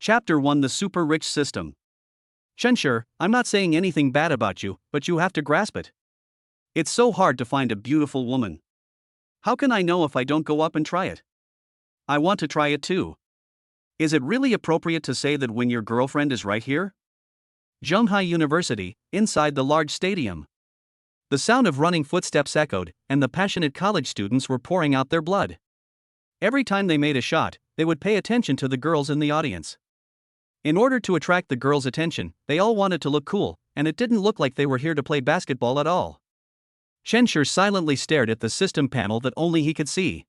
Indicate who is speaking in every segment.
Speaker 1: Chapter 1: The Super Rich System. Chen, I'm not saying anything bad about you, but you have to grasp it. It's so hard to find a beautiful woman. How can I know if I don't go up and try it? I want to try it too. Is it really appropriate to say that when your girlfriend is right here? Zhonghai University, inside the large stadium. The sound of running footsteps echoed, and the passionate college students were pouring out their blood. Every time they made a shot, they would pay attention to the girls in the audience. In order to attract the girls' attention, they all wanted to look cool, and it didn't look like they were here to play basketball at all. Chen silently stared at the system panel that only he could see.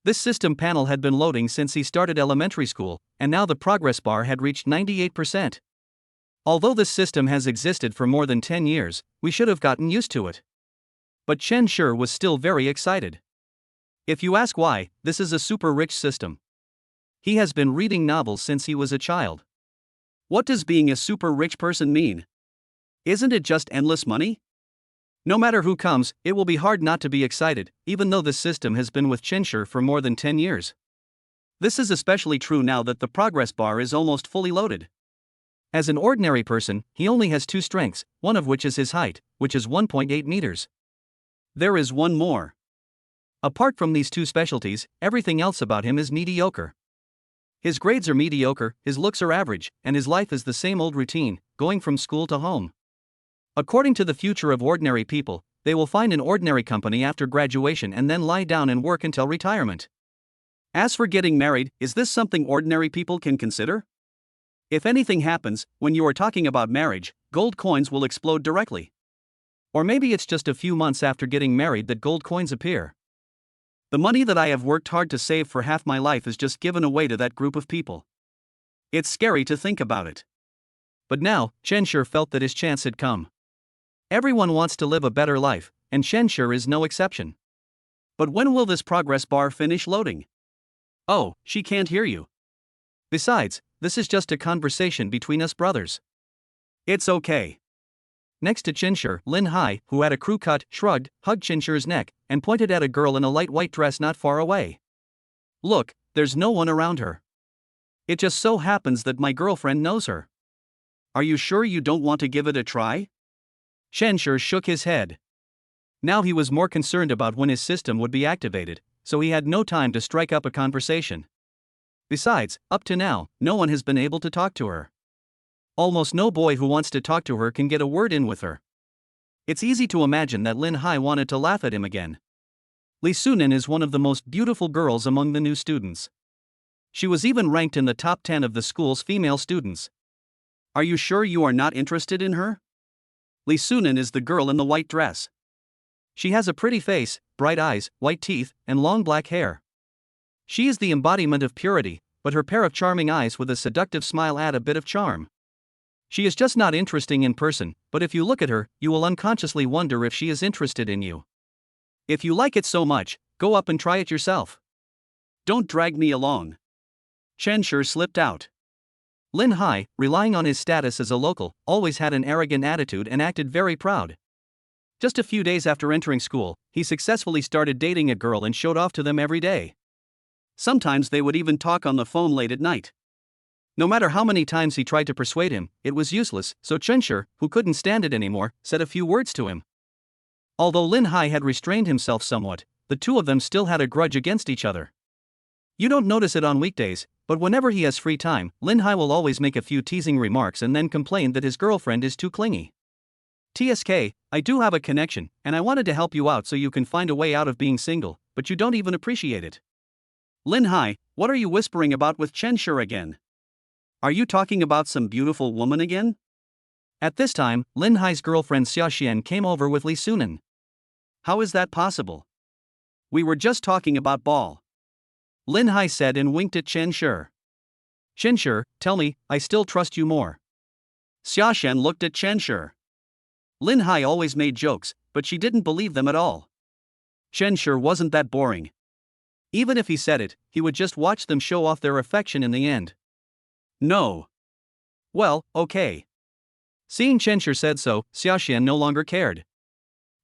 Speaker 1: This system panel had been loading since he started elementary school, and now the progress bar had reached 98%. Although this system has existed for more than 10 years, we should have gotten used to it. But Chen was still very excited. If you ask why, this is a super rich system. He has been reading novels since he was a child. What does being a super rich person mean? Isn't it just endless money? No matter who comes, it will be hard not to be excited, even though this system has been with Chen for more than 10 years. This is especially true now that the progress bar is almost fully loaded. As an ordinary person, he only has two strengths, one of which is his height, which is 1.8 meters. There is one more. Apart from these two specialties, everything else about him is mediocre. His grades are mediocre, his looks are average, and his life is the same old routine, going from school to home. According to the future of ordinary people, they will find an ordinary company after graduation and then lie down and work until retirement. As for getting married, is this something ordinary people can consider? If anything happens, when you are talking about marriage, gold coins will explode directly. Or maybe it's just a few months after getting married that gold coins appear. The money that I have worked hard to save for half my life is just given away to that group of people. It's scary to think about it. But now, Chen felt that his chance had come. Everyone wants to live a better life, and Chen is no exception. But when will this progress bar finish loading? Oh, she can't hear you. Besides, this is just a conversation between us brothers. It's okay. Next to Chen Linhai, who had a crew cut, shrugged, hugged Chen neck, and pointed at a girl in a light white dress not far away. Look, there's no one around her. It just so happens that my girlfriend knows her. Are you sure you don't want to give it a try? Chen shook his head. Now he was more concerned about when his system would be activated, so he had no time to strike up a conversation. Besides, up to now, no one has been able to talk to her. Almost no boy who wants to talk to her can get a word in with her. It's easy to imagine that Linhai wanted to laugh at him again. Sunan is one of the most beautiful girls among the new students. She was even ranked in the top 10 of the school's female students. Are you sure you are not interested in her? Sunan is the girl in the white dress. She has a pretty face, bright eyes, white teeth, and long black hair. She is the embodiment of purity, but her pair of charming eyes with a seductive smile add a bit of charm. She is just not interesting in person, but if you look at her, you will unconsciously wonder if she is interested in you. If you like it so much, go up and try it yourself. Don't drag me along. Chen slipped out. Linhai, relying on his status as a local, always had an arrogant attitude and acted very proud. Just a few days after entering school, he successfully started dating a girl and showed off to them every day. Sometimes they would even talk on the phone late at night. No matter how many times he tried to persuade him, it was useless, so Chen who couldn't stand it anymore, said a few words to him. Although Linhai had restrained himself somewhat, the two of them still had a grudge against each other. You don't notice it on weekdays, but whenever he has free time, Linhai will always make a few teasing remarks and then complain that his girlfriend is too clingy. TSK, I do have a connection, and I wanted to help you out so you can find a way out of being single, but you don't even appreciate it. Linhai, what are you whispering about with Chen again? Are you talking about some beautiful woman again? At this time, Linhai's girlfriend Xia Xuan came over with Sunan. How is that possible? We were just talking about Belle. Linhai said and winked at Chen Chen, tell me, I still trust you more. Xia Xuan looked at Chen Linhai always made jokes, but she didn't believe them at all. Chen wasn't that boring. Even if he said it, he would just watch them show off their affection in the end. No. Well, okay. Seeing Chen said so, Xia Xuan no longer cared.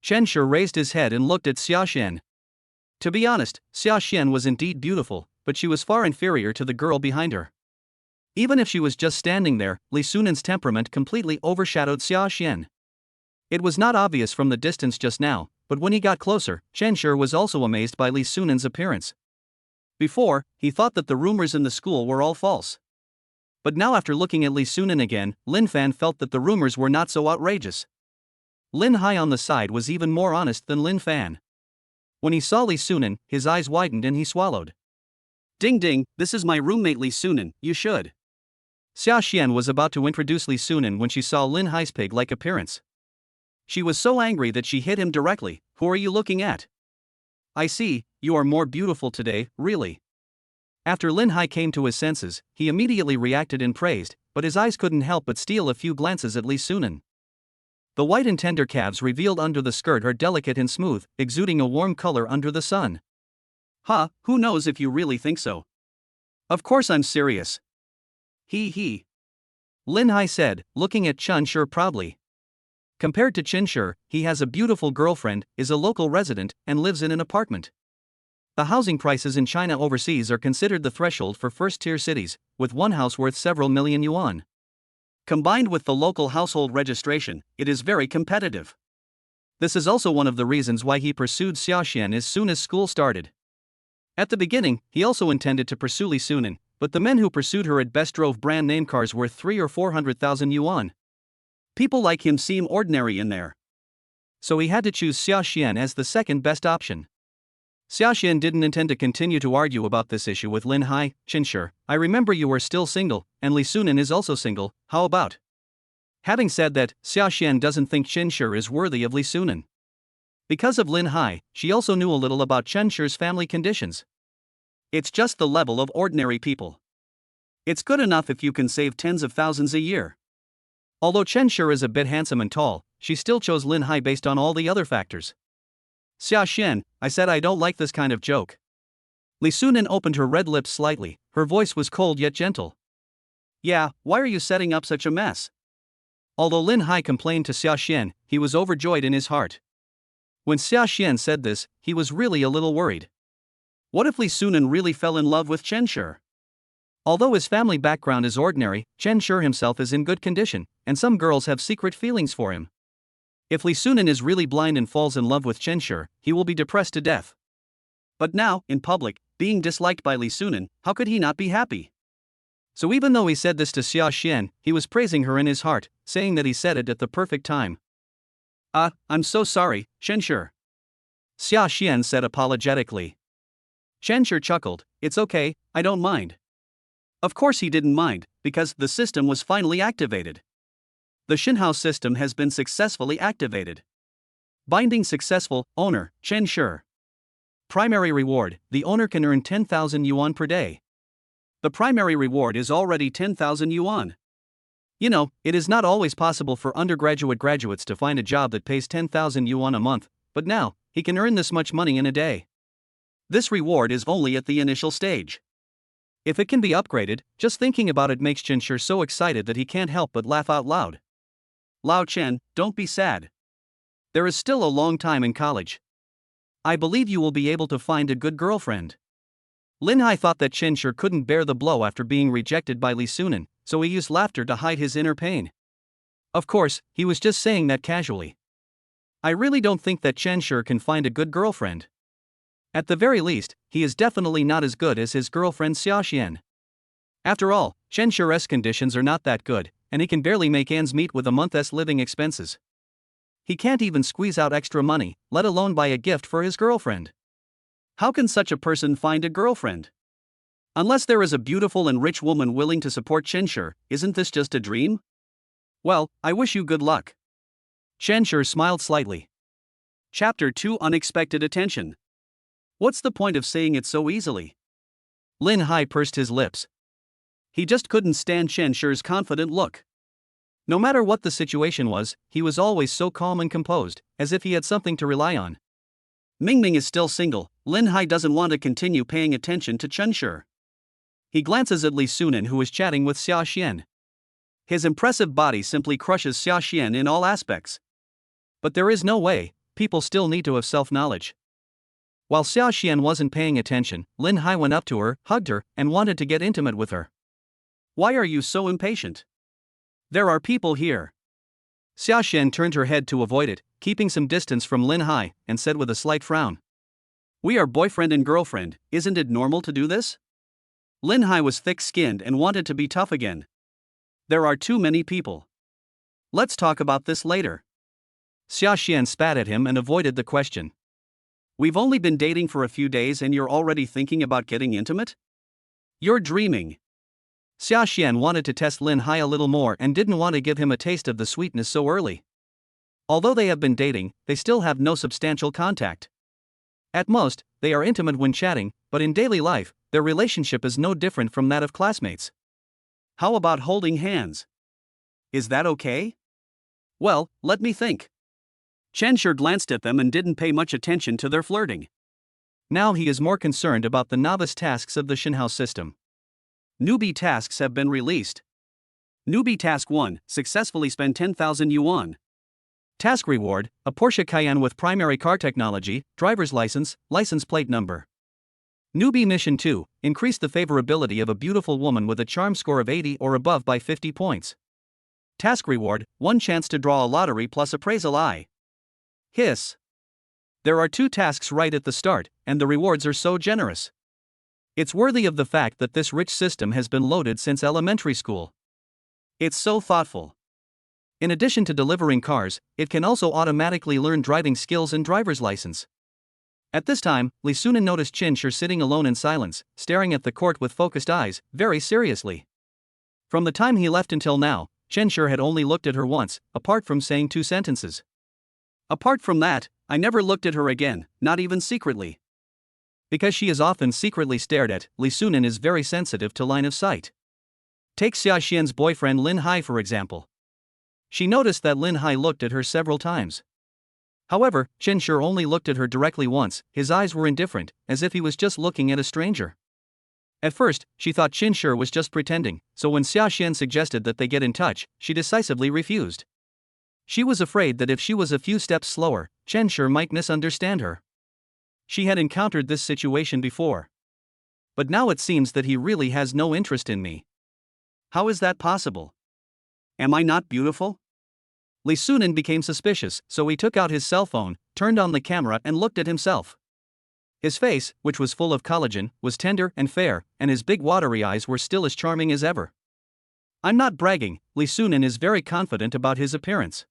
Speaker 1: Chen raised his head and looked at Xia Xuan. To be honest, Xia Xuan was indeed beautiful, but she was far inferior to the girl behind her. Even if she was just standing there, Li Sunan's temperament completely overshadowed Xia Xuan. It was not obvious from the distance just now, but when he got closer, Chen Shi was also amazed by Li Sunan's appearance. Before, he thought that the rumors in the school were all false. But now after looking at Li Sunan again, Lin Fan felt that the rumors were not so outrageous. Linhai on the side was even more honest than Lin Fan. When he saw Li Sunan, his eyes widened and he swallowed. Ding ding, this is my roommate Li Sunan, you should. Xia Xuan was about to introduce Li Sunan when she saw Linhai's pig-like appearance. She was so angry that she hit him directly. Who are you looking at? I see, you are more beautiful today, really. After Linhai came to his senses, he immediately reacted and praised, but his eyes couldn't help but steal a few glances at Li Sunan. The white and tender calves revealed under the skirt are delicate and smooth, exuding a warm color under the sun. Huh, who knows if you really think so? Of course I'm serious. He. Linhai said, looking at Chen Shi proudly. Compared to Chen Shi, he has a beautiful girlfriend, is a local resident, and lives in an apartment. The housing prices in China overseas are considered the threshold for first-tier cities, with one house worth several million yuan. Combined with the local household registration, it is very competitive. This is also one of the reasons why he pursued Xia Xuan as soon as school started. At the beginning, he also intended to pursue Li Sunan, but the men who pursued her at best drove brand-name cars worth 300,000 or 400,000 yuan. People like him seem ordinary in there. So he had to choose Xia Xuan as the second best option. Xia Xuan didn't intend to continue to argue about this issue with Linhai. Chen Shi, I remember you were still single, and Li Sunan is also single, how about? Having said that, Xia Xuan doesn't think Chen Shi is worthy of Li Sunan. Because of Linhai, she also knew a little about Chen Shi's family conditions. It's just the level of ordinary people. It's good enough if you can save tens of thousands a year. Although Chen Shi is a bit handsome and tall, she still chose Linhai based on all the other factors. Xia Xuan, I said I don't like this kind of joke. Li Sunan opened her red lips slightly, her voice was cold yet gentle. Yeah, why are you setting up such a mess? Although Linhai complained to Xia Xuan, he was overjoyed in his heart. When Xia Xuan said this, he was really a little worried. What if Li Sunan really fell in love with Chen Shi? Although his family background is ordinary, Chen Shi himself is in good condition, and some girls have secret feelings for him. If Li Sunan is really blind and falls in love with Chen Shi, he will be depressed to death. But now, in public, being disliked by Li Sunan, how could he not be happy? So even though he said this to Xia Xuan, he was praising her in his heart, saying that he said it at the perfect time. I'm so sorry, Chen Shi. Xia Xuan said apologetically. Chen Shi chuckled, it's okay, I don't mind. Of course he didn't mind, because the system was finally activated. The Xinhao system has been successfully activated. Binding successful, owner, Chen Shi. Primary reward, the owner can earn 10,000 yuan per day. The primary reward is already 10,000 yuan. You know, it is not always possible for undergraduate graduates to find a job that pays 10,000 yuan a month, but now, he can earn this much money in a day. This reward is only at the initial stage. If it can be upgraded, just thinking about it makes Chen Shi so excited that he can't help but laugh out loud. Lao Chen, don't be sad. There is still a long time in college. I believe you will be able to find a good girlfriend. Linhai thought that Chen Shi couldn't bear the blow after being rejected by Li Sunan, so he used laughter to hide his inner pain. Of course, he was just saying that casually. I really don't think that Chen Shi can find a good girlfriend. At the very least, he is definitely not as good as his girlfriend Xia Xuan. After all, Chen Shi's conditions are not that good, and he can barely make ends meet with a month's living expenses. He can't even squeeze out extra money, let alone buy a gift for his girlfriend. How can such a person find a girlfriend? Unless there is a beautiful and rich woman willing to support Chen Shi, isn't this just a dream? Well, I wish you good luck. Chen Shi smiled slightly. Chapter 2 Unexpected Attention. What's the point of saying it so easily? Linhai pursed his lips. He just couldn't stand Chen Shi's confident look. No matter what the situation was, he was always so calm and composed, as if he had something to rely on. Mingming is still single, Linhai doesn't want to continue paying attention to Chen Shi. He glances at Li Sunan who is chatting with Xia Xuan. His impressive body simply crushes Xia Xuan in all aspects. But there is no way, people still need to have self-knowledge. While Xia Xuan wasn't paying attention, Linhai went up to her, hugged her, and wanted to get intimate with her. Why are you so impatient? There are people here. Xia Xuan turned her head to avoid it, keeping some distance from Linhai, and said with a slight frown. We are boyfriend and girlfriend, isn't it normal to do this? Linhai was thick-skinned and wanted to be tough again. There are too many people. Let's talk about this later. Xia Xuan spat at him and avoided the question. We've only been dating for a few days and you're already thinking about getting intimate? You're dreaming. Xia Xuan wanted to test Linhai a little more and didn't want to give him a taste of the sweetness so early. Although they have been dating, they still have no substantial contact. At most, they are intimate when chatting, but in daily life, their relationship is no different from that of classmates. How about holding hands? Is that okay? Well, let me think. Chenshur glanced at them and didn't pay much attention to their flirting. Now he is more concerned about the novice tasks of the Xinhao system. Newbie tasks have been released. Newbie Task 1, successfully spend 10,000 yuan. Task reward, a Porsche Cayenne with primary car technology, driver's license, license plate number. Newbie Mission 2, increase the favorability of a beautiful woman with a charm score of 80 or above by 50 points. Task reward, 1 chance to draw a lottery plus appraisal eye. Hiss. There are 2 tasks right at the start, and the rewards are so generous. It's worthy of the fact that this rich system has been loaded since elementary school. It's so thoughtful. In addition to delivering cars, it can also automatically learn driving skills and driver's license. At this time, Sunan noticed Chenshur sitting alone in silence, staring at the court with focused eyes, very seriously. From the time he left until now, Chenshur had only looked at her once, apart from saying 2 sentences. Apart from that, I never looked at her again, not even secretly. Because she is often secretly stared at, Sunan is very sensitive to line of sight. Take Xia Xuan's boyfriend Linhai for example. She noticed that Linhai looked at her several times. However, Chenshur only looked at her directly once, his eyes were indifferent, as if he was just looking at a stranger. At first, she thought Chenshur was just pretending, so when Xia Xuan suggested that they get in touch, she decisively refused. She was afraid that if she was a few steps slower, Chenshur might misunderstand her. She had encountered this situation before. But now it seems that he really has no interest in me. How is that possible? Am I not beautiful? Sunan became suspicious, so he took out his cell phone, turned on the camera and looked at himself. His face, which was full of collagen, was tender and fair, and his big watery eyes were still as charming as ever. I'm not bragging, Sunan is very confident about his appearance.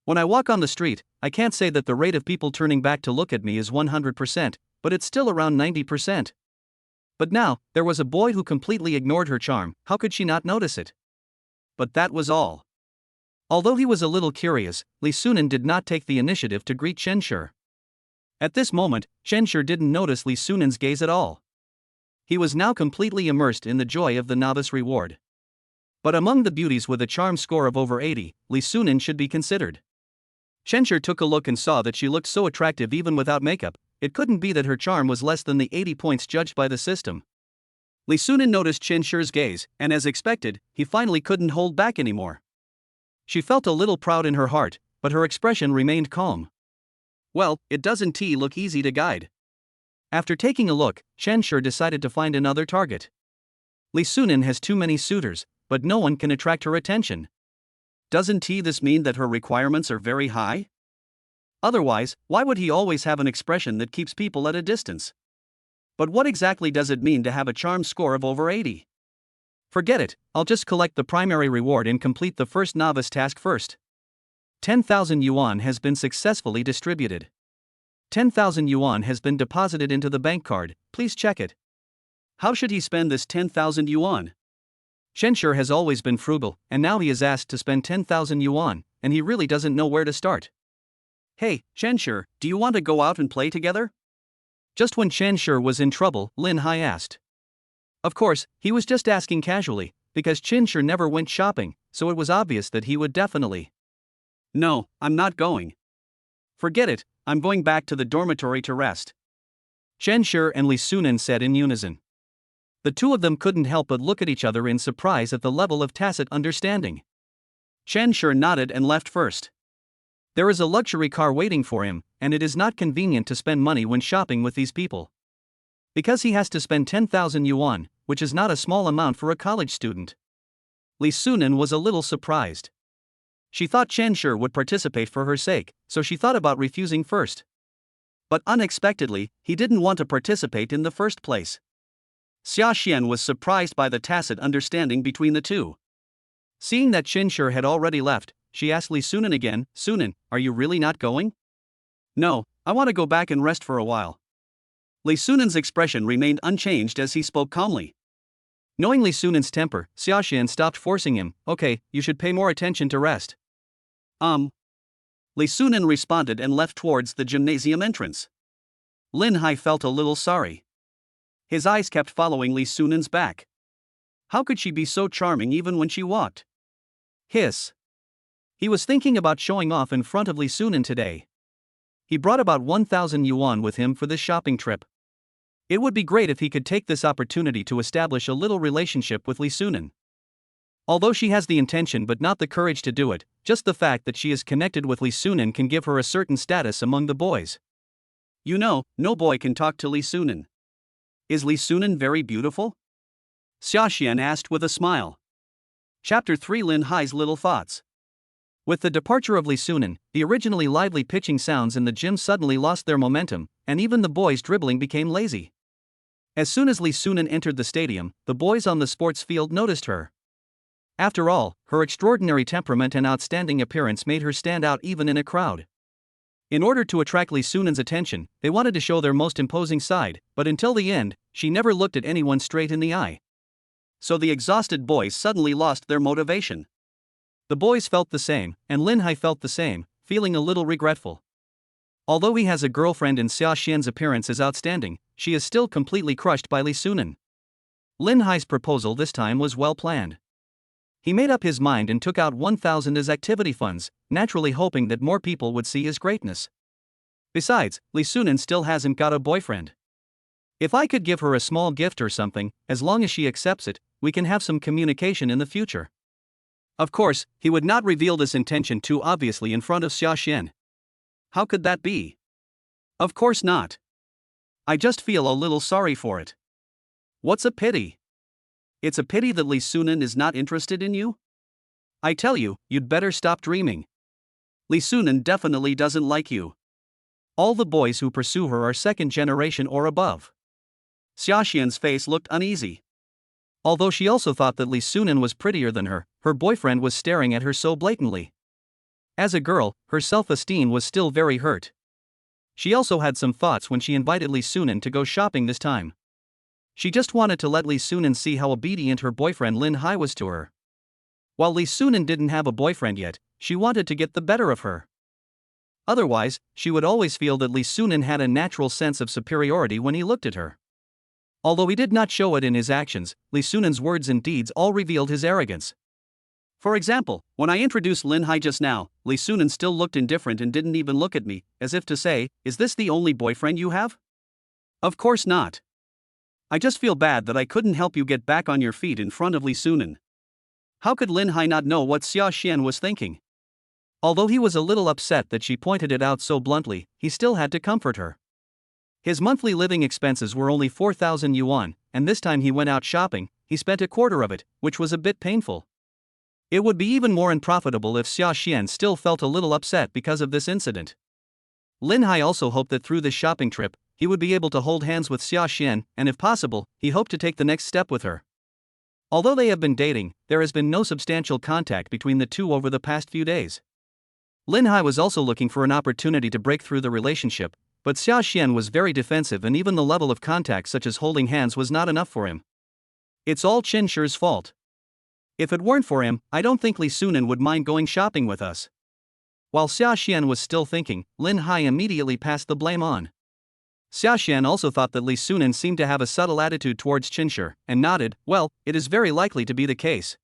Speaker 1: When I walk on the street, I can't say that the rate of people turning back to look at me is 100%, but it's still around 90%. But now, there was a boy who completely ignored her charm, how could she not notice it? But that was all. Although he was a little curious, Sunan did not take the initiative to greet Chenshur. At this moment, Chenshur didn't notice Sunan's gaze at all. He was now completely immersed in the joy of the novice reward. But among the beauties with a charm score of over 80, Sunan should be considered. Chenshur took a look and saw that she looked so attractive even without makeup, it couldn't be that her charm was less than the 80 points judged by the system. Sunan noticed Chenshur's gaze, and as expected, he finally couldn't hold back anymore. She felt a little proud in her heart, but her expression remained calm. Well, it doesn't look easy to guide. After taking a look, Chenshur decided to find another target. Sunan has too many suitors, but no one can attract her attention. Doesn't this mean that her requirements are very high? Otherwise, why would he always have an expression that keeps people at a distance? But what exactly does it mean to have a charm score of over 80? Forget it, I'll just collect the primary reward and complete the first novice task first. 10,000 yuan has been successfully distributed. 10,000 yuan has been deposited into the bank card, please check it. How should he spend this 10,000 yuan? Chenshur has always been frugal, and now he is asked to spend 10,000 yuan, and he really doesn't know where to start. Hey, Chenshur, do you want to go out and play together? Just when Chenshur was in trouble, Linhai asked. Of course, he was just asking casually, because Chenshur never went shopping, so it was obvious that he would definitely. No, I'm not going. Forget it, I'm going back to the dormitory to rest. Chenshur and Sunan said in unison. The two of them couldn't help but look at each other in surprise at the level of tacit understanding. Chenshur nodded and left first. There is a luxury car waiting for him, and it is not convenient to spend money when shopping with these people. Because he has to spend 10,000 yuan, which is not a small amount for a college student. Li Sunan was a little surprised. She thought Chen Shi would participate for her sake, so she thought about refusing first. But unexpectedly, he didn't want to participate in the first place. Xia Xuan was surprised by the tacit understanding between the two. Seeing that Chen Shi had already left, she asked Li Sunan again, "Sunan, are you really not going?" "No, I want to go back and rest for a while." Li Sunan's expression remained unchanged as he spoke calmly. Knowing Li Sunan's temper, Xia Xuan stopped forcing him. "Okay, you should pay more attention to rest." Li Sunan responded and left towards the gymnasium entrance. Linhai felt a little sorry. His eyes kept following Li Sunan's back. How could she be so charming even when she walked? Hiss. He was thinking about showing off in front of Li Sunan today. He brought about 1,000 yuan with him for this shopping trip. It would be great if he could take this opportunity to establish a little relationship with Li Sunan. Although she has the intention but not the courage to do it, just the fact that she is connected with Li Sunan can give her a certain status among the boys. You know, no boy can talk to Li Sunan. Is Li Sunan very beautiful? Xia Xuan asked with a smile. Chapter 3 Linhai's Little Thoughts. With the departure of Li Sunan, the originally lively pitching sounds in the gym suddenly lost their momentum, and even the boys dribbling became lazy. As soon as Li Sunan entered the stadium, the boys on the sports field noticed her. After all, her extraordinary temperament and outstanding appearance made her stand out even in a crowd. In order to attract Li Sunan's attention, they wanted to show their most imposing side, but until the end, she never looked at anyone straight in the eye. So the exhausted boys suddenly lost their motivation. The boys felt the same, and Linhai felt the same, feeling a little regretful. Although he has a girlfriend and Xia Xuan's appearance is outstanding, she is still completely crushed by Li Sunan. Linhai's proposal this time was well planned. He made up his mind and took out 1,000 as activity funds, naturally hoping that more people would see his greatness. Besides, Li Sunan still hasn't got a boyfriend. If I could give her a small gift or something, as long as she accepts it, we can have some communication in the future. Of course, he would not reveal this intention too obviously in front of Xia Xuan. How could that be? Of course not. I just feel a little sorry for it. What's a pity? It's a pity that Li Sunan is not interested in you? I tell you, you'd better stop dreaming. Li Sunan definitely doesn't like you. All the boys who pursue her are second generation or above. Xia Xuan's face looked uneasy. Although she also thought that Li Sunan was prettier than her boyfriend was staring at her so blatantly. As a girl, her self-esteem was still very hurt. She also had some thoughts when she invited Li Sunan to go shopping this time. She just wanted to let Li Sunan see how obedient her boyfriend Linhai was to her. While Li Sunan didn't have a boyfriend yet, she wanted to get the better of her. Otherwise, she would always feel that Li Sunan had a natural sense of superiority when he looked at her. Although he did not show it in his actions, Li Sunan's words and deeds all revealed his arrogance. For example, when I introduced Linhai just now, Li Sunan still looked indifferent and didn't even look at me, as if to say, "Is this the only boyfriend you have?" Of course not. I just feel bad that I couldn't help you get back on your feet in front of Li Sunan. How could Linhai not know what Xia Xuan was thinking? Although he was a little upset that she pointed it out so bluntly, he still had to comfort her. His monthly living expenses were only 4,000 yuan, and this time he went out shopping, he spent a quarter of it, which was a bit painful. It would be even more unprofitable if Xia Xuan still felt a little upset because of this incident. Linhai also hoped that through this shopping trip, he would be able to hold hands with Xia Xuan, and if possible, he hoped to take the next step with her. Although they have been dating, there has been no substantial contact between the two over the past few days. Linhai was also looking for an opportunity to break through the relationship, but Xia Xuan was very defensive and even the level of contact such as holding hands was not enough for him. It's all Chen Shi's fault. If it weren't for him, I don't think Li Sunan would mind going shopping with us. While Xia Xuan was still thinking, Linhai immediately passed the blame on. Xia Xuan also thought that Li Sunan seemed to have a subtle attitude towards Chen Shi, and nodded, "Well, it is very likely to be the case."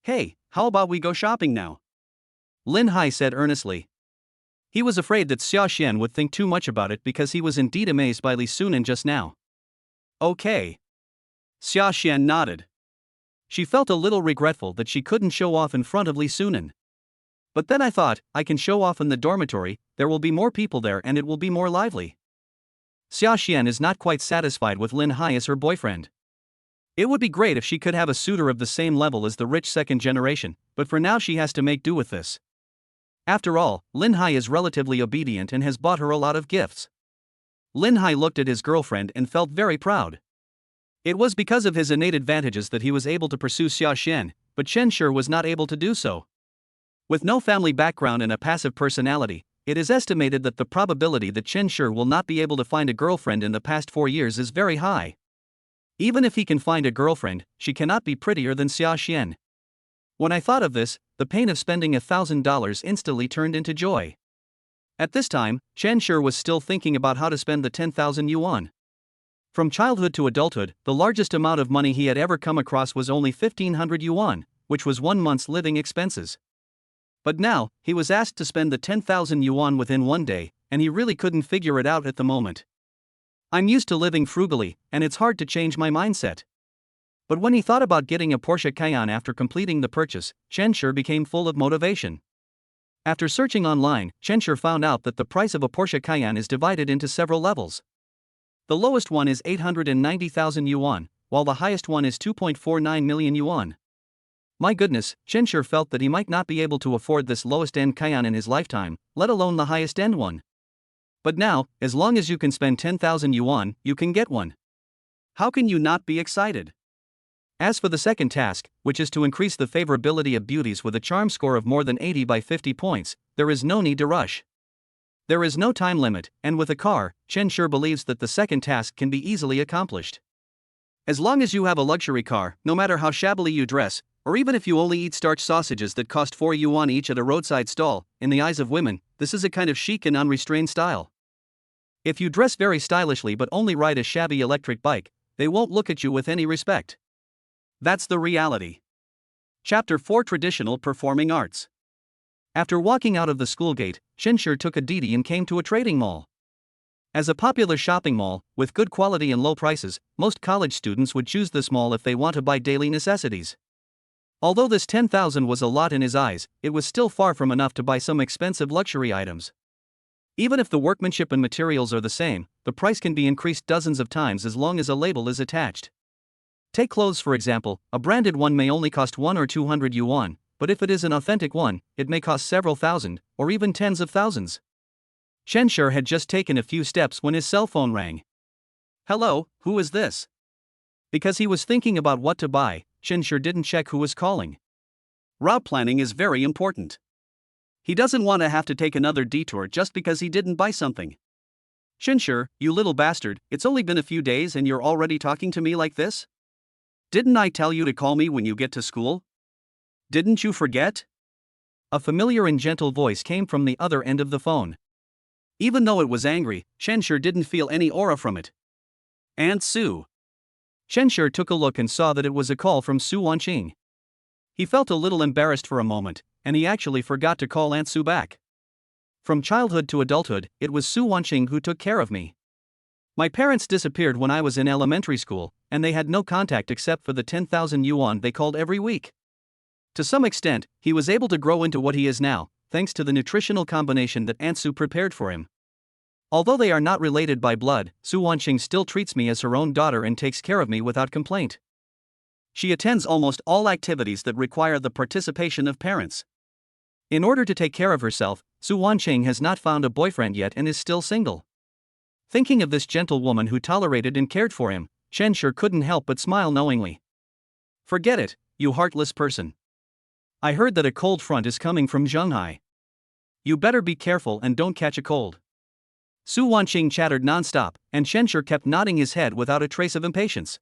Speaker 1: "Hey, how about we go shopping now?" Linhai said earnestly. He was afraid that Xia Xuan would think too much about it because he was indeed amazed by Li Sunan just now. "Okay." Xia Xuan nodded. She felt a little regretful that she couldn't show off in front of Li Sunan. "But then I thought, I can show off in the dormitory, there will be more people there and it will be more lively." Xia Xuan is not quite satisfied with Linhai as her boyfriend. It would be great if she could have a suitor of the same level as the rich second generation, but for now she has to make do with this. After all, Linhai is relatively obedient and has bought her a lot of gifts. Linhai looked at his girlfriend and felt very proud. It was because of his innate advantages that he was able to pursue Xia Xuan, but Chen was not able to do so. With no family background and a passive personality, it is estimated that the probability that Chen will not be able to find a girlfriend in the past 4 years is very high. Even if he can find a girlfriend, she cannot be prettier than Xia Xuan. When I thought of this, the pain of spending $1,000 instantly turned into joy. At this time, Chen was still thinking about how to spend the 10,000 yuan. From childhood to adulthood, the largest amount of money he had ever come across was only 1,500 yuan, which was 1 month's living expenses. But now, he was asked to spend the 10,000 yuan within 1 day, and he really couldn't figure it out at the moment. I'm used to living frugally, and it's hard to change my mindset. But when he thought about getting a Porsche Cayenne after completing the purchase, Chen became full of motivation. After searching online, Chen found out that the price of a Porsche Cayenne is divided into several levels. The lowest one is 890,000 yuan, while the highest one is 2.49 million yuan. My goodness, Chen felt that he might not be able to afford this lowest-end Cayenne in his lifetime, let alone the highest-end one. But now, as long as you can spend 10,000 yuan, you can get one. How can you not be excited? As for the second task, which is to increase the favorability of beauties with a charm score of more than 80 by 50 points, there is no need to rush. There is no time limit, and with a car, Chen believes that the second task can be easily accomplished. As long as you have a luxury car, no matter how shabbily you dress, or even if you only eat starch sausages that cost 4 yuan each at a roadside stall, in the eyes of women, this is a kind of chic and unrestrained style. If you dress very stylishly but only ride a shabby electric bike, they won't look at you with any respect. That's the reality. Chapter 4: Traditional Performing Arts. After walking out of the school gate, Chen took a Didi and came to a trading mall. As a popular shopping mall, with good quality and low prices, most college students would choose this mall if they want to buy daily necessities. Although this 10,000 was a lot in his eyes, it was still far from enough to buy some expensive luxury items. Even if the workmanship and materials are the same, the price can be increased dozens of times as long as a label is attached. Take clothes for example, a branded one may only cost 1 or 200 yuan, but if it is an authentic one, it may cost several thousand, or even tens of thousands. Chen had just taken a few steps when his cell phone rang. Hello, who is this? Because he was thinking about what to buy, Chen didn't check who was calling. Route planning is very important. He doesn't want to have to take another detour just because he didn't buy something. Chen, you little bastard, it's only been a few days and you're already talking to me like this? Didn't I tell you to call me when you get to school? Didn't you forget? A familiar and gentle voice came from the other end of the phone. Even though it was angry, Chen didn't feel any aura from it. Aunt Sue. Chen took a look and saw that it was a call from Su Wanqing. He felt a little embarrassed for a moment, and he actually forgot to call Aunt Sue back. From childhood to adulthood, it was Su Wanqing who took care of me. My parents disappeared when I was in elementary school, and they had no contact except for the 10,000 yuan they called every week. To some extent, he was able to grow into what he is now, thanks to the nutritional combination that Aunt Sue prepared for him. Although they are not related by blood, Su Wanqing still treats me as her own daughter and takes care of me without complaint. She attends almost all activities that require the participation of parents. In order to take care of herself, Su Wanqing has not found a boyfriend yet and is still single. Thinking of this gentle woman who tolerated and cared for him, Chen couldn't help but smile knowingly. Forget it, you heartless person. I heard that a cold front is coming from Shanghai. You better be careful and don't catch a cold. Su Wanqing chattered non-stop, and Chen kept nodding his head without a trace of impatience.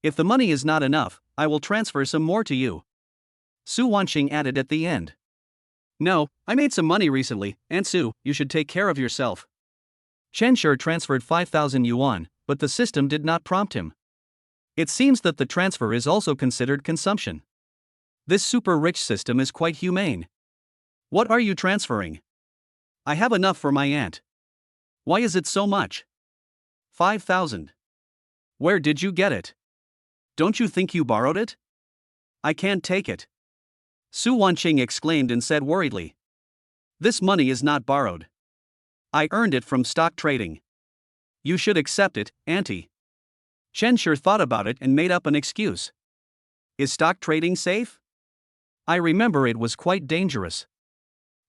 Speaker 1: If the money is not enough, I will transfer some more to you. Su Wanqing added at the end. No, I made some money recently, Aunt Sue, you should take care of yourself. Chen transferred 5,000 yuan, but the system did not prompt him. It seems that the transfer is also considered consumption. This super rich system is quite humane. What are you transferring? I have enough for my aunt. Why is it so much? 5,000. Where did you get it? Don't you think you borrowed it? I can't take it. Su Wanqing exclaimed and said worriedly. This money is not borrowed. I earned it from stock trading. You should accept it, auntie. Shenshur thought about it and made up an excuse. Is stock trading safe? I remember it was quite dangerous.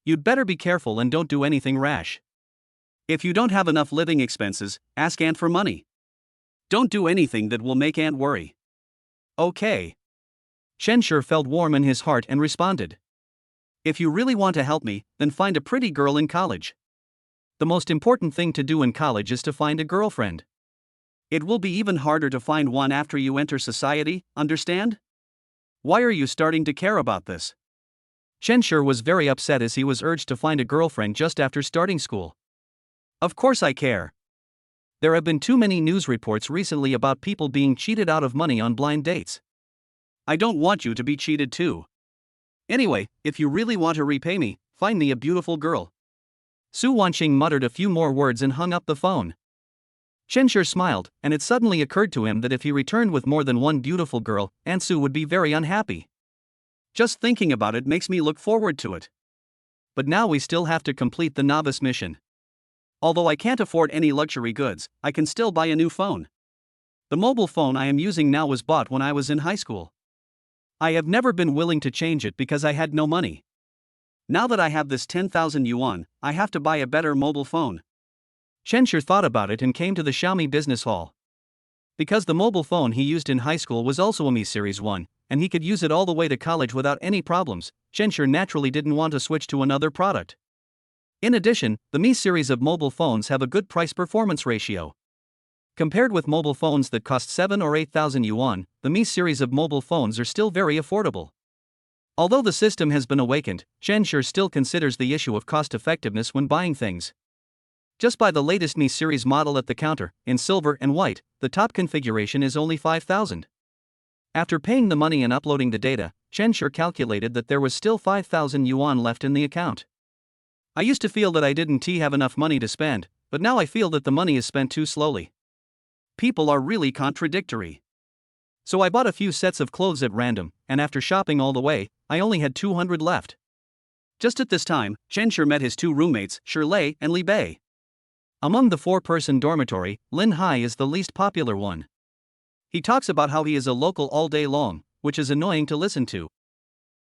Speaker 1: You'd better be careful and don't do anything rash. If you don't have enough living expenses, ask Aunt for money. Don't do anything that will make Aunt worry. Okay. Shenshur felt warm in his heart and responded. If you really want to help me, then find a pretty girl in college. The most important thing to do in college is to find a girlfriend. It will be even harder to find one after you enter society, understand? Why are you starting to care about this? Shenshur was very upset as he was urged to find a girlfriend just after starting school. Of course I care. There have been too many news reports recently about people being cheated out of money on blind dates. I don't want you to be cheated too. Anyway, if you really want to repay me, find me a beautiful girl. Su Wanqing muttered a few more words and hung up the phone. Shenshur smiled, and it suddenly occurred to him that if he returned with more than one beautiful girl, Aunt Su would be very unhappy. Just thinking about it makes me look forward to it. But now we still have to complete the novice mission. Although I can't afford any luxury goods, I can still buy a new phone. The mobile phone I am using now was bought when I was in high school. I have never been willing to change it because I had no money. Now that I have this 10,000 yuan, I have to buy a better mobile phone. Shenshur thought about it and came to the Xiaomi business hall. Because the mobile phone he used in high school was also a Mi Series 1, and he could use it all the way to college without any problems, Shenshur naturally didn't want to switch to another product. In addition, the Mi series of mobile phones have a good price-performance ratio. Compared with mobile phones that cost 7 or 8,000 yuan, the Mi series of mobile phones are still very affordable. Although the system has been awakened, Shenshur still considers the issue of cost-effectiveness when buying things. Just buy the latest Mi series model at the counter, in silver and white, the top configuration is only 5,000. After paying the money and uploading the data, Shenshur calculated that there was still 5,000 yuan left in the account. I used to feel that I didn't have enough money to spend, but now I feel that the money is spent too slowly. People are really contradictory. So I bought a few sets of clothes at random, and after shopping all the way, I only had 200 left. Just at this time, Shenshur met his two roommates, Shirlei and Li Bei. Among the four-person dormitory, Linhai is the least popular one. He talks about how he is a local all day long, which is annoying to listen to.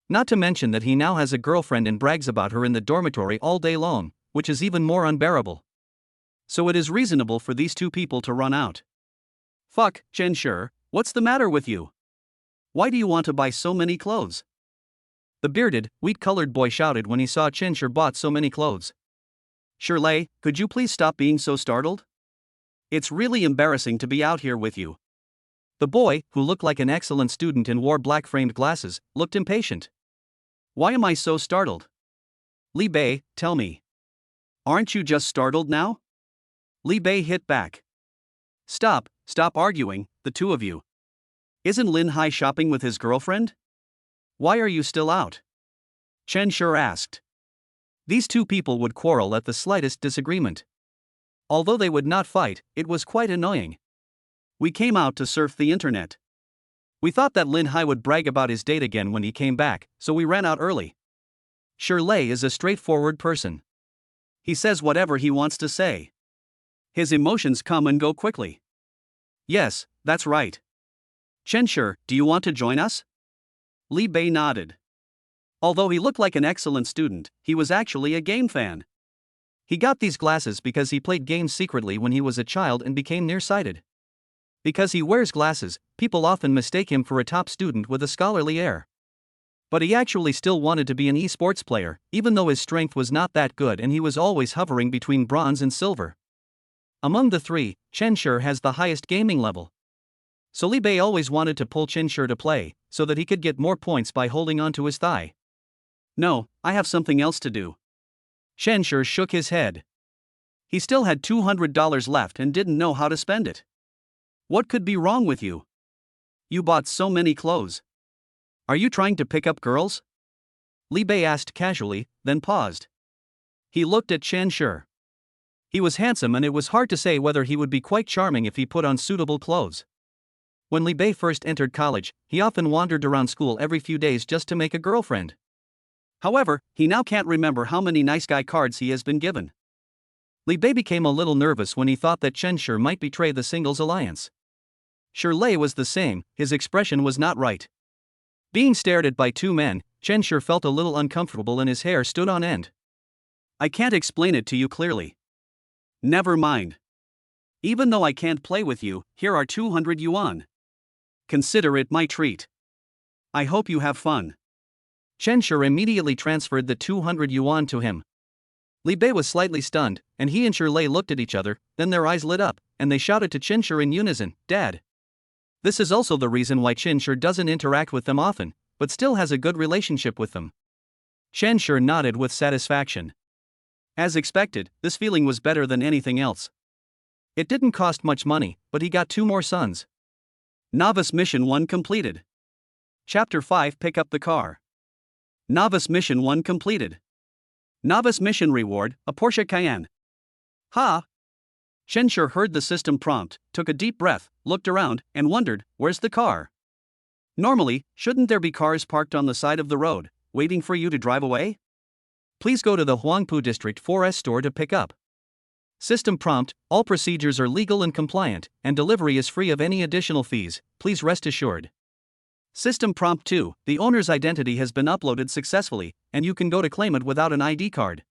Speaker 1: Not to mention that he now has a girlfriend and brags about her in the dormitory all day long, which is even more unbearable. So it is reasonable for these two people to run out. Fuck, Shenshur, what's the matter with you? Why do you want to buy so many clothes? The bearded, wheat-colored boy shouted when he saw Shenshur bought so many clothes. Shirlei, could you please stop being so startled? It's really embarrassing to be out here with you. The boy, who looked like an excellent student and wore black-framed glasses, looked impatient. Why am I so startled? Li Bei, tell me. Aren't you just startled now? Li Bei hit back. Stop arguing, the two of you. Isn't Linhai shopping with his girlfriend? Why are you still out? Shenshur asked. These two people would quarrel at the slightest disagreement. Although they would not fight, it was quite annoying. We came out to surf the internet. We thought that Linhai would brag about his date again when he came back, so we ran out early. Shirlei is a straightforward person. He says whatever he wants to say. His emotions come and go quickly. Yes, that's right. Shenshur, do you want to join us? Li Bei nodded. Although he looked like an excellent student, he was actually a game fan. He got these glasses because he played games secretly when he was a child and became nearsighted. Because he wears glasses, people often mistake him for a top student with a scholarly air. But he actually still wanted to be an esports player, even though his strength was not that good and he was always hovering between bronze and silver. Among the three, Shenshur has the highest gaming level. So Li Bei always wanted to pull Shenshur to play, so that he could get more points by holding onto his thigh. No, I have something else to do. Shenshur shook his head. He still had $200 left and didn't know how to spend it. What could be wrong with you? You bought so many clothes. Are you trying to pick up girls? Li Bei asked casually, then paused. He looked at Shenshur. He was handsome and it was hard to say whether he would be quite charming if he put on suitable clothes. When Li Bei first entered college, he often wandered around school every few days just to make a girlfriend. However, he now can't remember how many nice guy cards he has been given. Li Bei became a little nervous when he thought that Shenshur might betray the singles alliance. Lei was the same, his expression was not right. Being stared at by two men, Chen Shi felt a little uncomfortable and his hair stood on end. I can't explain it to you clearly. Never mind. Even though I can't play with you, here are 200 yuan. Consider it my treat. I hope you have fun. Chen Shi immediately transferred the 200 yuan to him. Li Bei was slightly stunned, and he and Lei looked at each other, then their eyes lit up, and they shouted to Chen Shi in unison, Dad. This is also the reason why Chen Shi doesn't interact with them often, but still has a good relationship with them. Chen Shi nodded with satisfaction. As expected, this feeling was better than anything else. It didn't cost much money, but he got 2 more sons. Novice Mission 1 completed. Chapter 5 Pick up the car. Novice Mission 1 completed. Novice Mission Reward, a Porsche Cayenne. Ha! Chen Shi heard the system prompt, took a deep breath, looked around, and wondered, where's the car? Normally, shouldn't there be cars parked on the side of the road, waiting for you to drive away? Please go to the Huangpu District 4S store to pick up. System prompt, all procedures are legal and compliant, and delivery is free of any additional fees, please rest assured. System prompt 2, the owner's identity has been uploaded successfully, and you can go to claim it without an ID card.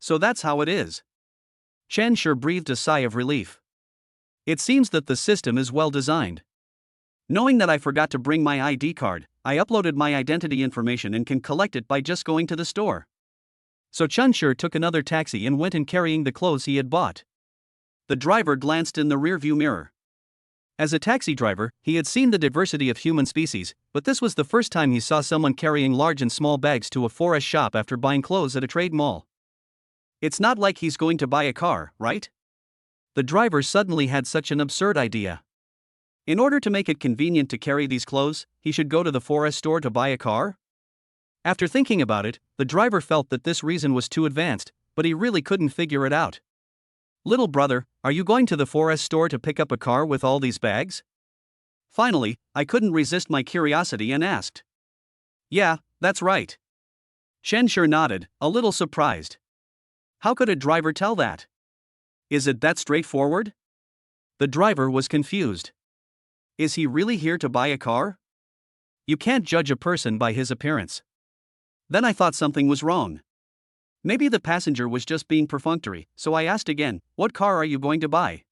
Speaker 1: So that's how it is. Chen Shi breathed a sigh of relief. It seems that the system is well designed. Knowing that I forgot to bring my ID card, I uploaded my identity information and can collect it by just going to the store. So Chen Shi took another taxi and went in carrying the clothes he had bought. The driver glanced in the rearview mirror. As a taxi driver, he had seen the diversity of human species, but this was the first time he saw someone carrying large and small bags to a 4S shop after buying clothes at a trade mall. It's not like he's going to buy a car, right? The driver suddenly had such an absurd idea. In order to make it convenient to carry these clothes, he should go to the 4S store to buy a car? After thinking about it, the driver felt that this reason was too advanced, but he really couldn't figure it out. Little brother, are you going to the 4S store to pick up a car with all these bags? Finally, I couldn't resist my curiosity and asked. Yeah, that's right. Chen Shi nodded, a little surprised. How could a driver tell that? Is it that straightforward? The driver was confused. Is he really here to buy a car? You can't judge a person by his appearance. Then I thought something was wrong. Maybe the passenger was just being perfunctory, so I asked again, what car are you going to buy?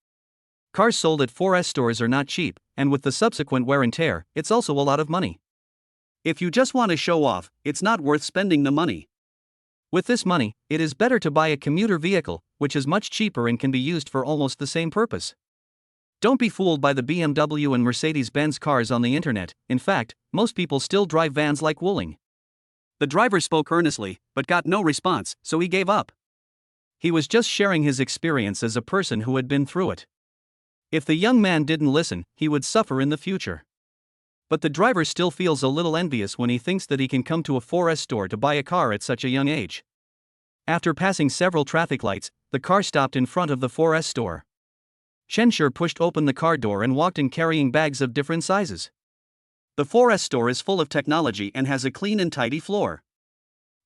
Speaker 1: Cars sold at 4S stores are not cheap, and with the subsequent wear and tear, it's also a lot of money. If you just want to show off, it's not worth spending the money. With this money, it is better to buy a commuter vehicle, which is much cheaper and can be used for almost the same purpose. Don't be fooled by the BMW and Mercedes-Benz cars on the internet, in fact, most people still drive vans like Wuling. The driver spoke earnestly, but got no response, so he gave up. He was just sharing his experience as a person who had been through it. If the young man didn't listen, he would suffer in the future. But the driver still feels a little envious when he thinks that he can come to a 4S store to buy a car at such a young age. After passing several traffic lights, the car stopped in front of the 4S store. Chen Shi pushed open the car door and walked in carrying bags of different sizes. The 4S store is full of technology and has a clean and tidy floor.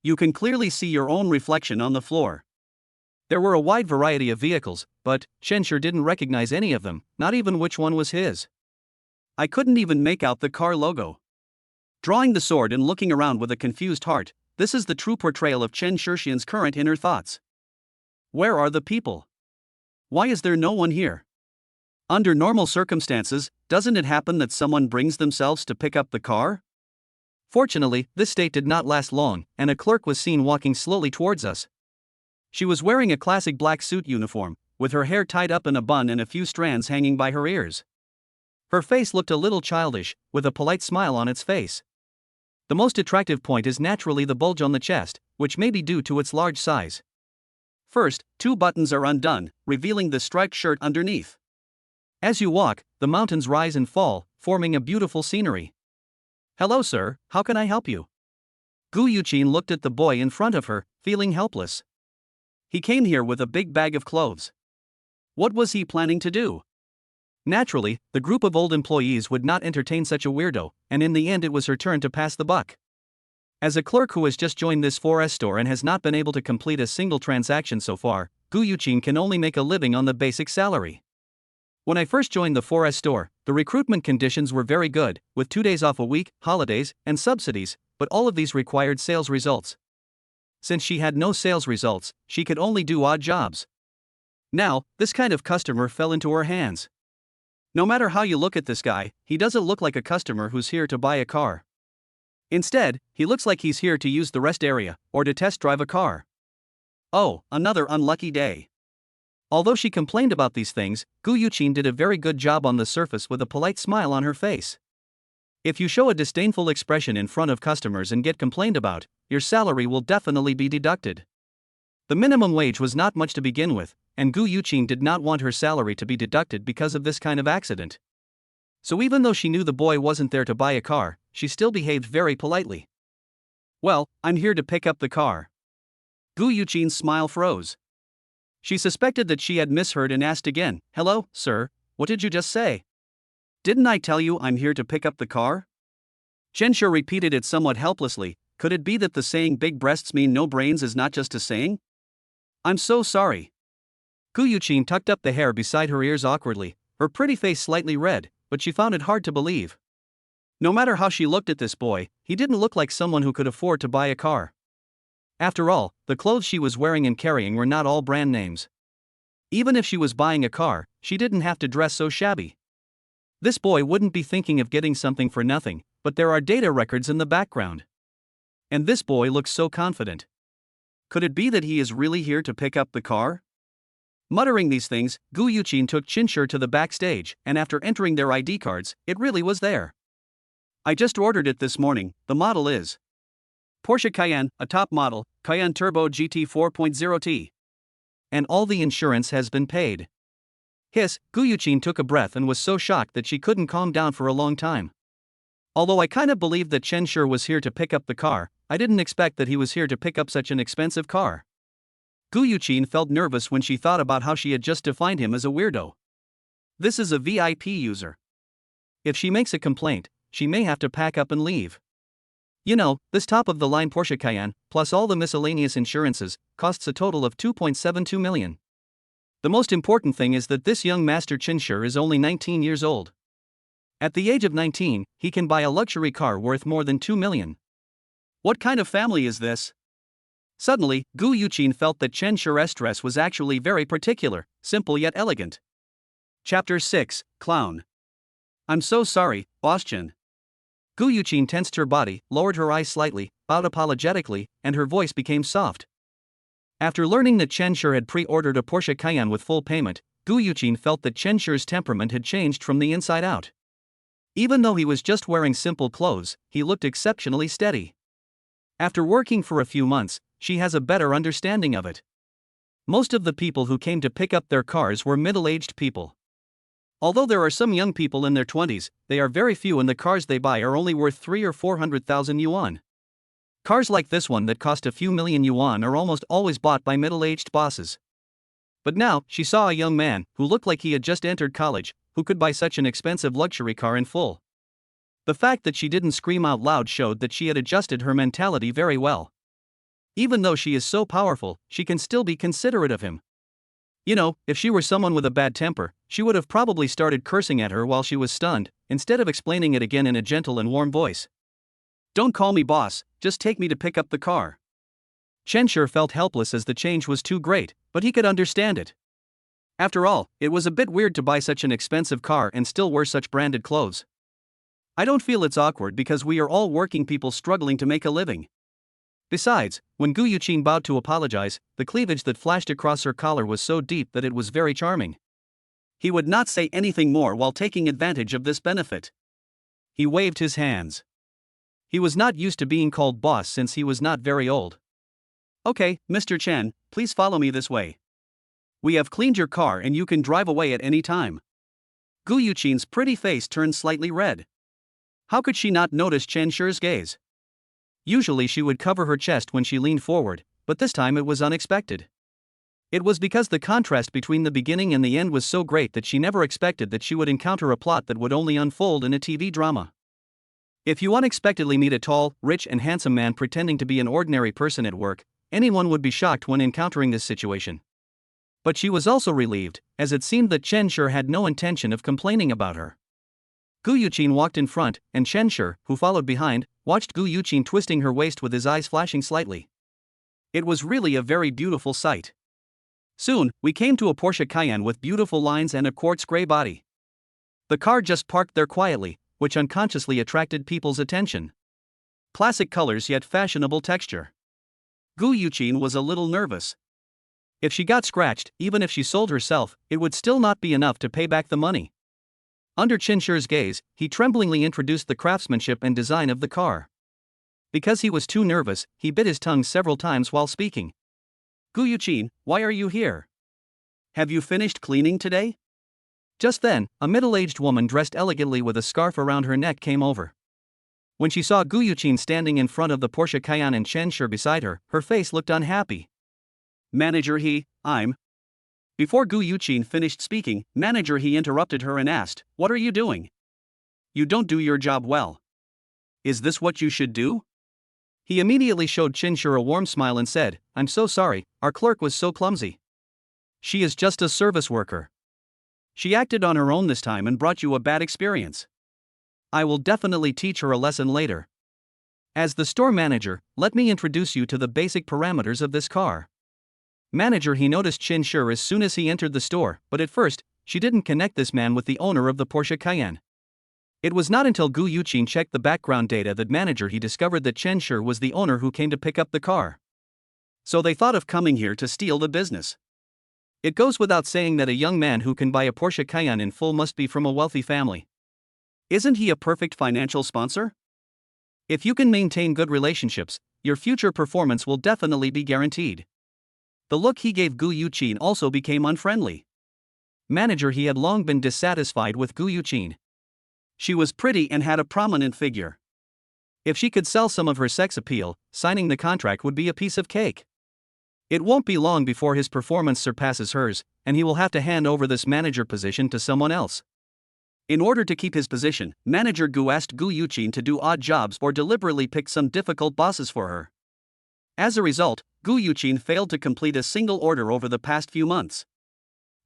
Speaker 1: You can clearly see your own reflection on the floor. There were a wide variety of vehicles, but Chen Shi didn't recognize any of them, not even which one was his. I couldn't even make out the car logo. Drawing the sword and looking around with a confused heart, this is the true portrayal of Chen Shixian's current inner thoughts. Where are the people? Why is there no one here? Under normal circumstances, doesn't it happen that someone brings themselves to pick up the car? Fortunately, this state did not last long, and a clerk was seen walking slowly towards us. She was wearing a classic black suit uniform, with her hair tied up in a bun and a few strands hanging by her ears. Her face looked a little childish, with a polite smile on its face. The most attractive point is naturally the bulge on the chest, which may be due to its large size. First, 2 buttons are undone, revealing the striped shirt underneath. As you walk, the mountains rise and fall, forming a beautiful scenery. Hello sir, how can I help you? Guu Yuchin looked at the boy in front of her, feeling helpless. He came here with a big bag of clothes. What was he planning to do? Naturally, the group of old employees would not entertain such a weirdo, and in the end it was her turn to pass the buck. As a clerk who has just joined this 4S store and has not been able to complete a single transaction so far, Guyuchin can only make a living on the basic salary. When I first joined the 4S store, the recruitment conditions were very good, with 2 days off a week, holidays, and subsidies, but all of these required sales results. Since she had no sales results, she could only do odd jobs. Now, this kind of customer fell into her hands. No matter how you look at this guy, he doesn't look like a customer who's here to buy a car. Instead, he looks like he's here to use the rest area, or to test drive a car. Oh, another unlucky day. Although she complained about these things, Guu Yuchin did a very good job on the surface with a polite smile on her face. If you show a disdainful expression in front of customers and get complained about, your salary will definitely be deducted. The minimum wage was not much to begin with, and Guu Yuchin did not want her salary to be deducted because of this kind of accident. So even though she knew the boy wasn't there to buy a car, she still behaved very politely. Well, I'm here to pick up the car. Guu Yuchin's smile froze. She suspected that she had misheard and asked again, "Hello, sir, what did you just say?" "Didn't I tell you I'm here to pick up the car?" Chensher repeated it somewhat helplessly. Could it be that the saying big breasts mean no brains is not just a saying? "I'm so sorry." Guyuchin tucked up the hair beside her ears awkwardly, her pretty face slightly red, but she found it hard to believe. No matter how she looked at this boy, he didn't look like someone who could afford to buy a car. After all, the clothes she was wearing and carrying were not all brand names. Even if she was buying a car, she didn't have to dress so shabby. This boy wouldn't be thinking of getting something for nothing, but there are data records in the background. And this boy looks so confident. Could it be that he is really here to pick up the car? Muttering these things, Guu Yuchin took Chinshur to the backstage, and after entering their ID cards, it really was there. "I just ordered it this morning, the model is Porsche Cayenne, a top model, Cayenne Turbo GT 4.0T. And all the insurance has been paid." Hiss, Guyuchin took a breath and was so shocked that she couldn't calm down for a long time. "Although I kind of believed that Chenshur was here to pick up the car, I didn't expect that he was here to pick up such an expensive car." Guyuchin felt nervous when she thought about how she had just defined him as a weirdo. This is a VIP user. If she makes a complaint, she may have to pack up and leave. You know, this top-of-the-line Porsche Cayenne, plus all the miscellaneous insurances, costs a total of 2.72 million. The most important thing is that this young Master Chinshur is only 19 years old. At the age of 19, he can buy a luxury car worth more than 2 million. What kind of family is this? Suddenly, Guu Yuchin felt that Chenshur's dress was actually very particular, simple yet elegant. Chapter 6, Clown. "I'm so sorry, Boss Chen." Guu Yuchin tensed her body, lowered her eyes slightly, bowed apologetically, and her voice became soft. After learning that Chenshur had pre-ordered a Porsche Cayenne with full payment, Guu Yuchin felt that Chenshur's temperament had changed from the inside out. Even though he was just wearing simple clothes, he looked exceptionally steady. After working for a few months, she has a better understanding of it. Most of the people who came to pick up their cars were middle-aged people. Although there are some young people in their 20s, they are very few and the cars they buy are only worth 300,000 or 400,000 yuan. Cars like this one that cost a few million yuan are almost always bought by middle-aged bosses. But now, she saw a young man, who looked like he had just entered college, who could buy such an expensive luxury car in full. The fact that she didn't scream out loud showed that she had adjusted her mentality very well. Even though she is so powerful, she can still be considerate of him. You know, if she were someone with a bad temper, she would have probably started cursing at her while she was stunned, instead of explaining it again in a gentle and warm voice. "Don't call me boss, just take me to pick up the car." Chenshur felt helpless as the change was too great, but he could understand it. After all, it was a bit weird to buy such an expensive car and still wear such branded clothes. "I don't feel it's awkward because we are all working people struggling to make a living." Besides, when Guu Yuchin bowed to apologize, the cleavage that flashed across her collar was so deep that it was very charming. He would not say anything more while taking advantage of this benefit. He waved his hands. He was not used to being called boss since he was not very old. "Okay, Mr. Chen, please follow me this way. We have cleaned your car and you can drive away at any time." Guu Yuchin's pretty face turned slightly red. How could she not notice Chenshur's gaze? Usually she would cover her chest when she leaned forward, but this time it was unexpected. It was because the contrast between the beginning and the end was so great that she never expected that she would encounter a plot that would only unfold in a TV drama. If you unexpectedly meet a tall, rich and handsome man pretending to be an ordinary person at work, anyone would be shocked when encountering this situation. But she was also relieved, as it seemed that Chenshi had no intention of complaining about her. Guyuchin walked in front, and Chenshi, who followed behind, watched Guyuchin twisting her waist with his eyes flashing slightly. It was really a very beautiful sight. Soon, we came to a Porsche Cayenne with beautiful lines and a quartz gray body. The car just parked there quietly, which unconsciously attracted people's attention. Classic colors yet fashionable texture. Guyuchin was a little nervous. If she got scratched, even if she sold herself, it would still not be enough to pay back the money. Under Chenshir's gaze, he tremblingly introduced the craftsmanship and design of the car. Because he was too nervous, he bit his tongue several times while speaking. Guyuchin, why are you here? Have you finished cleaning today? Just then, a middle-aged woman dressed elegantly with a scarf around her neck came over. When she saw Guyuchin standing in front of the Porsche Cayenne and Chenshi beside her, her face looked unhappy. Manager I'm. Before Guyuchin finished speaking, Manager he interrupted her and asked, what are you doing? You don't do your job well. Is this what you should do? He immediately showed Chenshi a warm smile and said, I'm so sorry, our clerk was so clumsy. She is just a service worker. She acted on her own this time and brought you a bad experience. I will definitely teach her a lesson later. As the store manager, let me introduce you to the basic parameters of this car. Manager he noticed Chenshi as soon as he entered the store, but at first, she didn't connect this man with the owner of the Porsche Cayenne. It was not until Guu Yuchin checked the background data that Manager he discovered that Chenshi was the owner who came to pick up the car. So they thought of coming here to steal the business. It goes without saying that a young man who can buy a Porsche Cayenne in full must be from a wealthy family. Isn't he a perfect financial sponsor? If you can maintain good relationships, your future performance will definitely be guaranteed. The look he gave Guu Yuchin also became unfriendly. Manager he had long been dissatisfied with Guu Yuchin. She was pretty and had a prominent figure. If she could sell some of her sex appeal, signing the contract would be a piece of cake. It won't be long before his performance surpasses hers, and he will have to hand over this manager position to someone else. In order to keep his position, Manager Guu asked Guu Yuchin to do odd jobs or deliberately pick some difficult bosses for her. As a result, Guu Yuchin failed to complete a single order over the past few months.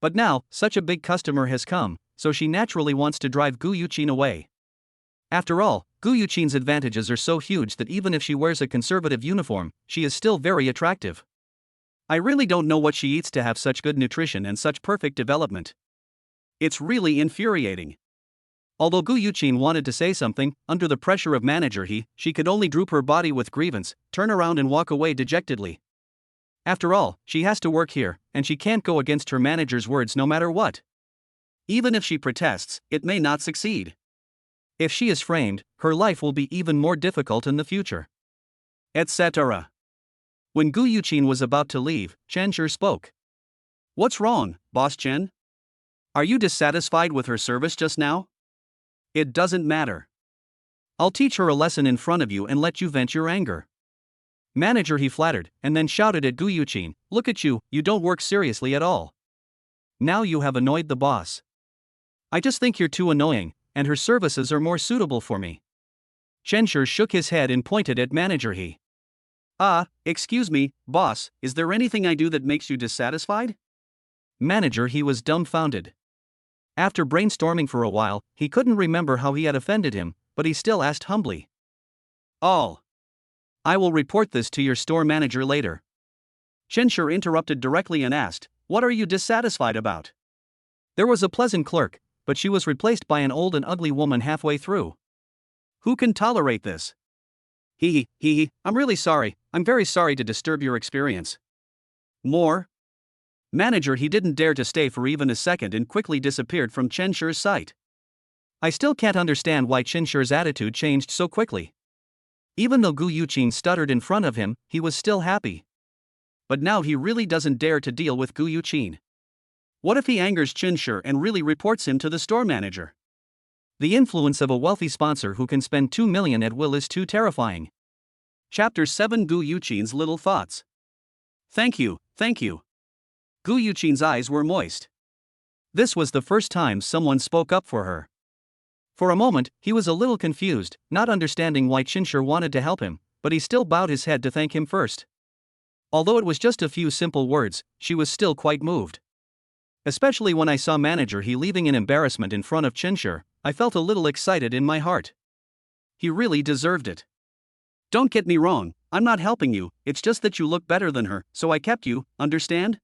Speaker 1: But now, such a big customer has come, so she naturally wants to drive Guu Yuchin away. After all, Guu Yuchin's advantages are so huge that even if she wears a conservative uniform, she is still very attractive. I really don't know what she eats to have such good nutrition and such perfect development. It's really infuriating. Although Guu Yuchin wanted to say something, under the pressure of Manager she could only droop her body with grievance, turn around and walk away dejectedly. After all, she has to work here, and she can't go against her manager's words no matter what. Even if she protests, it may not succeed. If she is framed, her life will be even more difficult in the future. Etc. When Guu Yuchin was about to leave, Chenshi spoke. What's wrong, Boss Chen? Are you dissatisfied with her service just now? It doesn't matter. I'll teach her a lesson in front of you and let you vent your anger. Manager he flattered, and then shouted at Guu Yuchin, look at you, you don't work seriously at all. Now you have annoyed the boss. I just think you're too annoying, and her services are more suitable for me. Chenshi shook his head and pointed at Manager he. Excuse me, boss, is there anything I do that makes you dissatisfied? Manager he was dumbfounded. After brainstorming for a while, he couldn't remember how he had offended him, but he still asked humbly. Oh. I will report this to your store manager later. Chenshi interrupted directly and asked, what are you dissatisfied about? There was a pleasant clerk, but she was replaced by an old and ugly woman halfway through. Who can tolerate this? I'm really sorry, I'm very sorry to disturb your experience. More? Manager he didn't dare to stay for even a second and quickly disappeared from Chenshi's sight. I still can't understand why Chenshi's attitude changed so quickly. Even though Guu Yuchin stuttered in front of him, he was still happy. But now he really doesn't dare to deal with Guu Yuchin. What if he angers Chenshi and really reports him to the store manager? The influence of a wealthy sponsor who can spend 2 million at will is too terrifying. Chapter 7 Guu Yuchin's Little Thoughts. Thank you. Guu Yuchin's eyes were moist. This was the first time someone spoke up for her. For a moment, he was a little confused, not understanding why Chenshi wanted to help him, but he still bowed his head to thank him first. Although it was just a few simple words, she was still quite moved. Especially when I saw manager he leaving in embarrassment in front of Chenshi, I felt a little excited in my heart. He really deserved it. Don't get me wrong, I'm not helping you, it's just that you look better than her, so I kept you, understand?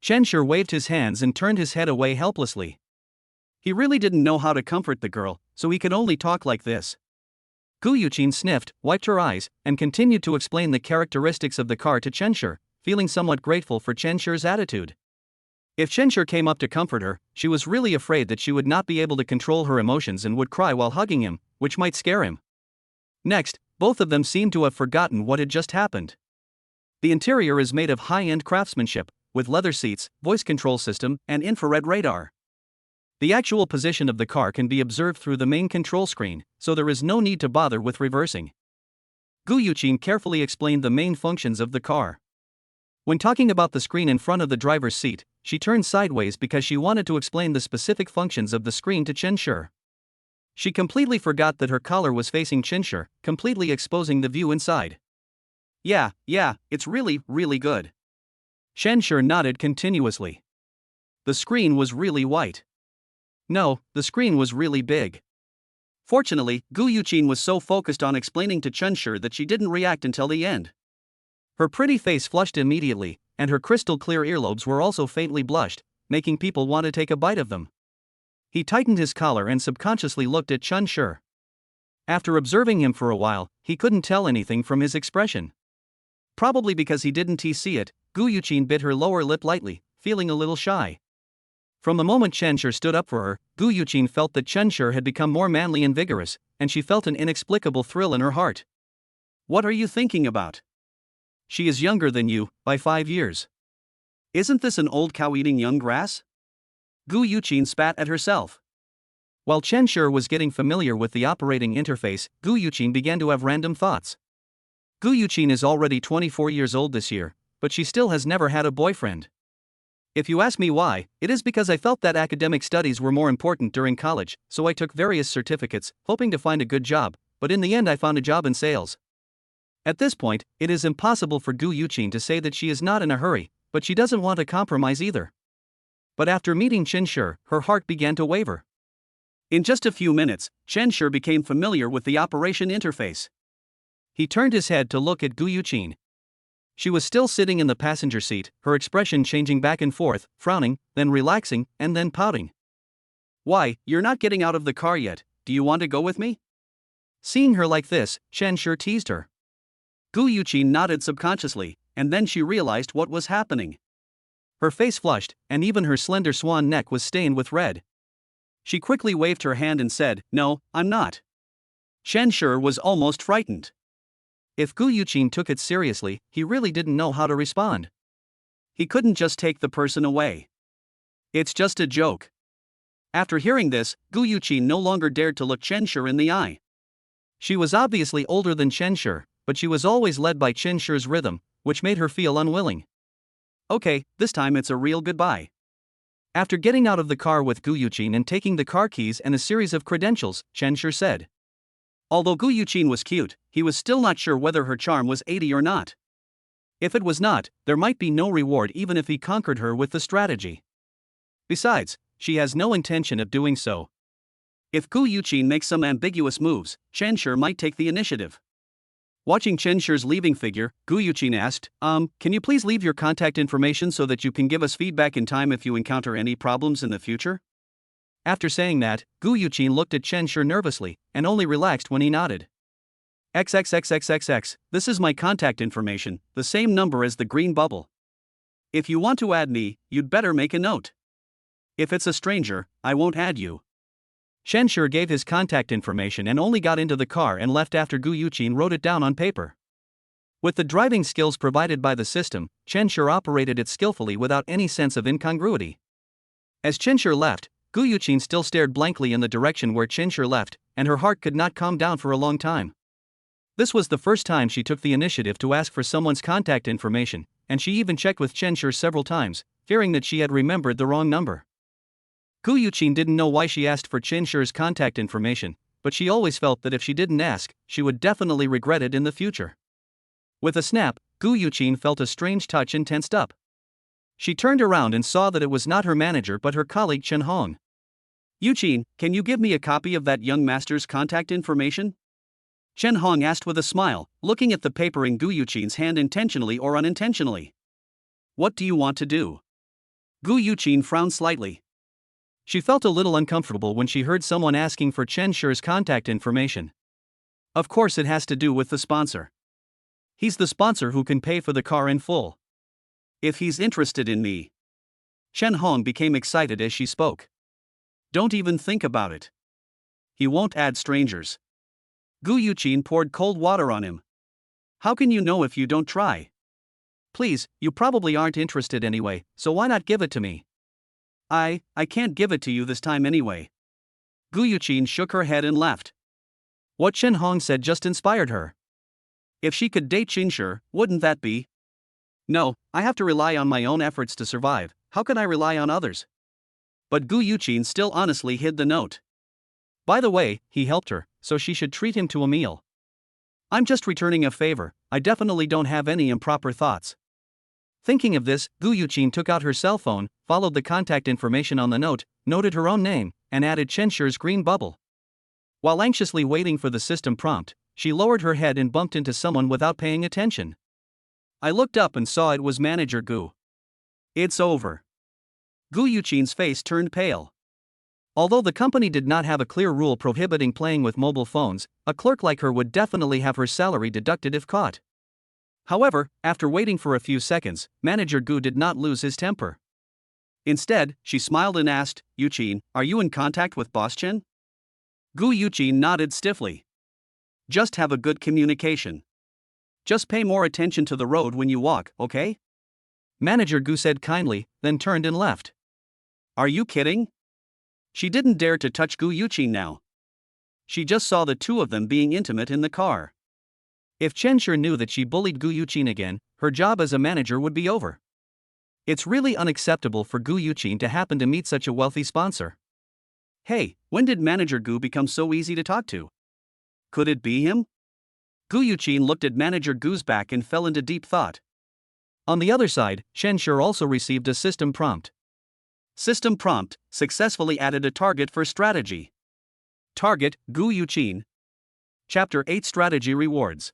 Speaker 1: Chenshi waved his hands and turned his head away helplessly. He really didn't know how to comfort the girl, so he could only talk like this. Guyuchin sniffed, wiped her eyes, and continued to explain the characteristics of the car to Chenshi, feeling somewhat grateful for Chenshi's attitude. If Chenshi came up to comfort her, she was really afraid that she would not be able to control her emotions and would cry while hugging him, which might scare him. Next, both of them seemed to have forgotten what had just happened. The interior is made of high-end craftsmanship, with leather seats, voice control system, and infrared radar. The actual position of the car can be observed through the main control screen, so there is no need to bother with reversing. Guyuchin carefully explained the main functions of the car. When talking about the screen in front of the driver's seat, she turned sideways because she wanted to explain the specific functions of the screen to Chenshi. She completely forgot that her collar was facing Chenshi, completely exposing the view inside. Yeah, it's really, really good. Chenshi nodded continuously. The screen was really white. No, the screen was really big. Fortunately, Guyuchin was so focused on explaining to Chenshi that she didn't react until the end. Her pretty face flushed immediately, and her crystal-clear earlobes were also faintly blushed, making people want to take a bite of them. He tightened his collar and subconsciously looked at Chenshi. After observing him for a while, he couldn't tell anything from his expression. Probably because he didn't see it, Guyuchin bit her lower lip lightly, feeling a little shy. From the moment Chenshi stood up for her, Guyuchin felt that Chenshi had become more manly and vigorous, and she felt an inexplicable thrill in her heart. What are you thinking about? She is younger than you, by 5 years. Isn't this an old cow eating young grass? Guyuchin spat at herself. While Chenshi was getting familiar with the operating interface, Guyuchin began to have random thoughts. Guyuchin is already 24 years old this year, but she still has never had a boyfriend. If you ask me why, it is because I felt that academic studies were more important during college, so I took various certificates, hoping to find a good job, but in the end I found a job in sales. At this point, it is impossible for Guyuchin to say that she is not in a hurry, but she doesn't want to compromise either. But after meeting Chenshi, her heart began to waver. In just a few minutes, Chenshi became familiar with the operation interface. He turned his head to look at Guyuchin. She was still sitting in the passenger seat, her expression changing back and forth, frowning, then relaxing, and then pouting. Why, you're not getting out of the car yet, do you want to go with me? Seeing her like this, Chenshi teased her. Guyuchin nodded subconsciously, and then she realized what was happening. Her face flushed, and even her slender swan neck was stained with red. She quickly waved her hand and said, "No, I'm not." Chenshi was almost frightened. If Guyuchin took it seriously, he really didn't know how to respond. He couldn't just take the person away. It's just a joke. After hearing this, Guyuchin no longer dared to look Chenshi in the eye. She was obviously older than Chenshi, but she was always led by Chenshi's rhythm, which made her feel unwilling. Okay, this time it's a real goodbye. After getting out of the car with Guyuchin and taking the car keys and a series of credentials, Chenshi said. Although Guyuchin was cute, he was still not sure whether her charm was 80 or not. If it was not, there might be no reward even if he conquered her with the strategy. Besides, she has no intention of doing so. If Guyuchin makes some ambiguous moves, Chenshi might take the initiative. Watching Chenshi's leaving figure, Guyuchin asked, can you please leave your contact information so that you can give us feedback in time if you encounter any problems in the future? After saying that, Guyuchin looked at Chenshi nervously, and only relaxed when he nodded. XXXXXX, this is my contact information, the same number as the green bubble. If you want to add me, you'd better make a note. If it's a stranger, I won't add you. Chenshi gave his contact information and only got into the car and left after Guyuchin wrote it down on paper. With the driving skills provided by the system, Chenshi operated it skillfully without any sense of incongruity. As Chenshi left, Guyuchin still stared blankly in the direction where Chenshi left, and her heart could not calm down for a long time. This was the first time she took the initiative to ask for someone's contact information, and she even checked with Chenshi several times, fearing that she had remembered the wrong number. Guyuchin didn't know why she asked for Chenshi's contact information, but she always felt that if she didn't ask, she would definitely regret it in the future. With a snap, Guyuchin felt a strange touch and tensed up. She turned around and saw that it was not her manager but her colleague Chen Hong. Yuqin, can you give me a copy of that young master's contact information? Chen Hong asked with a smile, looking at the paper in Guu Yuchin's hand intentionally or unintentionally. What do you want to do? Guu Yuchin frowned slightly. She felt a little uncomfortable when she heard someone asking for Chen Shi's contact information. Of course it has to do with the sponsor. He's the sponsor who can pay for the car in full. If he's interested in me. Chen Hong became excited as she spoke. Don't even think about it. He won't add strangers. Guu Yuchin poured cold water on him. How can you know if you don't try? Please, you probably aren't interested anyway, so why not give it to me? I can't give it to you this time anyway. Guu Yuchin shook her head and laughed. What Chen Hong said just inspired her. If she could date Chen Shi, wouldn't that be? No, I have to rely on my own efforts to survive, how can I rely on others? But Guu Yuchin still honestly hid the note. By the way, he helped her, so she should treat him to a meal. I'm just returning a favor, I definitely don't have any improper thoughts. Thinking of this, Guu Yuchin took out her cell phone, followed the contact information on the note, noted her own name, and added Chen Shi's green bubble. While anxiously waiting for the system prompt, she lowered her head and bumped into someone without paying attention. I looked up and saw it was Manager Guu. It's over. Guu Yuchin's face turned pale. Although the company did not have a clear rule prohibiting playing with mobile phones, a clerk like her would definitely have her salary deducted if caught. However, after waiting for a few seconds, Manager Guu did not lose his temper. Instead, she smiled and asked, Yuqin, are you in contact with Boss Chen? Guu Yuchin nodded stiffly. Just have a good communication. Just pay more attention to the road when you walk, okay? Manager Guu said kindly, then turned and left. Are you kidding? She didn't dare to touch Guu Yuchin now. She just saw the two of them being intimate in the car. If Chen Shi knew that she bullied Guu Yuchin again, her job as a manager would be over. It's really unacceptable for Guu Yuchin to happen to meet such a wealthy sponsor. Hey, when did Manager Guu become so easy to talk to? Could it be him? Guu Yuchin looked at Manager Guu's back and fell into deep thought. On the other side, Chen Shi also received a system prompt. System prompt, successfully added a target for strategy. Target, Guu Yuchin. Chapter 8 Strategy Rewards.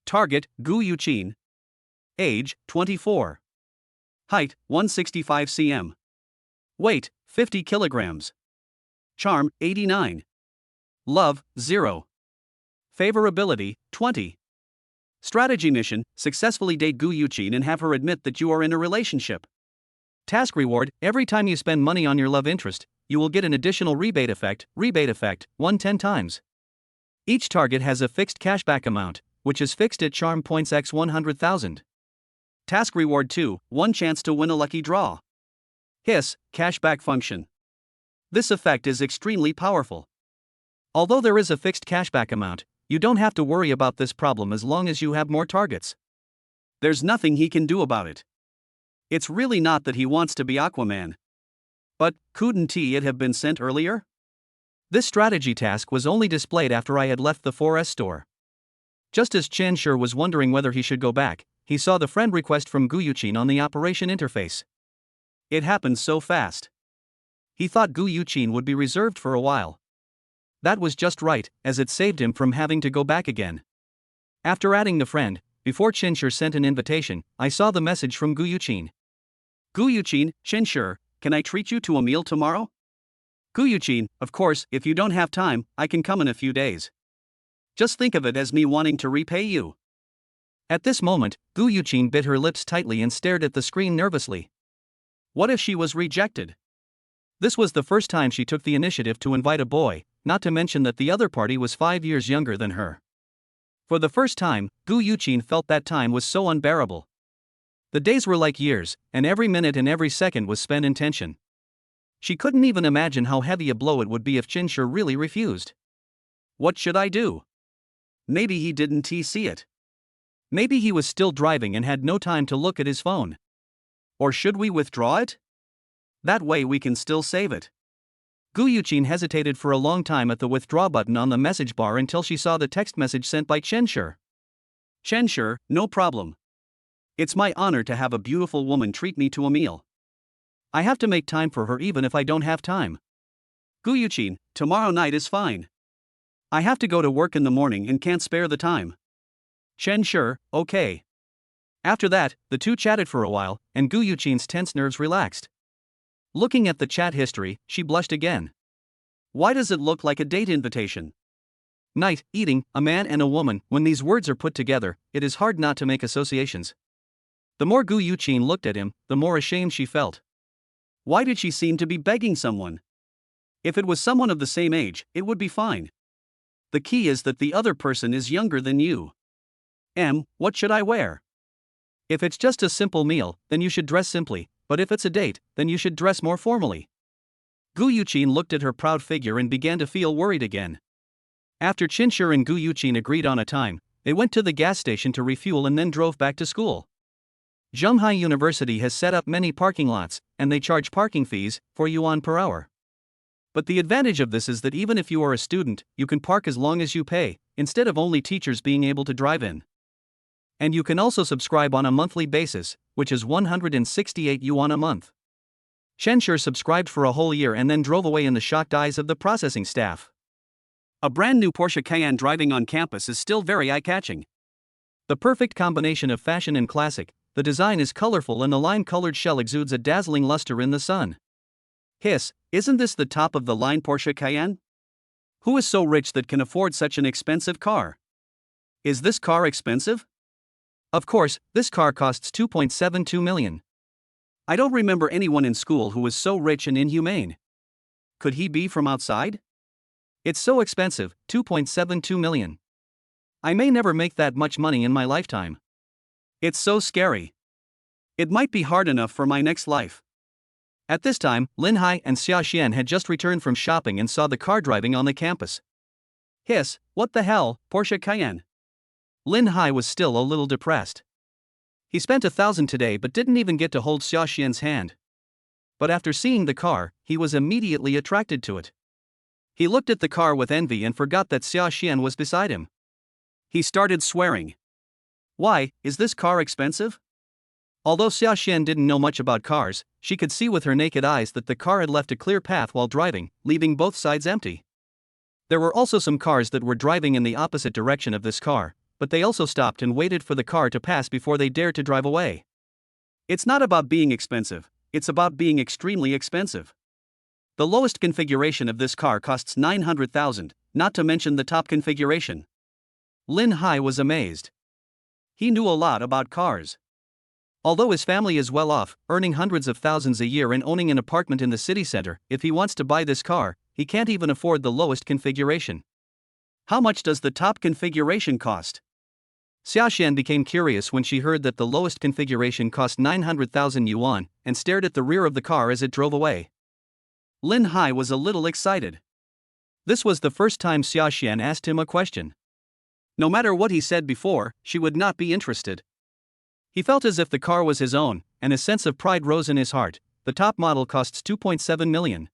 Speaker 1: Target, Guu Yuchin. Age, 24. Height, 165 cm. Weight, 50 kilograms. Charm, 89. Love, 0. Favorability, 20. Strategy mission, successfully date Guu Yuchin and have her admit that you are in a relationship. Task reward, every time you spend money on your love interest, you will get an additional rebate effect, 1 10 times. Each target has a fixed cashback amount, which is fixed at charm points x 100,000. Task reward 2, 1 chance to win a lucky draw. Hiss, cashback function. This effect is extremely powerful. Although there is a fixed cashback amount, you don't have to worry about this problem as long as you have more targets. There's nothing he can do about it. It's really not that he wants to be Aquaman. But, couldn't it have been sent earlier? This strategy task was only displayed after I had left the 4S store. Just as Chen Shi was wondering whether he should go back, he saw the friend request from Guu Yuchin on the operation interface. It happened so fast. He thought Guu Yuchin would be reserved for a while. That was just right, as it saved him from having to go back again. After adding the friend, before Chen Shi sent an invitation, I saw the message from Guu Yuchin. Guu Yuchin, Chen Shi, can I treat you to a meal tomorrow? Guu Yuchin, of course, if you don't have time, I can come in a few days. Just think of it as me wanting to repay you. At this moment, Guu Yuchin bit her lips tightly and stared at the screen nervously. What if she was rejected? This was the first time she took the initiative to invite a boy, not to mention that the other party was 5 years younger than her. For the first time, Guu Yuchin felt that time was so unbearable. The days were like years, and every minute and every second was spent in tension. She couldn't even imagine how heavy a blow it would be if Chen Shi really refused. What should I do? Maybe he didn't see it. Maybe he was still driving and had no time to look at his phone. Or should we withdraw it? That way we can still save it. Guu Yuchin hesitated for a long time at the withdraw button on the message bar until she saw the text message sent by Chen Shi. Chen Shi, no problem. It's my honor to have a beautiful woman treat me to a meal. I have to make time for her even if I don't have time. Guyuchin, tomorrow night is fine. I have to go to work in the morning and can't spare the time. Chen, sure, okay. After that, the two chatted for a while, and Guyuchin's tense nerves relaxed. Looking at the chat history, she blushed again. Why does it look like a date invitation? Night, eating, a man and a woman. When these words are put together, it is hard not to make associations. The more Guyuchin looked at him, the more ashamed she felt. Why did she seem to be begging someone? If it was someone of the same age, it would be fine. The key is that the other person is younger than you. What should I wear? If it's just a simple meal, then you should dress simply, but if it's a date, then you should dress more formally. Guyuchin looked at her proud figure and began to feel worried again. After Chinshur and Guyuchin agreed on a time, they went to the gas station to refuel and then drove back to school. Zhenghai University has set up many parking lots, and they charge parking fees, 4 yuan per hour. But the advantage of this is that even if you are a student, you can park as long as you pay, instead of only teachers being able to drive in. And you can also subscribe on a monthly basis, which is 168 yuan a month. Chenshur subscribed for a whole year and then drove away in the shocked eyes of the processing staff. A brand new Porsche Cayenne driving on campus is still very eye-catching. The perfect combination of fashion and classic, the design is colorful and the lime-colored shell exudes a dazzling luster in the sun. Hiss, isn't this the top-of-the-line Porsche Cayenne? Who is so rich that can afford such an expensive car? Is this car expensive? Of course, this car costs 2.72 million. I don't remember anyone in school who was so rich and inhumane. Could he be from outside? It's so expensive, 2.72 million. I may never make that much money in my lifetime. It's so scary. It might be hard enough for my next life. At this time, Linhai and Xia Xuan had just returned from shopping and saw the car driving on the campus. Hiss, what the hell, Porsche Cayenne? Linhai was still a little depressed. He spent 1,000 today but didn't even get to hold Xia Xuan's hand. But after seeing the car, he was immediately attracted to it. He looked at the car with envy and forgot that Xia Xuan was beside him. He started swearing. Why, is this car expensive? Although Xia Xuan didn't know much about cars, she could see with her naked eyes that the car had left a clear path while driving, leaving both sides empty. There were also some cars that were driving in the opposite direction of this car, but they also stopped and waited for the car to pass before they dared to drive away. It's not about being expensive, it's about being extremely expensive. The lowest configuration of this car costs 900,000, not to mention the top configuration. Linhai was amazed. He knew a lot about cars. Although his family is well off, earning hundreds of thousands a year and owning an apartment in the city center, if he wants to buy this car, he can't even afford the lowest configuration. How much does the top configuration cost? Xia Xuan became curious when she heard that the lowest configuration cost 900,000 yuan, and stared at the rear of the car as it drove away. Linhai was a little excited. This was the first time Xia Xuan asked him a question. No matter what he said before, she would not be interested. He felt as if the car was his own, and a sense of pride rose in his heart. The top model costs 2.7 million.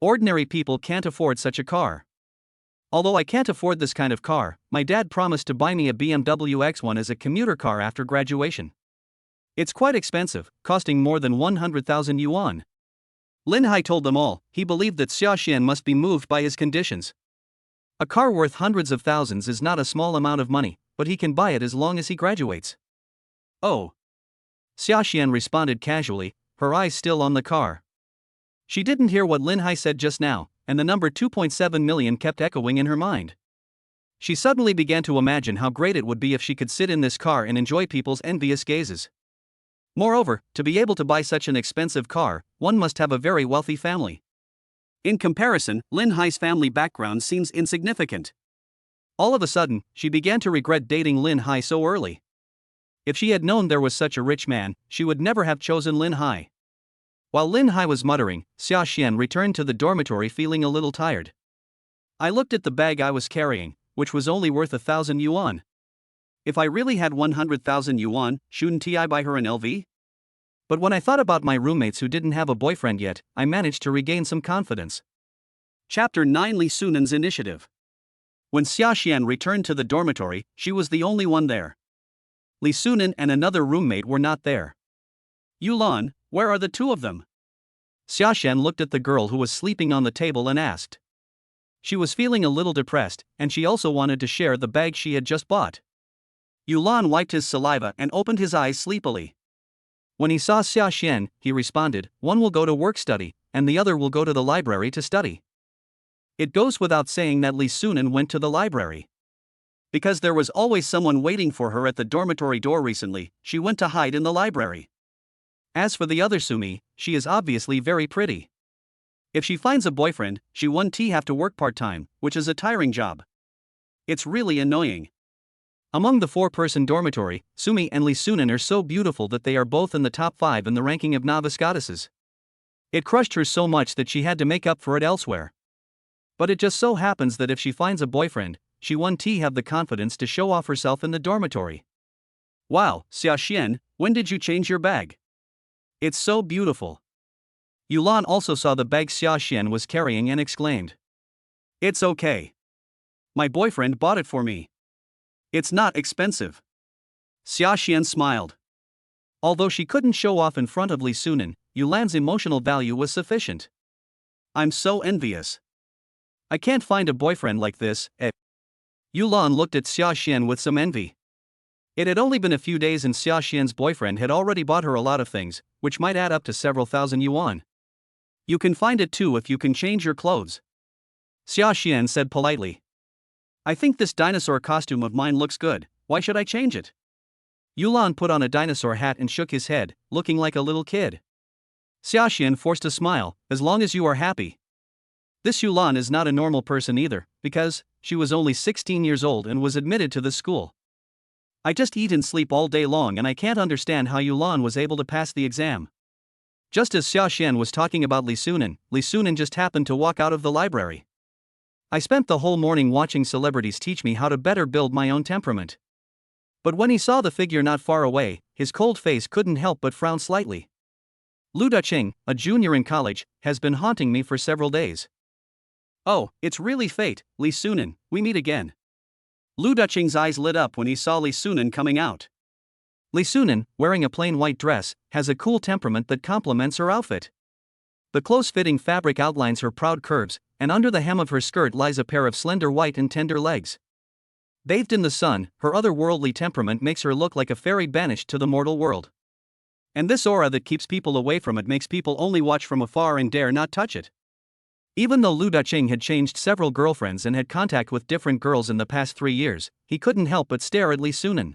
Speaker 1: Ordinary people can't afford such a car. Although I can't afford this kind of car, my dad promised to buy me a BMW X1 as a commuter car after graduation. It's quite expensive, costing more than 100,000 yuan. Linhai told them all, he believed that Xia Xuan must be moved by his conditions. A car worth hundreds of thousands is not a small amount of money, but he can buy it as long as he graduates. Oh. Xia Xuan responded casually, her eyes still on the car. She didn't hear what Linhai said just now, and the number 2.7 million kept echoing in her mind. She suddenly began to imagine how great it would be if she could sit in this car and enjoy people's envious gazes. Moreover, to be able to buy such an expensive car, one must have a very wealthy family. In comparison, Linhai's family background seems insignificant. All of a sudden, she began to regret dating Linhai so early. If she had known there was such a rich man, she would never have chosen Linhai. While Linhai was muttering, Xia Xuan returned to the dormitory feeling a little tired. I looked at the bag I was carrying, which was only worth 1,000 yuan. If I really had 100,000 yuan, shouldn't I buy her an LV? But when I thought about my roommates who didn't have a boyfriend yet, I managed to regain some confidence. Chapter 9: Li Sunan's Initiative. When Xia Xuan returned to the dormitory, she was the only one there. Li Sunan and another roommate were not there. Yulan, where are the two of them? Xia Xuan looked at the girl who was sleeping on the table and asked. She was feeling a little depressed, and she also wanted to share the bag she had just bought. Yulan wiped his saliva and opened his eyes sleepily. When he saw Xia Xuan, he responded, one will go to work study, and the other will go to the library to study. It goes without saying that Li Sunan went to the library. Because there was always someone waiting for her at the dormitory door recently, she went to hide in the library. As for the other Sumi, she is obviously very pretty. If she finds a boyfriend, she won't have to work part-time, which is a tiring job. It's really annoying. Among the four-person dormitory, Sumi and Li Sunan are so beautiful that they are both in the top 5 in the ranking of novice goddesses. It crushed her so much that she had to make up for it elsewhere. But it just so happens that if she finds a boyfriend, she won't have the confidence to show off herself in the dormitory. Wow, Xia Xuan, when did you change your bag? It's so beautiful. Yulan also saw the bag Xia Xuan was carrying and exclaimed. It's okay. My boyfriend bought it for me. It's not expensive. Xia Xuan smiled. Although she couldn't show off in front of Li Sunan, Yulan's emotional value was sufficient. I'm so envious. I can't find a boyfriend like this, eh? Yulan looked at Xia Xuan with some envy. It had only been a few days and Xia Xuan's boyfriend had already bought her a lot of things, which might add up to several thousand yuan. You can find it too if you can change your clothes. Xia Xuan said politely. I think this dinosaur costume of mine looks good, why should I change it? Yulan put on a dinosaur hat and shook his head, looking like a little kid. Xia Xuan forced a smile, as long as you are happy. This Yulan is not a normal person either, because she was only 16 years old and was admitted to the school. I just eat and sleep all day long and I can't understand how Yulan was able to pass the exam. Just as Xia Xuan was talking about Li Sunan just happened to walk out of the library. I spent the whole morning watching celebrities teach me how to better build my own temperament. But when he saw the figure not far away, his cold face couldn't help but frown slightly. Guyuchin, a junior in college, has been haunting me for several days. Oh, it's really fate, Li Sunan, we meet again. Guyuchin's eyes lit up when he saw Li Sunan coming out. Li Sunan, wearing a plain white dress, has a cool temperament that complements her outfit. The close-fitting fabric outlines her proud curves, and under the hem of her skirt lies a pair of slender white and tender legs. Bathed in the sun, her otherworldly temperament makes her look like a fairy banished to the mortal world. And this aura that keeps people away from it makes people only watch from afar and dare not touch it. Even though Guyuchin had changed several girlfriends and had contact with different girls in the past 3 years, he couldn't help but stare at Li Sunan.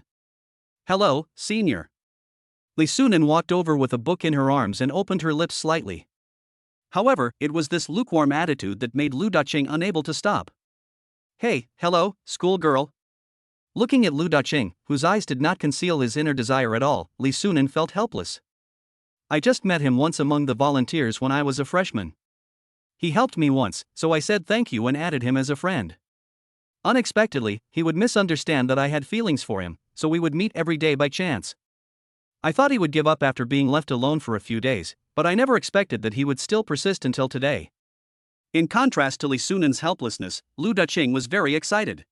Speaker 1: Hello, senior. Li Sunan walked over with a book in her arms and opened her lips slightly. However, it was this lukewarm attitude that made Guyuchin unable to stop. Hey, hello, schoolgirl. Looking at Guyuchin, whose eyes did not conceal his inner desire at all, Li Sunan felt helpless. I just met him once among the volunteers when I was a freshman. He helped me once, so I said thank you and added him as a friend. Unexpectedly, he would misunderstand that I had feelings for him, so we would meet every day by chance. I thought he would give up after being left alone for a few days, but I never expected that he would still persist until today. In contrast to Li Sunan's helplessness, Guyuchin was very excited.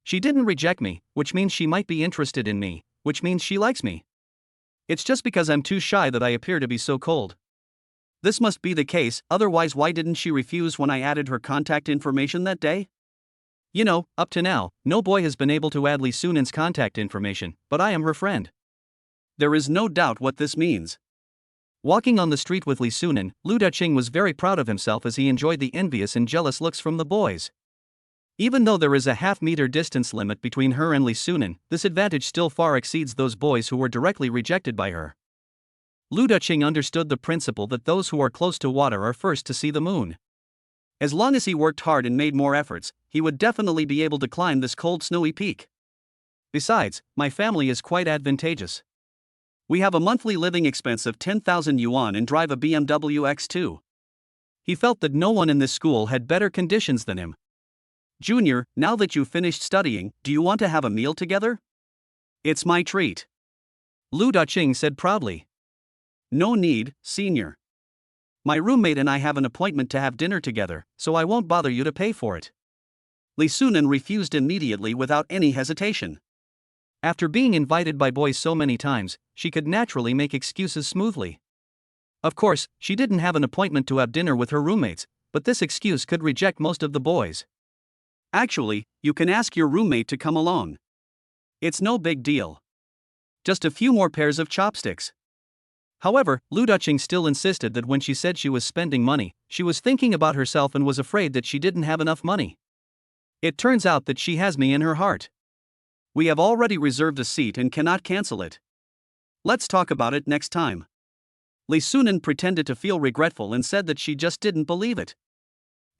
Speaker 1: She didn't reject me, which means she might be interested in me, which means she likes me. It's just because I'm too shy that I appear to be so cold. This must be the case, otherwise why didn't she refuse when I added her contact information that day? You know, up to now, no boy has been able to add Li Sunan's contact information, but I am her friend. There is no doubt what this means. Walking on the street with Li Sunan, Guyuchin was very proud of himself as he enjoyed the envious and jealous looks from the boys. Even though there is a half-meter distance limit between her and Li Sunan, this advantage still far exceeds those boys who were directly rejected by her. Guyuchin understood the principle that those who are close to water are first to see the moon. As long as he worked hard and made more efforts, he would definitely be able to climb this cold snowy peak. Besides, my family is quite advantageous. We have a monthly living expense of 10,000 yuan and drive a BMW X2. He felt that no one in this school had better conditions than him. Junior, now that you've finished studying, do you want to have a meal together? It's my treat. Guyuchin said proudly. No need, senior. My roommate and I have an appointment to have dinner together, so I won't bother you to pay for it. Li Sunan refused immediately without any hesitation. After being invited by boys so many times, she could naturally make excuses smoothly. Of course, she didn't have an appointment to have dinner with her roommates, but this excuse could reject most of the boys. Actually, you can ask your roommate to come along. It's no big deal. Just a few more pairs of chopsticks. However, Yuqin still insisted that when she said she was spending money, she was thinking about herself and was afraid that she didn't have enough money. It turns out that she has me in her heart. We have already reserved a seat and cannot cancel it. Let's talk about it next time. Sunan pretended to feel regretful and said that she just didn't believe it.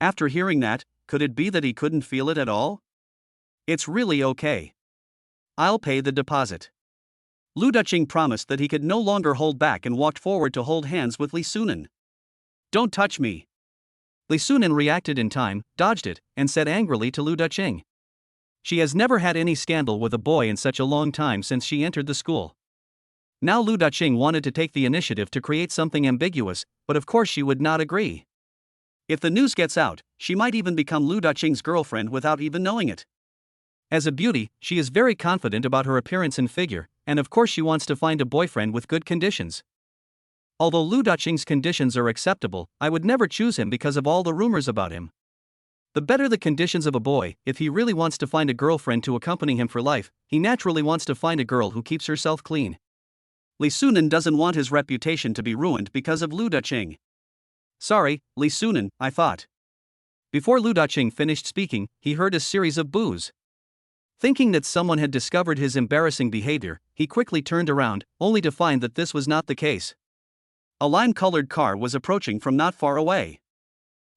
Speaker 1: After hearing that, could it be that he couldn't feel it at all? It's really okay. I'll pay the deposit. Yuqin promised that he could no longer hold back and walked forward to hold hands with Sunan. Don't touch me. Sunan reacted in time, dodged it, and said angrily to Yuqin. She has never had any scandal with a boy in such a long time since she entered the school. Now Yuqin wanted to take the initiative to create something ambiguous, but of course she would not agree. If the news gets out, she might even become Yuqin's girlfriend without even knowing it. As a beauty, she is very confident about her appearance and figure, and of course she wants to find a boyfriend with good conditions. Although Yuqin's conditions are acceptable, I would never choose him because of all the rumors about him. The better the conditions of a boy, if he really wants to find a girlfriend to accompany him for life, he naturally wants to find a girl who keeps herself clean. Sunan doesn't want his reputation to be ruined because of Yuqin. Sorry, Sunan, I thought. Before Yuqin finished speaking, he heard a series of boos. Thinking that someone had discovered his embarrassing behavior, he quickly turned around, only to find that this was not the case. A lime-colored car was approaching from not far away.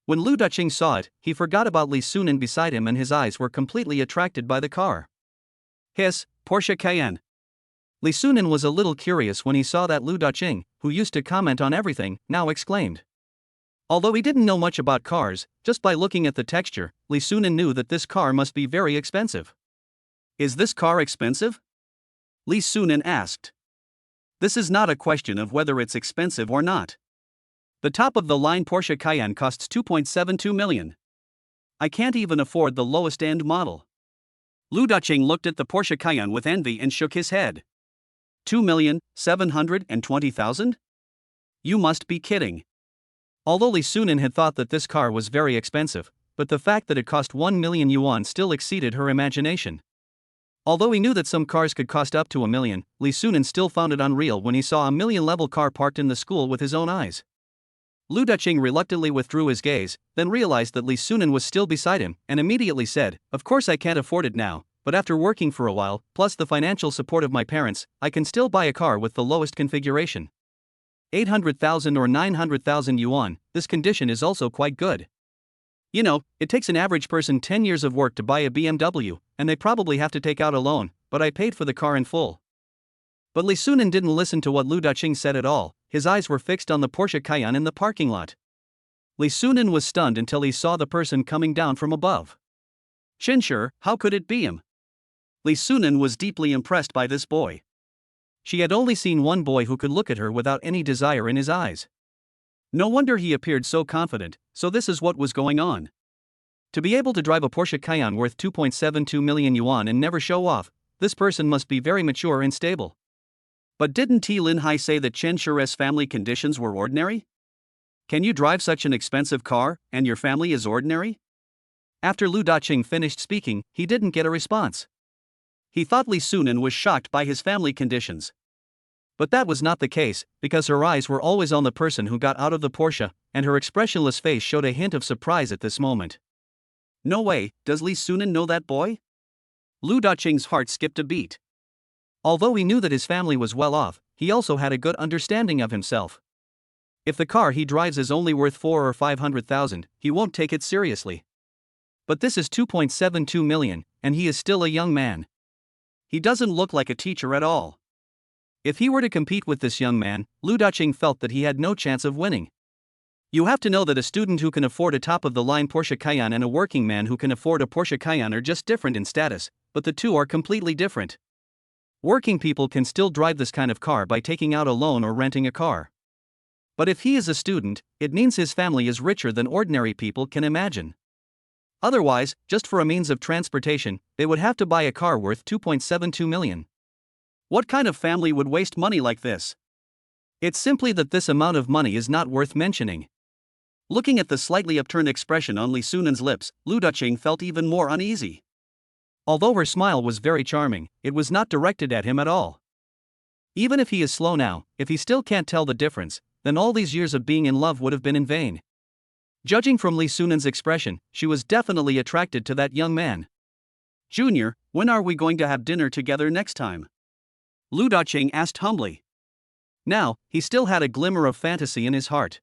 Speaker 1: When Yuqin saw it, he forgot about Sunan beside him and his eyes were completely attracted by the car. Hiss, Porsche Cayenne. Sunan was a little curious when he saw that Yuqin, who used to comment on everything, now exclaimed. Although he didn't know much about cars, just by looking at the texture, Sunan knew that this car must be very expensive. Is this car expensive? Sunan asked. This is not a question of whether it's expensive or not. The top-of-the-line Porsche Cayenne costs 2.72 million. I can't even afford the lowest-end model. Yuqin looked at the Porsche Cayenne with envy and shook his head. 2,720,000? You must be kidding. Although Sunan had thought that this car was very expensive, but the fact that it cost 1 million yuan still exceeded her imagination. Although he knew that some cars could cost up to 1 million, Sunan still found it unreal when he saw a million-level car parked in the school with his own eyes. Yuqin reluctantly withdrew his gaze, then realized that Sunan was still beside him, and immediately said, "Of course I can't afford it now, but after working for a while, plus the financial support of my parents, I can still buy a car with the lowest configuration. 800,000 or 900,000 yuan, this condition is also quite good. You know, it takes an average person 10 years of work to buy a BMW, and they probably have to take out a loan, but I paid for the car in full." But Sunan didn't listen to what Yuqin said at all, his eyes were fixed on the Porsche Cayenne in the parking lot. Sunan was stunned until he saw the person coming down from above. Sure, how could it be him? Sunan was deeply impressed by this boy. She had only seen one boy who could look at her without any desire in his eyes. No wonder he appeared so confident, so this is what was going on. To be able to drive a Porsche Cayenne worth 2.72 million yuan and never show off, this person must be very mature and stable. But didn't Linhai say that Chen Shire's family conditions were ordinary? Can you drive such an expensive car, and your family is ordinary? After Yuqin finished speaking, he didn't get a response. He thought Sunan was shocked by his family conditions. But that was not the case, because her eyes were always on the person who got out of the Porsche, and her expressionless face showed a hint of surprise at this moment. No way, does Sunan know that boy? Yuqin's heart skipped a beat. Although he knew that his family was well off, he also had a good understanding of himself. If the car he drives is only worth 400,000 or 500,000, he won't take it seriously. But this is 2.72 million, and he is still a young man. He doesn't look like a teacher at all. If he were to compete with this young man, Yuqin felt that he had no chance of winning. You have to know that a student who can afford a top-of-the-line Porsche Cayenne and a working man who can afford a Porsche Cayenne are just different in status, but the two are completely different. Working people can still drive this kind of car by taking out a loan or renting a car. But if he is a student, it means his family is richer than ordinary people can imagine. Otherwise, just for a means of transportation, they would have to buy a car worth 2.72 million. What kind of family would waste money like this? It's simply that this amount of money is not worth mentioning. Looking at the slightly upturned expression on Li Sunan's lips, Lu Duqing felt even more uneasy. Although her smile was very charming, it was not directed at him at all. Even if he is slow now, if he still can't tell the difference, then all these years of being in love would have been in vain. Judging from Li Sunan's expression, she was definitely attracted to that young man. Junior, when are we going to have dinner together next time? Lu Duqing asked humbly. Now, he still had a glimmer of fantasy in his heart.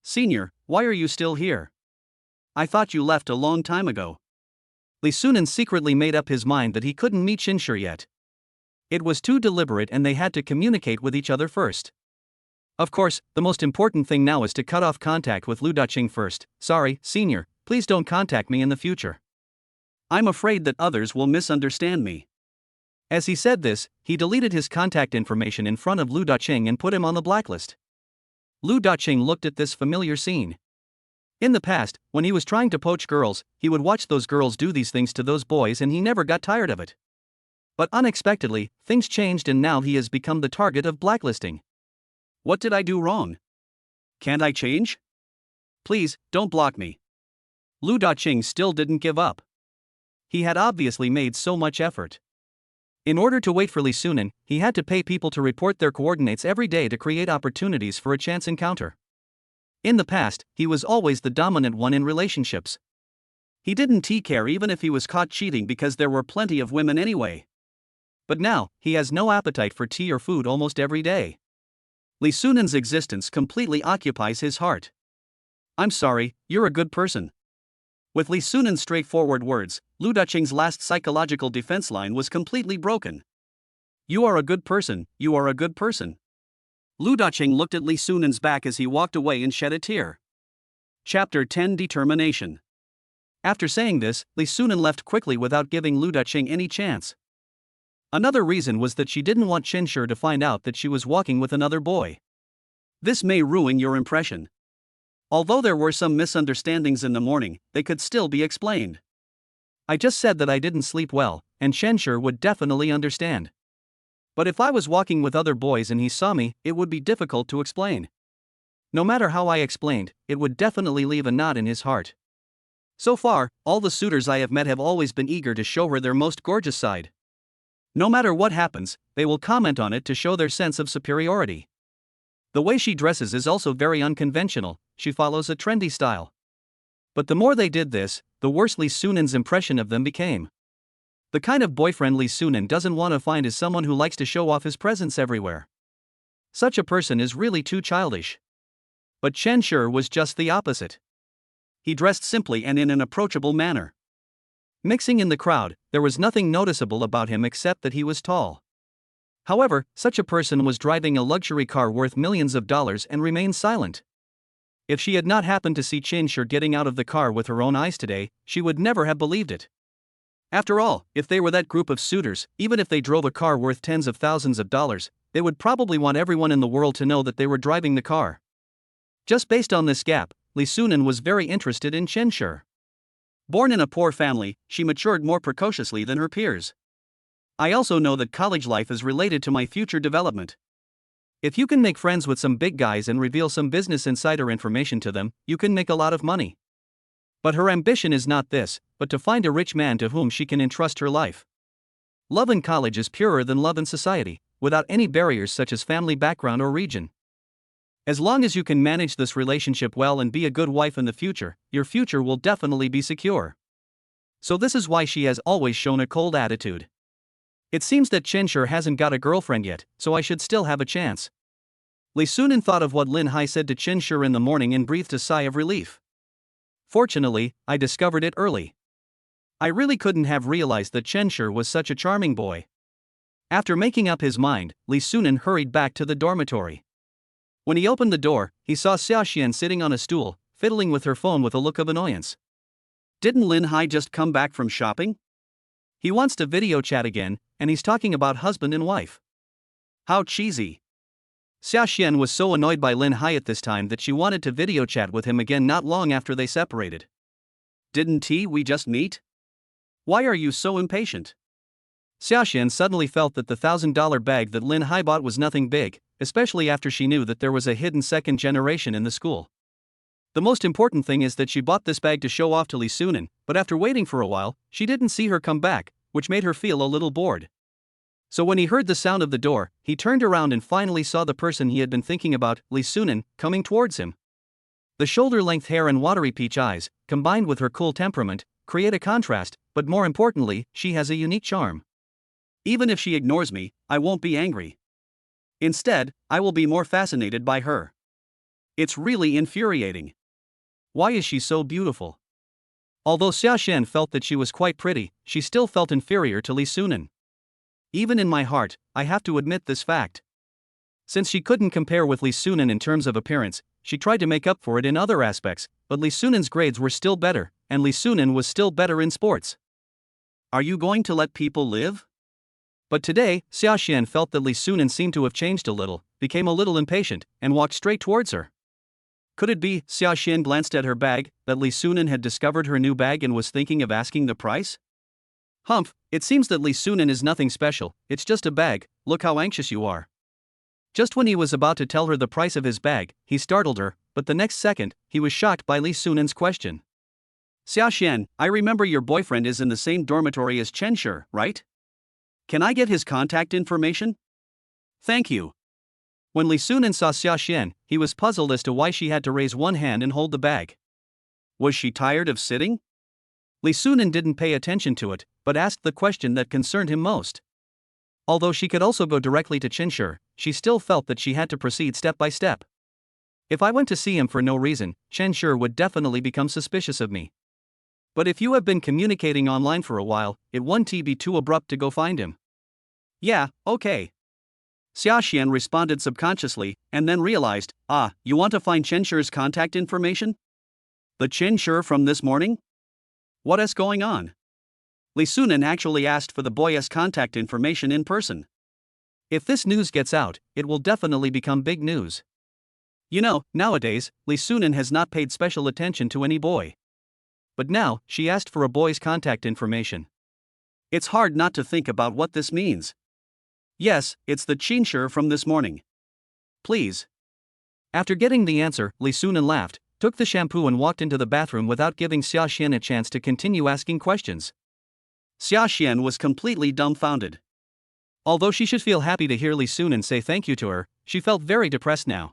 Speaker 1: Senior, why are you still here? I thought you left a long time ago. Li Sunan secretly made up his mind that he couldn't meet Xinshi yet. It was too deliberate and they had to communicate with each other first. Of course, the most important thing now is to cut off contact with Lu Duqing first. Sorry, senior, please don't contact me in the future. I'm afraid that others will misunderstand me. As he said this, he deleted his contact information in front of Lu Duqing and put him on the blacklist. Lu Duqing looked at this familiar scene. In the past, when he was trying to poach girls, he would watch those girls do these things to those boys and he never got tired of it. But unexpectedly, things changed and now he has become the target of blacklisting. What did I do wrong? Can't I change? Please, don't block me. Lu Duqing still didn't give up. He had obviously made so much effort. In order to wait for Li Sunan, he had to pay people to report their coordinates every day to create opportunities for a chance encounter. In the past, he was always the dominant one in relationships. He didn't care even if he was caught cheating because there were plenty of women anyway. But now, he has no appetite for tea or food almost every day. Li Sunan's existence completely occupies his heart. I'm sorry, you're a good person. With Li Sunan's straightforward words, Lu Duqing's last psychological defense line was completely broken. You are a good person, you are a good person. Lu Duqing looked at Li Sunan's back as he walked away and shed a tear. Chapter 10 Determination. After saying this, Li Sunan left quickly without giving Lu Duqing any chance. Another reason was that she didn't want Xinshi to find out that she was walking with another boy. This may ruin your impression. Although there were some misunderstandings in the morning, they could still be explained. I just said that I didn't sleep well, and Xinshi would definitely understand. But if I was walking with other boys and he saw me, it would be difficult to explain. No matter how I explained, it would definitely leave a knot in his heart. So far, all the suitors I have met have always been eager to show her their most gorgeous side. No matter what happens, they will comment on it to show their sense of superiority. The way she dresses is also very unconventional, she follows a trendy style. But the more they did this, the worse Li Sunan's impression of them became. The kind of boyfriend Li Sunan doesn't want to find is someone who likes to show off his presence everywhere. Such a person is really too childish. But Xinshi was just the opposite. He dressed simply and in an approachable manner. Mixing in the crowd, there was nothing noticeable about him except that he was tall. However, such a person was driving a luxury car worth millions of dollars and remained silent. If she had not happened to see Xinshi getting out of the car with her own eyes today, she would never have believed it. After all, if they were that group of suitors, even if they drove a car worth tens of thousands of dollars, they would probably want everyone in the world to know that they were driving the car. Just based on this gap, Li Sunan was very interested in Xinshi. Born in a poor family, she matured more precociously than her peers. I also know that college life is related to my future development. If you can make friends with some big guys and reveal some business insider information to them, you can make a lot of money. But her ambition is not this, but to find a rich man to whom she can entrust her life. Love in college is purer than love in society, without any barriers such as family background or region. As long as you can manage this relationship well and be a good wife in the future, your future will definitely be secure. So this is why she has always shown a cold attitude. It seems that Xinshi hasn't got a girlfriend yet, so I should still have a chance. Li Sunan thought of what Linhai said to Xinshi in the morning and breathed a sigh of relief. Fortunately, I discovered it early. I really couldn't have realized that Xinshi was such a charming boy. After making up his mind, Li Sunan hurried back to the dormitory. When he opened the door, he saw Xia Xuan sitting on a stool, fiddling with her phone with a look of annoyance. Didn't Linhai just come back from shopping? He wants to video chat again, and he's talking about husband and wife. How cheesy. Xia Xuan was so annoyed by Linhai at this time that she wanted to video chat with him again not long after they separated. Didn't we just meet? Why are you so impatient? Xia Xuan suddenly felt that the $1,000 bag that Linhai bought was nothing big, especially after she knew that there was a hidden second generation in the school. The most important thing is that she bought this bag to show off to Sunan, but after waiting for a while, she didn't see her come back, which made her feel a little bored. So when he heard the sound of the door, he turned around and finally saw the person he had been thinking about, Sunan, coming towards him. The shoulder-length hair and watery peach eyes, combined with her cool temperament, create a contrast, but more importantly, she has a unique charm. Even if she ignores me, I won't be angry. Instead, I will be more fascinated by her. It's really infuriating. Why is she so beautiful? Although Xia Xuan felt that she was quite pretty, she still felt inferior to Sunan. Even in my heart, I have to admit this fact. Since she couldn't compare with Sunan in terms of appearance, she tried to make up for it in other aspects, but Sunan's grades were still better, and Sunan was still better in sports. Are you going to let people live? But today, Xia Xuan felt that Sunan seemed to have changed a little, became a little impatient, and walked straight towards her. Could it be, Xia Xuan glanced at her bag, that Sunan had discovered her new bag and was thinking of asking the price? Humph, it seems that Sunan is nothing special, it's just a bag, look how anxious you are. Just when he was about to tell her the price of his bag, he startled her, but the next second, he was shocked by Sunan's question. Xia Xuan, I remember your boyfriend is in the same dormitory as Chen Shi, right? Can I get his contact information? Thank you. When Sunan saw Xia Xuan, he was puzzled as to why she had to raise one hand and hold the bag. Was she tired of sitting? Sunan didn't pay attention to it, but asked the question that concerned him most. Although she could also go directly to Chen Shi, she still felt that she had to proceed step by step. If I went to see him for no reason, Chen Shi would definitely become suspicious of me. But if you have been communicating online for a while, it won't be too abrupt to go find him. Yeah, okay. Xia Xuan responded subconsciously, and then realized, you want to find Chen Shi's contact information? The Chen Shi from this morning? What is going on? Sunan actually asked for the boy's contact information in person. If this news gets out, it will definitely become big news. You know, nowadays, Sunan has not paid special attention to any boy. But now, she asked for a boy's contact information. It's hard not to think about what this means. Yes, it's the Chen Shi from this morning. Please. After getting the answer, Sunan laughed, took the shampoo and walked into the bathroom without giving Xia Xuan a chance to continue asking questions. Xia Xuan was completely dumbfounded. Although she should feel happy to hear Sunan say thank you to her, she felt very depressed now.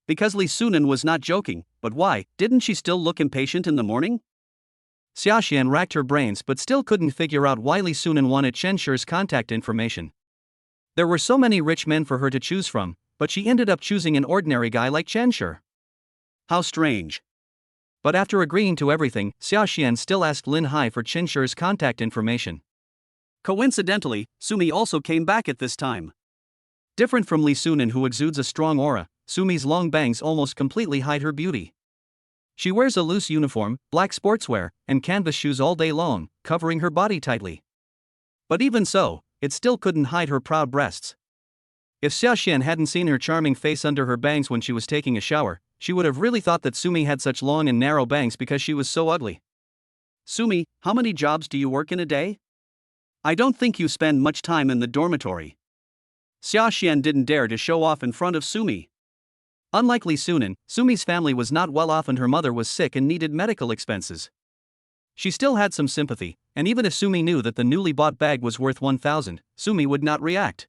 Speaker 1: Because Sunan was not joking, but why, didn't she still look impatient in the morning? Xia Xuan racked her brains but still couldn't figure out why Sunan wanted Chen Shi's contact information. There were so many rich men for her to choose from, but she ended up choosing an ordinary guy like Chen Shi. How strange. But after agreeing to everything, Xia Xuan still asked Linhai for Chen Shi's contact information. Coincidentally, Sumi also came back at this time. Different from Sunan, who exudes a strong aura, Sumi's long bangs almost completely hide her beauty. She wears a loose uniform, black sportswear, and canvas shoes all day long, covering her body tightly. But even so, it still couldn't hide her proud breasts. If Xia Xuan hadn't seen her charming face under her bangs when she was taking a shower, she would have really thought that Sumi had such long and narrow bangs because she was so ugly. Sumi, how many jobs do you work in a day? I don't think you spend much time in the dormitory. Xia Xuan didn't dare to show off in front of Sumi. Unlike Sunan, Sumi's family was not well off and her mother was sick and needed medical expenses. She still had some sympathy, and even if Sumi knew that the newly bought bag was worth 1,000, Sumi would not react.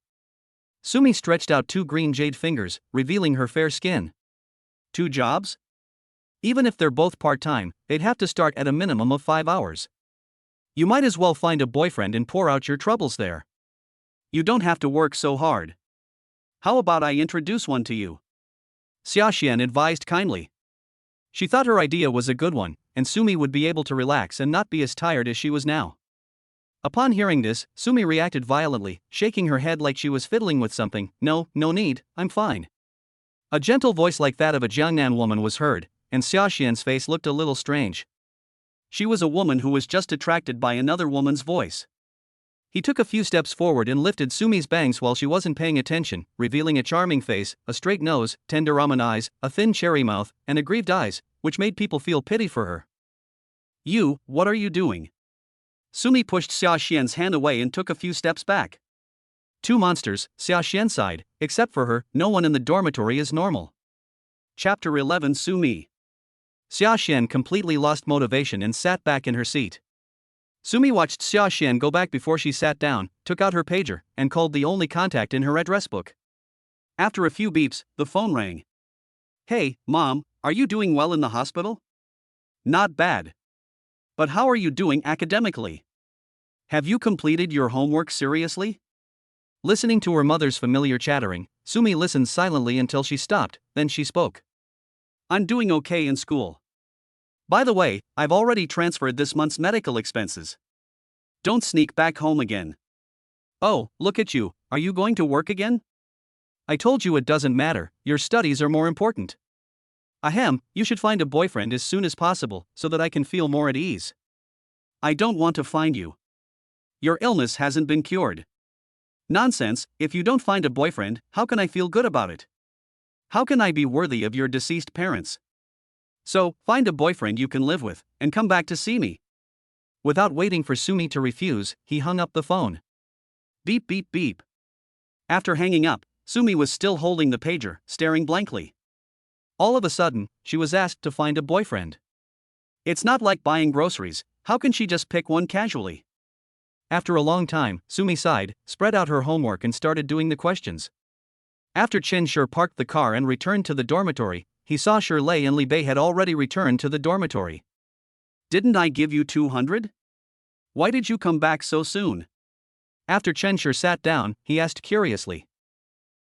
Speaker 1: Sumi stretched out 2 green jade fingers, revealing her fair skin. 2 jobs? Even if they're both part-time, they'd have to start at a minimum of 5 hours. You might as well find a boyfriend and pour out your troubles there. You don't have to work so hard. How about I introduce one to you? Xia Xuan advised kindly. She thought her idea was a good one, and Sumi would be able to relax and not be as tired as she was now. Upon hearing this, Sumi reacted violently, shaking her head like she was fiddling with something. No need, I'm fine. A gentle voice like that of a Jiangnan woman was heard, and Xia Xuan's face looked a little strange. She was a woman who was just attracted by another woman's voice. He took a few steps forward and lifted Sumi's bangs while she wasn't paying attention, revealing a charming face, a straight nose, tender almond eyes, a thin cherry mouth, and aggrieved eyes, which made people feel pity for her. You, what are you doing? Sumi pushed Xia Xian's hand away and took a few steps back. Two monsters, Xia Xian sighed. Except for her, no one in the dormitory is normal. Chapter 11 Sumi. Xia Xian completely lost motivation and sat back in her seat. Sumi watched Xia Xian go back before she sat down, took out her pager, and called the only contact in her address book. After a few beeps, the phone rang. Hey, Mom, are you doing well in the hospital? Not bad. But how are you doing academically? Have you completed your homework seriously? Listening to her mother's familiar chattering, Sumi listened silently until she stopped, then she spoke. I'm doing okay in school. By the way, I've already transferred this month's medical expenses. Don't sneak back home again. Oh, look at you, are you going to work again? I told you it doesn't matter, your studies are more important. Ahem, you should find a boyfriend as soon as possible, so that I can feel more at ease. I don't want to find you. Your illness hasn't been cured. Nonsense, if you don't find a boyfriend, how can I feel good about it? How can I be worthy of your deceased parents? So, find a boyfriend you can live with, and come back to see me. Without waiting for Sumi to refuse, he hung up the phone. Beep beep beep. After hanging up, Sumi was still holding the pager, staring blankly. All of a sudden, she was asked to find a boyfriend. It's not like buying groceries, how can she just pick one casually? After a long time, Sumi sighed, spread out her homework and started doing the questions. After Chen Shi parked the car and returned to the dormitory, he saw Shirley and Li Bei had already returned to the dormitory. Didn't I give you 200? Why did you come back so soon? After Chen Shi sat down, he asked curiously.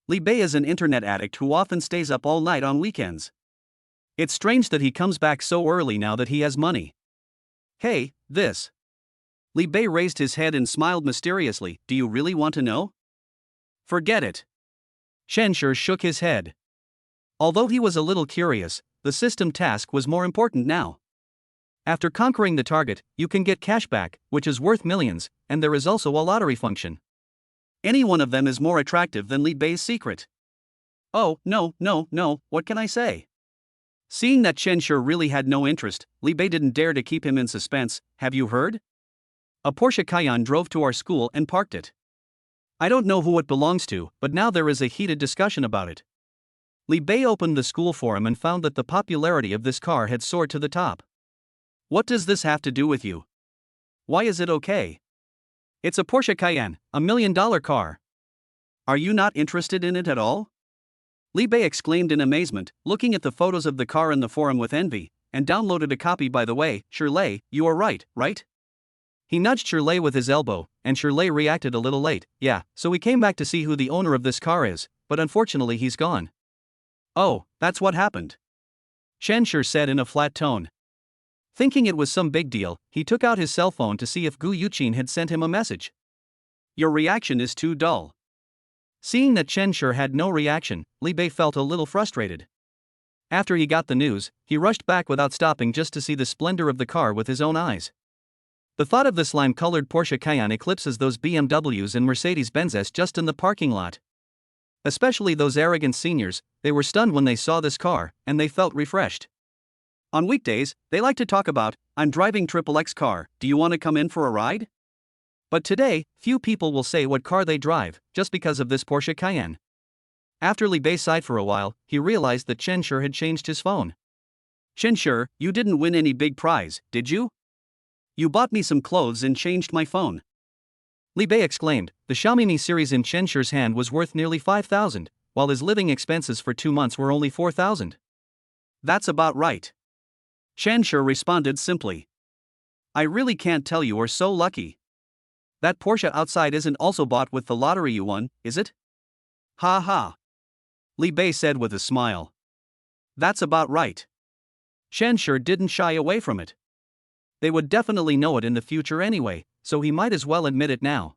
Speaker 1: Li Bei is an internet addict who often stays up all night on weekends. It's strange that he comes back so early now that he has money. Hey, this. Li Bei raised his head and smiled mysteriously. Do you really want to know? Forget it. Chen Shi shook his head. Although he was a little curious, the system task was more important now. After conquering the target, you can get cash back, which is worth millions, and there is also a lottery function. Any one of them is more attractive than Li Bei's secret. Oh, no, what can I say? Seeing that Chen Shi really had no interest, Li Bei didn't dare to keep him in suspense. Have you heard? A Porsche Cayenne drove to our school and parked it. I don't know who it belongs to, but now there is a heated discussion about it. Li Bei opened the school forum and found that the popularity of this car had soared to the top. What does this have to do with you? Why is it okay? It's a Porsche Cayenne, $1 million car. Are you not interested in it at all? Li Bei exclaimed in amazement, looking at the photos of the car in the forum with envy, and downloaded a copy. By the way, Shirley, you are right? He nudged Shirley with his elbow, and Shirley reacted a little late. Yeah, so we came back to see who the owner of this car is, but unfortunately he's gone. Oh, that's what happened. Chen Shi said in a flat tone. Thinking it was some big deal, he took out his cell phone to see if Guu Yuchin had sent him a message. Your reaction is too dull. Seeing that Chen Shi had no reaction, Li Bei felt a little frustrated. After he got the news, he rushed back without stopping just to see the splendor of the car with his own eyes. The thought of this lime-colored Porsche Cayenne eclipses those BMWs and Mercedes-Benzes just in the parking lot. Especially those arrogant seniors, they were stunned when they saw this car, and they felt refreshed. On weekdays, they like to talk about, I'm driving XXX car, do you want to come in for a ride? But today, few people will say what car they drive, just because of this Porsche Cayenne. After Li Bei sighed for a while, he realized that Chen Shi had changed his phone. Chen Shi, you didn't win any big prize, did you? You bought me some clothes and changed my phone. Li Bei exclaimed. The Xiaomi Mi series in Chen Shi's hand was worth nearly 5,000, while his living expenses for 2 months were only 4,000. That's about right. Chen Shi responded simply. I really can't tell, you are so lucky. That Porsche outside isn't also bought with the lottery you won, is it? Ha ha. Li Bei said with a smile. That's about right. Chen Shi didn't shy away from it. They would definitely know it in the future anyway, so he might as well admit it now.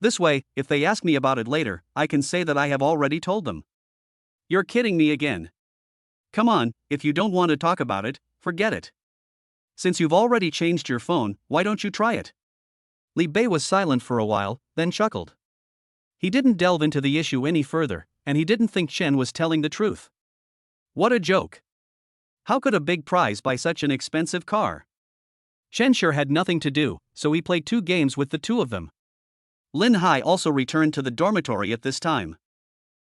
Speaker 1: This way, if they ask me about it later, I can say that I have already told them. You're kidding me again. Come on, if you don't want to talk about it, forget it. Since you've already changed your phone, why don't you try it? Li Bei was silent for a while, then chuckled. He didn't delve into the issue any further, and he didn't think Chen was telling the truth. What a joke. How could a big prize buy such an expensive car? Shenshur had nothing to do, so he played 2 games with the 2 of them. Linhai also returned to the dormitory at this time.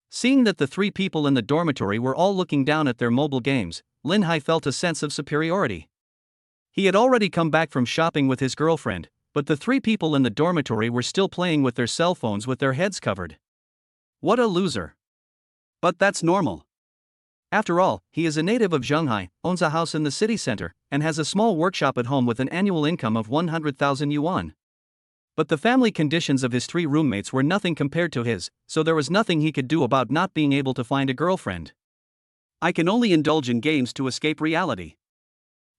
Speaker 1: Seeing that the 3 people in the dormitory were all looking down at their mobile games, Linhai felt a sense of superiority. He had already come back from shopping with his girlfriend, but the 3 people in the dormitory were still playing with their cell phones with their heads covered. What a loser. But that's normal. After all, he is a native of Shanghai, owns a house in the city center, and has a small workshop at home with an annual income of 100,000 yuan. But the family conditions of his 3 roommates were nothing compared to his, so there was nothing he could do about not being able to find a girlfriend. I can only indulge in games to escape reality.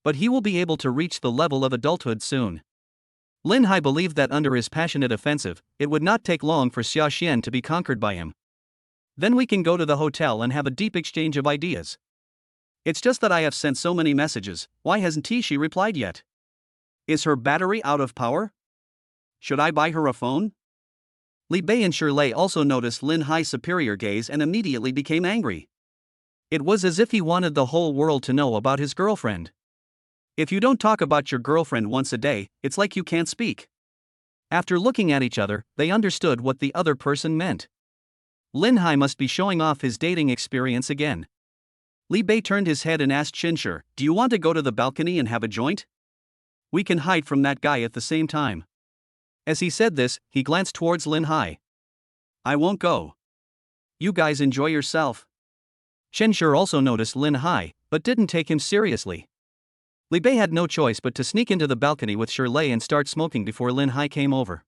Speaker 1: But he will be able to reach the level of adulthood soon. Linhai believed that under his passionate offensive, it would not take long for Xia Xuan to be conquered by him. Then we can go to the hotel and have a deep exchange of ideas. It's just that I have sent so many messages, why hasn't she replied yet? Is her battery out of power? Should I buy her a phone? Li Bei and Shirley also noticed Linhai's superior gaze and immediately became angry. It was as if he wanted the whole world to know about his girlfriend. If you don't talk about your girlfriend once a day, it's like you can't speak. After looking at each other, they understood what the other person meant. Linhai must be showing off his dating experience again. Li Bei turned his head and asked Shenshur, "Do you want to go to the balcony and have a joint? We can hide from that guy at the same time." As he said this, he glanced towards Linhai. "I won't go. You guys enjoy yourself." Shenshur also noticed Linhai, but didn't take him seriously. Li Bei had no choice but to sneak into the balcony with Shirley and start smoking before Linhai came over.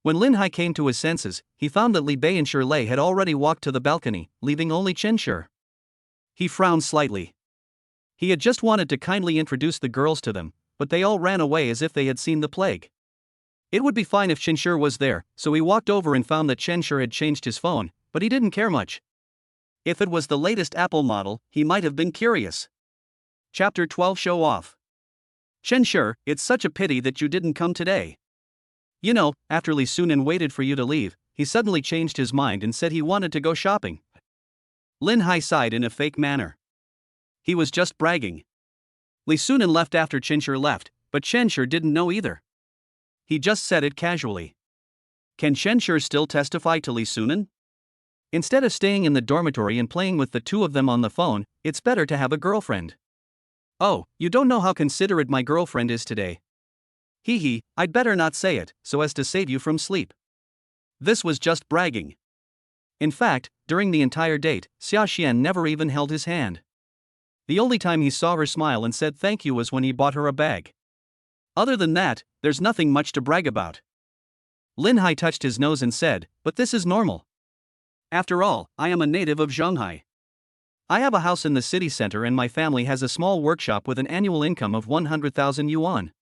Speaker 1: When Linhai came to his senses, he found that Li Bei and Shirley had already walked to the balcony, leaving only Shenshur. He frowned slightly. He had just wanted to kindly introduce the girls to them, but they all ran away as if they had seen the plague. It would be fine if Shenshur was there, so he walked over and found that Shenshur had changed his phone, but he didn't care much. If it was the latest Apple model, he might have been curious. Chapter 12 Show Off. Shenshur, it's such a pity that you didn't come today. You know, after Li Sunan waited for you to leave, he suddenly changed his mind and said he wanted to go shopping. Linhai sighed in a fake manner. He was just bragging. Li Sunan left after Shenshur left, but Shenshur didn't know either. He just said it casually. Can Shenshur still testify to Li Sunan? Instead of staying in the dormitory and playing with the 2 of them on the phone, it's better to have a girlfriend. Oh, you don't know how considerate my girlfriend is today. Hee, I'd better not say it, so as to save you from sleep. This was just bragging. In fact, during the entire date, Xia Xuan never even held his hand. The only time he saw her smile and said thank you was when he bought her a bag. Other than that, there's nothing much to brag about. Linhai touched his nose and said, but this is normal. After all, I am a native of Shanghai. I have a house in the city center and my family has a small workshop with an annual income of 100,000 yuan.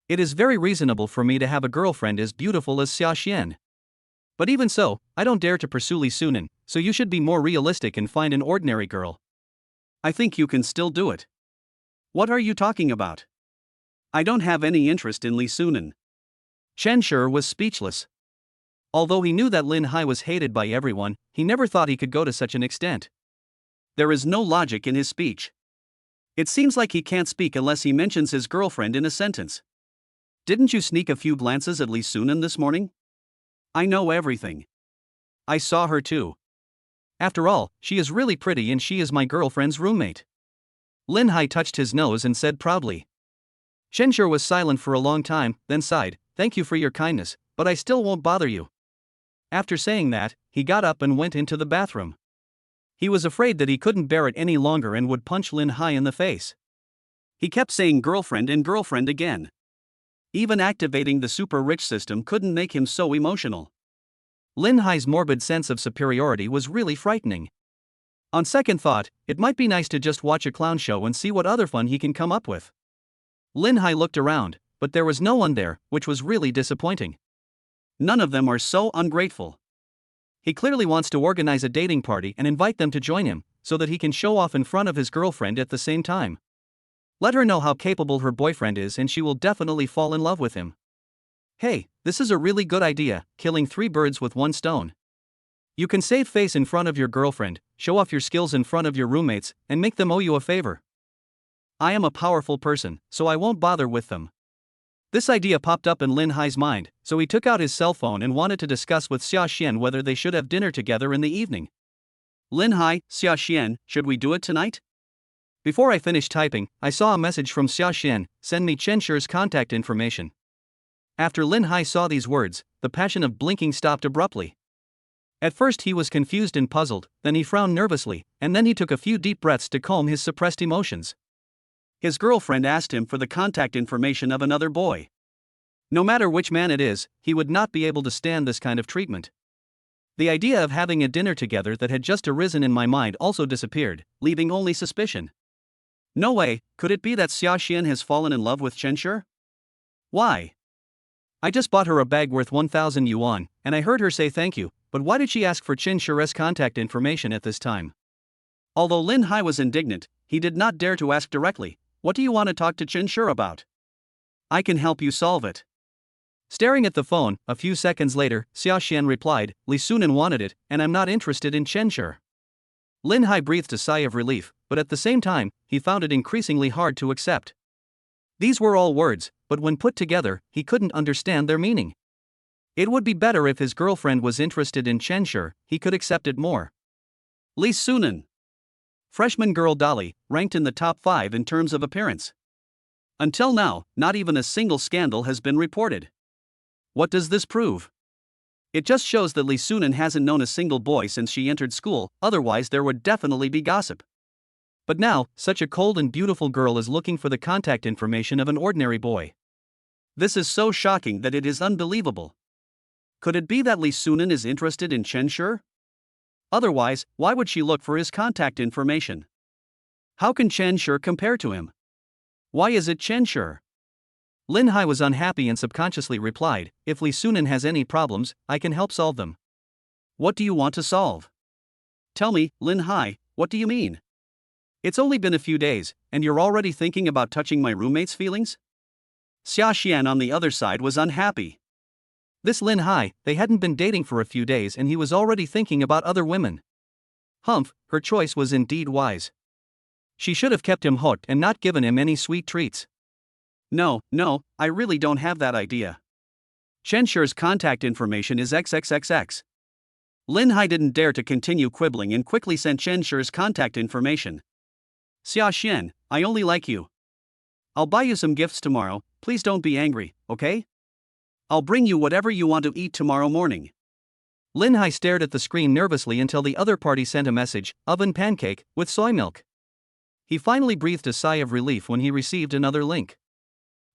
Speaker 1: It is very reasonable for me to have a girlfriend as beautiful as Xia Xuan. But even so, I don't dare to pursue Li Sunan, so you should be more realistic and find an ordinary girl. I think you can still do it. What are you talking about? I don't have any interest in Li Sunan. Shenshur was speechless. Although he knew that Linhai was hated by everyone, he never thought he could go to such an extent. There is no logic in his speech. It seems like he can't speak unless he mentions his girlfriend in a sentence. Didn't you sneak a few glances at Li Sunan this morning? I know everything. I saw her too. After all, she is really pretty and she is my girlfriend's roommate. Linhai touched his nose and said proudly. Shenshur was silent for a long time, then sighed, "Thank you for your kindness, but I still won't bother you." After saying that, he got up and went into the bathroom. He was afraid that he couldn't bear it any longer and would punch Linhai in the face. He kept saying girlfriend and girlfriend again. Even activating the super rich system couldn't make him so emotional. Linhai's morbid sense of superiority was really frightening. On second thought, it might be nice to just watch a clown show and see what other fun he can come up with. Linhai looked around, but there was no one there, which was really disappointing. None of them are so ungrateful. He clearly wants to organize a dating party and invite them to join him, so that he can show off in front of his girlfriend at the same time. Let her know how capable her boyfriend is and she will definitely fall in love with him. Hey, this is a really good idea, killing 3 birds with 1 stone. You can save face in front of your girlfriend, show off your skills in front of your roommates, and make them owe you a favor. I am a powerful person, so I won't bother with them. This idea popped up in Linhai's mind, so he took out his cell phone and wanted to discuss with Xia Xuan whether they should have dinner together in the evening. Linhai, Xia Xuan, should we do it tonight? Before I finished typing, I saw a message from Xia Xuan, send me Chen Shi's contact information. After Linhai saw these words, the passion of blinking stopped abruptly. At first he was confused and puzzled, then he frowned nervously, and then he took a few deep breaths to calm his suppressed emotions. His girlfriend asked him for the contact information of another boy. No matter which man it is, he would not be able to stand this kind of treatment. The idea of having a dinner together that had just arisen in my mind also disappeared, leaving only suspicion. No way, could it be that Xia Xuan has fallen in love with Chen Shi? Why? I just bought her a bag worth 1,000 yuan, and I heard her say thank you, but why did she ask for Chen Shi's contact information at this time? Although Linhai was indignant, he did not dare to ask directly, what do you want to talk to Chen Shi about? I can help you solve it. Staring at the phone, a few seconds later, Xia Xuan replied, Sunan wanted it, and I'm not interested in Chen Shi. Linhai breathed a sigh of relief, but at the same time, he found it increasingly hard to accept. These were all words, but when put together, he couldn't understand their meaning. It would be better if his girlfriend was interested in Chen Shi, he could accept it more. Sunan. Freshman girl Dolly, ranked in the top 5 in terms of appearance. Until now, not even a single scandal has been reported. What does this prove? It just shows that Sunan hasn't known a single boy since she entered school, otherwise there would definitely be gossip. But now, such a cold and beautiful girl is looking for the contact information of an ordinary boy. This is so shocking that it is unbelievable. Could it be that Sunan is interested in Chen Shi? Otherwise, why would she look for his contact information? How can Chen Shi compare to him? Why is it Chen Shi? Linhai was unhappy and subconsciously replied, if Sunan has any problems, I can help solve them. What do you want to solve? Tell me, Linhai, what do you mean? It's only been a few days, and you're already thinking about touching my roommate's feelings? Xia Xuan on the other side was unhappy. This Linhai, they hadn't been dating for a few days and he was already thinking about other women. Humph, her choice was indeed wise. She should have kept him hooked and not given him any sweet treats. No, I really don't have that idea. Chen Shi's contact information is XXXX. Linhai didn't dare to continue quibbling and quickly sent Chen Shi's contact information. Xia Xuan, I only like you. I'll buy you some gifts tomorrow, please don't be angry, okay? I'll bring you whatever you want to eat tomorrow morning. Linhai stared at the screen nervously until the other party sent a message, oven pancake, with soy milk. He finally breathed a sigh of relief when he received another link.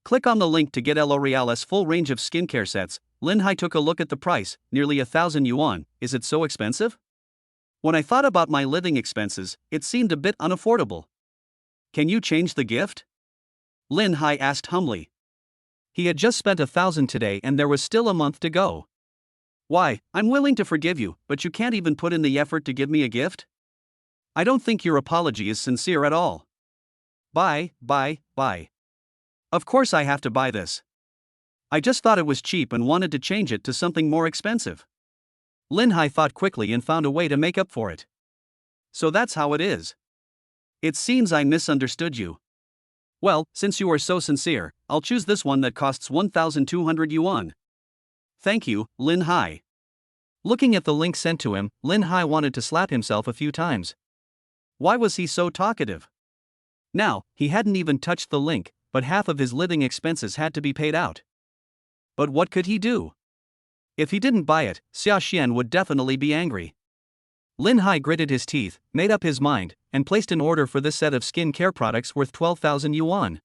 Speaker 1: Click on the link to get L'Oreal's full range of skincare sets. Linhai took a look at the price, nearly 1,000 yuan, is it so expensive? When I thought about my living expenses, it seemed a bit unaffordable. Can you change the gift? Linhai asked humbly. He had just spent 1,000 today and there was still a month to go. Why, I'm willing to forgive you, but you can't even put in the effort to give me a gift? I don't think your apology is sincere at all. Bye. Of course I have to buy this. I just thought it was cheap and wanted to change it to something more expensive. Linhai thought quickly and found a way to make up for it. So that's how it is. It seems I misunderstood you. Well, since you are so sincere, I'll choose this one that costs 1,200 yuan. Thank you, Linhai. Looking at the link sent to him, Linhai wanted to slap himself a few times. Why was he so talkative? Now, he hadn't even touched the link, but half of his living expenses had to be paid out. But what could he do? If he didn't buy it, Xia Xuan would definitely be angry. Linhai gritted his teeth, made up his mind, and placed an order for this set of skin care products worth 12,000 yuan.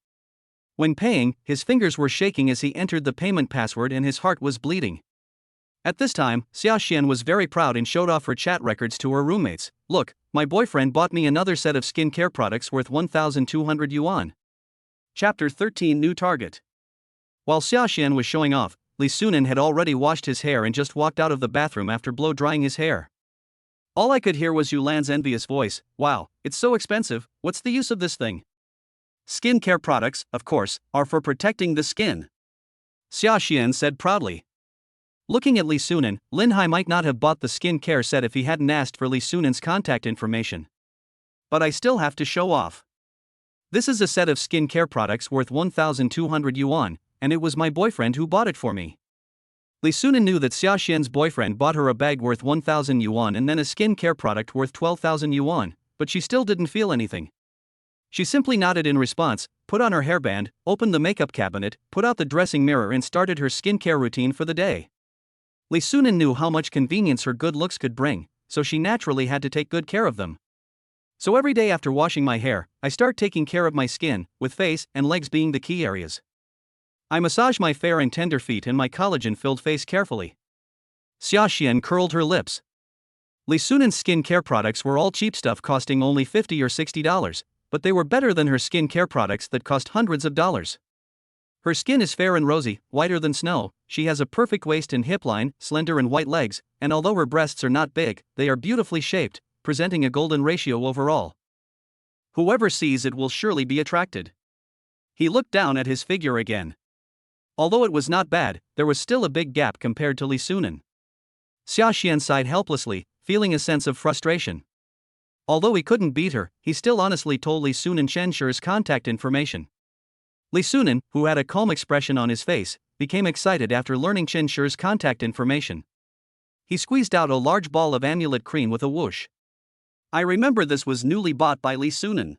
Speaker 1: When paying, his fingers were shaking as he entered the payment password and his heart was bleeding. At this time, Xia Xuan was very proud and showed off her chat records to her roommates. Look, my boyfriend bought me another set of skin care products worth 1,200 yuan. Chapter 13 New Target. While Xia Xuan was showing off, Sunan had already washed his hair and just walked out of the bathroom after blow-drying his hair. All I could hear was Yulan's envious voice, wow, it's so expensive, what's the use of this thing? Skin care products, of course, are for protecting the skin. Xia Xuan said proudly. Looking at Sunan, Linhai might not have bought the skin care set if he hadn't asked for Sunan's contact information. But I still have to show off. This is a set of skin care products worth 1,200 yuan, and it was my boyfriend who bought it for me. Li Sunan knew that Xia Xuan's boyfriend bought her a bag worth 1,000 yuan and then a skincare product worth 12,000 yuan, but she still didn't feel anything. She simply nodded in response, put on her hairband, opened the makeup cabinet, put out the dressing mirror and started her skincare routine for the day. Li Sunan knew how much convenience her good looks could bring, so she naturally had to take good care of them. So every day after washing my hair, I start taking care of my skin, with face and legs being the key areas. I massage my fair and tender feet and my collagen-filled face carefully. Xia Xuan curled her lips. Li Sunan's skin care products were all cheap stuff costing only $50 or $60, but they were better than her skin care products that cost hundreds of dollars. Her skin is fair and rosy, whiter than snow, she has a perfect waist and hip line, slender and white legs, and although her breasts are not big, they are beautifully shaped, presenting a golden ratio overall. Whoever sees it will surely be attracted. He looked down at his figure again. Although it was not bad, there was still a big gap compared to Li Sunan. Xia Xuan sighed helplessly, feeling a sense of frustration. Although he couldn't beat her, he still honestly told Li Sunan Chenshi's contact information. Li Sunan, who had a calm expression on his face, became excited after learning Chenshi's contact information. He squeezed out a large ball of amulet cream with a whoosh. I remember this was newly bought by Li Sunan.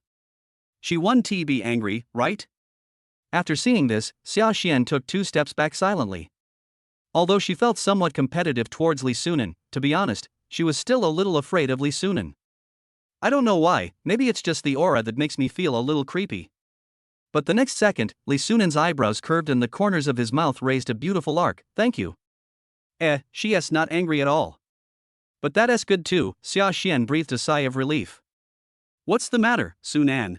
Speaker 1: She won't be angry, right? After seeing this, Xia Xuan took 2 steps back silently. Although she felt somewhat competitive towards Li Sunan, to be honest, she was still a little afraid of Li Sunan. I don't know why, maybe it's just the aura that makes me feel a little creepy. But the next second, Li Sunan's eyebrows curved and the corners of his mouth raised a beautiful arc. Thank you. She is not angry at all. But that is good too, Xia Xuan breathed a sigh of relief. What's the matter, Sunan?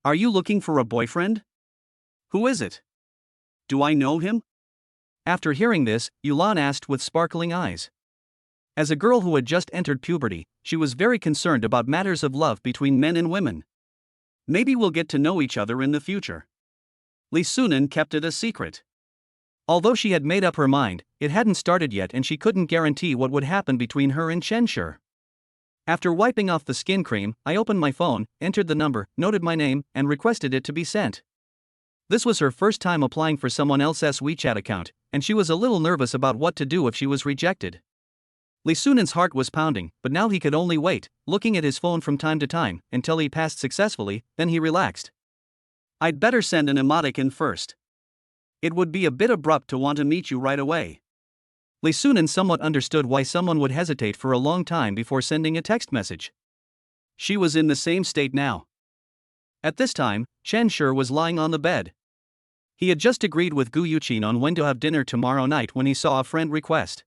Speaker 1: Are you looking for a boyfriend? Who is it? Do I know him? After hearing this, Yulan asked with sparkling eyes. As a girl who had just entered puberty, she was very concerned about matters of love between men and women. Maybe we'll get to know each other in the future. Li Sunan kept it a secret. Although she had made up her mind, it hadn't started yet and she couldn't guarantee what would happen between her and Chensher. After wiping off the skin cream, I opened my phone, entered the number, noted my name, and requested it to be sent. This was her first time applying for someone else's WeChat account, and she was a little nervous about what to do if she was rejected. Li Sunan's heart was pounding, but now he could only wait, looking at his phone from time to time, until he passed successfully, then he relaxed. I'd better send an emoticon first. It would be a bit abrupt to want to meet you right away. Li Sunan somewhat understood why someone would hesitate for a long time before sending a text message. She was in the same state now. At this time, Chensher was lying on the bed. He had just agreed with Guu Yuchin on when to have dinner tomorrow night when he saw a friend request.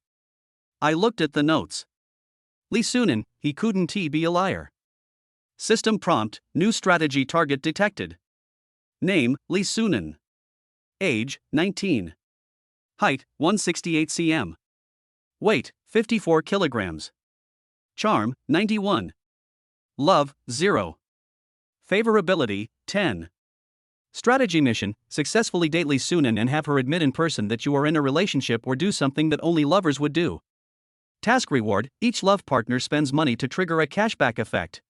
Speaker 1: I looked at the notes. Li Sunan, he couldn't be a liar. System prompt, new strategy target detected. Name, Li Sunan. Age, 19. Height, 168 cm. Weight, 54 kilograms. Charm, 91. Love, 0. Favorability, 10. Strategy mission, successfully date Li Sunan and have her admit in person that you are in a relationship or do something that only lovers would do. Task reward, each love partner spends money to trigger a cashback effect.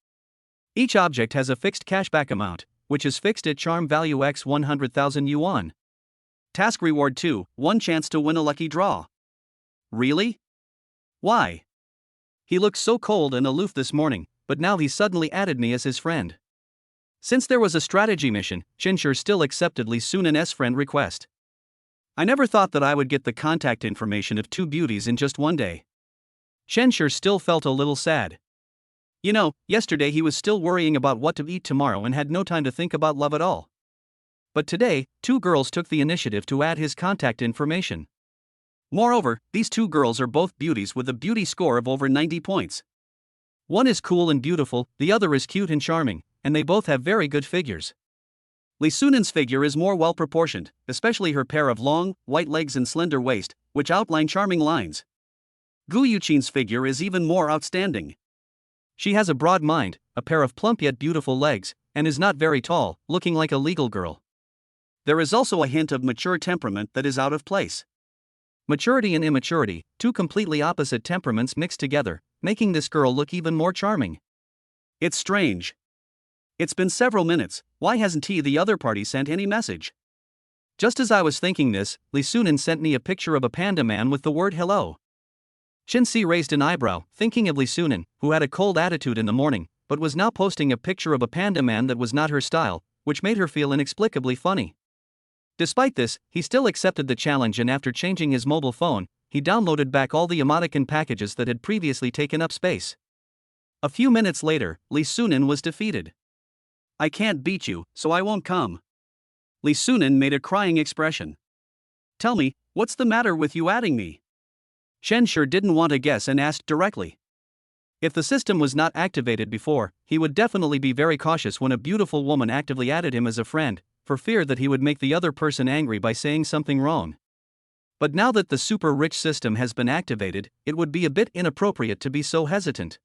Speaker 1: Each object has a fixed cashback amount, which is fixed at charm value x 100,000 yuan. Task reward 2, 1 chance to win a lucky draw. Really? Why? He looked so cold and aloof this morning, but now he suddenly added me as his friend. Since there was a strategy mission, Chensher still accepted Li Sunan's friend request. I never thought that I would get the contact information of 2 beauties in just one day. Chensher still felt a little sad. You know, yesterday he was still worrying about what to eat tomorrow and had no time to think about love at all. But today, 2 girls took the initiative to add his contact information. Moreover, these 2 girls are both beauties with a beauty score of over 90 points. One is cool and beautiful, the other is cute and charming, and they both have very good figures. Li Sunan's figure is more well proportioned, especially her pair of long, white legs and slender waist, which outline charming lines. Guyuchin's figure is even more outstanding. She has a broad mind, a pair of plump yet beautiful legs, and is not very tall, looking like a legal girl. There is also a hint of mature temperament that is out of place. Maturity and immaturity, 2 completely opposite temperaments mixed together, making this girl look even more charming. It's strange. It's been several minutes, why hasn't the other party sent any message? Just as I was thinking this, Li Sunan sent me a picture of a panda man with the word hello. Chen Si raised an eyebrow, thinking of Li Sunan, who had a cold attitude in the morning, but was now posting a picture of a panda man that was not her style, which made her feel inexplicably funny. Despite this, he still accepted the challenge, and after changing his mobile phone, he downloaded back all the emoticon packages that had previously taken up space. A few minutes later, Li Sunan was defeated. I can't beat you, so I won't come. Li Sunan made a crying expression. Tell me, what's the matter with you adding me? Chen Shi didn't want to guess and asked directly. If the system was not activated before, he would definitely be very cautious when a beautiful woman actively added him as a friend, for fear that he would make the other person angry by saying something wrong. But now that the super rich system has been activated, it would be a bit inappropriate to be so hesitant.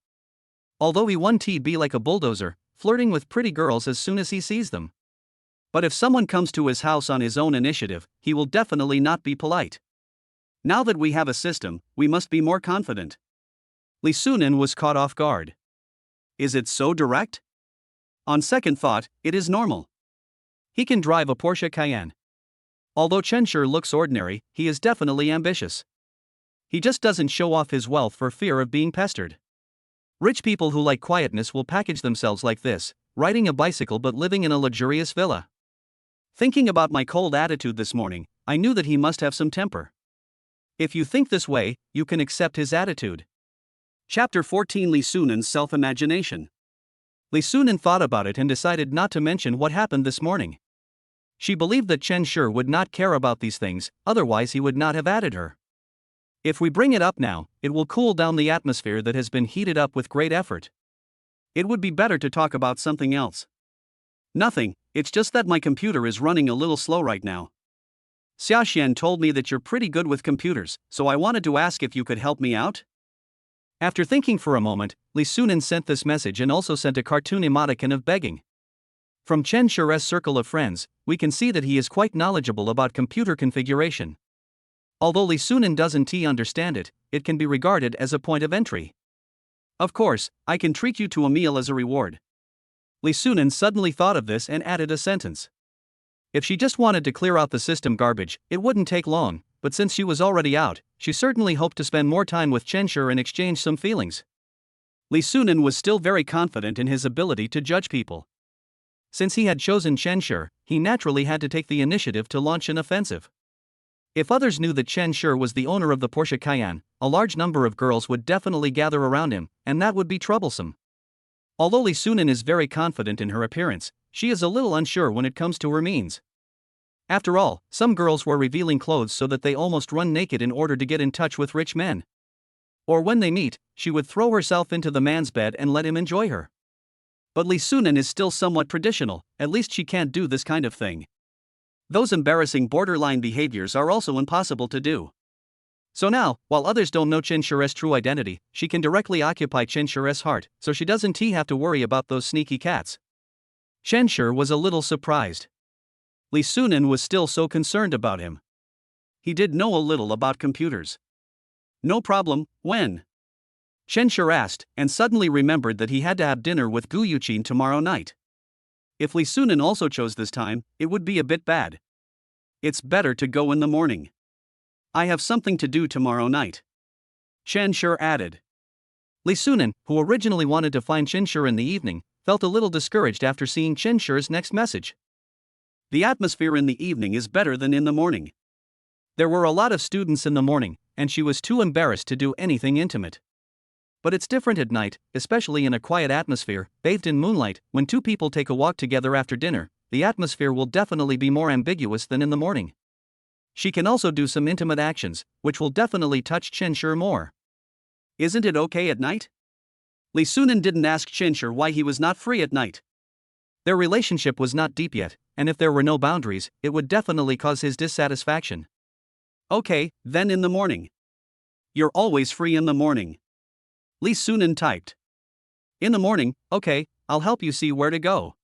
Speaker 1: Although he wants to be like a bulldozer, flirting with pretty girls as soon as he sees them. But if someone comes to his house on his own initiative, he will definitely not be polite. Now that we have a system, we must be more confident. Li Sunan was caught off guard. Is it so direct? On second thought, it is normal. He can drive a Porsche Cayenne. Although Chen Shi looks ordinary, he is definitely ambitious. He just doesn't show off his wealth for fear of being pestered. Rich people who like quietness will package themselves like this, riding a bicycle but living in a luxurious villa. Thinking about my cold attitude this morning, I knew that he must have some temper. If you think this way, you can accept his attitude. Chapter 14 Li Sunan's Self-Imagination. Li Sunan thought about it and decided not to mention what happened this morning. She believed that Chen Shi would not care about these things, otherwise he would not have added her. If we bring it up now, it will cool down the atmosphere that has been heated up with great effort. It would be better to talk about something else. Nothing, it's just that my computer is running a little slow right now. Xia Xuan told me that you're pretty good with computers, so I wanted to ask if you could help me out? After thinking for a moment, Li Sunan sent this message and also sent a cartoon emoticon of begging. From Chen Shi's circle of friends, we can see that he is quite knowledgeable about computer configuration. Although Li Sunan doesn't understand it, it can be regarded as a point of entry. Of course, I can treat you to a meal as a reward. Li Sunan suddenly thought of this and added a sentence. If she just wanted to clear out the system garbage, it wouldn't take long, but since she was already out, she certainly hoped to spend more time with Chen Shi and exchange some feelings. Li Sunan was still very confident in his ability to judge people. Since he had chosen Chen Shi, he naturally had to take the initiative to launch an offensive. If others knew that Chen Shi was the owner of the Porsche Cayenne, a large number of girls would definitely gather around him, and that would be troublesome. Although Li Sunan is very confident in her appearance, she is a little unsure when it comes to her means. After all, some girls wear revealing clothes so that they almost run naked in order to get in touch with rich men. Or when they meet, she would throw herself into the man's bed and let him enjoy her. But Li Sunan is still somewhat traditional, at least she can't do this kind of thing. Those embarrassing borderline behaviors are also impossible to do. So now, while others don't know Chen Shi's true identity, she can directly occupy Chen Shi's heart, so she doesn't have to worry about those sneaky cats. Chen Shi was a little surprised. Li Sunan was still so concerned about him. He did know a little about computers. No problem, when? Chen Shi asked, and suddenly remembered that he had to have dinner with Guu Yuchin tomorrow night. If Li Sunan also chose this time, it would be a bit bad. It's better to go in the morning. I have something to do tomorrow night. Chen Shi added. Li Sunan, who originally wanted to find Chen Shi in the evening, felt a little discouraged after seeing Chen Shi's next message. The atmosphere in the evening is better than in the morning. There were a lot of students in the morning, and she was too embarrassed to do anything intimate. But it's different at night, especially in a quiet atmosphere, bathed in moonlight. When two people take a walk together after dinner, the atmosphere will definitely be more ambiguous than in the morning. She can also do some intimate actions, which will definitely touch Chen Shi more. Isn't it okay at night? Li Sunan didn't ask Chen Shi why he was not free at night. Their relationship was not deep yet, and if there were no boundaries, it would definitely cause his dissatisfaction. Okay, then in the morning. You're always free in the morning. Li Sunan typed. In the morning, okay, I'll help you see where to go.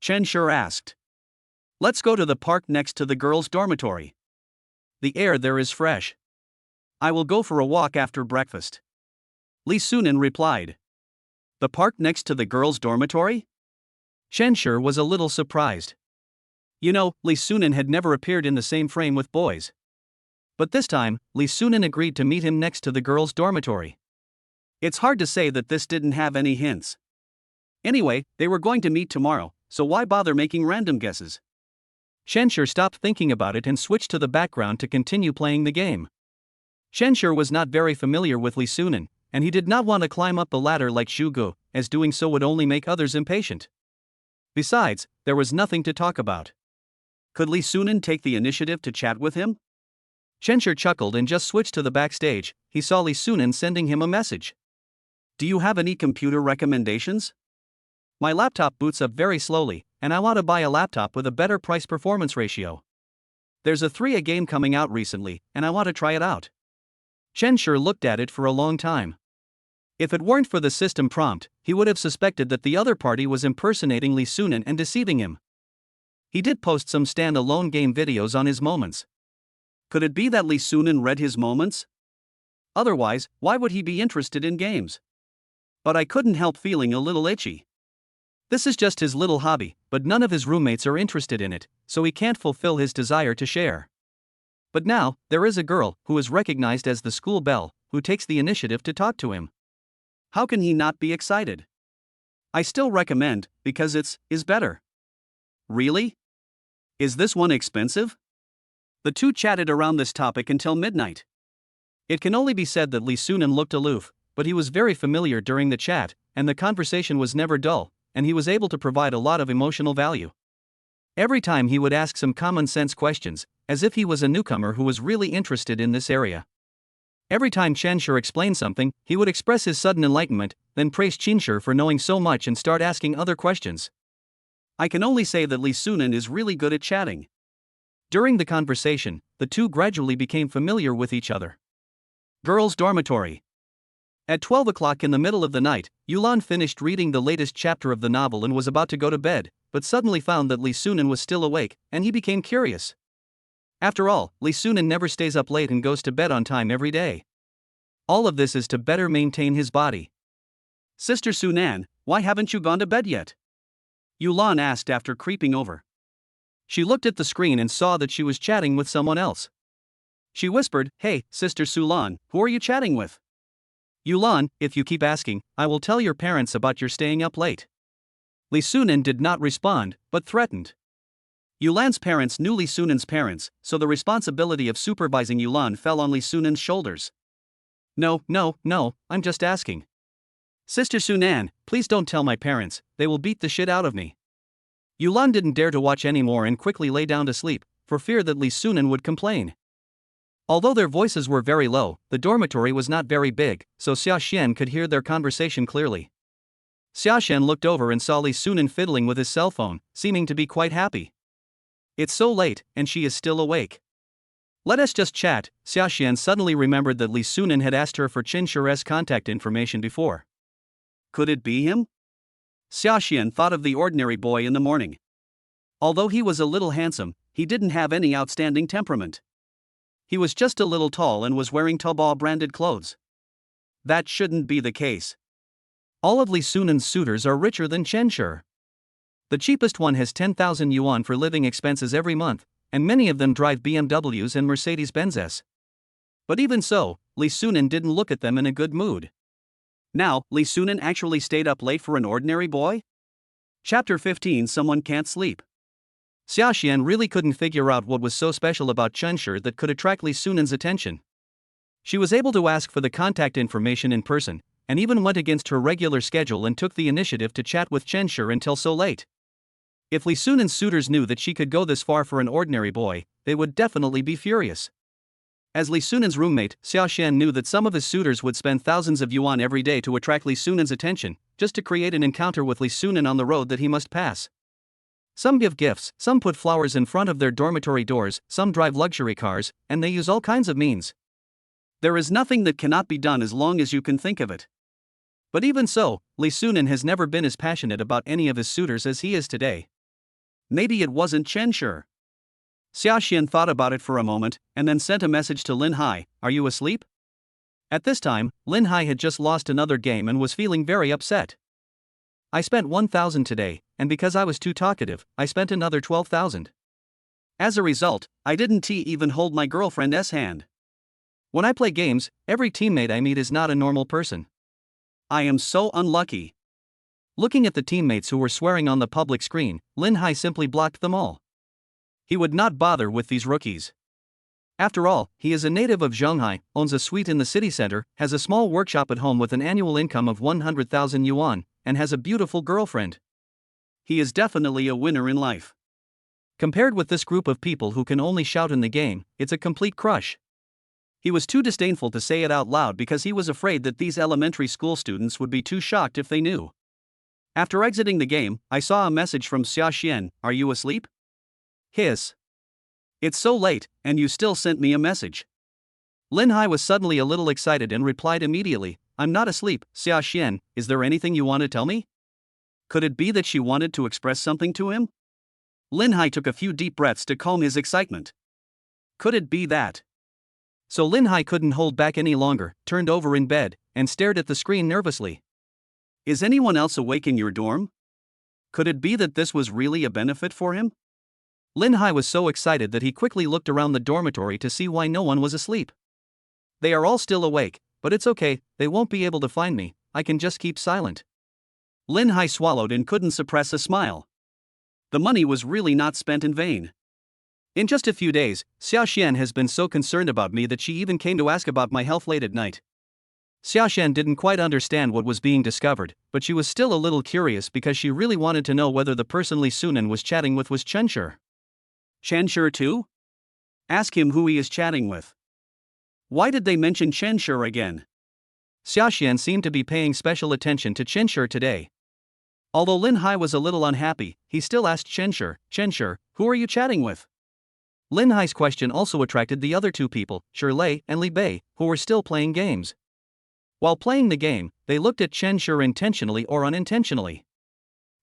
Speaker 1: Chen Shi asked. Let's go to the park next to the girls' dormitory. The air there is fresh. I will go for a walk after breakfast. Li Sunan replied. The park next to the girls' dormitory? Chen Shi was a little surprised. You know, Li Sunan had never appeared in the same frame with boys. But this time, Li Sunan agreed to meet him next to the girls' dormitory. It's hard to say that this didn't have any hints. Anyway, they were going to meet tomorrow, so why bother making random guesses? Shenshur stopped thinking about it and switched to the background to continue playing the game. Shenshur was not very familiar with Li Sunan, and he did not want to climb up the ladder like Zhuge, as doing so would only make others impatient. Besides, there was nothing to talk about. Could Li Sunan take the initiative to chat with him? Shenshur chuckled and just switched to the backstage. He saw Li Sunan sending him a message. Do you have any computer recommendations? My laptop boots up very slowly, and I want to buy a laptop with a better price-performance ratio. There's a 3A game coming out recently, and I want to try it out. Shenshur looked at it for a long time. If it weren't for the system prompt, he would have suspected that the other party was impersonating Li Sunan and deceiving him. He did post some stand-alone game videos on his moments. Could it be that Li Sunan read his moments? Otherwise, why would he be interested in games? But I couldn't help feeling a little itchy. This is just his little hobby, but none of his roommates are interested in it, so he can't fulfill his desire to share. But now, there is a girl, who is recognized as the school Belle, who takes the initiative to talk to him. How can he not be excited? I still recommend, because is better. Really? Is this one expensive? The two chatted around this topic until midnight. It can only be said that Li Sunan looked aloof, but he was very familiar during the chat, and the conversation was never dull, and he was able to provide a lot of emotional value. Every time he would ask some common sense questions, as if he was a newcomer who was really interested in this area. Every time Shenshur explained something, he would express his sudden enlightenment, then praise Shenshur for knowing so much and start asking other questions. I can only say that Li Sunan is really good at chatting. During the conversation, the two gradually became familiar with each other. Girls' dormitory. At 12 o'clock in the middle of the night, Yulan finished reading the latest chapter of the novel and was about to go to bed, but suddenly found that Li Sunan was still awake, and he became curious. After all, Li Sunan never stays up late and goes to bed on time every day. All of this is to better maintain his body. Sister Sunan, why haven't you gone to bed yet? Yulan asked after creeping over. She looked at the screen and saw that she was chatting with someone else. She whispered, "Hey, Sister Sulan, who are you chatting with?" "Yulan, if you keep asking, I will tell your parents about your staying up late." Li Sunan did not respond, but threatened. Yulan's parents knew Li Sunan's parents, so the responsibility of supervising Yulan fell on Li Sunan's shoulders. No, I'm just asking. Sister Sunan, please don't tell my parents, they will beat the shit out of me. Yulan didn't dare to watch anymore and quickly lay down to sleep, for fear that Li Sunan would complain. Although their voices were very low, the dormitory was not very big, so Xia Xuan could hear their conversation clearly. Xia Xuan looked over and saw Li Sunan fiddling with his cell phone, seeming to be quite happy. It's so late, and she is still awake. Let us just chat. Xia Xuan suddenly remembered that Li Sunan had asked her for Shenshur's contact information before. Could it be him? Xia Xuan thought of the ordinary boy in the morning. Although he was a little handsome, he didn't have any outstanding temperament. He was just a little tall and was wearing Taobao branded clothes. That shouldn't be the case. All of Li Sunan's suitors are richer than Shenshur. The cheapest one has 10,000 yuan for living expenses every month, and many of them drive BMWs and Mercedes-Benzes. But even so, Li Sunan didn't look at them in a good mood. Now, Li Sunan actually stayed up late for an ordinary boy? Chapter 15. Someone can't sleep. Xia Xuan really couldn't figure out what was so special about Shenshur that could attract Li Sunan's attention. She was able to ask for the contact information in person, and even went against her regular schedule and took the initiative to chat with Shenshur until so late. If Li Sunan's suitors knew that she could go this far for an ordinary boy, they would definitely be furious. As Li Sunan's roommate, Xia Xuan knew that some of his suitors would spend thousands of yuan every day to attract Li Sunan's attention, just to create an encounter with Li Sunan on the road that he must pass. Some give gifts, some put flowers in front of their dormitory doors, some drive luxury cars, and they use all kinds of means. There is nothing that cannot be done as long as you can think of it. But even so, Li Sunan has never been as passionate about any of his suitors as he is today. Maybe it wasn't Shenshur. Xia Xuan thought about it for a moment, and then sent a message to Linhai, "Are you asleep?" At this time, Linhai had just lost another game and was feeling very upset. "I spent 1,000 today, and because I was too talkative, I spent another 12,000. As a result, I didn't even hold my girlfriend's hand. When I play games, every teammate I meet is not a normal person. I am so unlucky. Looking at the teammates who were swearing on the public screen, Linhai simply blocked them all. He would not bother with these rookies. After all, he is a native of Shanghai, owns a suite in the city center, has a small workshop at home with an annual income of 100,000 yuan, and has a beautiful girlfriend. He is definitely a winner in life. Compared with this group of people who can only shout in the game, it's a complete crush. He was too disdainful to say it out loud because he was afraid that these elementary school students would be too shocked if they knew. After exiting the game, I saw a message from Xia Xuan, "Are you asleep?" Hiss. It's so late, and you still sent me a message. Linhai was suddenly a little excited and replied immediately, "I'm not asleep, Xia Xuan, is there anything you want to tell me?" Could it be that she wanted to express something to him? Linhai took a few deep breaths to calm his excitement. Could it be that? So Linhai couldn't hold back any longer, turned over in bed, and stared at the screen nervously. Is anyone else awake in your dorm? Could it be that this was really a benefit for him? Linhai was so excited that he quickly looked around the dormitory to see why no one was asleep. They are all still awake, but it's okay, they won't be able to find me, I can just keep silent. Linhai swallowed and couldn't suppress a smile. The money was really not spent in vain. In just a few days, Xia Xuan has been so concerned about me that she even came to ask about my health late at night. Xia Xuan didn't quite understand what was being discovered, but she was still a little curious because she really wanted to know whether the person Sunan was chatting with was Chenshi. Chenshi too? Ask him who he is chatting with. Why did they mention Chenshi again? Xia Xuan seemed to be paying special attention to Chenshi today. Although Linhai was a little unhappy, he still asked Chenshi, "Chenshi, who are you chatting with?" Linhai's question also attracted the other two people, Shirlei and Li Bei, who were still playing games. While playing the game, they looked at Chenshi intentionally or unintentionally.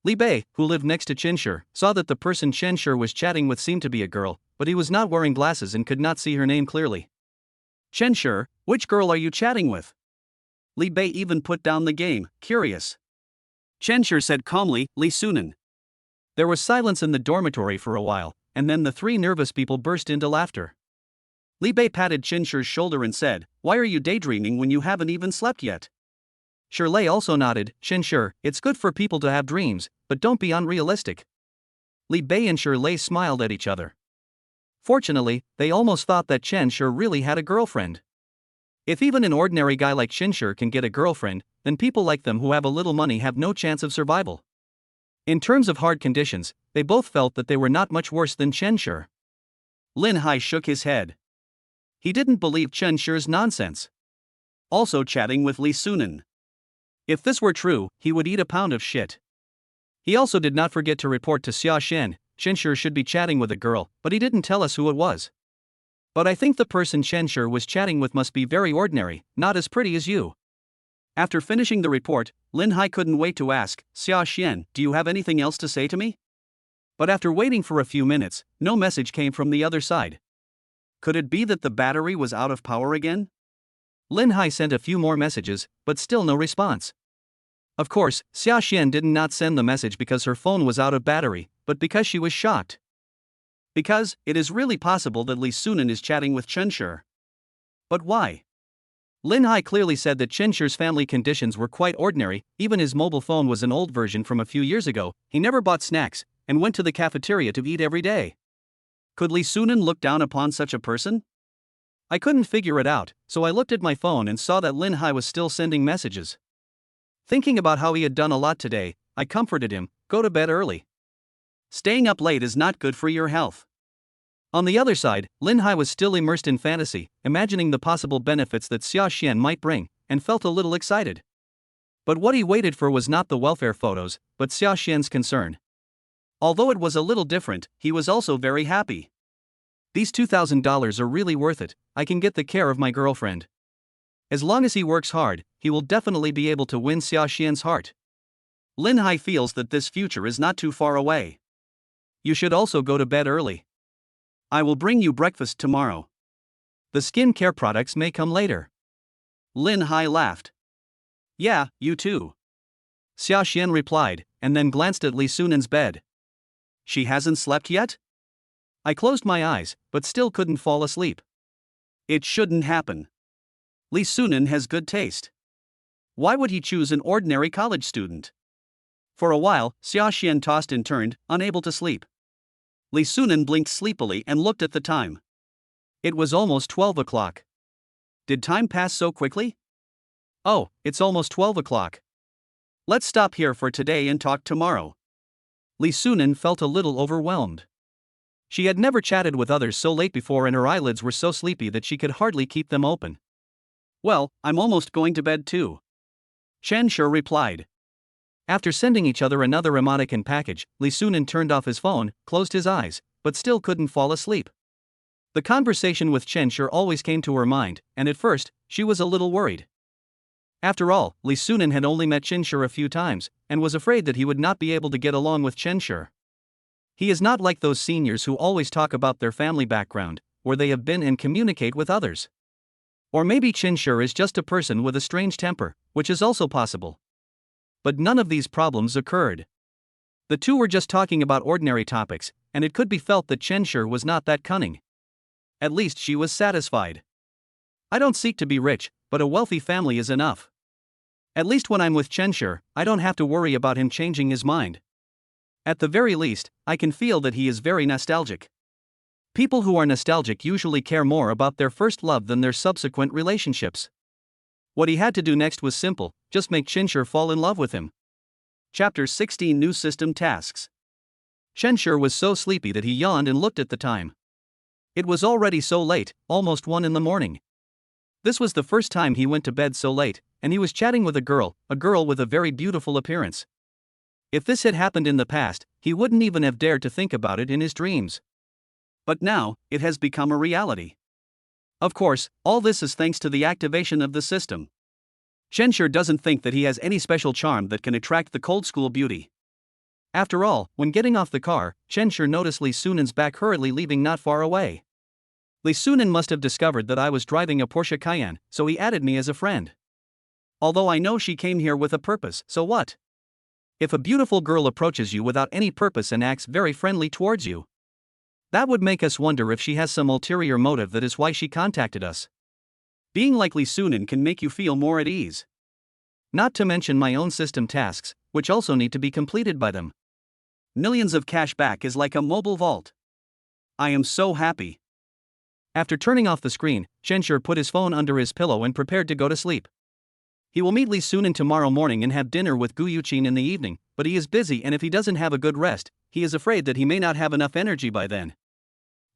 Speaker 1: Li Bei, who lived next to Chenshi, saw that the person Chenshi was chatting with seemed to be a girl, but he was not wearing glasses and could not see her name clearly. "Chenshi, which girl are you chatting with?" Li Bei even put down the game, curious. Chenshi said calmly, "Li Sunan." There was silence in the dormitory for a while, and then the three nervous people burst into laughter. Li Bei patted Chenshi's shoulder and said, "Why are you daydreaming when you haven't even slept yet?" Shirlei also nodded, "Chenshi, it's good for people to have dreams, but don't be unrealistic." Li Bei and Shirlei smiled at each other. Fortunately, they almost thought that Chenshi really had a girlfriend. If even an ordinary guy like Chenshi can get a girlfriend, then people like them who have a little money have no chance of survival. In terms of hard conditions, they both felt that they were not much worse than Chenshi. Linhai shook his head. He didn't believe Chenshi's nonsense. Also chatting with Li Sunan. If this were true, he would eat a pound of shit. He also did not forget to report to Xia Xuan, Chenshi should be chatting with a girl, but he didn't tell us who it was. But I think the person Chenshi was chatting with must be very ordinary, not as pretty as you. After finishing the report, Linhai couldn't wait to ask, "Xia Xuan, do you have anything else to say to me?" But after waiting for a few minutes, no message came from the other side. Could it be that the battery was out of power again? Linhai sent a few more messages, but still no response. Of course, Xia Xuan did not send the message because her phone was out of battery, but because she was shocked. Because it is really possible that Li Sunan is chatting with Chenshi. But why? Linhai clearly said that Chenshi's family conditions were quite ordinary, even his mobile phone was an old version from a few years ago, he never bought snacks, and went to the cafeteria to eat every day. Could Li Sunan look down upon such a person? I couldn't figure it out, so I looked at my phone and saw that Linhai was still sending messages. Thinking about how he had done a lot today, I comforted him, "Go to bed early. Staying up late is not good for your health." On the other side, Linhai was still immersed in fantasy, imagining the possible benefits that Xia Xuan might bring, and felt a little excited. But what he waited for was not the welfare photos, but Xia Xuan's concern. Although it was a little different, he was also very happy. These $2,000 are really worth it, I can get the care of my girlfriend. As long as he works hard, he will definitely be able to win Xia Xuan's heart. Linhai feels that this future is not too far away. You should also go to bed early. I will bring you breakfast tomorrow. The skin care products may come later. Linhai laughed. Yeah, you too. Xia Xuan replied, and then glanced at Li Sunan's bed. She hasn't slept yet? I closed my eyes, but still couldn't fall asleep. It shouldn't happen. Li Sunan has good taste. Why would he choose an ordinary college student? For a while, Xia Xuan tossed and turned, unable to sleep. Li Sunan blinked sleepily and looked at the time. It was almost 12 o'clock. Did time pass so quickly? Oh, it's almost 12 o'clock. Let's stop here for today and talk tomorrow. Li Sunan felt a little overwhelmed. She had never chatted with others so late before, and her eyelids were so sleepy that she could hardly keep them open. Well, I'm almost going to bed too. Chen replied. After sending each other another emoticon package, Li Sunan turned off his phone, closed his eyes, but still couldn't fall asleep. The conversation with Chen always came to her mind, and at first, she was a little worried. After all, Li Sunan had only met Chen a few times, and was afraid that he would not be able to get along with Chen. He is not like those seniors who always talk about their family background, where they have been, and communicate with others. Or maybe Chen is just a person with a strange temper, which is also possible. But none of these problems occurred. The two were just talking about ordinary topics, and it could be felt that Chen was not that cunning. At least she was satisfied. I don't seek to be rich, but a wealthy family is enough. At least when I'm with Chen, I don't have to worry about him changing his mind. At the very least, I can feel that he is very nostalgic. People who are nostalgic usually care more about their first love than their subsequent relationships. What he had to do next was simple: just make Chen fall in love with him. Chapter 16: New System Tasks. Chen was so sleepy that he yawned and looked at the time. It was already so late, almost 1 in the morning. This was the first time he went to bed so late, and he was chatting with a girl with a very beautiful appearance. If this had happened in the past, he wouldn't even have dared to think about it in his dreams. But now, it has become a reality. Of course, all this is thanks to the activation of the system. Chen doesn't think that he has any special charm that can attract the cold school beauty. After all, when getting off the car, Chen noticed Li Sunan's back hurriedly leaving not far away. Li Sunan must have discovered that I was driving a Porsche Cayenne, so he added me as a friend. Although I know she came here with a purpose, so what? If a beautiful girl approaches you without any purpose and acts very friendly towards you, that would make us wonder if she has some ulterior motive. That is why she contacted us. Being like Li Sunan can make you feel more at ease. Not to mention my own system tasks, which also need to be completed by them. Millions of cash back is like a mobile vault. I am so happy. After turning off the screen, Chen put his phone under his pillow and prepared to go to sleep. He will meet Li Sunan tomorrow morning and have dinner with Guyuchin in the evening, but he is busy, and if he doesn't have a good rest, he is afraid that he may not have enough energy by then.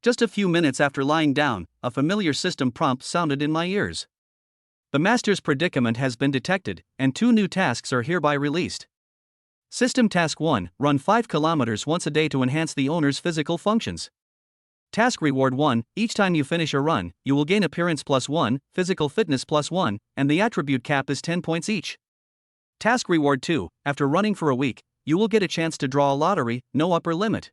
Speaker 1: Just a few minutes after lying down, a familiar system prompt sounded in my ears. The master's predicament has been detected, and 2 new tasks are hereby released. System Task 1: Run 5 kilometers once a day to enhance the owner's physical functions. Task Reward 1: Each time you finish a run, you will gain Appearance +1, Physical Fitness +1, and the attribute cap is 10 points each. Task Reward 2: After running for a week, you will get a chance to draw a lottery, no upper limit.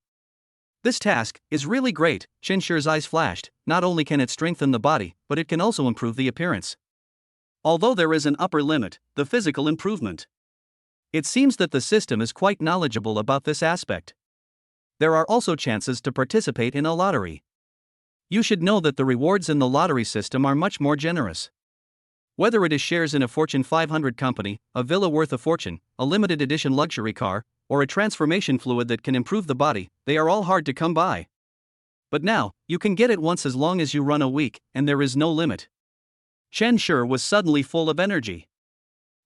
Speaker 1: This task is really great, Chen's eyes flashed. Not only can it strengthen the body, but it can also improve the appearance. Although there is an upper limit, the physical improvement. It seems that the system is quite knowledgeable about this aspect. There are also chances to participate in a lottery. You should know that the rewards in the lottery system are much more generous. Whether it is shares in a Fortune 500 company, a villa worth a fortune, a limited edition luxury car, or a transformation fluid that can improve the body, they are all hard to come by. But now, you can get it once as long as you run a week, and there is no limit. Chen was suddenly full of energy.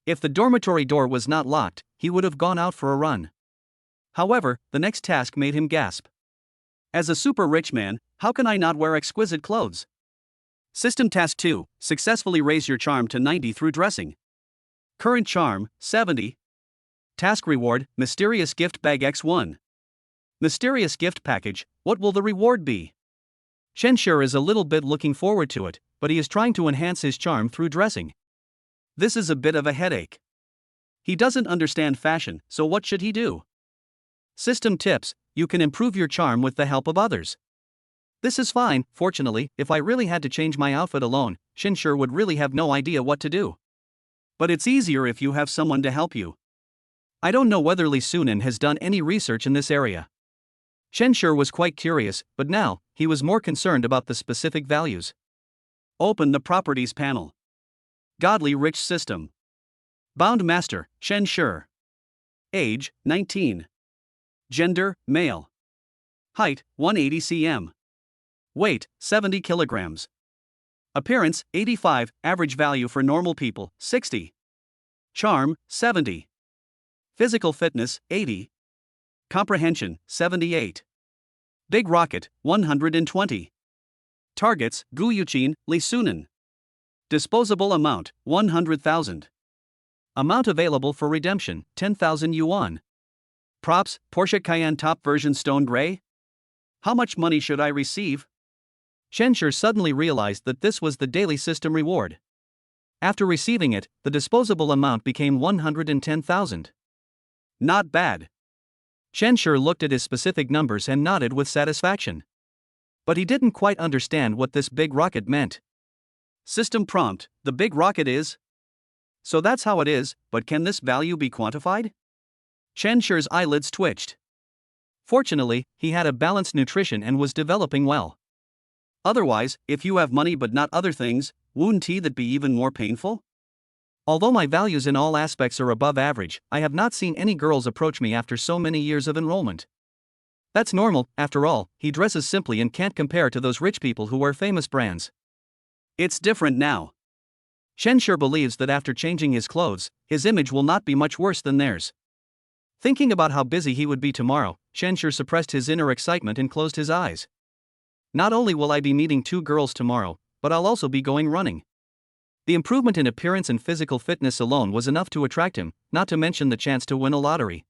Speaker 1: If the dormitory door was not locked, he would have gone out for a run. However, the next task made him gasp. As a super rich man, how can I not wear exquisite clothes? System Task 2: Successfully raise your charm to 90 through dressing. Current charm, 70. Task Reward: Mysterious Gift Bag X1. Mysterious Gift Package: What will the reward be? Chen is a little bit looking forward to it, but he is trying to enhance his charm through dressing. This is a bit of a headache. He doesn't understand fashion, so what should he do? System Tips: You can improve your charm with the help of others. This is fine. Fortunately, if I really had to change my outfit alone, Chen would really have no idea what to do. But it's easier if you have someone to help you. I don't know whether Li Sunan has done any research in this area. Shenshur was quite curious, but now, he was more concerned about the specific values. Open the Properties panel. Godly Rich System. Bound Master, Shenshur. Age, 19. Gender, male. Height, 180 cm. Weight, 70 kilograms. Appearance, 85, average value for normal people, 60. Charm, 70. Physical fitness, 80. Comprehension, 78. Big Rocket, 120. Targets, Guu Yuchin, Sunan. Disposable amount, 100,000. Amount available for redemption, 10,000 yuan. Props, Porsche Cayenne top version stone gray? How much money should I receive? Shenshur suddenly realized that this was the daily system reward. After receiving it, the disposable amount became 110,000. Not bad. Shenshur looked at his specific numbers and nodded with satisfaction. But he didn't quite understand what this big rocket meant. System prompt, the big rocket is? So that's how it is, but can this value be quantified? Shenshur's eyelids twitched. Fortunately, he had a balanced nutrition and was developing well. Otherwise, if you have money but not other things, wouldn't that be even more painful? Although my values in all aspects are above average, I have not seen any girls approach me after so many years of enrollment. That's normal, after all, he dresses simply and can't compare to those rich people who wear famous brands. It's different now. Shenshur believes that after changing his clothes, his image will not be much worse than theirs. Thinking about how busy he would be tomorrow, Shenshur suppressed his inner excitement and closed his eyes. Not only will I be meeting 2 girls tomorrow, but I'll also be going running. The improvement in appearance and physical fitness alone was enough to attract him, not to mention the chance to win a lottery.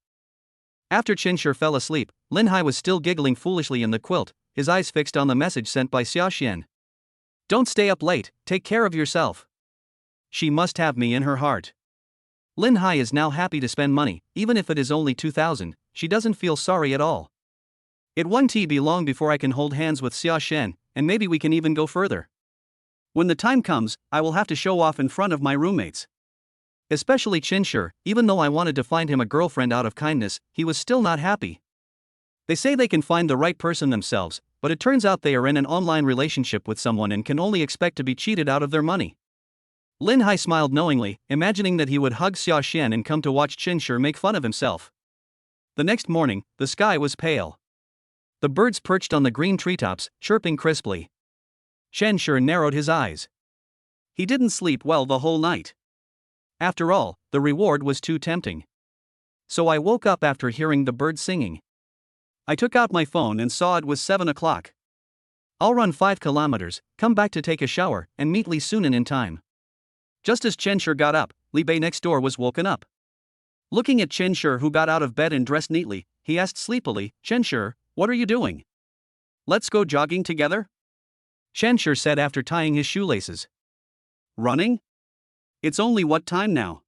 Speaker 1: After Shenshur fell asleep, Linhai was still giggling foolishly in the quilt, his eyes fixed on the message sent by Xia Xuan. Don't stay up late, take care of yourself. She must have me in her heart. Linhai is now happy to spend money, even if it is only 2,000, she doesn't feel sorry at all. It won't be long before I can hold hands with Xia Xuan, and maybe we can even go further. When the time comes, I will have to show off in front of my roommates. Especially Shenshur, even though I wanted to find him a girlfriend out of kindness, he was still not happy. They say they can find the right person themselves, but it turns out they are in an online relationship with someone and can only expect to be cheated out of their money. Linhai smiled knowingly, imagining that he would hug Xia Xuan and come to watch Shenshur make fun of himself. The next morning, the sky was pale. The birds perched on the green treetops, chirping crisply. Shenshur narrowed his eyes. He didn't sleep well the whole night. After all, the reward was too tempting. So I woke up after hearing the birds singing. I took out my phone and saw it was 7 o'clock. I'll run 5 kilometers, come back to take a shower, and meet Sunan in time. Just as Shenshur got up, Bei next door was woken up. Looking at Shenshur, who got out of bed and dressed neatly, he asked sleepily, Shenshur, what are you doing? Let's go jogging together? Shenshur said after tying his shoelaces. Running? It's only what time now?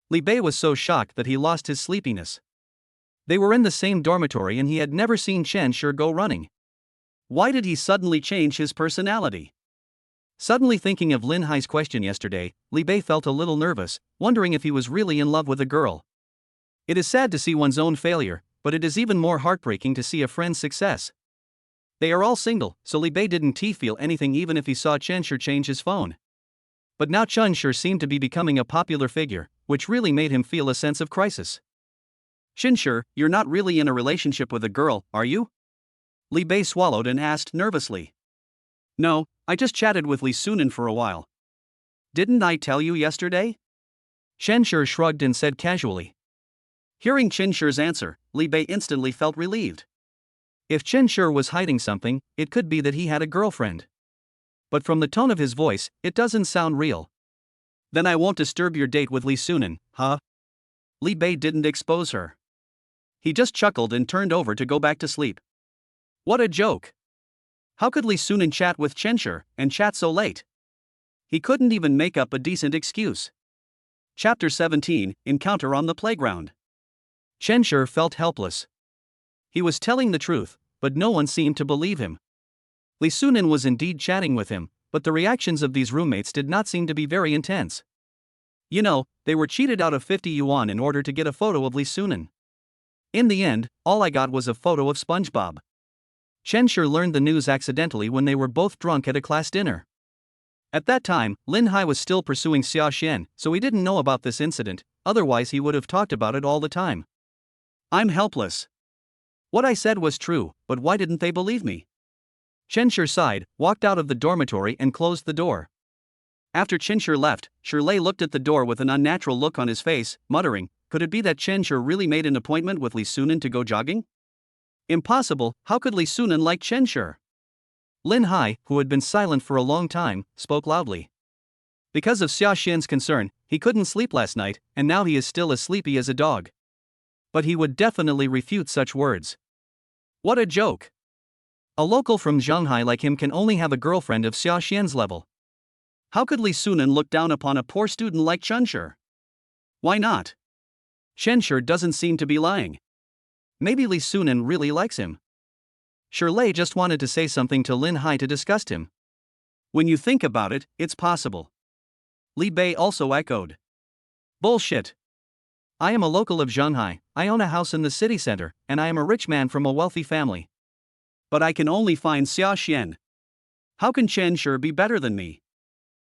Speaker 1: Bei was so shocked that he lost his sleepiness. They were in the same dormitory and he had never seen Shenshur go running. Why did he suddenly change his personality? Suddenly thinking of Linhai's question yesterday, Bei felt a little nervous, wondering if he was really in love with a girl. It is sad to see one's own failure, but it is even more heartbreaking to see a friend's success. They are all single, so Bei didn't feel anything even if he saw Shenshur change his phone. But now Shenshur seemed to be becoming a popular figure, which really made him feel a sense of crisis. Shenshur, you're not really in a relationship with a girl, are you? Bei swallowed and asked nervously. No, I just chatted with Sunan for a while. Didn't I tell you yesterday? Shenshur shrugged and said casually. Hearing Shenshur's answer, Bei instantly felt relieved. If Shenshur was hiding something, it could be that he had a girlfriend. But from the tone of his voice, it doesn't sound real. Then I won't disturb your date with Sunan, huh? Bei didn't expose her. He just chuckled and turned over to go back to sleep. What a joke! How could Sunan chat with Shenshur, and chat so late? He couldn't even make up a decent excuse. Chapter 17, Encounter on the Playground. Shenshur felt helpless. He was telling the truth, but no one seemed to believe him. Sunan was indeed chatting with him, but the reactions of these roommates did not seem to be very intense. You know, they were cheated out of 50 yuan in order to get a photo of Sunan. In the end, all I got was a photo of SpongeBob. Chen learned the news accidentally when they were both drunk at a class dinner. At that time, Linhai was still pursuing Xia Xuan, so he didn't know about this incident, otherwise he would have talked about it all the time. I'm helpless. What I said was true, but why didn't they believe me? Chen sighed, walked out of the dormitory and closed the door. After Chen left, Shirley looked at the door with an unnatural look on his face, muttering, could it be that Chen really made an appointment with Li Sunan to go jogging? Impossible, how could Li Sunan like Chen? Linhai, who had been silent for a long time, spoke loudly. Because of Xia Xuan's concern, he couldn't sleep last night, and now he is still as sleepy as a dog. But he would definitely refute such words. What a joke! A local from Shanghai like him can only have a girlfriend of Xia Xuan's level. How could Li Sunan look down upon a poor student like Chen? Why not? Chen doesn't seem to be lying. Maybe Li Sunan really likes him. Shirley just wanted to say something to Linhai to disgust him. When you think about it, it's possible. Li Bei also echoed. Bullshit. I am a local of Shanghai, I own a house in the city center, and I am a rich man from a wealthy family. But I can only find Xia Xuan. How can Chen be better than me?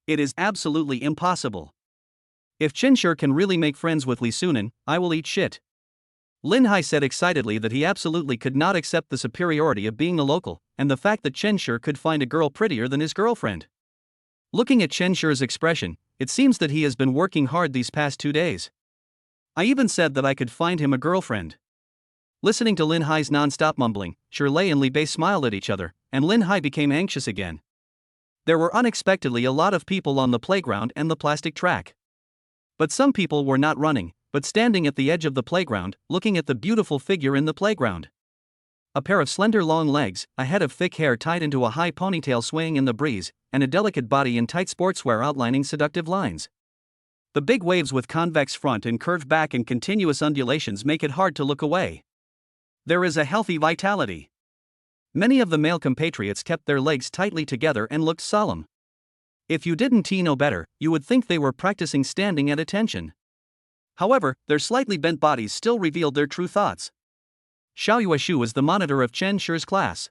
Speaker 1: It is absolutely impossible. If Chen can really make friends with Li Sunan, I will eat shit. Linhai said excitedly that he absolutely could not accept the superiority of being a local, and the fact that Chen could find a girl prettier than his girlfriend. Looking at Chen expression, it seems that he has been working hard these past 2 days. I even said that I could find him a girlfriend. Listening to Linhai's non-stop mumbling, Shirley and Li Bei smiled at each other, and Linhai became anxious again. There were unexpectedly a lot of people on the playground and the plastic track. But some people were not running, but standing at the edge of the playground, looking at the beautiful figure in the playground. A pair of slender long legs, a head of thick hair tied into a high ponytail swaying in the breeze, and a delicate body in tight sportswear outlining seductive lines. The big waves with convex front and curved back and continuous undulations make it hard to look away. There is a healthy vitality. Many of the male compatriots kept their legs tightly together and looked solemn. If you didn't know better, you would think they were practicing standing at attention. However, their slightly bent bodies still revealed their true thoughts. Xiao Yueshu was the monitor of Chen class.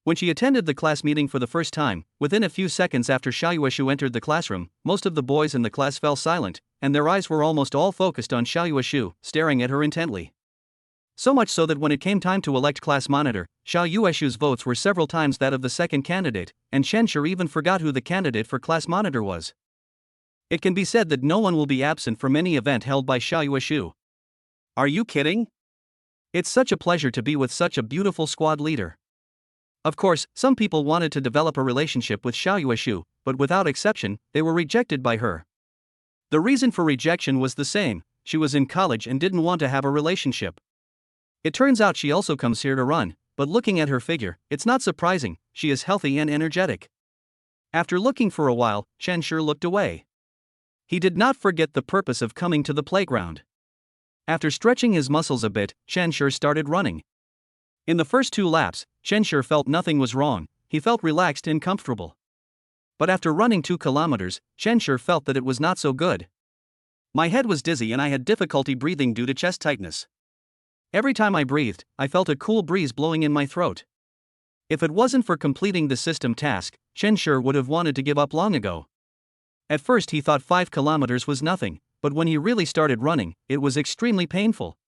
Speaker 1: When she attended the class meeting for the first time, within a few seconds after Xiao Yueshu entered the classroom, most of the boys in the class fell silent, and their eyes were almost all focused on Xiao Yueshu, staring at her intently. So much so that when it came time to elect class monitor, Xiao Yueshu's votes were several times that of the second candidate, and Chen even forgot who the candidate for class monitor was. It can be said that no one will be absent from any event held by Xiao Yueshu. Are you kidding? It's such a pleasure to be with such a beautiful squad leader. Of course, some people wanted to develop a relationship with Xiao Yueshu, but without exception, they were rejected by her. The reason for rejection was the same: she was in college and didn't want to have a relationship. It turns out she also comes here to run, but looking at her figure, it's not surprising, she is healthy and energetic. After looking for a while, Chen looked away. He did not forget the purpose of coming to the playground. After stretching his muscles a bit, Chen started running. In the first 2 laps, Chen felt nothing was wrong, he felt relaxed and comfortable. But after running 2 kilometers, Chen felt that it was not so good. My head was dizzy and I had difficulty breathing due to chest tightness. Every time I breathed, I felt a cool breeze blowing in my throat. If it wasn't for completing the system task, Chen would have wanted to give up long ago. At first he thought 5 kilometers was nothing, but when he really started running, it was extremely painful.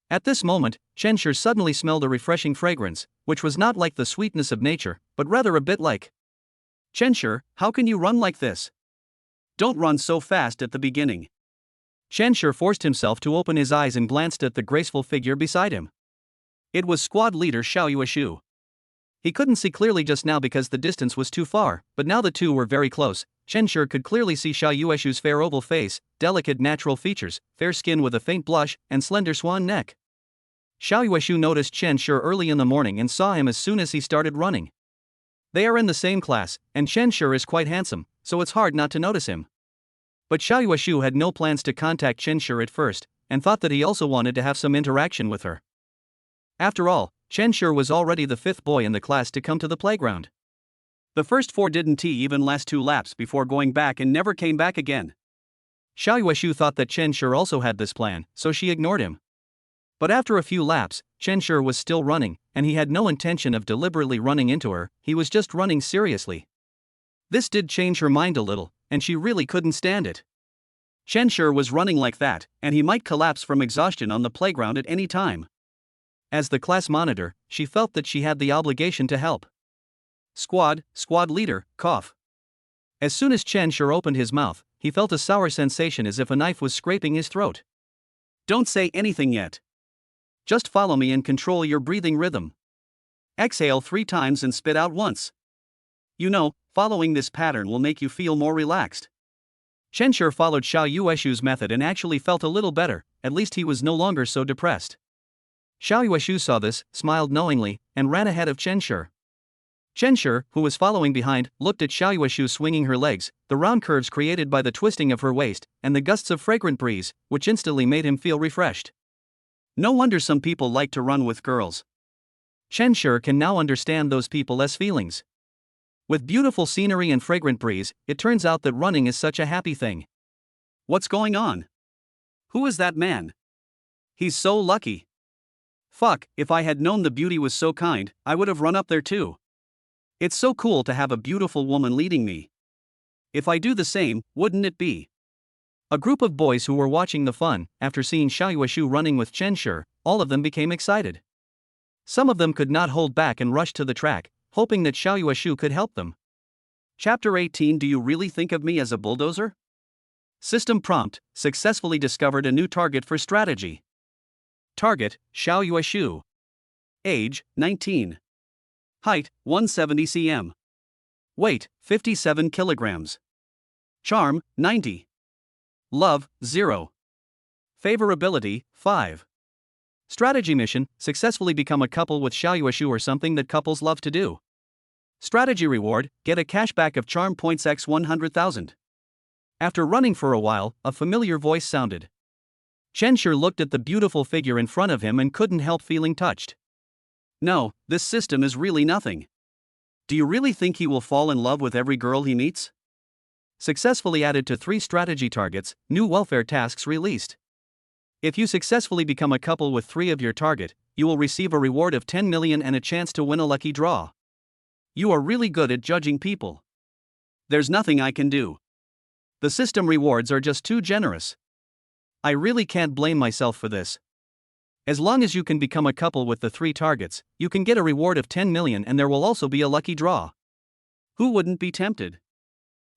Speaker 1: At this moment, Chen suddenly smelled a refreshing fragrance, which was not like the sweetness of nature, but rather a bit like. Chen, how can you run like this? Don't run so fast at the beginning. Chen forced himself to open his eyes and glanced at the graceful figure beside him. It was squad leader Xiao Yueshu. He couldn't see clearly just now because the distance was too far, but now the two were very close. Chen could clearly see Xiao Yueshu's fair oval face, delicate natural features, fair skin with a faint blush, and slender swan neck. Xiao Yueshu noticed Chen early in the morning and saw him as soon as he started running. They are in the same class, and Chen is quite handsome, so it's hard not to notice him. But Xiao Yueshu had no plans to contact Chen at first, and thought that he also wanted to have some interaction with her. After all, Chen was already the 5th boy in the class to come to the playground. The first 4 didn't even last 2 laps before going back and never came back again. Xiao Yueshu thought that Chen also had this plan, so she ignored him. But after a few laps, Chen was still running, and he had no intention of deliberately running into her, he was just running seriously. This did change her mind a little, and she really couldn't stand it. Chen was running like that, and he might collapse from exhaustion on the playground at any time. As the class monitor, she felt that she had the obligation to help. Squad leader, cough. As soon as Chen opened his mouth, he felt a sour sensation as if a knife was scraping his throat. Don't say anything yet. Just follow me and control your breathing rhythm. Exhale 3 times and spit out once. You know, following this pattern will make you feel more relaxed. Chen followed Xia Xuan's method and actually felt a little better, at least he was no longer so depressed. Xia Xuan saw this, smiled knowingly, and ran ahead of Chen. Chen, who was following behind, looked at Xia Xuan swinging her legs, the round curves created by the twisting of her waist, and the gusts of fragrant breeze, which instantly made him feel refreshed. No wonder some people like to run with girls. Chen can now understand those people's feelings. With beautiful scenery and fragrant breeze, it turns out that running is such a happy thing. What's going on? Who is that man? He's so lucky. Fuck, if I had known the beauty was so kind, I would have run up there too. It's so cool to have a beautiful woman leading me. If I do the same, wouldn't it be? A group of boys who were watching the fun, after seeing Xia Xuan running with Chen, all of them became excited. Some of them could not hold back and rushed to the track, hoping that Xia Xuan could help them. Chapter 18. Do you really think of me as a bulldozer? System prompt: successfully discovered a new target for strategy. Target: Xia Xuan. Age: 19. Height: 170 cm. Weight: 57 kilograms. Charm: 90. Love: 0. Favorability: 5. Strategy mission: successfully become a couple with Xia Xuan or something that couples love to do. Strategy reward: get a cashback of charm points x 100,000. After running for a while, a familiar voice sounded. Chen looked at the beautiful figure in front of him and couldn't help feeling touched. No, this system is really nothing. Do you really think he will fall in love with every girl he meets? Successfully added to 3 strategy targets, new welfare tasks released. If you successfully become a couple with 3 of your target, you will receive a reward of 10 million and a chance to win a lucky draw. You are really good at judging people. There's nothing I can do. The system rewards are just too generous. I really can't blame myself for this. As long as you can become a couple with the 3 targets, you can get a reward of 10 million and there will also be a lucky draw. Who wouldn't be tempted?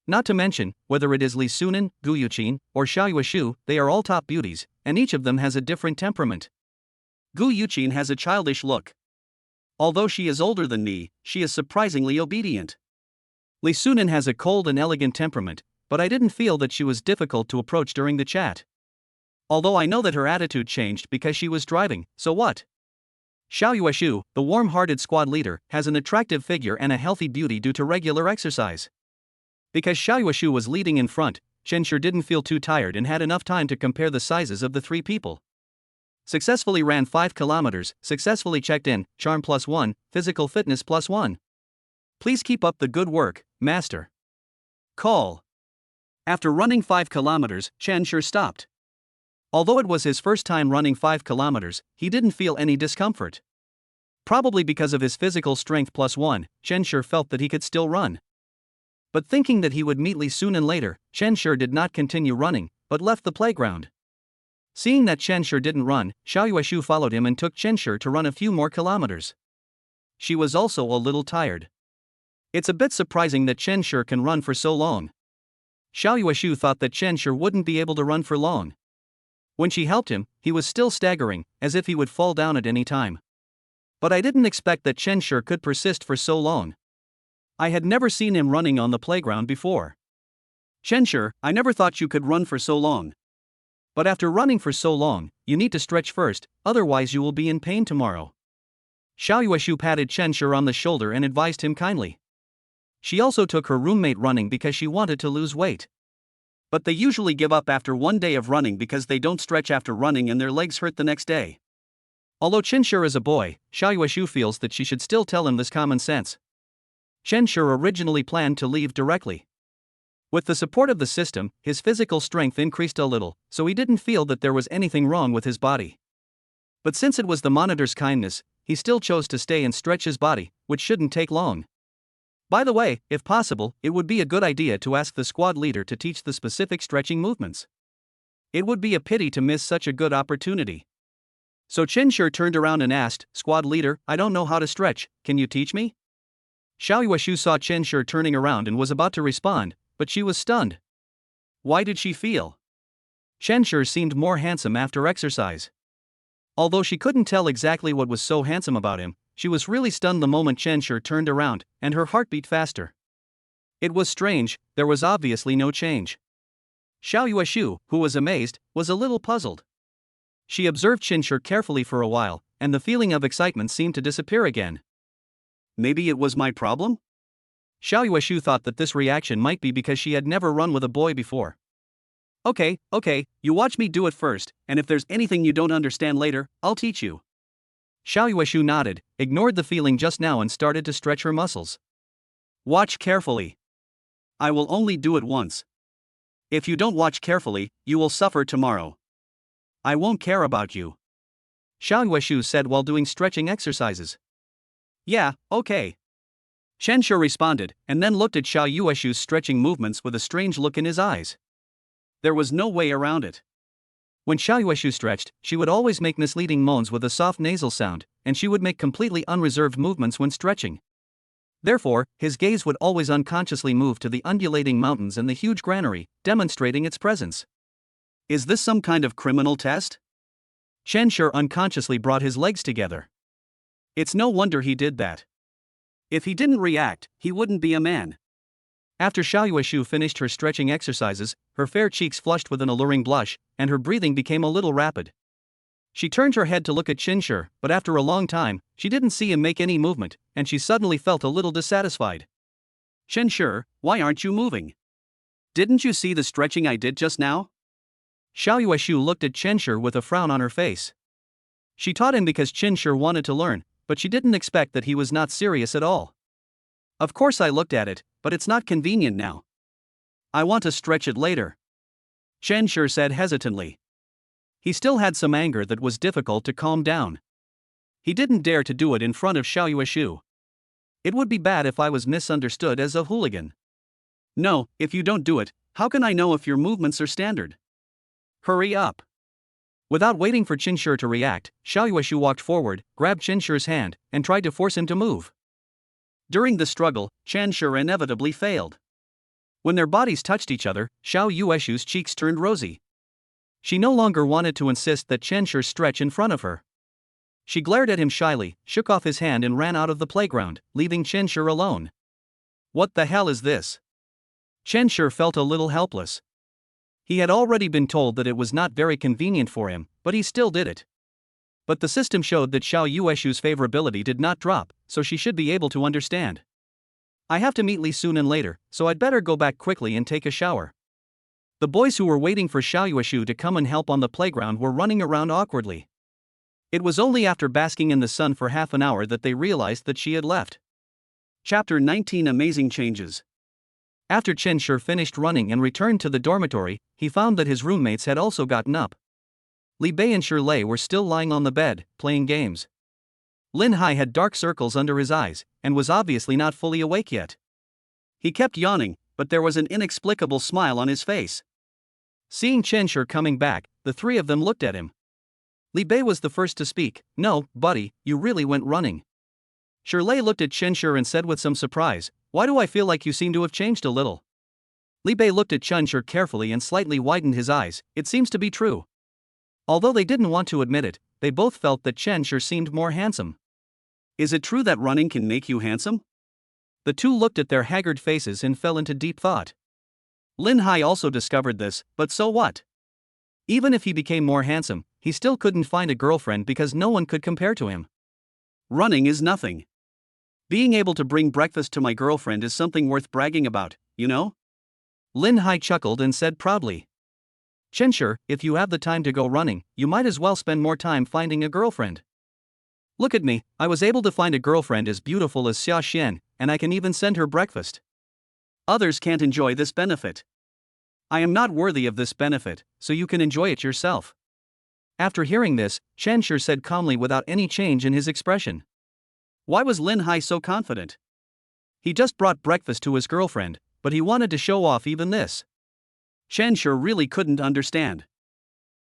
Speaker 1: Not to mention, whether it is Sunan, Guu Yuchin, or Xia Xuan, they are all top beauties, and each of them has a different temperament. Guu Yuchin has a childish look. Although she is older than me, she is surprisingly obedient. Sunan has a cold and elegant temperament, but I didn't feel that she was difficult to approach during the chat. Although I know that her attitude changed because she was driving, so what? Xia Xuan, the warm-hearted squad leader, has an attractive figure and a healthy beauty due to regular exercise. Because Xia Xuan was leading in front, Chen didn't feel too tired and had enough time to compare the sizes of the 3 people. Successfully ran 5 kilometers, successfully checked in, charm +1, physical fitness +1. Please keep up the good work, master. Call. After running 5 kilometers, Chen stopped. Although it was his first time running 5 kilometers, he didn't feel any discomfort. Probably because of his physical strength +1, Chen felt that he could still run. But thinking that he would meet Sunan later, Chen did not continue running, but left the playground. Seeing that Chen didn't run, Xia Xuan followed him and took Chen to run a few more kilometers. She was also a little tired. It's a bit surprising that Chen can run for so long. Xia Xuan thought that Chen wouldn't be able to run for long. When she helped him, he was still staggering, as if he would fall down at any time. But I didn't expect that Chen could persist for so long. I had never seen him running on the playground before. Chen, I never thought you could run for so long. But after running for so long, you need to stretch first, otherwise you will be in pain tomorrow. Xia Xuan patted Chen on the shoulder and advised him kindly. She also took her roommate running because she wanted to lose weight. But they usually give up after 1 day of running because they don't stretch after running and their legs hurt the next day. Although Chen is a boy, Xia Xuan feels that she should still tell him this common sense. Chen originally planned to leave directly. With the support of the system, his physical strength increased a little, so he didn't feel that there was anything wrong with his body. But since it was the monitor's kindness, he still chose to stay and stretch his body, which shouldn't take long. By the way, if possible, it would be a good idea to ask the squad leader to teach the specific stretching movements. It would be a pity to miss such a good opportunity. So Chenshi turned around and asked, "Squad leader, I don't know how to stretch, can you teach me?" Xiao Yueshu saw Chenshi turning around and was about to respond, but she was stunned. Why did she feel? Chenshi seemed more handsome after exercise. Although she couldn't tell exactly what was so handsome about him, she was really stunned the moment Chenshi turned around, and her heart beat faster. It was strange, there was obviously no change. Xiao Yueshu, who was amazed, was a little puzzled. She observed Chenshi carefully for a while, and the feeling of excitement seemed to disappear again. Maybe it was my problem? Xiao Yueshu thought that this reaction might be because she had never run with a boy before. Okay, you watch me do it first, and if there's anything you don't understand later, I'll teach you. Xiao Yueshu nodded, ignored the feeling just now and started to stretch her muscles. Watch carefully. I will only do it once. If you don't watch carefully, you will suffer tomorrow. I won't care about you. Xiao Yueshu said while doing stretching exercises. Yeah, okay. Chenshi responded, and then looked at Xiao Yueshu's stretching movements with a strange look in his eyes. There was no way around it. When Xiao Yueshu stretched, she would always make misleading moans with a soft nasal sound, and she would make completely unreserved movements when stretching. Therefore, his gaze would always unconsciously move to the undulating mountains and the huge granary, demonstrating its presence. Is this some kind of criminal test? Chenshi unconsciously brought his legs together. It's no wonder he did that. If he didn't react, he wouldn't be a man. After Xiao Yueshu finished her stretching exercises, her fair cheeks flushed with an alluring blush, and her breathing became a little rapid. She turned her head to look at Chenshi, but after a long time, she didn't see him make any movement, and she suddenly felt a little dissatisfied. Chenshi, why aren't you moving? Didn't you see the stretching I did just now? Xiao Yueshu looked at Chenshi with a frown on her face. She taught him because Chenshi wanted to learn, but she didn't expect that he was not serious at all. Of course I looked at it, but it's not convenient now. I want to stretch it later. Chenshi said hesitantly. He still had some anger that was difficult to calm down. He didn't dare to do it in front of Xiao Yueshu. It would be bad if I was misunderstood as a hooligan. No, if you don't do it, how can I know if your movements are standard? Hurry up. Without waiting for Chenshi to react, Xiao Yueshu walked forward, grabbed Chenshi's hand, and tried to force him to move. During the struggle, Chenshi inevitably failed. When their bodies touched each other, Xiao Yueshu's cheeks turned rosy. She no longer wanted to insist that Chenshi stretch in front of her. She glared at him shyly, shook off his hand and ran out of the playground, leaving Chenshi alone. What the hell is this? Chenshi felt a little helpless. He had already been told that it was not very convenient for him, but he still did it. But the system showed that Xiao Yueshu's favorability did not drop, so she should be able to understand. I have to meet Sunan later, so I'd better go back quickly and take a shower. The boys who were waiting for Xiao Yueshu to come and help on the playground were running around awkwardly. It was only after basking in the sun for half an hour that they realized that she had left. Chapter 19 Amazing Changes. After Chenshi finished running and returned to the dormitory, he found that his roommates had also gotten up. Li Bei and Shirley were still lying on the bed, playing games. Linhai had dark circles under his eyes, and was obviously not fully awake yet. He kept yawning, but there was an inexplicable smile on his face. Seeing Chenshi coming back, the three of them looked at him. Li Bei was the first to speak. "No, buddy, you really went running." Shirley looked at Chenshi and said with some surprise, "Why do I feel like you seem to have changed a little?" Li Bei looked at Chenshi carefully and slightly widened his eyes. It seems to be true. Although they didn't want to admit it, they both felt that Chenshi seemed more handsome. Is it true that running can make you handsome? The two looked at their haggard faces and fell into deep thought. Linhai also discovered this, but so what? Even if he became more handsome, he still couldn't find a girlfriend because no one could compare to him. Running is nothing. Being able to bring breakfast to my girlfriend is something worth bragging about, you know? Linhai chuckled and said proudly. Chenshi, if you have the time to go running, you might as well spend more time finding a girlfriend. Look at me, I was able to find a girlfriend as beautiful as Xia Xuan, and I can even send her breakfast. Others can't enjoy this benefit. I am not worthy of this benefit, so you can enjoy it yourself. After hearing this, Chen said calmly without any change in his expression. Why was Linhai so confident? He just brought breakfast to his girlfriend, but he wanted to show off even this. Chen really couldn't understand.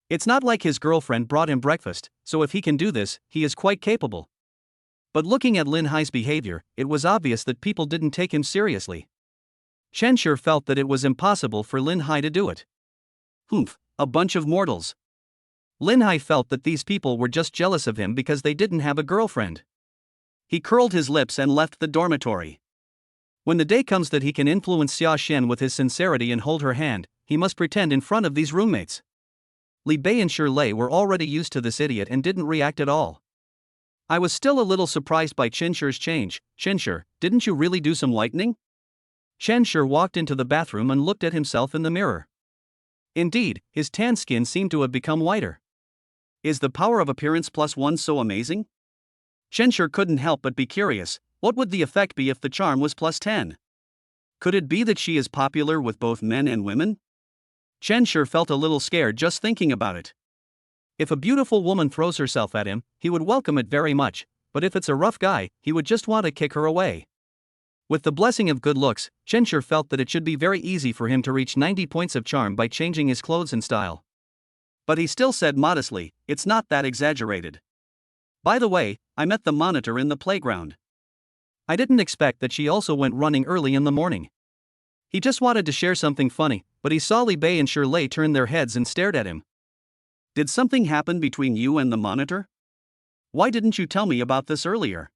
Speaker 1: It's not like his girlfriend brought him breakfast, so if he can do this, he is quite capable. But looking at Linhai's behavior, it was obvious that people didn't take him seriously. Chen felt that it was impossible for Linhai to do it. Humph, a bunch of mortals. Linhai felt that these people were just jealous of him because they didn't have a girlfriend. He curled his lips and left the dormitory. When the day comes that he can influence Xia Xuan with his sincerity and hold her hand, he must pretend in front of these roommates. Li Bei and Lei were already used to this idiot and didn't react at all. I was still a little surprised by Chen's change. Chen, didn't you really do some whitening? Chen walked into the bathroom and looked at himself in the mirror. Indeed, his tan skin seemed to have become whiter. Is the power of appearance +1 so amazing? Chen couldn't help but be curious. What would the effect be if the charm was +10? Could it be that she is popular with both men and women? Chen felt a little scared just thinking about it. If a beautiful woman throws herself at him, he would welcome it very much, but if it's a rough guy, he would just want to kick her away. With the blessing of good looks, Chen felt that it should be very easy for him to reach 90 points of charm by changing his clothes and style. But he still said modestly, it's not that exaggerated. By the way, I met the monitor in the playground. I didn't expect that she also went running early in the morning. He just wanted to share something funny, but he saw Li Bei and Lei turn their heads and stared at him. Did something happen between you and the monitor? Why didn't you tell me about this earlier?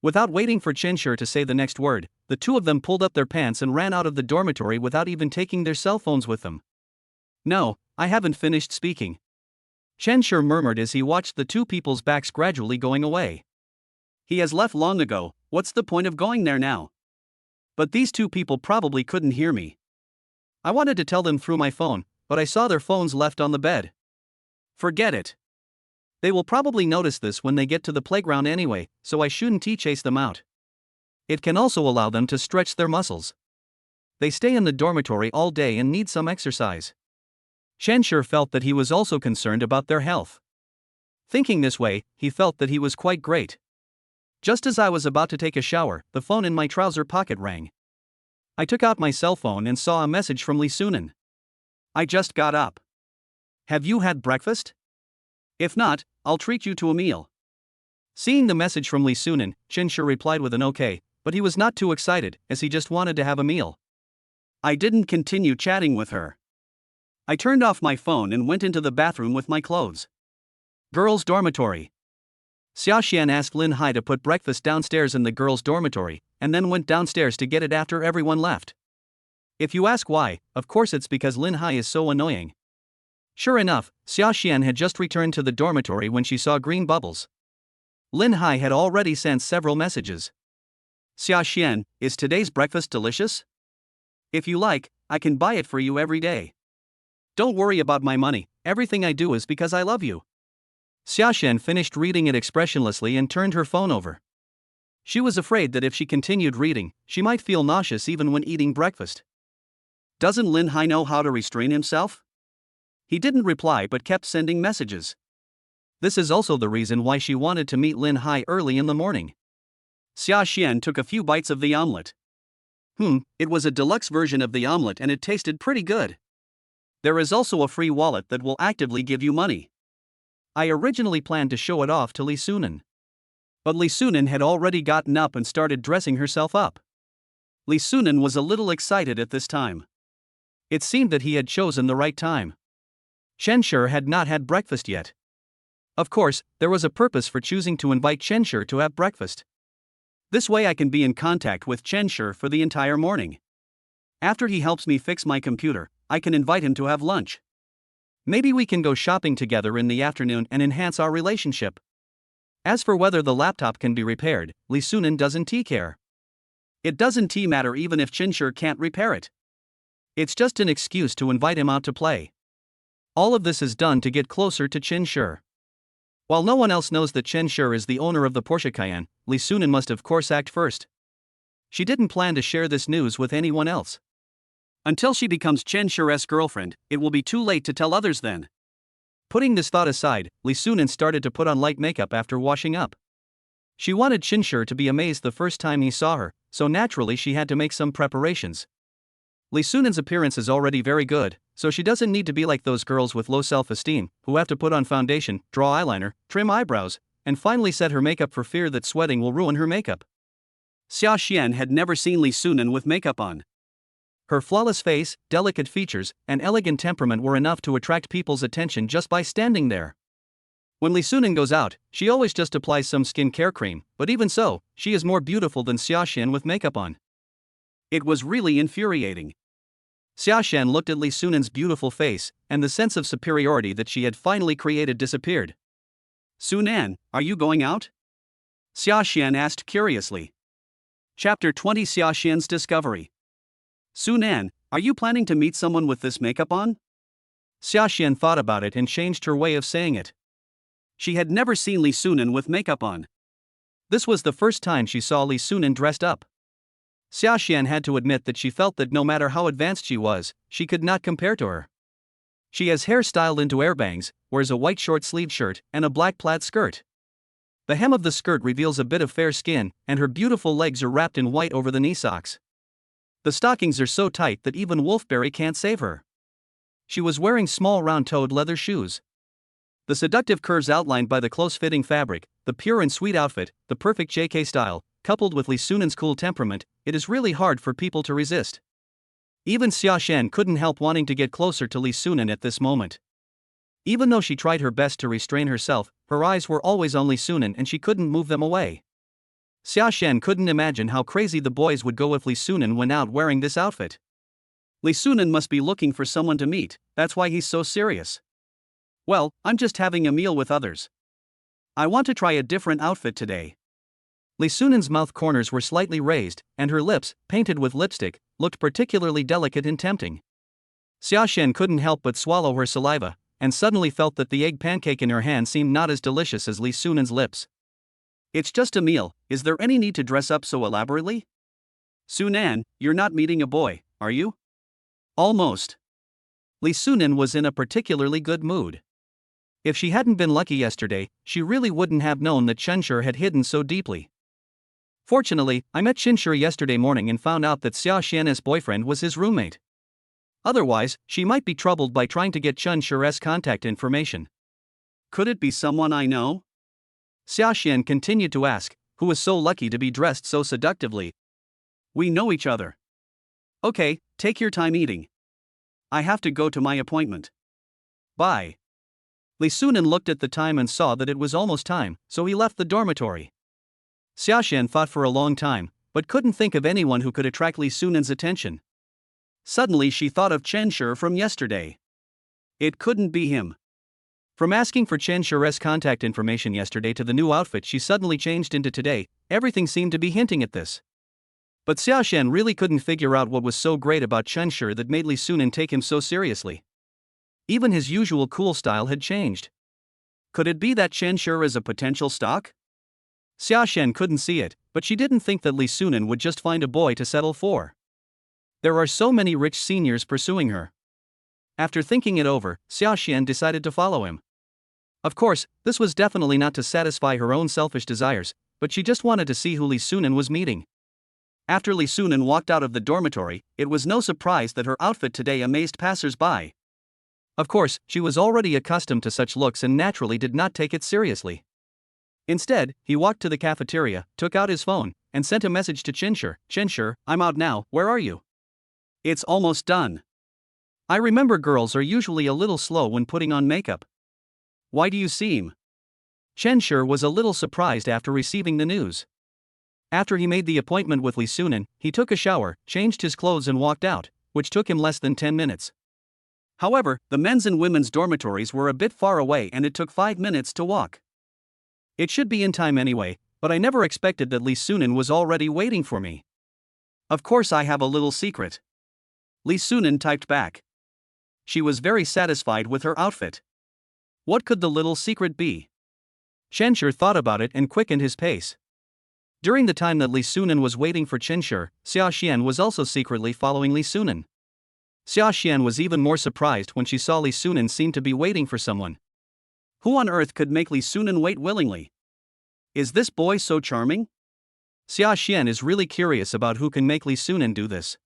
Speaker 1: Without waiting for Chen to say the next word, the two of them pulled up their pants and ran out of the dormitory without even taking their cell phones with them. No, I haven't finished speaking. Chen murmured as he watched the two people's backs gradually going away. He has left long ago, what's the point of going there now? But these two people probably couldn't hear me. I wanted to tell them through my phone, but I saw their phones left on the bed. Forget it. They will probably notice this when they get to the playground anyway, so I shouldn't chase them out. It can also allow them to stretch their muscles. They stay in the dormitory all day and need some exercise. Chen felt that he was also concerned about their health. Thinking this way, he felt that he was quite great. Just as I was about to take a shower, the phone in my trouser pocket rang. I took out my cell phone and saw a message from Sunan. I just got up. Have you had breakfast? If not, I'll treat you to a meal. Seeing the message from Sunan, Chen replied with an okay, but he was not too excited, as he just wanted to have a meal. I didn't continue chatting with her. I turned off my phone and went into the bathroom with my clothes. Girls' dormitory. Xia Xuan asked Linhai to put breakfast downstairs in the girls' dormitory, and then went downstairs to get it after everyone left. If you ask why, of course it's because Linhai is so annoying. Sure enough, Xia Xuan had just returned to the dormitory when she saw green bubbles. Linhai had already sent several messages. Xia Xuan, is today's breakfast delicious? If you like, I can buy it for you every day. Don't worry about my money, everything I do is because I love you. Xia Xuan finished reading it expressionlessly and turned her phone over. She was afraid that if she continued reading, she might feel nauseous even when eating breakfast. Doesn't Linhai know how to restrain himself? He didn't reply but kept sending messages. This is also the reason why she wanted to meet Linhai early in the morning. Xia Xuan took a few bites of the omelette. It was a deluxe version of the omelette and it tasted pretty good. There is also a free wallet that will actively give you money. I originally planned to show it off to Sunan. But Sunan had already gotten up and started dressing herself up. Sunan was a little excited at this time. It seemed that he had chosen the right time. Chen had not had breakfast yet. Of course, there was a purpose for choosing to invite Chen to have breakfast. This way I can be in contact with Chen for the entire morning. After he helps me fix my computer, I can invite him to have lunch. Maybe we can go shopping together in the afternoon and enhance our relationship. As for whether the laptop can be repaired, Sunan doesn't care. It doesn't matter even if Chen can't repair it. It's just an excuse to invite him out to play. All of this is done to get closer to Chen. While no one else knows that Chen is the owner of the Porsche Cayenne, Sunan must of course act first. She didn't plan to share this news with anyone else. Until she becomes Chen girlfriend, it will be too late to tell others then. Putting this thought aside, Li Sunan started to put on light makeup after washing up. She wanted Qinshi to be amazed the first time he saw her, so naturally she had to make some preparations. Li Sunan's appearance is already very good, so she doesn't need to be like those girls with low self-esteem, who have to put on foundation, draw eyeliner, trim eyebrows, and finally set her makeup for fear that sweating will ruin her makeup. Xia Xuan had never seen Li Sunan with makeup on. Her flawless face, delicate features, and elegant temperament were enough to attract people's attention just by standing there. When Li Sunan goes out, she always just applies some skincare cream, but even so, she is more beautiful than Xia Xuan with makeup on. It was really infuriating. Xia Xuan looked at Li Sunan's beautiful face, and the sense of superiority that she had finally created disappeared. "Sunan, are you going out?" Xia Xuan asked curiously. Chapter 20: Xia Xuan's Discovery. "Sunan, are you planning to meet someone with this makeup on?" Xia Xuan thought about it and changed her way of saying it. She had never seen Li Sunan with makeup on. This was the first time she saw Li Sunan dressed up. Xia Xuan had to admit that she felt that no matter how advanced she was, she could not compare to her. She has hair styled into airbangs, wears a white short-sleeved shirt, and a black plaid skirt. The hem of the skirt reveals a bit of fair skin, and her beautiful legs are wrapped in white over the knee socks. The stockings are so tight that even Wolfberry can't save her. She was wearing small round-toed leather shoes. The seductive curves outlined by the close-fitting fabric, the pure and sweet outfit, the perfect JK style, coupled with Li Sunan's cool temperament, it is really hard for people to resist. Even Xia Xuan couldn't help wanting to get closer to Li Sunan at this moment. Even though she tried her best to restrain herself, her eyes were always on Li Sunan and she couldn't move them away. Xia Xuan couldn't imagine how crazy the boys would go if Li Sunan went out wearing this outfit. Li Sunan must be looking for someone to meet, that's why he's so serious. "Well, I'm just having a meal with others. I want to try a different outfit today." Li Sunan's mouth corners were slightly raised, and her lips, painted with lipstick, looked particularly delicate and tempting. Xia Xuan couldn't help but swallow her saliva, and suddenly felt that the egg pancake in her hand seemed not as delicious as Li Sunan's lips. "It's just a meal, is there any need to dress up so elaborately?" "Sunan, you're not meeting a boy, are you?" "Almost." Li Sunan was in a particularly good mood. If she hadn't been lucky yesterday, she really wouldn't have known that Qinshi had hidden so deeply. "Fortunately, I met Qinshi yesterday morning and found out that Xia Xuan's boyfriend was his roommate. Otherwise, she might be troubled by trying to get Qinshi's contact information." "Could it be someone I know?" Xia Xuan continued to ask, who was so lucky to be dressed so seductively. "We know each other." "Okay, take your time eating. I have to go to my appointment. Bye." Li Sunan looked at the time and saw that it was almost time, so he left the dormitory. Xia Xuan thought for a long time, but couldn't think of anyone who could attract Li Sunan's attention. Suddenly she thought of Qinshi from yesterday. It couldn't be him. From asking for Qinshi's contact information yesterday to the new outfit she suddenly changed into today, everything seemed to be hinting at this. But Xia Xuan really couldn't figure out what was so great about Qinshi that made Li Sunan take him so seriously. Even his usual cool style had changed. Could it be that Qinshi is a potential stalk? Xia Xuan couldn't see it, but she didn't think that Li Sunan would just find a boy to settle for. There are so many rich seniors pursuing her. After thinking it over, Xia Xuan decided to follow him. Of course, this was definitely not to satisfy her own selfish desires, but she just wanted to see who Li Sunan was meeting. After Li Sunan walked out of the dormitory, it was no surprise that her outfit today amazed passers-by. Of course, she was already accustomed to such looks and naturally did not take it seriously. Instead, he walked to the cafeteria, took out his phone, and sent a message to Qinshi. "Qinshi, I'm out now, where are you?" "It's almost done. I remember girls are usually a little slow when putting on makeup. Why do you seem?" Qinshi was a little surprised after receiving the news. After he made the appointment with Li Sunan, he took a shower, changed his clothes and walked out, which took him less than 10 minutes. However, the men's and women's dormitories were a bit far away and it took 5 minutes to walk. It should be in time anyway, but I never expected that Li Sunan was already waiting for me. Of course I have a little secret. Li Sunan typed back. She was very satisfied with her outfit. What could the little secret be? Qinshi thought about it and quickened his pace. During the time that Li Sunan was waiting for Qinshi, Xia Xuan was also secretly following Li Sunan. Xia Xuan was even more surprised when she saw Li Sunan seemed to be waiting for someone. Who on earth could make Li Sunan wait willingly? Is this boy so charming? Xia Xuan is really curious about who can make Li Sunan do this.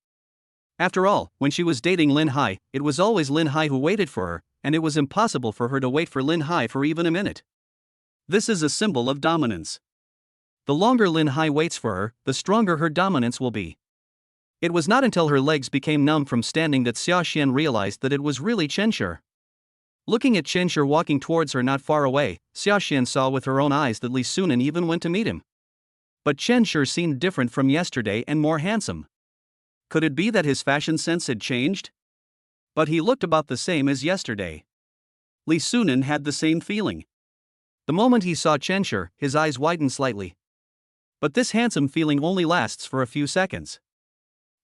Speaker 1: After all, when she was dating Linhai, it was always Linhai who waited for her, and it was impossible for her to wait for Linhai for even a minute. This is a symbol of dominance. The longer Linhai waits for her, the stronger her dominance will be. It was not until her legs became numb from standing that Xia Xuan realized that it was really Chenshi. Looking at Chenshi walking towards her not far away, Xia Xuan saw with her own eyes that Li Sunan even went to meet him. But Chenshi seemed different from yesterday and more handsome. Could it be that his fashion sense had changed? But he looked about the same as yesterday. Li Sunan had the same feeling. The moment he saw Chenshi, his eyes widened slightly. But this handsome feeling only lasts for a few seconds.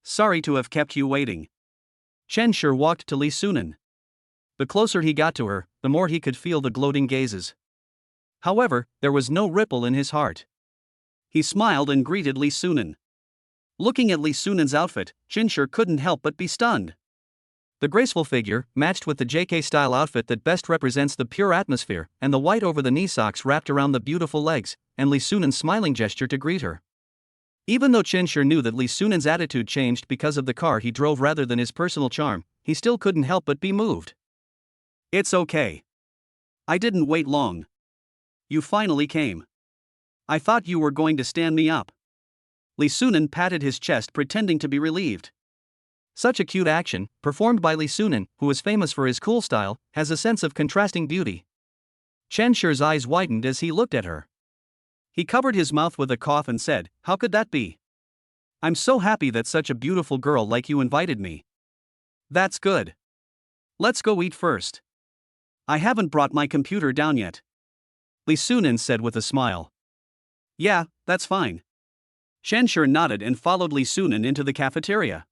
Speaker 1: Sorry to have kept you waiting. Chenshi walked to Li Sunan. The closer he got to her, the more he could feel the gloating gazes. However, there was no ripple in his heart. He smiled and greeted Li Sunan. Looking at Li Sunan's outfit, Chenshi couldn't help but be stunned. The graceful figure, matched with the JK-style outfit that best represents the pure atmosphere, and the white over-the-knee socks wrapped around the beautiful legs, and Li Sunan's smiling gesture to greet her. Even though Chenshi knew that Li Sunan's attitude changed because of the car he drove rather than his personal charm, he still couldn't help but be moved. It's okay. I didn't wait long. You finally came. I thought you were going to stand me up. Li Sunan patted his chest, pretending to be relieved. Such a cute action, performed by Li Sunan, who is famous for his cool style, has a sense of contrasting beauty. Chenshi's eyes widened as he looked at her. He covered his mouth with a cough and said, "How could that be? I'm so happy that such a beautiful girl like you invited me." That's good. Let's go eat first. I haven't brought my computer down yet. Li Sunan said with a smile. Yeah, that's fine. Chenshi nodded and followed Li Sunan into the cafeteria.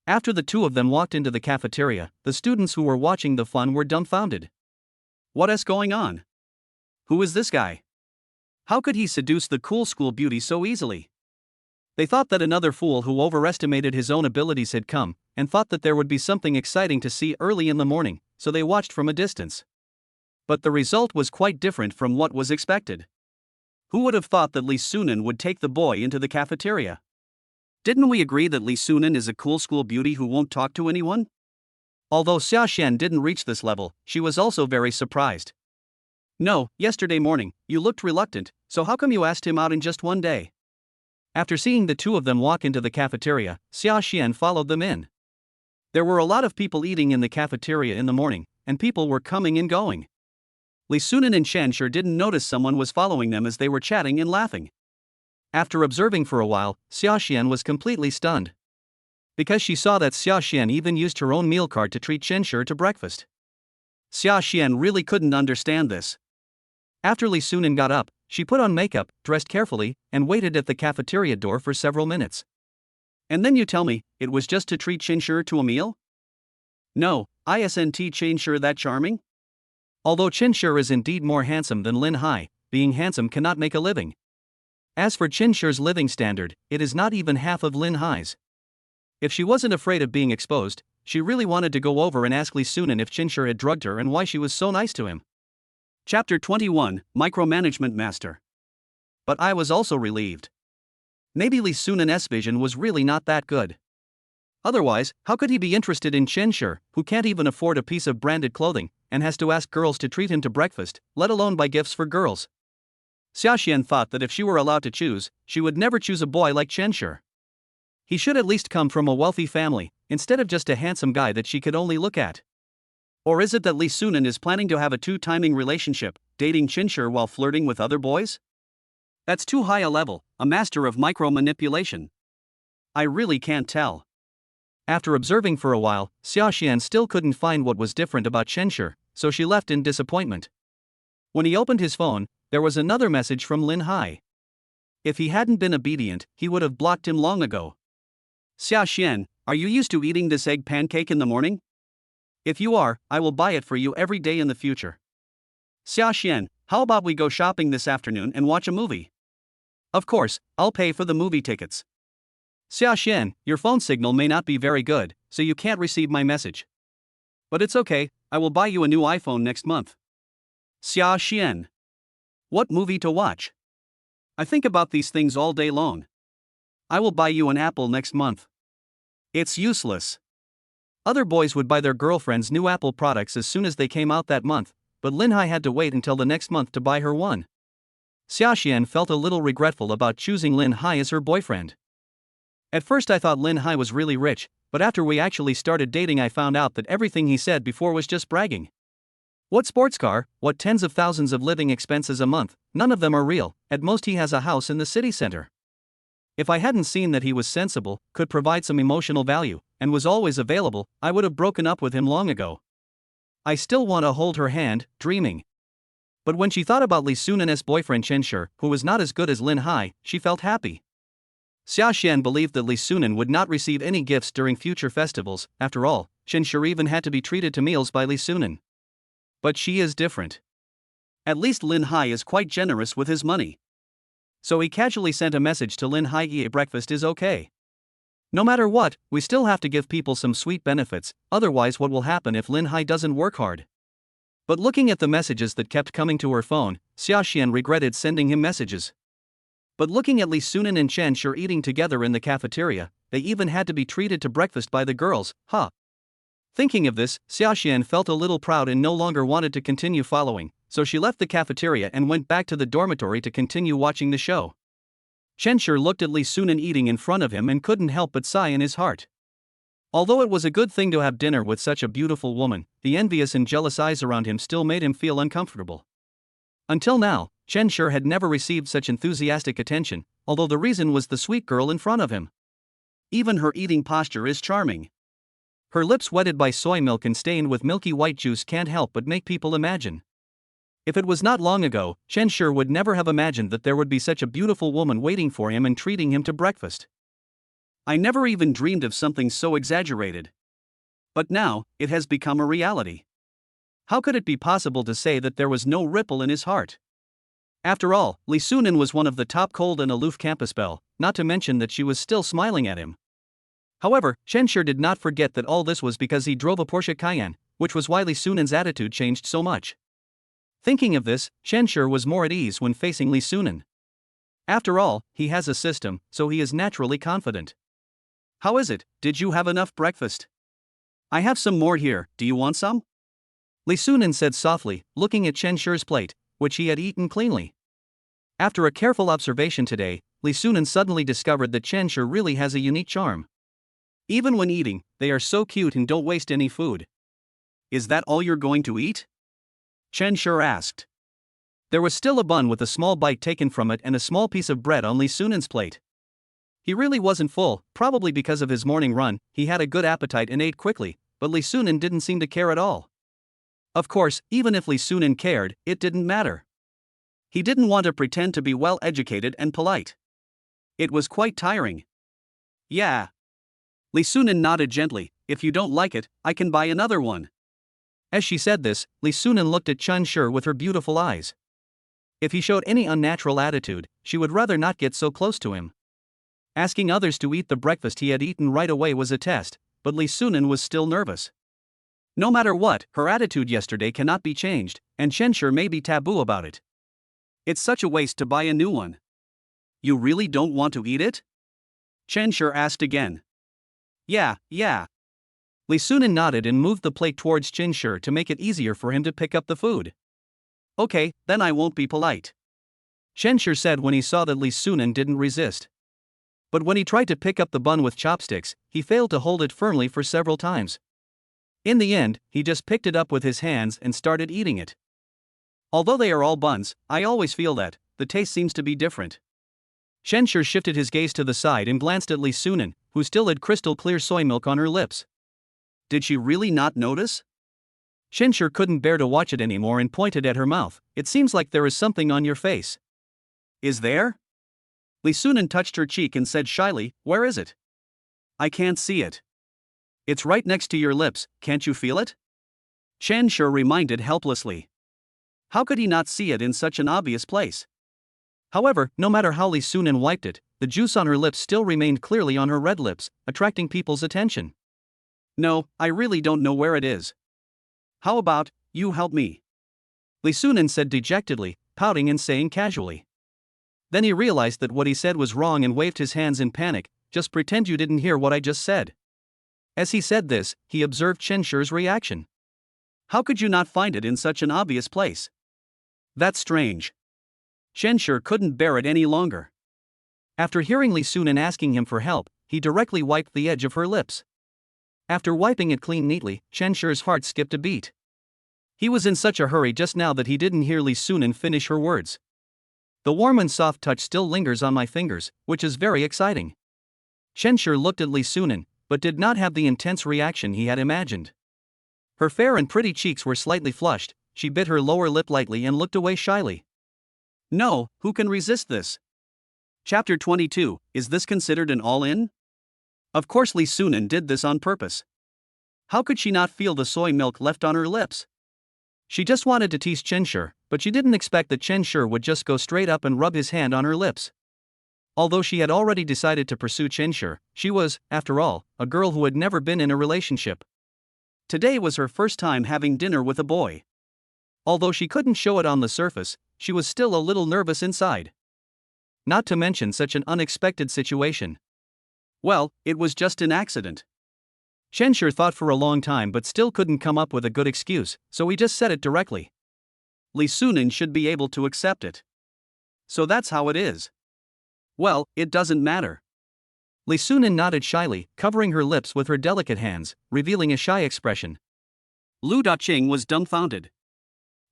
Speaker 1: After the two of them walked into the cafeteria, the students who were watching the fun were dumbfounded. What is going on? Who is this guy? How could he seduce the cool school beauty so easily? They thought that another fool who overestimated his own abilities had come, and thought that there would be something exciting to see early in the morning, so they watched from a distance. But the result was quite different from what was expected. Who would have thought that Li Sunan would take the boy into the cafeteria? Didn't we agree that Li Sunan is a cool school beauty who won't talk to anyone? Although Xia Xuan didn't reach this level, she was also very surprised. No, yesterday morning, you looked reluctant, so how come you asked him out in just one day? After seeing the two of them walk into the cafeteria, Xia Xuan followed them in. There were a lot of people eating in the cafeteria in the morning, and people were coming and going. Li Sunan and Chenshi didn't notice someone was following them as they were chatting and laughing. After observing for a while, Xia Xuan was completely stunned. Because she saw that Xia Xuan even used her own meal card to treat Chenshi to breakfast. Xia Xuan really couldn't understand this. After Li Sunan got up, she put on makeup, dressed carefully, and waited at the cafeteria door for several minutes. And then you tell me, it was just to treat Chenshi to a meal? No, isn't Chenshi that charming? Although Chenshi is indeed more handsome than Linhai, being handsome cannot make a living. As for Chenshi's living standard, it is not even half of Linhai's. If she wasn't afraid of being exposed, she really wanted to go over and ask Li Sunan if Chenshi had drugged her and why she was so nice to him. Chapter 21, Micromanagement Master. But I was also relieved. Maybe Li Sunan's vision was really not that good. Otherwise, how could he be interested in Chenshi, who can't even afford a piece of branded clothing, and has to ask girls to treat him to breakfast, let alone buy gifts for girls? Xia Xuan thought that if she were allowed to choose, she would never choose a boy like Chenshi. He should at least come from a wealthy family, instead of just a handsome guy that she could only look at. Or is it that Li Sunan is planning to have a two-timing relationship, dating Chenshi while flirting with other boys? That's too high a level, a master of micro-manipulation. I really can't tell. After observing for a while, Xia Xuan still couldn't find what was different about Chenshi, so she left in disappointment. When he opened his phone, there was another message from Linhai. If he hadn't been obedient, he would have blocked him long ago. Xia Xuan, are you used to eating this egg pancake in the morning? If you are, I will buy it for you every day in the future. Xia Xuan, how about we go shopping this afternoon and watch a movie? Of course, I'll pay for the movie tickets. Xia Xuan, your phone signal may not be very good, so you can't receive my message. But it's okay, I will buy you a new iPhone next month. Xia Xuan. What movie to watch? I think about these things all day long. I will buy you an apple next month. It's useless. Other boys would buy their girlfriends new Apple products as soon as they came out that month, but Linhai had to wait until the next month to buy her one. Xia Xuan felt a little regretful about choosing Linhai as her boyfriend. At first I thought Linhai was really rich, but after we actually started dating I found out that everything he said before was just bragging. What sports car, what tens of thousands of living expenses a month, none of them are real, at most he has a house in the city center. If I hadn't seen that he was sensible, could provide some emotional value, and was always available, I would have broken up with him long ago. I still want to hold her hand, dreaming. But when she thought about Li Sunan's boyfriend Chenshi, who was not as good as Linhai, she felt happy. Xia Xuan believed that Li Sunan would not receive any gifts during future festivals. After all, Chenshi even had to be treated to meals by Li Sunan. But she is different. At least Linhai is quite generous with his money. So he casually sent a message to Linhai: breakfast is okay. No matter what, we still have to give people some sweet benefits, otherwise what will happen if Linhai doesn't work hard? But looking at the messages that kept coming to her phone, Xia Xuan regretted sending him messages. But looking at Li Sunan and Chenshi eating together in the cafeteria, they even had to be treated to breakfast by the girls, huh? Thinking of this, Xia Xuan felt a little proud and no longer wanted to continue following, so she left the cafeteria and went back to the dormitory to continue watching the show. Chenshi looked at Li Sunan eating in front of him and couldn't help but sigh in his heart. Although it was a good thing to have dinner with such a beautiful woman, the envious and jealous eyes around him still made him feel uncomfortable. Until now, Chenshi had never received such enthusiastic attention, although the reason was the sweet girl in front of him. Even her eating posture is charming. Her lips wetted by soy milk and stained with milky white juice can't help but make people imagine. If it was not long ago, Chenshi would never have imagined that there would be such a beautiful woman waiting for him and treating him to breakfast. I never even dreamed of something so exaggerated. But now, it has become a reality. How could it be possible to say that there was no ripple in his heart? After all, Li Sunan was one of the top cold and aloof campus belle, not to mention that she was still smiling at him. However, Chenshi did not forget that all this was because he drove a Porsche Cayenne, which was why Li Sunan's attitude changed so much. Thinking of this, Chenshi was more at ease when facing Li Sunan. After all, he has a system, so he is naturally confident. How is it, did you have enough breakfast? I have some more here, do you want some? Li Sunan said softly, looking at Chenshi's plate, which he had eaten cleanly. After a careful observation today, Li Sunan suddenly discovered that Chenshi really has a unique charm. Even when eating, they are so cute and don't waste any food. Is that all you're going to eat? Chenshi asked. There was still a bun with a small bite taken from it and a small piece of bread on Li Sunan's plate. He really wasn't full, probably because of his morning run. He had a good appetite and ate quickly, but Li Sunan didn't seem to care at all. Of course, even if Li Sunan cared, it didn't matter. He didn't want to pretend to be well educated and polite. It was quite tiring. Yeah. Li Sunan nodded gently. If you don't like it, I can buy another one. As she said this, Li Sunan looked at Chenshi with her beautiful eyes. If he showed any unnatural attitude, she would rather not get so close to him. Asking others to eat the breakfast he had eaten right away was a test, but Li Sunan was still nervous. No matter what, her attitude yesterday cannot be changed, and Chenshi may be taboo about it. It's such a waste to buy a new one. You really don't want to eat it? Chenshi asked again. Yeah. Li Sunan nodded and moved the plate towards Chenshi to make it easier for him to pick up the food. Okay, then I won't be polite. Chenshi said when he saw that Li Sunan didn't resist. But when he tried to pick up the bun with chopsticks, he failed to hold it firmly for several times. In the end, he just picked it up with his hands and started eating it. Although they are all buns, I always feel that the taste seems to be different. Chenshi shifted his gaze to the side and glanced at Li Sunan, who still had crystal clear soy milk on her lips. Did she really not notice? Chenshi couldn't bear to watch it anymore and pointed at her mouth. It seems like there is something on your face. Is there? Li Sunan touched her cheek and said shyly, where is it? I can't see it. It's right next to your lips, can't you feel it? Chenshi reminded helplessly. How could he not see it in such an obvious place? However, no matter how Li Sunan wiped it, the juice on her lips still remained clearly on her red lips, attracting people's attention. No, I really don't know where it is. How about, you help me? Li Sunan said dejectedly, pouting and saying casually. Then he realized that what he said was wrong and waved his hands in panic. Just pretend you didn't hear what I just said. As he said this, he observed Chen Shi's reaction. How could you not find it in such an obvious place? That's strange. Chen Shi couldn't bear it any longer. After hearing Li Sunan asking him for help, he directly wiped the edge of her lips. After wiping it clean neatly, Chen Shi's heart skipped a beat. He was in such a hurry just now that he didn't hear Li Sunan finish her words. The warm and soft touch still lingers on my fingers, which is very exciting. Chen Shi looked at Li Sunan, but did not have the intense reaction he had imagined. Her fair and pretty cheeks were slightly flushed, she bit her lower lip lightly and looked away shyly. No, who can resist this? Chapter 22, is this considered an all-in? Of course Li Sunan did this on purpose. How could she not feel the soy milk left on her lips? She just wanted to tease Chen Shi, but she didn't expect that Chen Shi would just go straight up and rub his hand on her lips. Although she had already decided to pursue Chen Shi, she was, after all, a girl who had never been in a relationship. Today was her first time having dinner with a boy. Although she couldn't show it on the surface, she was still a little nervous inside. Not to mention such an unexpected situation. Well, it was just an accident. Chen Shi thought for a long time but still couldn't come up with a good excuse, so he just said it directly. Li Sunan should be able to accept it. So that's how it is. Well, it doesn't matter. Li Sunan nodded shyly, covering her lips with her delicate hands, revealing a shy expression. Lu Daqing was dumbfounded.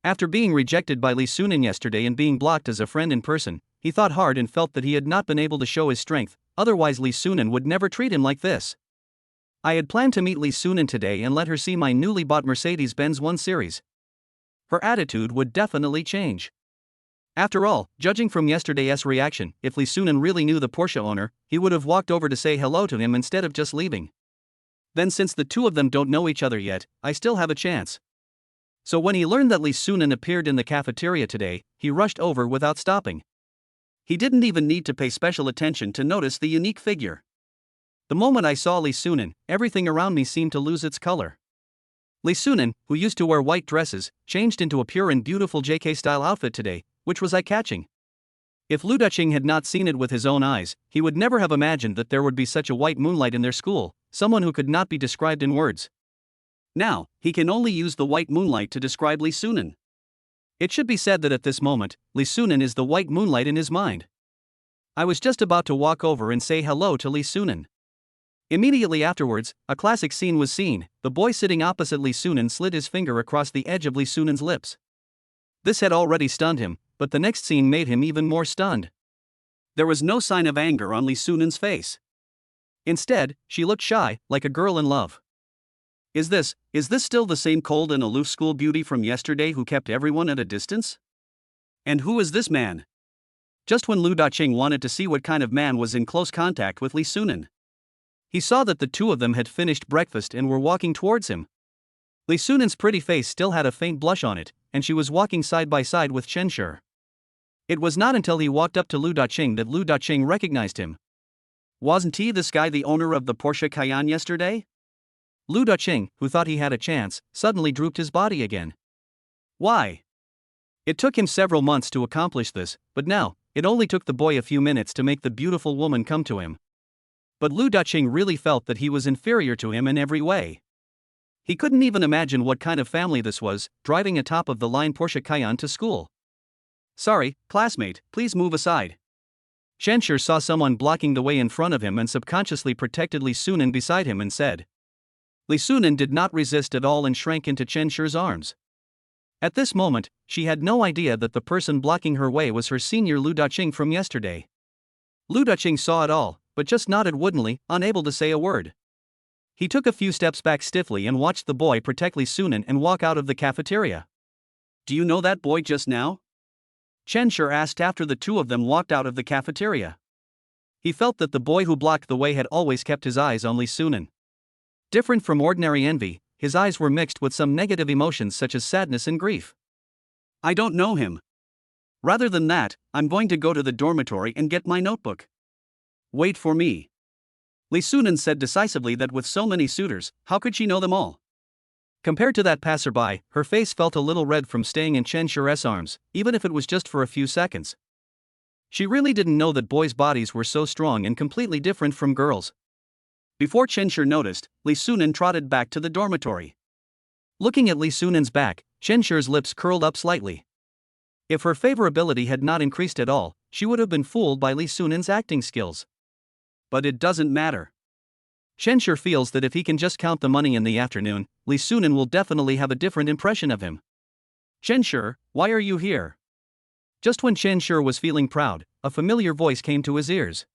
Speaker 1: After being rejected by Li Sunan yesterday and being blocked as a friend in person, he thought hard and felt that he had not been able to show his strength, otherwise Li Sunan would never treat him like this. I had planned to meet Li Sunan today and let her see my newly bought Mercedes-Benz 1 Series. Her attitude would definitely change. After all, judging from yesterday's reaction, if Li Sunan really knew the Porsche owner, he would have walked over to say hello to him instead of just leaving. Then since the two of them don't know each other yet, I still have a chance. So when he learned that Li Sunan appeared in the cafeteria today, he rushed over without stopping. He didn't even need to pay special attention to notice the unique figure. The moment I saw Li Sunan, everything around me seemed to lose its color. Li Sunan, who used to wear white dresses, changed into a pure and beautiful JK-style outfit today, which was eye-catching. If Lu Daqing had not seen it with his own eyes, he would never have imagined that there would be such a white moonlight in their school, someone who could not be described in words. Now, he can only use the white moonlight to describe Li Sunan. It should be said that at this moment, Li Sunan is the white moonlight in his mind. I was just about to walk over and say hello to Li Sunan. Immediately afterwards, a classic scene was seen. The boy sitting opposite Li Sunan slid his finger across the edge of Li Sunan's lips. This had already stunned him, but the next scene made him even more stunned. There was no sign of anger on Li Sunan's face. Instead, she looked shy, like a girl in love. Is this still the same cold and aloof school beauty from yesterday who kept everyone at a distance? And who is this man? Just when Lu Daqing wanted to see what kind of man was in close contact with Li Sunan, he saw that the two of them had finished breakfast and were walking towards him. Li Sunan's pretty face still had a faint blush on it, and she was walking side by side with Chen Shi. It was not until he walked up to Lu Daqing that Lu Daqing recognized him. Wasn't he this guy the owner of the Porsche Cayenne yesterday? Lu Daqing, who thought he had a chance, suddenly drooped his body again. Why? It took him several months to accomplish this, but now, it only took the boy a few minutes to make the beautiful woman come to him. But Lu Daqing really felt that he was inferior to him in every way. He couldn't even imagine what kind of family this was, driving a top-of-the-line Porsche Cayenne to school. Sorry, classmate, please move aside. Chen Shi saw someone blocking the way in front of him and subconsciously protected Li Sunan beside him and said. Li Sunan did not resist at all and shrank into Chen Shi's arms. At this moment, she had no idea that the person blocking her way was her senior Lu Daqing from yesterday. Lu Daqing saw it all, but just nodded woodenly, unable to say a word. He took a few steps back stiffly and watched the boy protect Li Sunan and walk out of the cafeteria. Do you know that boy just now? Chen Shi asked after the two of them walked out of the cafeteria. He felt that the boy who blocked the way had always kept his eyes on Li Sunan. Different from ordinary envy, his eyes were mixed with some negative emotions such as sadness and grief. I don't know him. Rather than that, I'm going to go to the dormitory and get my notebook. Wait for me. Li Sunan said decisively that with so many suitors, how could she know them all? Compared to that passerby, her face felt a little red from staying in Chen Shi's arms, even if it was just for a few seconds. She really didn't know that boys' bodies were so strong and completely different from girls. Before Chen Shi noticed, Li Sunan trotted back to the dormitory. Looking at Li Sunan's back, Chen Shi's lips curled up slightly. If her favorability had not increased at all, she would have been fooled by Li Sunan's acting skills. But it doesn't matter. Chen Shi feels that if he can just count the money in the afternoon, Li Sunan will definitely have a different impression of him. Chen Shi, why are you here? Just when Chen Shi was feeling proud, a familiar voice came to his ears.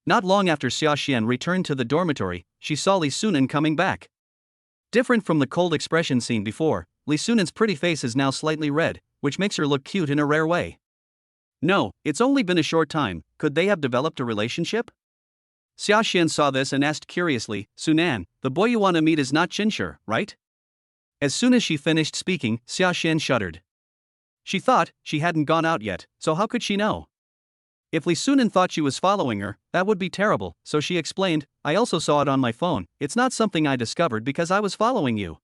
Speaker 1: Not long after Xia Xuan returned to the dormitory, she saw Li Sunan coming back. Different from the cold expression seen before, Li Sunan's pretty face is now slightly red, which makes her look cute in a rare way. No, it's only been a short time, could they have developed a relationship? Xia Xuan saw this and asked curiously, Sunan, the boy you want to meet is not Chen Shi, right? As soon as she finished speaking, Xia Xuan shuddered. She thought she hadn't gone out yet, so how could she know? If Li Sunan thought she was following her, that would be terrible, so she explained, I also saw it on my phone, it's not something I discovered because I was following you.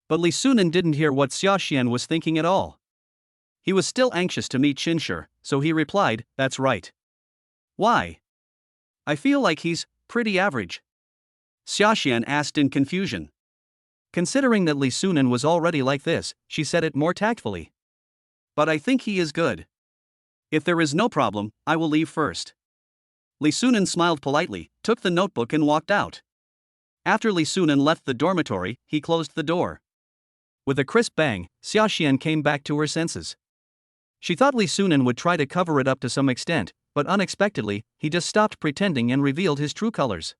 Speaker 1: But Li Sunan didn't hear what Xia Xuan was thinking at all. He was still anxious to meet Chen Shi, so he replied, that's right. Why? I feel like he's pretty average. Xia Xuan asked in confusion. Considering that Li Sunan was already like this, she said it more tactfully. But I think he is good. If there is no problem, I will leave first. Li Sunan smiled politely, took the notebook and walked out. After Li Sunan left the dormitory, he closed the door. With a crisp bang, Xia Xuan came back to her senses. She thought Li Sunan would try to cover it up to some extent, but unexpectedly, he just stopped pretending and revealed his true colors.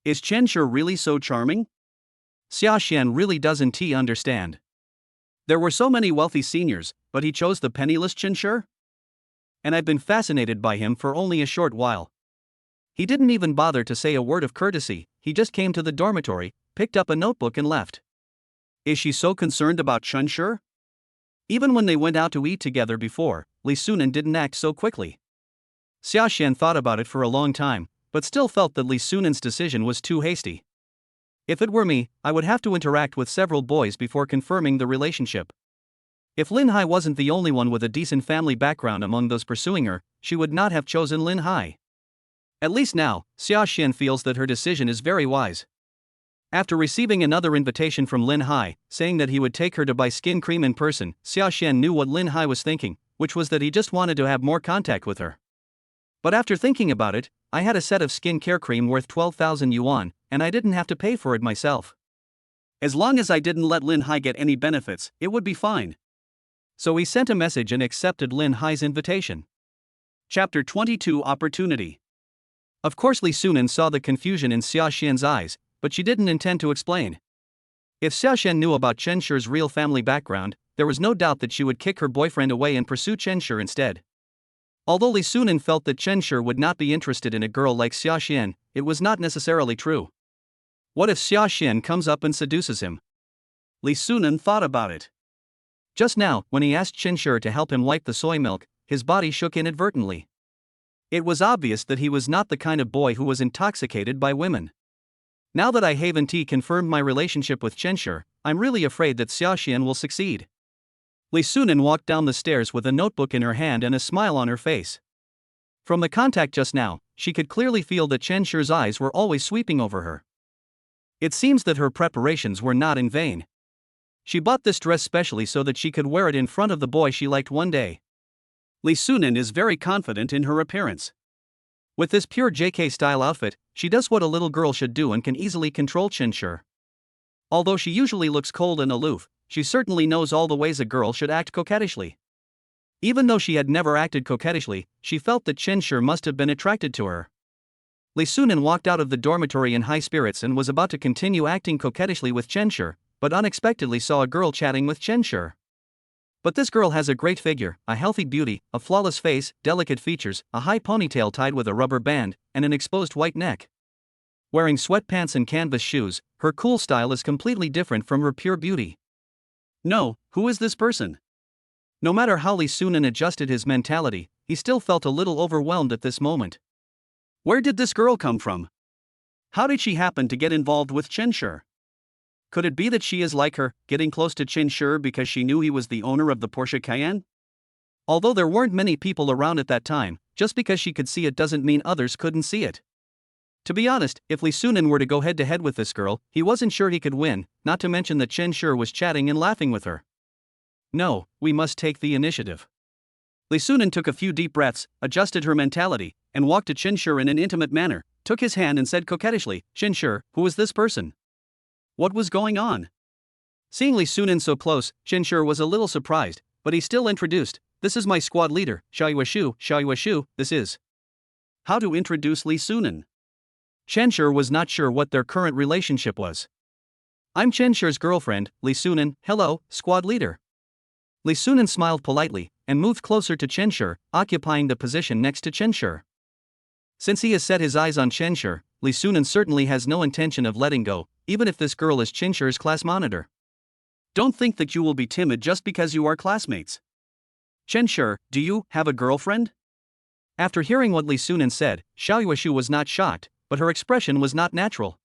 Speaker 1: Is Chen Shi really so charming? Xia Xuan really doesn't understand. There were so many wealthy seniors, but he chose the penniless Chen Shi? And I've been fascinated by him for only a short while. He didn't even bother to say a word of courtesy, he just came to the dormitory, picked up a notebook and left. Is she so concerned about Chen Shi? Even when they went out to eat together before, Li Sunan didn't act so quickly. Xia Xuan thought about it for a long time, but still felt that Li Sunan's decision was too hasty. If it were me, I would have to interact with several boys before confirming the relationship. If Linhai wasn't the only one with a decent family background among those pursuing her, she would not have chosen Linhai. At least now, Xia Xuan feels that her decision is very wise. After receiving another invitation from Linhai, saying that he would take her to buy skin cream in person, Xia Xuan knew what Linhai was thinking, which was that he just wanted to have more contact with her. But after thinking about it, I had a set of skin care cream worth 12,000 yuan, and I didn't have to pay for it myself. As long as I didn't let Linhai get any benefits, it would be fine. So he sent a message and accepted Linhai's invitation. Chapter 22 Opportunity. Of course Li Sunan saw the confusion in Xia Xuan's eyes, but she didn't intend to explain. If Xia Xuan knew about Chen Shi's real family background, there was no doubt that she would kick her boyfriend away and pursue Chen Shi instead. Although Li Sunan felt that Chen Shi would not be interested in a girl like Xia Xuan, it was not necessarily true. What if Xia Xuan comes up and seduces him? Li Sunan thought about it. Just now, when he asked Chen Shi to help him wipe the soy milk, his body shook inadvertently. It was obvious that he was not the kind of boy who was intoxicated by women. Now that I haven't confirmed my relationship with Chen Shi, I'm really afraid that Xia Xuan will succeed. Li Sunan walked down the stairs with a notebook in her hand and a smile on her face. From the contact just now, she could clearly feel that Chen Shi's eyes were always sweeping over her. It seems that her preparations were not in vain. She bought this dress specially so that she could wear it in front of the boy she liked one day. Li Sunan is very confident in her appearance. With this pure JK-style outfit, she does what a little girl should do and can easily control Chen Shi. Although she usually looks cold and aloof, she certainly knows all the ways a girl should act coquettishly. Even though she had never acted coquettishly, she felt that Chen Shi must have been attracted to her. Li Sunan walked out of the dormitory in high spirits and was about to continue acting coquettishly with Chen Shi, but unexpectedly saw a girl chatting with Chen Shi. But this girl has a great figure, a healthy beauty, a flawless face, delicate features, a high ponytail tied with a rubber band, and an exposed white neck. Wearing sweatpants and canvas shoes, her cool style is completely different from her pure beauty. No, who is this person? No matter how Li Sunan adjusted his mentality, he still felt a little overwhelmed at this moment. Where did this girl come from? How did she happen to get involved with Chen Shi? Could it be that she is like her, getting close to Chen Shi because she knew he was the owner of the Porsche Cayenne? Although there weren't many people around at that time, just because she could see it doesn't mean others couldn't see it. To be honest, if Li Sunan were to go head to head with this girl, he wasn't sure he could win, not to mention that Chen Shi was chatting and laughing with her. No, we must take the initiative. Li Sunan took a few deep breaths, adjusted her mentality, and walked to Chen Shi in an intimate manner, took his hand and said coquettishly, "Chen Shi, who is this person? What was going on?" Seeing Li Sunan so close, Chen Shi was a little surprised, but he still introduced, "This is my squad leader, Xia Xuan, this is." How to introduce Li Sunan? Chen Shi was not sure what their current relationship was. "I'm Chen Shi's girlfriend, Li Sunan, hello, squad leader." Li Sunan smiled politely, and moved closer to Chen Shi, occupying the position next to Chen Shi. Since he has set his eyes on Chen Shi, Li Sunan certainly has no intention of letting go, even if this girl is Chen Shi's class monitor. Don't think that you will be timid just because you are classmates. Chen Shi, do you have a girlfriend? After hearing what Li Sunan said, Xia Xuan was not shocked, but her expression was not natural.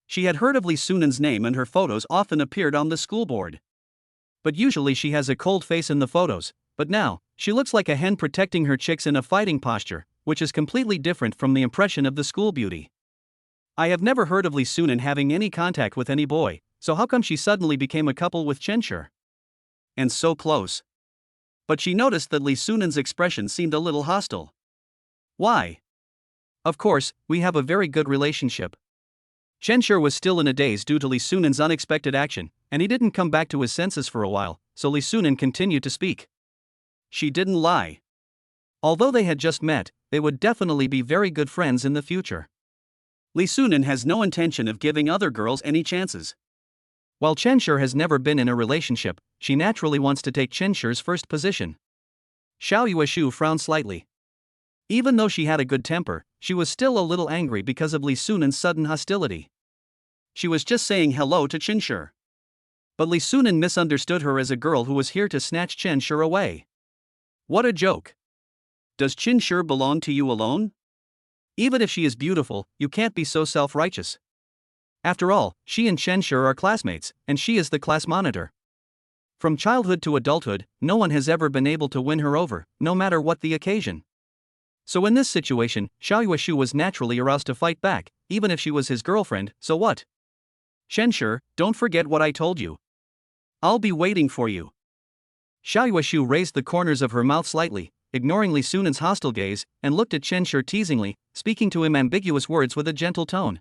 Speaker 1: She had heard of Li Sunan's name and her photos often appeared on the school board. But usually she has a cold face in the photos, but now, she looks like a hen protecting her chicks in a fighting posture, which is completely different from the impression of the school beauty. I have never heard of Li Sunan having any contact with any boy, so how come she suddenly became a couple with Chen Shi? And so close. But she noticed that Li Sunan's expression seemed a little hostile. Why? Of course, we have a very good relationship. Chen Shi was still in a daze due to Li Sunan's unexpected action, and he didn't come back to his senses for a while, so Li Sunan continued to speak. She didn't lie. Although they had just met, they would definitely be very good friends in the future. Li Sunan has no intention of giving other girls any chances. While Chen Shi has never been in a relationship, she naturally wants to take Chen Shi's first position. Xia Xuan frowned slightly. Even though she had a good temper, she was still a little angry because of Li Sunan's sudden hostility. She was just saying hello to Chen Shi. But Li Sunan misunderstood her as a girl who was here to snatch Chen Shi away. What a joke. Does Chen Shi belong to you alone? Even if she is beautiful, you can't be so self-righteous. After all, she and Chen Shi are classmates, and she is the class monitor. From childhood to adulthood, no one has ever been able to win her over, no matter what the occasion. So in this situation, Xia Xuan was naturally aroused to fight back, even if she was his girlfriend, so what? Chen Shi, don't forget what I told you. I'll be waiting for you. Xia Xuan raised the corners of her mouth slightly, ignoring Li Sunan's hostile gaze, and looked at Chen Shi teasingly, speaking to him ambiguous words with a gentle tone.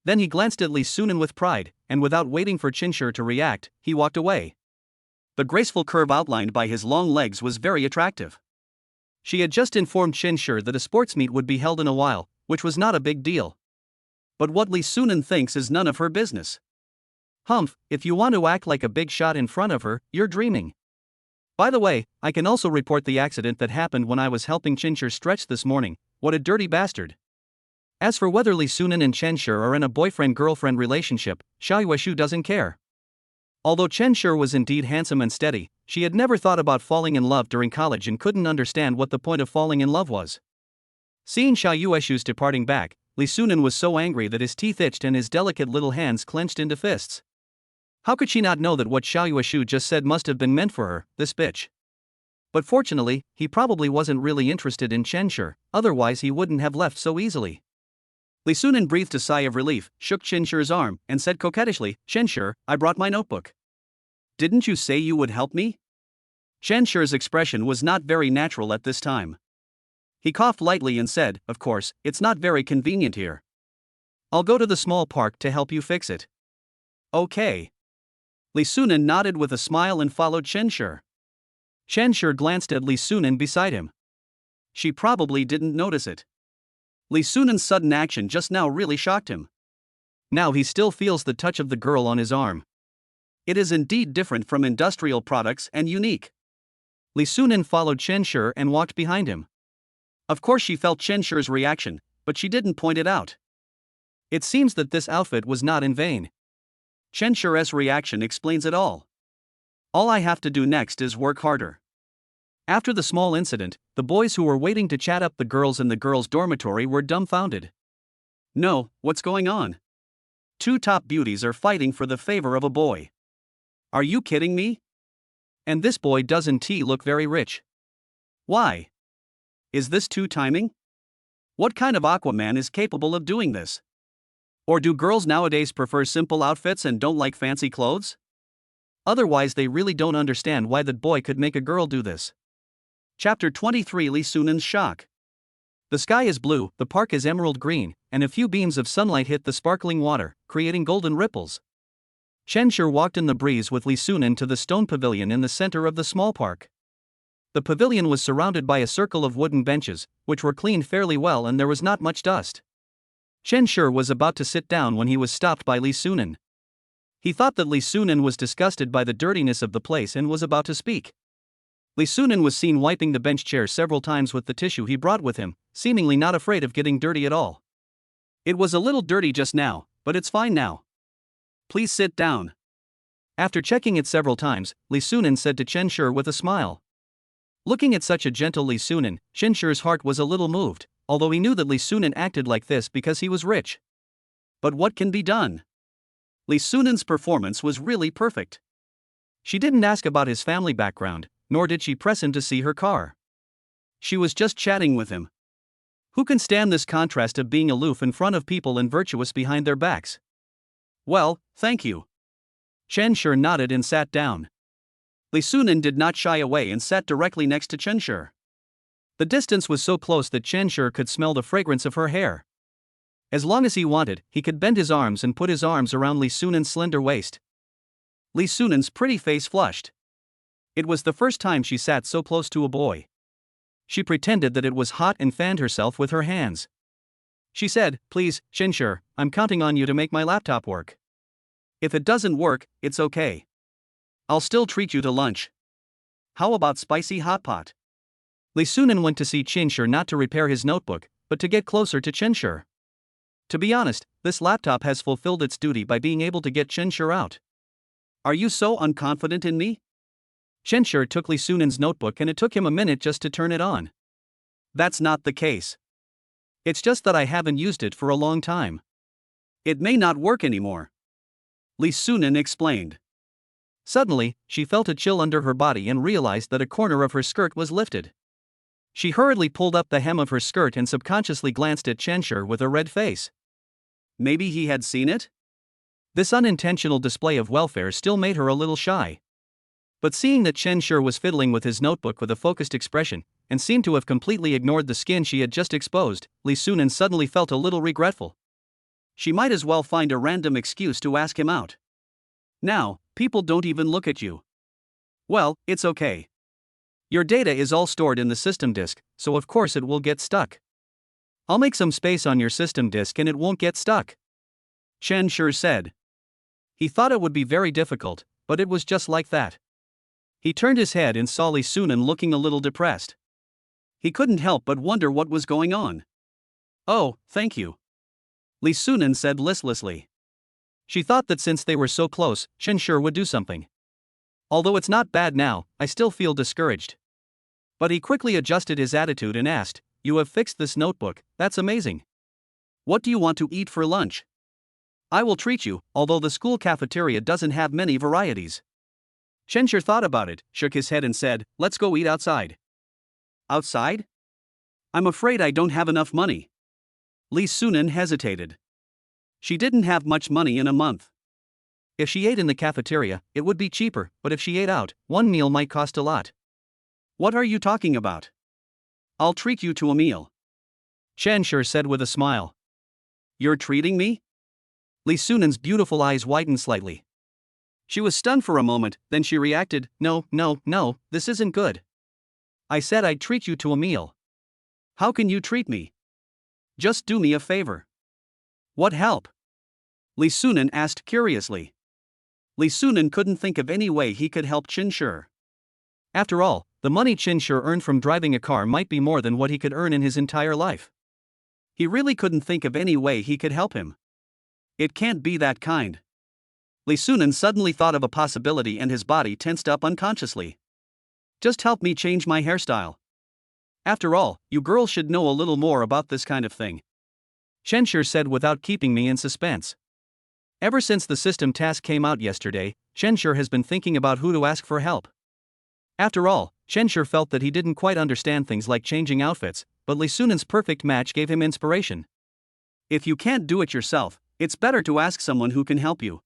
Speaker 1: Then he glanced at Li Sunan with pride, and without waiting for Chen Shi to react, he walked away. The graceful curve outlined by his long legs was very attractive. She had just informed Chen Shi that a sports meet would be held in a while, which was not a big deal. But what Li Sunan thinks is none of her business. Humph, if you want to act like a big shot in front of her, you're dreaming. By the way, I can also report the accident that happened when I was helping Chen Shi stretch this morning. What a dirty bastard. As for whether Li Sunan and Chen Shi are in a boyfriend-girlfriend relationship, Xia Xuan doesn't care. Although Chen Shi was indeed handsome and steady, she had never thought about falling in love during college and couldn't understand what the point of falling in love was. Seeing Xia Xuan's departing back, Li Sunan was so angry that his teeth itched and his delicate little hands clenched into fists. How could she not know that what Xia Xuan just said must have been meant for her, this bitch? But fortunately, he probably wasn't really interested in Chen Shi, otherwise he wouldn't have left so easily. Li Sunan breathed a sigh of relief, shook Chen Shi's arm, and said coquettishly, "Chen Shi, I brought my notebook. Didn't you say you would help me?" Chen Shi's expression was not very natural at this time. He coughed lightly and said, "Of course, it's not very convenient here. I'll go to the small park to help you fix it." Okay. Li Sunan nodded with a smile and followed Chen Shi. Chen Shi glanced at Li Sunan beside him. She probably didn't notice it. Li Sunan's sudden action just now really shocked him. Now he still feels the touch of the girl on his arm. It is indeed different from industrial products and unique. Li Sunan followed Chen Shi and walked behind him. Of course she felt Chen Shi's reaction, but she didn't point it out. It seems that this outfit was not in vain. Chen Shi's reaction explains it all. All I have to do next is work harder. After the small incident, the boys who were waiting to chat up the girls in the girls' dormitory were dumbfounded. No, what's going on? Two top beauties are fighting for the favor of a boy. Are you kidding me? And this boy doesn't look very rich. Why? Is this two timing? What kind of Aquaman is capable of doing this? Or do girls nowadays prefer simple outfits and don't like fancy clothes? Otherwise they really don't understand why that boy could make a girl do this. Chapter 23 Li Sunan's Shock. The sky is blue, the park is emerald green, and a few beams of sunlight hit the sparkling water, creating golden ripples. Chenshur walked in the breeze with Li Sunan to the stone pavilion in the center of the small park. The pavilion was surrounded by a circle of wooden benches, which were cleaned fairly well and there was not much dust. Chenshur was about to sit down when he was stopped by Li Sunan. He thought that Li Sunan was disgusted by the dirtiness of the place and was about to speak. Li Sunan was seen wiping the bench chair several times with the tissue he brought with him, seemingly not afraid of getting dirty at all. It was a little dirty just now, but it's fine now. Please sit down. After checking it several times, Li Sunan said to Chenshur with a smile. Looking at such a gentle Li Sunan, Chenshur's heart was a little moved, although he knew that Li Sunan acted like this because he was rich. But what can be done? Li Sunan's performance was really perfect. She didn't ask about his family background, nor did she press him to see her car. She was just chatting with him. Who can stand this contrast of being aloof in front of people and virtuous behind their backs? Well, thank you. Chenshur nodded and sat down. Li Sunan did not shy away and sat directly next to Chenshur. The distance was so close that Chenshur could smell the fragrance of her hair. As long as he wanted, he could bend his arms and put his arms around Li Sunan's slender waist. Li Sunan's pretty face flushed. It was the first time she sat so close to a boy. She pretended that it was hot and fanned herself with her hands. She said, "Please, Chenshur, I'm counting on you to make my laptop work. If it doesn't work, it's okay. I'll still treat you to lunch. How about spicy hot pot?" Li Sunan went to see Chenshur not to repair his notebook, but to get closer to Chenshur. To be honest, this laptop has fulfilled its duty by being able to get Chenshur out. Are you so unconfident in me? Chenshur took Li Sunan's notebook and it took him a minute just to turn it on. That's not the case. It's just that I haven't used it for a long time. It may not work anymore. Li Sunan explained. Suddenly, she felt a chill under her body and realized that a corner of her skirt was lifted. She hurriedly pulled up the hem of her skirt and subconsciously glanced at Chenshur with a red face. Maybe he had seen it? This unintentional display of welfare still made her a little shy. But seeing that Chenshur was fiddling with his notebook with a focused expression, and seemed to have completely ignored the skin she had just exposed, Li Sunan suddenly felt a little regretful. She might as well find a random excuse to ask him out. Now, people don't even look at you. Well, it's okay. Your data is all stored in the system disk, so of course it will get stuck. I'll make some space on your system disk and it won't get stuck. Chenshur said. He thought it would be very difficult, but it was just like that. He turned his head and saw Li Sunan looking a little depressed. He couldn't help but wonder what was going on. Oh, thank you. Li Sunan said listlessly. She thought that since they were so close, Chenshur would do something. Although it's not bad now, I still feel discouraged. But he quickly adjusted his attitude and asked, "You have fixed this notebook, that's amazing. What do you want to eat for lunch? I will treat you, although the school cafeteria doesn't have many varieties." Chenshur thought about it, shook his head and said, "Let's go eat outside." Outside? I'm afraid I don't have enough money. Li Sunan hesitated. She didn't have much money in a month. If she ate in the cafeteria, it would be cheaper, but if she ate out, one meal might cost a lot. What are you talking about? I'll treat you to a meal. Chenshur said with a smile. You're treating me? Li Sunan's beautiful eyes widened slightly. She was stunned for a moment, then she reacted, No, this isn't good. I said I'd treat you to a meal. How can you treat me? Just do me a favor. What help? Li Sunan asked curiously. Li Sunan couldn't think of any way he could help Chenshur. After all, the money Chenshur earned from driving a car might be more than what he could earn in his entire life. He really couldn't think of any way he could help him. It can't be that kind. Li Sunan suddenly thought of a possibility and his body tensed up unconsciously. Just help me change my hairstyle. After all, you girls should know a little more about this kind of thing. Chenshur said without keeping me in suspense. Ever since the system task came out yesterday, Chenshur has been thinking about who to ask for help. After all, Chenshur felt that he didn't quite understand things like changing outfits, but Li Sunan's perfect match gave him inspiration. If you can't do it yourself, it's better to ask someone who can help you.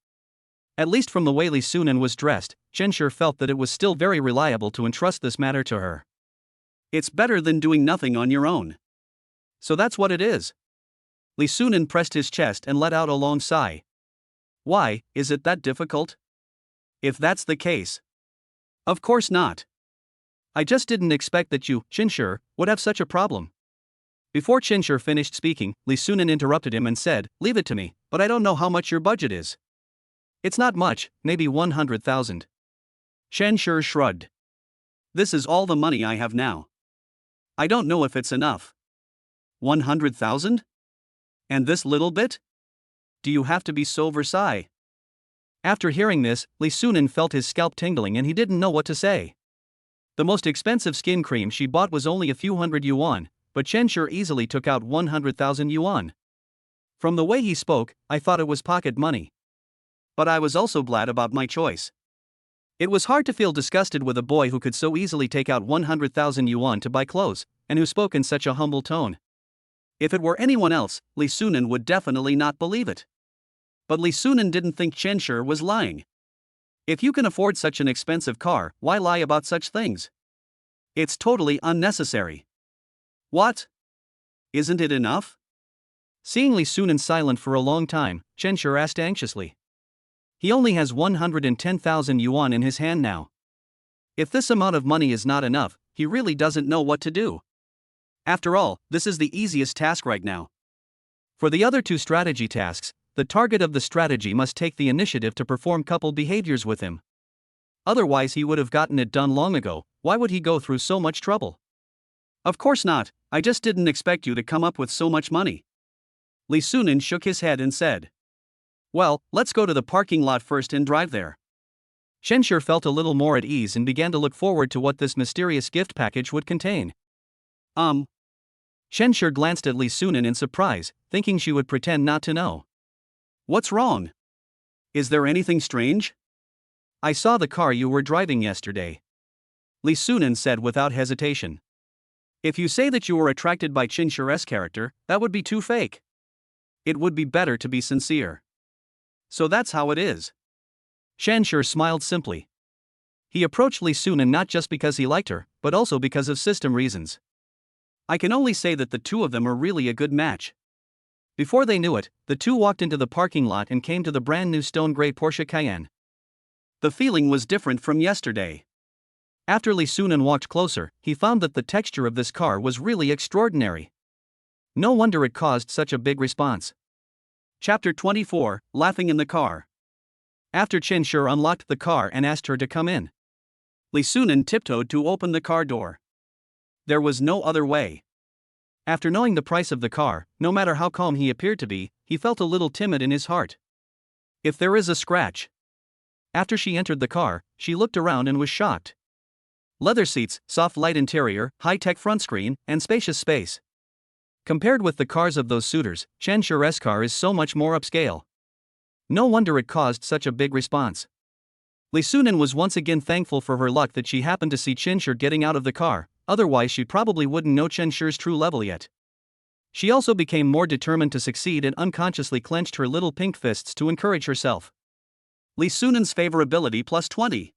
Speaker 1: At least from the way Li Sunan was dressed, Chenshur felt that it was still very reliable to entrust this matter to her. It's better than doing nothing on your own. So that's what it is. Li Sunan pressed his chest and let out a long sigh. Why, is it that difficult? If that's the case. Of course not. I just didn't expect that you, Chenshur, would have such a problem. Before Chenshur finished speaking, Li Sunan interrupted him and said, Leave it to me, but I don't know how much your budget is. It's not much, maybe 100,000. Chenshur shrugged. This is all the money I have now. I don't know if it's enough. 100,000? And this little bit? Do you have to be so Versailles? After hearing this, Li Sunan felt his scalp tingling and he didn't know what to say. The most expensive skin cream she bought was only a few hundred yuan, but Chenshur easily took out 100,000 yuan. From the way he spoke, I thought it was pocket money. But I was also glad about my choice. It was hard to feel disgusted with a boy who could so easily take out 100,000 yuan to buy clothes, and who spoke in such a humble tone. If it were anyone else, Li Sunan would definitely not believe it. But Li Sunan didn't think Chenshur was lying. If you can afford such an expensive car, why lie about such things? It's totally unnecessary. What? Isn't it enough? Seeing Li Sunan silent for a long time, Chenshur asked anxiously. He only has 110,000 yuan in his hand now. If this amount of money is not enough, he really doesn't know what to do. After all, this is the easiest task right now. For the other two strategy tasks, the target of the strategy must take the initiative to perform couple behaviors with him. Otherwise he would have gotten it done long ago. Why would he go through so much trouble? Of course not, I just didn't expect you to come up with so much money. Li Sunan shook his head and said. Well, let's go to the parking lot first and drive there. Chenshur felt a little more at ease and began to look forward to what this mysterious gift package would contain. Chenshur glanced at Li Sunan in surprise, thinking she would pretend not to know. What's wrong? Is there anything strange? I saw the car you were driving yesterday. Li Sunan said without hesitation. If you say that you were attracted by Chenshur's character, that would be too fake. It would be better to be sincere. So that's how it is. Chenshur smiled simply. He approached Li Sunan not just because he liked her, but also because of system reasons. I can only say that the two of them are really a good match. Before they knew it, the two walked into the parking lot and came to the brand new stone gray Porsche Cayenne. The feeling was different from yesterday. After Li Sunan walked closer, he found that the texture of this car was really extraordinary. No wonder it caused such a big response. Chapter 24, Laughing in the Car. After Chenshur unlocked the car and asked her to come in, Li Sunan tiptoed to open the car door. There was no other way. After knowing the price of the car, no matter how calm he appeared to be, he felt a little timid in his heart. If there is a scratch. After she entered the car, she looked around and was shocked. Leather seats, soft light interior, high-tech front screen, and spacious space. Compared with the cars of those suitors, Chenshur's car is so much more upscale. No wonder it caused such a big response. Li Sunan was once again thankful for her luck that she happened to see Chenshur getting out of the car, otherwise she probably wouldn't know Chenshur's true level yet. She also became more determined to succeed and unconsciously clenched her little pink fists to encourage herself. Li Sunan's favorability plus 20.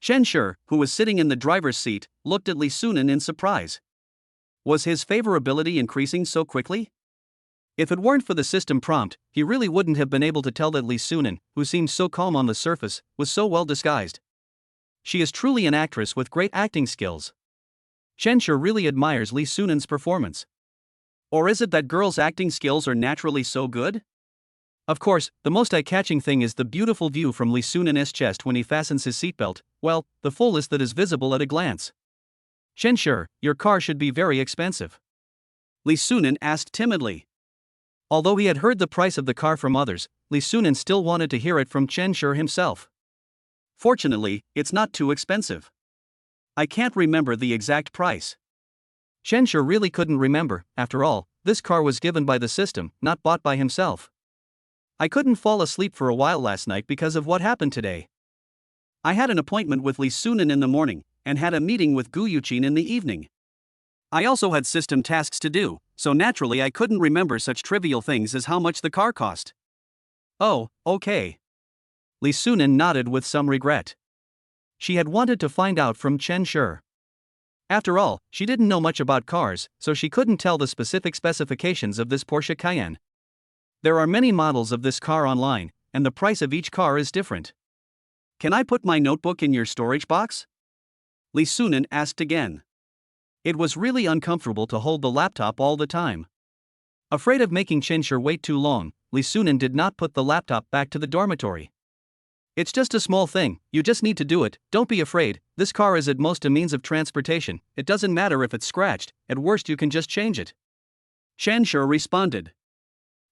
Speaker 1: Chenshur, who was sitting in the driver's seat, looked at Li Sunan in surprise. Was his favorability increasing so quickly? If it weren't for the system prompt, he really wouldn't have been able to tell that Li Sunan, who seemed so calm on the surface, was so well disguised. She is truly an actress with great acting skills. Chenshur really admires Li Sunan's performance. Or is it that girls' acting skills are naturally so good? Of course, the most eye-catching thing is the beautiful view from Li Sunan's chest when he fastens his seatbelt, well, the fullest that is visible at a glance. Chenshur, your car should be very expensive. Li Sunan asked timidly. Although he had heard the price of the car from others, Li Sunan still wanted to hear it from Chenshur himself. Fortunately, it's not too expensive. I can't remember the exact price. Chenshur really couldn't remember, after all, this car was given by the system, not bought by himself. I couldn't fall asleep for a while last night because of what happened today. I had an appointment with Sunan in the morning, and had a meeting with Guu Yuchin in the evening. I also had system tasks to do, so naturally I couldn't remember such trivial things as how much the car cost. Oh, okay. Sunan nodded with some regret. She had wanted to find out from Chen Shi. After all, she didn't know much about cars, so she couldn't tell the specific specifications of this Porsche Cayenne. There are many models of this car online, and the price of each car is different. Can I put my notebook in your storage box? Sunan asked again. It was really uncomfortable to hold the laptop all the time. Afraid of making Chen Shi wait too long, Sunan did not put the laptop back to the dormitory. It's just a small thing, you just need to do it, don't be afraid, this car is at most a means of transportation, it doesn't matter if it's scratched, at worst you can just change it. Chen Shi responded.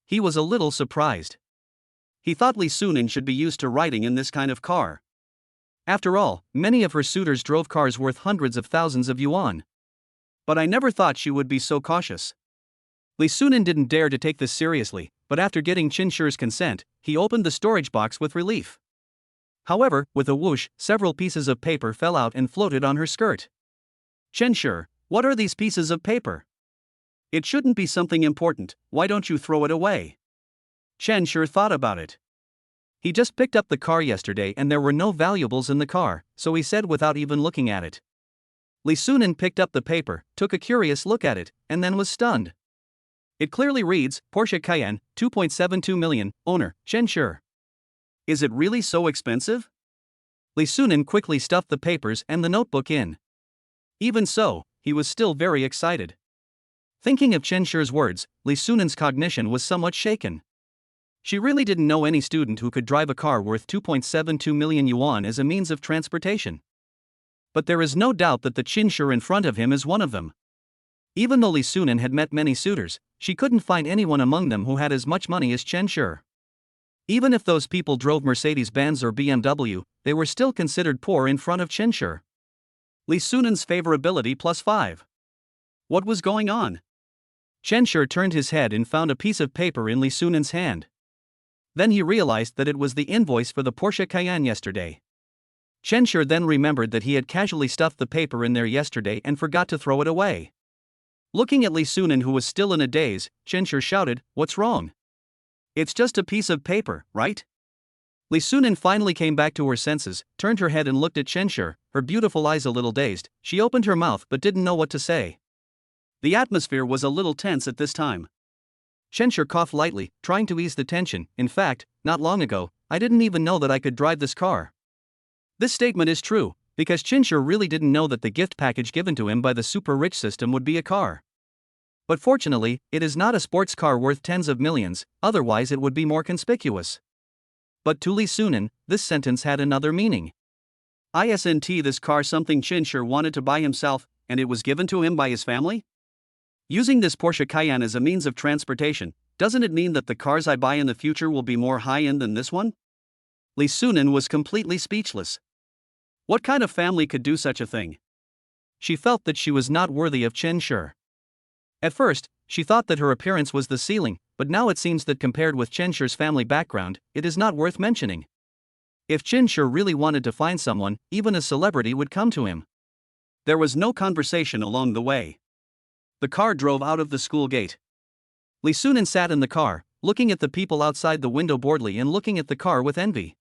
Speaker 1: He was a little surprised. He thought Sunan should be used to riding in this kind of car. After all, many of her suitors drove cars worth hundreds of thousands of yuan. But I never thought she would be so cautious. Sunan didn't dare to take this seriously, but after getting Chen Shi's consent, he opened the storage box with relief. However, with a whoosh, several pieces of paper fell out and floated on her skirt. Chen Shi, what are these pieces of paper? It shouldn't be something important, why don't you throw it away? Chen Shi thought about it. He just picked up the car yesterday and there were no valuables in the car, so he said without even looking at it. Sunan picked up the paper, took a curious look at it, and then was stunned. It clearly reads, Porsche Cayenne, 2.72 million, owner, Chen Shi. Is it really so expensive? Sunan quickly stuffed the papers and the notebook in. Even so, he was still very excited. Thinking of Chen Shi's words, Sunan's cognition was somewhat shaken. She really didn't know any student who could drive a car worth 2.72 million yuan as a means of transportation. But there is no doubt that the Chen Shi in front of him is one of them. Even though Sunan had met many suitors, she couldn't find anyone among them who had as much money as Chen Shi. Even if those people drove Mercedes-Benz or BMW, they were still considered poor in front of Chen Shi. Sunan's favorability +5. What was going on? Chen Shi turned his head and found a piece of paper in Sunan's hand. Then he realized that it was the invoice for the Porsche Cayenne yesterday. Chen Shi then remembered that he had casually stuffed the paper in there yesterday and forgot to throw it away. Looking at Sunan, who was still in a daze, Chen Shi shouted, "What's wrong? It's just a piece of paper, right?" Sunan finally came back to her senses, turned her head and looked at Chen Shi, her beautiful eyes a little dazed. She opened her mouth but didn't know what to say. The atmosphere was a little tense at this time. Chen Shi coughed lightly, trying to ease the tension. In fact, not long ago, I didn't even know that I could drive this car. This statement is true, because Chen Shi really didn't know that the gift package given to him by the super rich system would be a car. But fortunately, it is not a sports car worth tens of millions, otherwise it would be more conspicuous. But to Sunan, this sentence had another meaning. Isn't this car something Chen Shi wanted to buy himself, and it was given to him by his family? Using this Porsche Cayenne as a means of transportation, doesn't it mean that the cars I buy in the future will be more high-end than this one? Sunan was completely speechless. What kind of family could do such a thing? She felt that she was not worthy of Chen Shi. At first, she thought that her appearance was the ceiling, but now it seems that compared with Chen Shi's family background, it is not worth mentioning. If Chen Shi really wanted to find someone, even a celebrity would come to him. There was no conversation along the way. The car drove out of the school gate. Sunan sat in the car, looking at the people outside the window boredly and looking at the car with envy.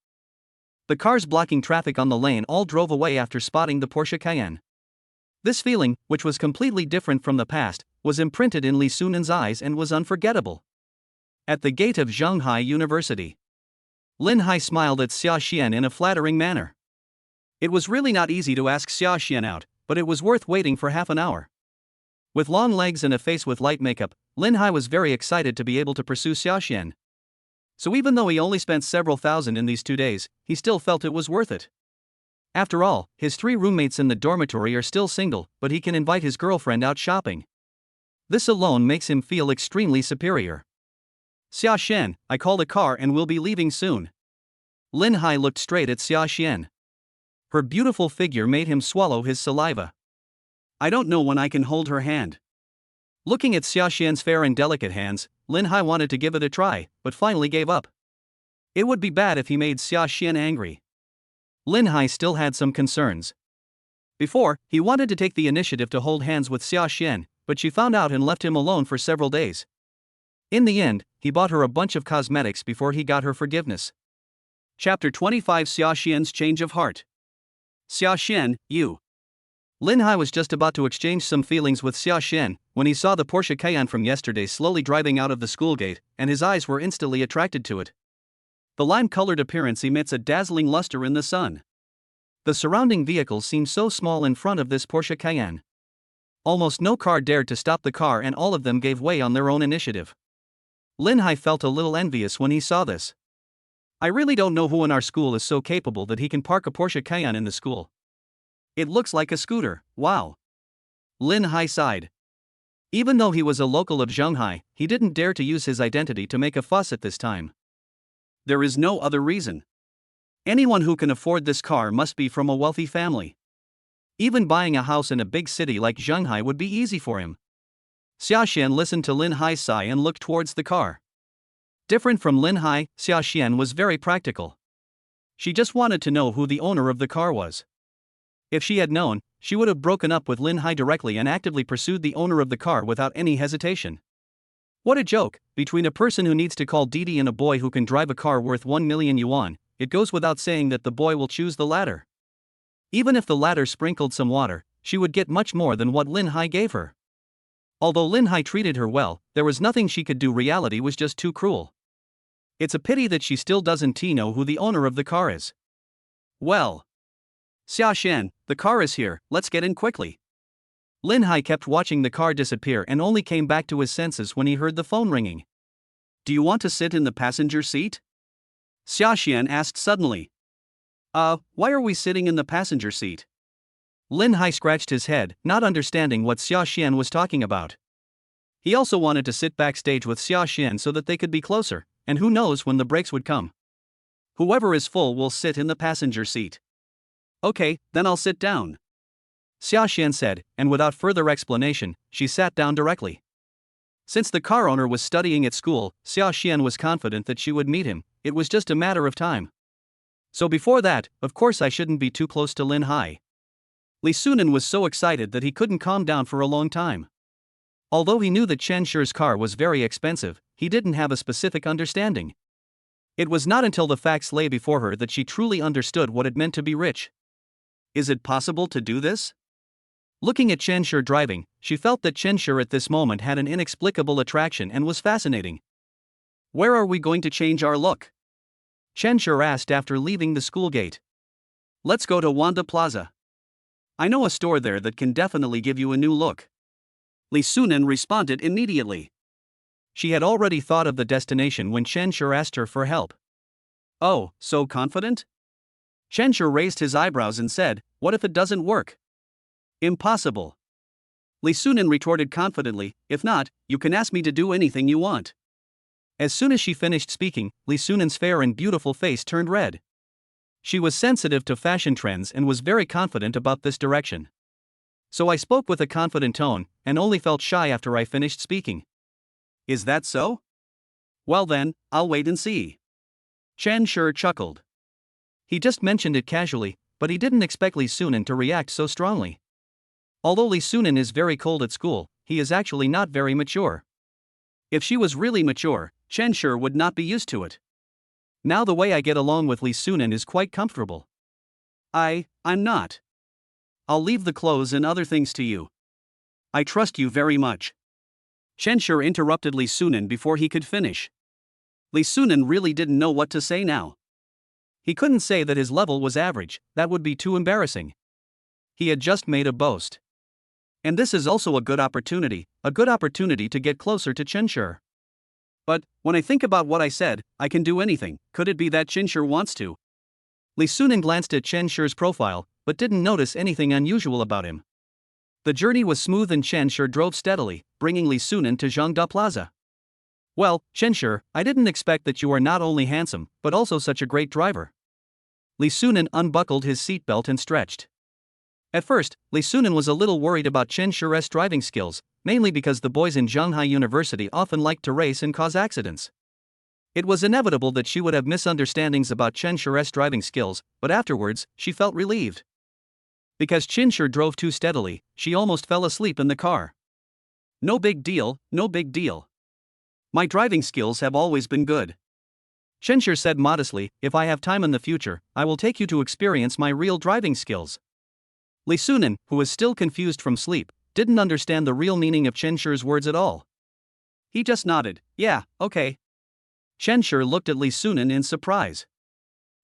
Speaker 1: The cars blocking traffic on the lane all drove away after spotting the Porsche Cayenne. This feeling, which was completely different from the past, was imprinted in Sunan's eyes and was unforgettable. At the gate of Zhanghai University, Linhai smiled at Xia Xuan in a flattering manner. It was really not easy to ask Xia Xuan out, but it was worth waiting for half an hour. With long legs and a face with light makeup, Linhai was very excited to be able to pursue Xia Xuan. So even though he only spent several thousand in these 2 days, he still felt it was worth it. After all, his 3 roommates in the dormitory are still single, but he can invite his girlfriend out shopping. This alone makes him feel extremely superior. Xia Xuan, I called a car and will be leaving soon. Linhai looked straight at Xia Xuan. Her beautiful figure made him swallow his saliva. I don't know when I can hold her hand. Looking at Xia Xuan's fair and delicate hands, Linhai wanted to give it a try, but finally gave up. It would be bad if he made Xia Xuan angry. Linhai still had some concerns. Before, he wanted to take the initiative to hold hands with Xia Xuan, but she found out and left him alone for several days. In the end, he bought her a bunch of cosmetics before he got her forgiveness. Chapter 25 Xia Xuan's Change of Heart. Xia Xuan, you. Linhai was just about to exchange some feelings with Xia Xuan when he saw the Porsche Cayenne from yesterday slowly driving out of the school gate, and his eyes were instantly attracted to it. The lime-colored appearance emits a dazzling luster in the sun. The surrounding vehicles seem so small in front of this Porsche Cayenne. Almost no car dared to stop the car, and all of them gave way on their own initiative. Linhai felt a little envious when he saw this. I really don't know who in our school is so capable that he can park a Porsche Cayenne in the school. It looks like a scooter, wow. Linhai sighed. Even though he was a local of Shanghai, he didn't dare to use his identity to make a fuss at this time. There is no other reason. Anyone who can afford this car must be from a wealthy family. Even buying a house in a big city like Shanghai would be easy for him. Xia Xuan listened to Linhai's sigh and looked towards the car. Different from Linhai, Xia Xuan was very practical. She just wanted to know who the owner of the car was. If she had known, she would have broken up with Linhai directly and actively pursued the owner of the car without any hesitation. What a joke, between a person who needs to call Didi and a boy who can drive a car worth 1 million yuan, it goes without saying that the boy will choose the latter. Even if the latter sprinkled some water, she would get much more than what Linhai gave her. Although Linhai treated her well, there was nothing she could do. Reality was just too cruel. It's a pity that she still doesn't know who the owner of the car is. Well. Xia Xuan, the car is here, let's get in quickly. Linhai kept watching the car disappear and only came back to his senses when he heard the phone ringing. Do you want to sit in the passenger seat? Xia Xuan asked suddenly. Why are we sitting in the passenger seat? Linhai scratched his head, not understanding what Xia Xuan was talking about. He also wanted to sit backstage with Xia Xuan so that they could be closer, and who knows when the breaks would come. Whoever is full will sit in the passenger seat. Okay, then I'll sit down. Xia Xuan said, and without further explanation, she sat down directly. Since the car owner was studying at school, Xia Xuan was confident that she would meet him. It was just a matter of time. So before that, of course I shouldn't be too close to Linhai. Sunan was so excited that he couldn't calm down for a long time. Although he knew that Chen Shi's car was very expensive, he didn't have a specific understanding. It was not until the facts lay before her that she truly understood what it meant to be rich. Is it possible to do this? Looking at Chen Shi driving, she felt that Chen Shi at this moment had an inexplicable attraction and was fascinating. Where are we going to change our look? Chen Shi asked after leaving the school gate. Let's go to Wanda Plaza. I know a store there that can definitely give you a new look. Sunan responded immediately. She had already thought of the destination when Chen Shi asked her for help. Oh, so confident? Chen Shi raised his eyebrows and said, what if it doesn't work? Impossible. Sunan retorted confidently, if not, you can ask me to do anything you want. As soon as she finished speaking, Sunan's fair and beautiful face turned red. She was sensitive to fashion trends and was very confident about this direction. So I spoke with a confident tone, and only felt shy after I finished speaking. Is that so? Well then, I'll wait and see. Chen Shi chuckled. He just mentioned it casually, but he didn't expect Sunan to react so strongly. Although Sunan is very cold at school, he is actually not very mature. If she was really mature, Chen Shi would not be used to it. Now the way I get along with Sunan is quite comfortable. I'm not. I'll leave the clothes and other things to you. I trust you very much. Chen Shi interrupted Sunan before he could finish. Sunan really didn't know what to say now. He couldn't say that his level was average, that would be too embarrassing. He had just made a boast. And this is also a good opportunity to get closer to Chen Shi. But, when I think about what I said, I can do anything. Could it be that Chen Shi wants to? Sunan glanced at Chen Shi's profile, but didn't notice anything unusual about him. The journey was smooth and Chen Shi drove steadily, bringing Sunan to Zhangda Plaza. Well, Chen Shi, I didn't expect that you are not only handsome, but also such a great driver. Sunan unbuckled his seatbelt and stretched. At first, Sunan was a little worried about Chen Shi's driving skills, mainly because the boys in Shanghai University often liked to race and cause accidents. It was inevitable that she would have misunderstandings about Chen Shi's driving skills, but afterwards, she felt relieved. Because Chen Shi drove too steadily, she almost fell asleep in the car. No big deal, no big deal. My driving skills have always been good. Chen Shi said modestly, if I have time in the future, I will take you to experience my real driving skills. Li Sunan, who was still confused from sleep, didn't understand the real meaning of Chen Shi's words at all. He just nodded, yeah, okay. Chen Shi looked at Li Sunan in surprise.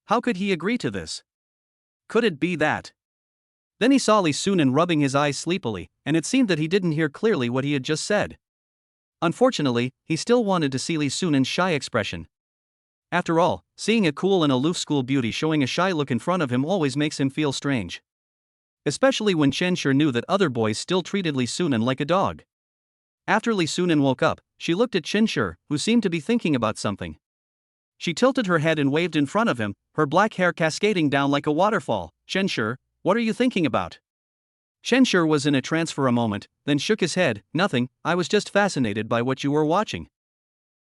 Speaker 1: How could he agree to this? Could it be that? Then he saw Li Sunan rubbing his eyes sleepily, and it seemed that he didn't hear clearly what he had just said. Unfortunately, he still wanted to see Li Sunan's shy expression. After all, seeing a cool and aloof school beauty showing a shy look in front of him always makes him feel strange. Especially when Chen Shi knew that other boys still treated Li Sunan like a dog. After Li Sunan woke up, she looked at Chen Shi, who seemed to be thinking about something. She tilted her head and waved in front of him, her black hair cascading down like a waterfall. Chen Shi, what are you thinking about? Chen Shi was in a trance for a moment, then shook his head, nothing, I was just fascinated by what you were watching.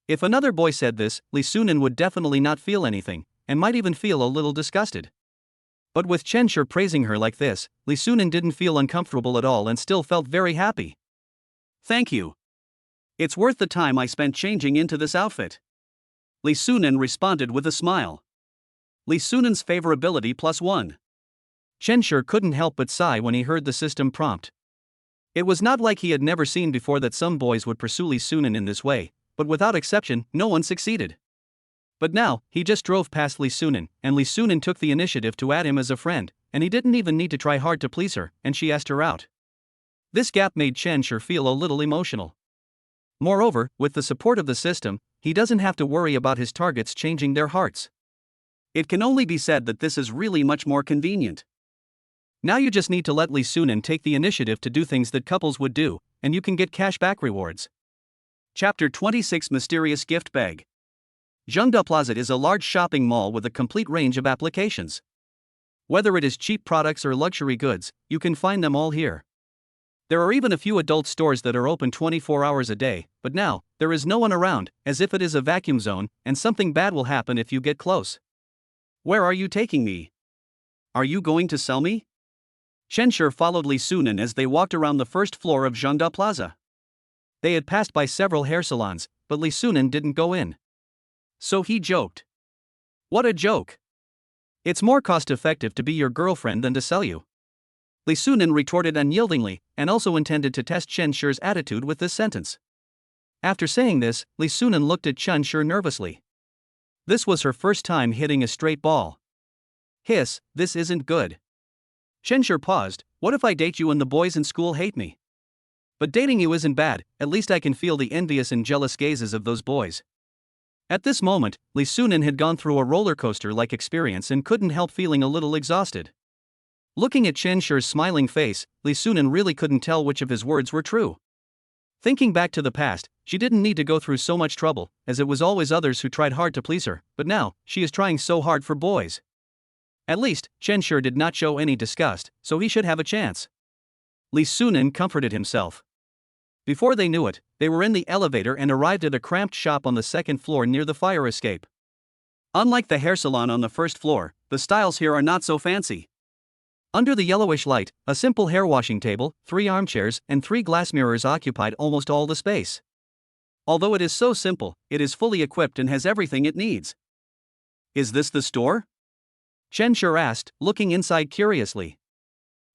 Speaker 1: If another boy said this, Li Sunan would definitely not feel anything, and might even feel a little disgusted. But with Chen Shi praising her like this, Li Sunan didn't feel uncomfortable at all and still felt very happy. Thank you. It's worth the time I spent changing into this outfit. Li Sunan responded with a smile. Li Sunan's favorability +1. Chen Shi couldn't help but sigh when he heard the system prompt. It was not like he had never seen before that some boys would pursue Li Sunan in this way, but without exception, no one succeeded. But now, he just drove past Li Sunan, and Li Sunan took the initiative to add him as a friend, and he didn't even need to try hard to please her, and she asked her out. This gap made Chen Shi feel a little emotional. Moreover, with the support of the system, he doesn't have to worry about his targets changing their hearts. It can only be said that this is really much more convenient. Now you just need to let Li Sunan take the initiative to do things that couples would do, and you can get cashback rewards. Chapter 26 Mysterious Gift Bag. Zhengde Plaza is a large shopping mall with a complete range of applications. Whether it is cheap products or luxury goods, you can find them all here. There are even a few adult stores that are open 24 hours a day, but now, there is no one around, as if it is a vacuum zone, and something bad will happen if you get close. Where are you taking me? Are you going to sell me? Chen Shi followed Li Sunan as they walked around the first floor of Zhengde Plaza. They had passed by several hair salons, but Li Sunan didn't go in. So he joked. What a joke! It's more cost-effective to be your girlfriend than to sell you. Li Sunan retorted unyieldingly, and also intended to test Chen Shi's attitude with this sentence. After saying this, Li Sunan looked at Chen Shi nervously. This was her first time hitting a straight ball. Hiss, this isn't good. Chen Shi paused, what if I date you and the boys in school hate me? But dating you isn't bad, at least I can feel the envious and jealous gazes of those boys. At this moment, Li Sunan had gone through a roller coaster-like experience and couldn't help feeling a little exhausted. Looking at Chen Shi's smiling face, Li Sunan really couldn't tell which of his words were true. Thinking back to the past, she didn't need to go through so much trouble, as it was always others who tried hard to please her, but now, she is trying so hard for boys. At least, Chen Shi did not show any disgust, so he should have a chance. Li Sunan comforted himself. Before they knew it, they were in the elevator and arrived at a cramped shop on the second floor near the fire escape. Unlike the hair salon on the first floor, the styles here are not so fancy. Under the yellowish light, a simple hair washing table, 3 armchairs, and 3 glass mirrors occupied almost all the space. Although it is so simple, it is fully equipped and has everything it needs. Is this the store? Chen Shi asked, looking inside curiously.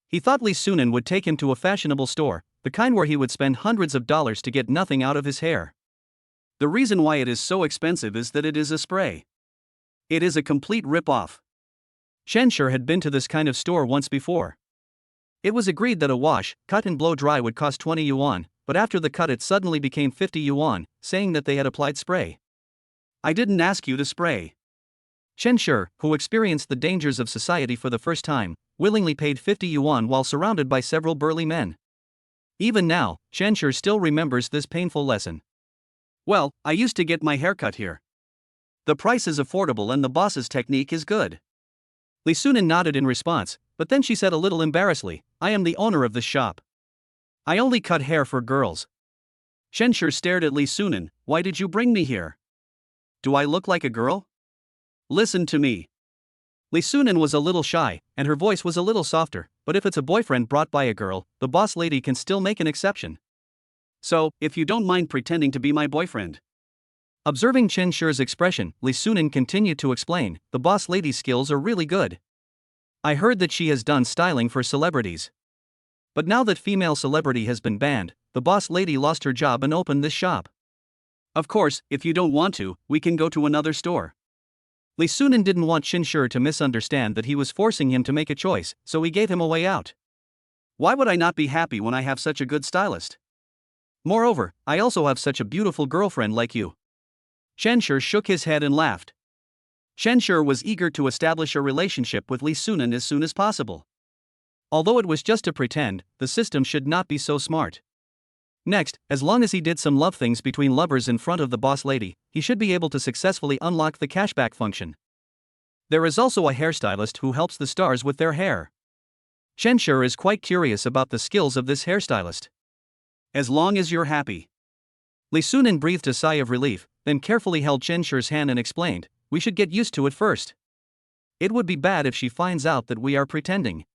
Speaker 1: He thought Li Sunan would take him to a fashionable store, the kind where he would spend hundreds of dollars to get nothing out of his hair. The reason why it is so expensive is that it is a spray. It is a complete rip-off. Chen Shi had been to this kind of store once before. It was agreed that a wash, cut and blow dry would cost 20 yuan, but after the cut it suddenly became 50 yuan, saying that they had applied spray. I didn't ask you to spray. Chen Shi, who experienced the dangers of society for the first time, willingly paid 50 yuan while surrounded by several burly men. Even now, Chen Shi still remembers this painful lesson. Well, I used to get my haircut here. The price is affordable and the boss's technique is good. Li Sunan nodded in response, but then she said a little embarrassedly, I am the owner of this shop. I only cut hair for girls. Chen Shi stared at Li Sunan, why did you bring me here? Do I look like a girl? Listen to me. Sunan was a little shy, and her voice was a little softer, but if it's a boyfriend brought by a girl, the boss lady can still make an exception. So, if you don't mind pretending to be my boyfriend. Observing Chen Shi's expression, Sunan continued to explain, the boss lady's skills are really good. I heard that she has done styling for celebrities. But now that female celebrity has been banned, the boss lady lost her job and opened this shop. Of course, if you don't want to, we can go to another store. Sunan didn't want Chen Shi to misunderstand that he was forcing him to make a choice, so he gave him a way out. Why would I not be happy when I have such a good stylist? Moreover, I also have such a beautiful girlfriend like you. Chen Shi shook his head and laughed. Chen Shi was eager to establish a relationship with Sunan as soon as possible. Although it was just to pretend, the system should not be so smart. Next, as long as he did some love things between lovers in front of the boss lady, he should be able to successfully unlock the cashback function. There is also a hairstylist who helps the stars with their hair. Chen Shi is quite curious about the skills of this hairstylist. As long as you're happy. Sunan breathed a sigh of relief, then carefully held Chen Shi's hand and explained, we should get used to it first. It would be bad if she finds out that we are pretending.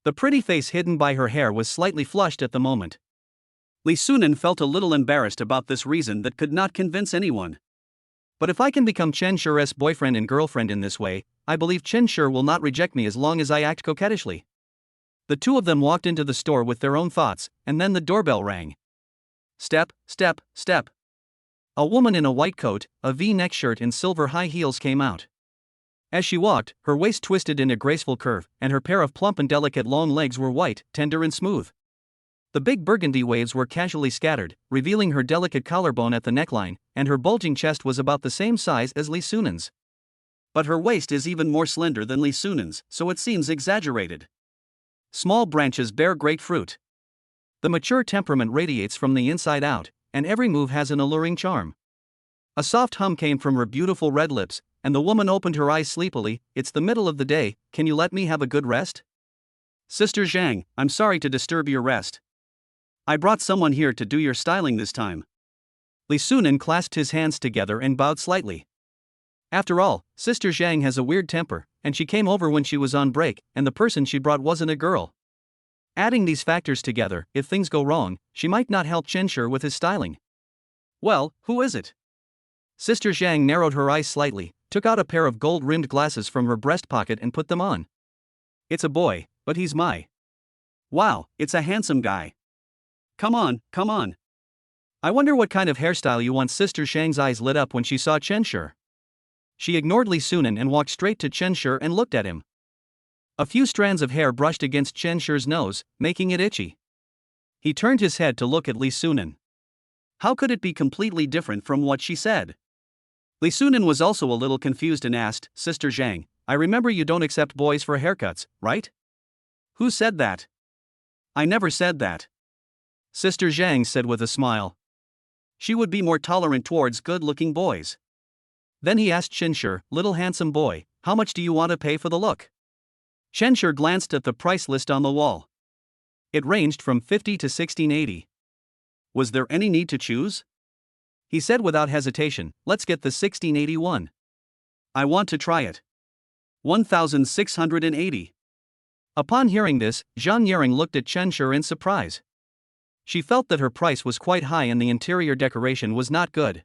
Speaker 1: The pretty face hidden by her hair was slightly flushed at the moment. Sunan felt a little embarrassed about this reason that could not convince anyone. But if I can become Chen Shi's boyfriend and girlfriend in this way, I believe Chen Shi will not reject me as long as I act coquettishly. The two of them walked into the store with their own thoughts, and then the doorbell rang. Step, step, step. A woman in a white coat, a V-neck shirt and silver high heels came out. As she walked, her waist twisted in a graceful curve, and her pair of plump and delicate long legs were white, tender and smooth. The big burgundy waves were casually scattered, revealing her delicate collarbone at the neckline, and her bulging chest was about the same size as Sunan's. But her waist is even more slender than Sunan's, so it seems exaggerated. Small branches bear great fruit. The mature temperament radiates from the inside out, and every move has an alluring charm. A soft hum came from her beautiful red lips, and the woman opened her eyes sleepily. It's the middle of the day, can you let me have a good rest? Sister Zhang, I'm sorry to disturb your rest. I brought someone here to do your styling this time. Sunan clasped his hands together and bowed slightly. After all, Sister Zhang has a weird temper, and she came over when she was on break, and the person she brought wasn't a girl. Adding these factors together, if things go wrong, she might not help Chen Shi with his styling. Well, who is it? Sister Zhang narrowed her eyes slightly, took out a pair of gold-rimmed glasses from her breast pocket and put them on. It's a boy, but he's my. Wow, it's a handsome guy. Come on, come on. I wonder what kind of hairstyle you want. Sister Zhang's eyes lit up when she saw Chen Shi. She ignored Sunan and walked straight to Chen Shi and looked at him. A few strands of hair brushed against Chen Shi's nose, making it itchy. He turned his head to look at Sunan. How could it be completely different from what she said? Sunan was also a little confused and asked, Sister Zhang, I remember you don't accept boys for haircuts, right? Who said that? I never said that. Sister Zhang said with a smile. She would be more tolerant towards good-looking boys. Then he asked Chen Shi, little handsome boy, how much do you want to pay for the look? Chen Shi glanced at the price list on the wall. It ranged from 50 to 1680. Was there any need to choose? He said without hesitation, let's get the 1681. I want to try it. 1680. Upon hearing this, Jang Yaring looked at Chen Shi in surprise. She felt that her price was quite high and the interior decoration was not good.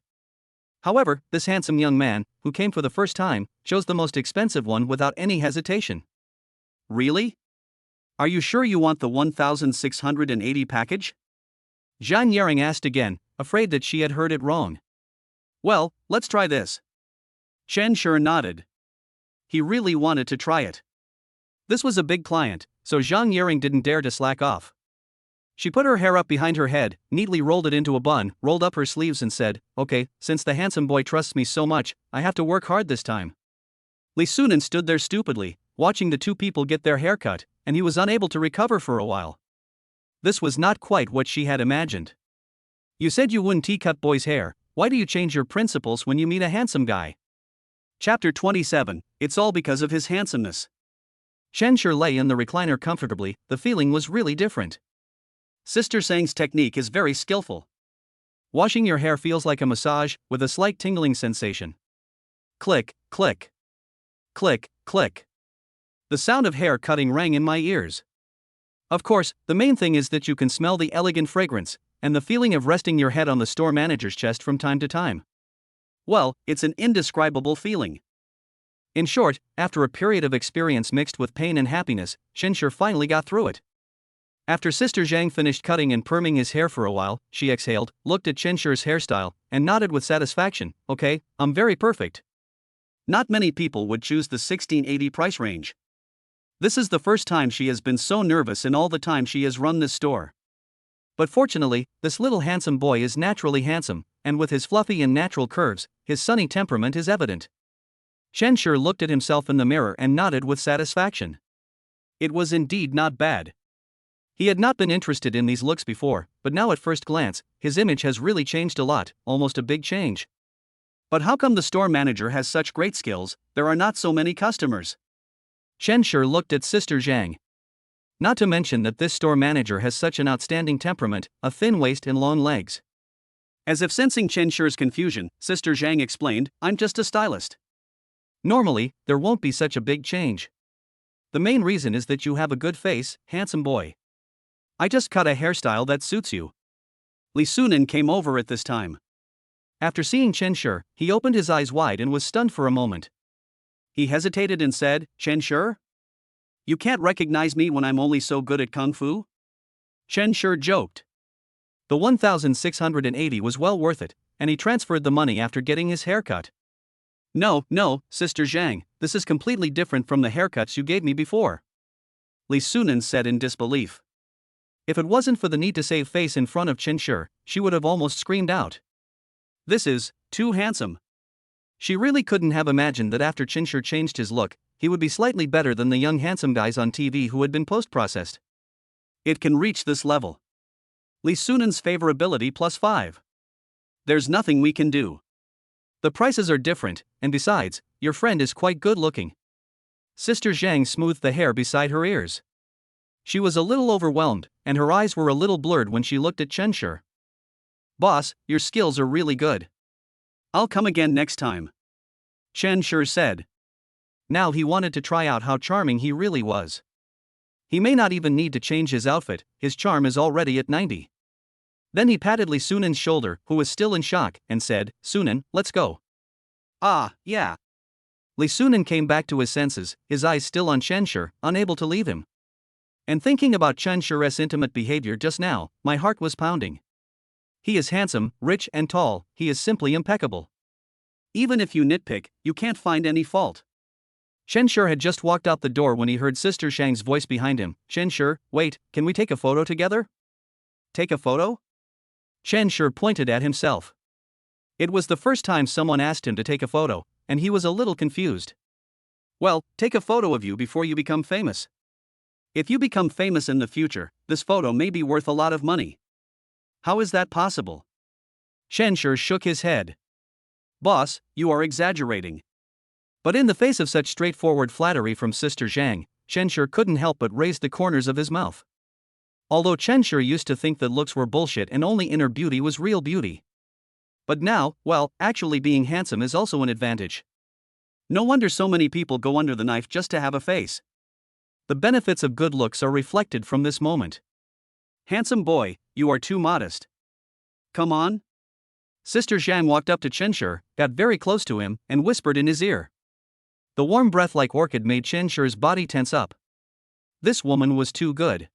Speaker 1: However, this handsome young man, who came for the first time, chose the most expensive one without any hesitation. Really? Are you sure you want the 1680 package? Jang Yaring asked again, afraid that she had heard it wrong. Well, let's try this. Chen Shi nodded. He really wanted to try it. This was a big client, so Jang Yaring didn't dare to slack off. She put her hair up behind her head, neatly rolled it into a bun, rolled up her sleeves and said, okay, since the handsome boy trusts me so much, I have to work hard this time. Sunan stood there stupidly, watching the two people get their hair cut, and he was unable to recover for a while. This was not quite what she had imagined. You said you wouldn't cut boys' hair, why do you change your principles when you meet a handsome guy? Chapter 27, It's all because of his handsomeness. Chen Shi lay in the recliner comfortably, the feeling was really different. Sister Zhang's technique is very skillful. Washing your hair feels like a massage, with a slight tingling sensation. Click, click. Click, click. The sound of hair cutting rang in my ears. Of course, the main thing is that you can smell the elegant fragrance, and the feeling of resting your head on the store manager's chest from time to time. Well, it's an indescribable feeling. In short, after a period of experience mixed with pain and happiness, Qianshi finally got through it. After Sister Zhang finished cutting and perming his hair for a while, she exhaled, looked at Qianshi's hairstyle, and nodded with satisfaction. Okay, I'm very perfect. Not many people would choose the 1680 price range. This is the first time she has been so nervous in all the time she has run this store. But fortunately, this little handsome boy is naturally handsome, and with his fluffy and natural curves, his sunny temperament is evident. Qianshi looked at himself in the mirror and nodded with satisfaction. It was indeed not bad. He had not been interested in these looks before, but now at first glance, his image has really changed a lot, almost a big change. But how come the store manager has such great skills? There are not so many customers. Qianshi looked at Sister Zhang. Not to mention that this store manager has such an outstanding temperament, a thin waist and long legs. As if sensing Qianshi's confusion, Sister Zhang explained, I'm just a stylist. Normally, there won't be such a big change. The main reason is that you have a good face, handsome boy. I just cut a hairstyle that suits you. Sunan came over at this time. After seeing Qianshi, he opened his eyes wide and was stunned for a moment. He hesitated and said, Qianshi? You can't recognize me when I'm only so good at Kung Fu? Qianshi joked. The 1,680 was well worth it, and he transferred the money after getting his haircut. No, Sister Zhang, this is completely different from the haircuts you gave me before. Sunan said in disbelief. If it wasn't for the need to save face in front of Qianshi, she would have almost screamed out. This is too handsome. She really couldn't have imagined that after Qianshi changed his look, he would be slightly better than the young handsome guys on TV who had been post-processed. It can reach this level. Sunan's favorability +5. There's nothing we can do. The prices are different, and besides, your friend is quite good looking. Sister Zhang smoothed the hair beside her ears. She was a little overwhelmed, and her eyes were a little blurred when she looked at Qianshi. Boss, your skills are really good. I'll come again next time. Qianshi said. Now he wanted to try out how charming he really was. He may not even need to change his outfit, his charm is already at 90. Then he patted Sunan's shoulder, who was still in shock, and said, Sunan, let's go. Ah, yeah. Sunan came back to his senses, his eyes still on Qianshi, unable to leave him. And thinking about Qianshi's intimate behavior just now, my heart was pounding. He is handsome, rich and tall, he is simply impeccable. Even if you nitpick, you can't find any fault. Qianshi had just walked out the door when he heard Sister Zhang's voice behind him. Qianshi, wait, can we take a photo together? Take a photo? Qianshi pointed at himself. It was the first time someone asked him to take a photo, and he was a little confused. Well, take a photo of you before you become famous. If you become famous in the future, this photo may be worth a lot of money. How is that possible? Qianshi shook his head. Boss, you are exaggerating. But in the face of such straightforward flattery from Sister Zhang, Qianshi couldn't help but raise the corners of his mouth. Although Qianshi used to think that looks were bullshit and only inner beauty was real beauty. But now, well, actually being handsome is also an advantage. No wonder so many people go under the knife just to have a face. The benefits of good looks are reflected from this moment. Handsome boy, you are too modest. Come on. Sister Zhang walked up to Qianshi, got very close to him, and whispered in his ear. The warm breath like orchid made Qianshi's body tense up. This woman was too good.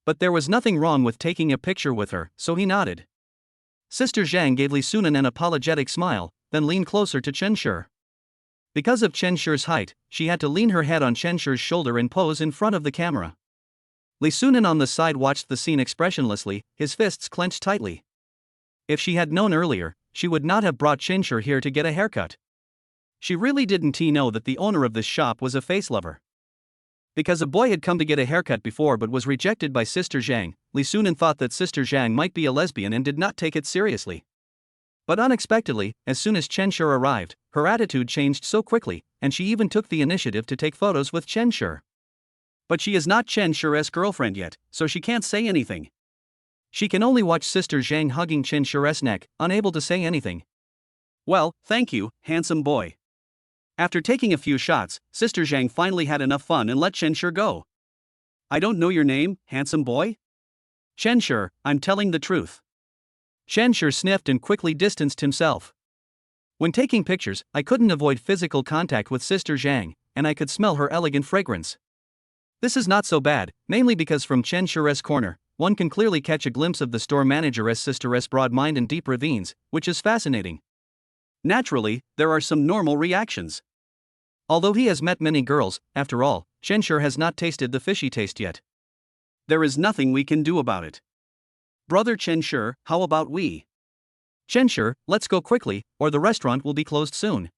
Speaker 1: But there was nothing wrong with taking a picture with her, so he nodded. Sister Zhang gave Sunan an apologetic smile, then leaned closer to Qianshi. Because of Qianshi's height, she had to lean her head on Qianshi's shoulder and pose in front of the camera. Sunan on the side watched the scene expressionlessly, his fists clenched tightly. If she had known earlier, she would not have brought Qianshi here to get a haircut. She really didn't know that the owner of this shop was a face lover. Because a boy had come to get a haircut before but was rejected by Sister Zhang, Sunan thought that Sister Zhang might be a lesbian and did not take it seriously. But unexpectedly, as soon as Qianshi arrived, her attitude changed so quickly, and she even took the initiative to take photos with Qianshi. But she is not Qianshi's girlfriend yet, so she can't say anything. She can only watch Sister Zhang hugging Qianshi's neck, unable to say anything. Well, thank you, handsome boy. After taking a few shots, Sister Zhang finally had enough fun and let Chenshi go. I don't know your name, handsome boy? Chenshi, I'm telling the truth. Chenshi sniffed and quickly distanced himself. When taking pictures, I couldn't avoid physical contact with Sister Zhang, and I could smell her elegant fragrance. This is not so bad, mainly because from Chenshi's corner, one can clearly catch a glimpse of the store manager's sister's broad mind and deep ravines, which is fascinating. Naturally, there are some normal reactions. Although he has met many girls, after all, Chenshi has not tasted the fishy taste yet. There is nothing we can do about it. Brother Chenshi, how about we? Chenshi, let's go quickly, or the restaurant will be closed soon.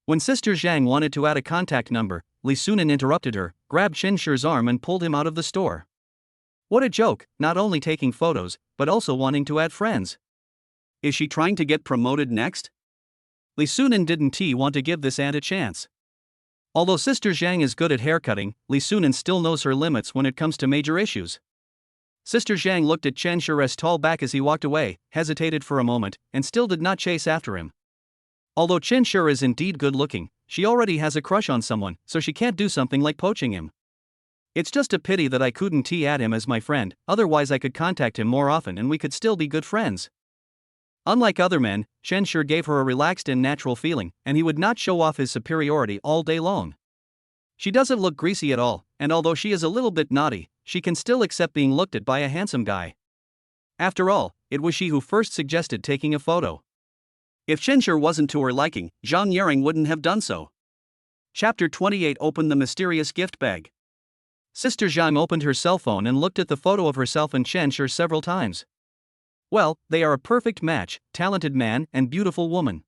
Speaker 1: When Sister Zhang wanted to add a contact number, Sunan interrupted her, grabbed Chenshi's arm and pulled him out of the store. What a joke, not only taking photos, but also wanting to add friends. Is she trying to get promoted next? Sunan didn't want to give this aunt a chance. Although Sister Zhang is good at haircutting, Sunan still knows her limits when it comes to major issues. Sister Zhang looked at Chenshi's tall back as he walked away, hesitated for a moment, and still did not chase after him. Although Chenshi is indeed good looking, she already has a crush on someone, so she can't do something like poaching him. It's just a pity that I couldn't add him as my friend, otherwise I could contact him more often and we could still be good friends. Unlike other men, Chenshi gave her a relaxed and natural feeling, and he would not show off his superiority all day long. She doesn't look greasy at all, and although she is a little bit naughty, she can still accept being looked at by a handsome guy. After all, it was she who first suggested taking a photo. If Chenshi wasn't to her liking, Jang Yaring wouldn't have done so. Chapter 28 Open the mysterious gift bag. Sister Zhang opened her cell phone and looked at the photo of herself and Chenshi several times. Well, they are a perfect match, talented man and beautiful woman.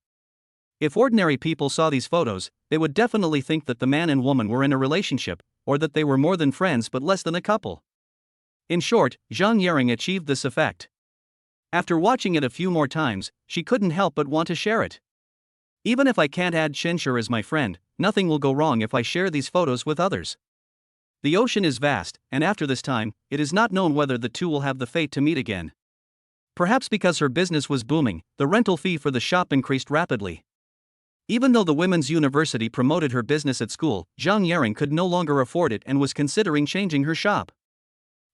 Speaker 1: If ordinary people saw these photos, they would definitely think that the man and woman were in a relationship, or that they were more than friends but less than a couple. In short, Jang Yaring achieved this effect. After watching it a few more times, she couldn't help but want to share it. Even if I can't add Chenshi as my friend, nothing will go wrong if I share these photos with others. The ocean is vast, and after this time, it is not known whether the two will have the fate to meet again. Perhaps because her business was booming, the rental fee for the shop increased rapidly. Even though the women's university promoted her business at school, Jang Yaring could no longer afford it and was considering changing her shop.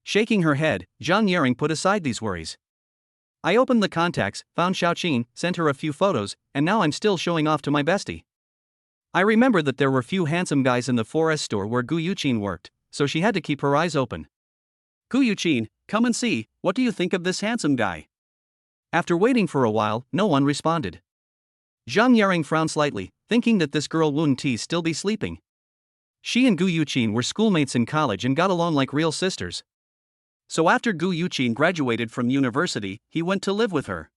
Speaker 1: Shaking her head, Jang Yaring put aside these worries. I opened the contacts, found Xiaoqin, sent her a few photos, and now I'm still showing off to my bestie. I remember that there were few handsome guys in the forest store where Guu Yuchin worked, so she had to keep her eyes open. Guyuchin, come and see, what do you think of this handsome guy? After waiting for a while, no one responded. Jang Yaring frowned slightly, thinking that this girl wouldn't still be sleeping. She and Guu Yuchin were schoolmates in college and got along like real sisters. So after Guu Yuchin graduated from university, he went to live with her.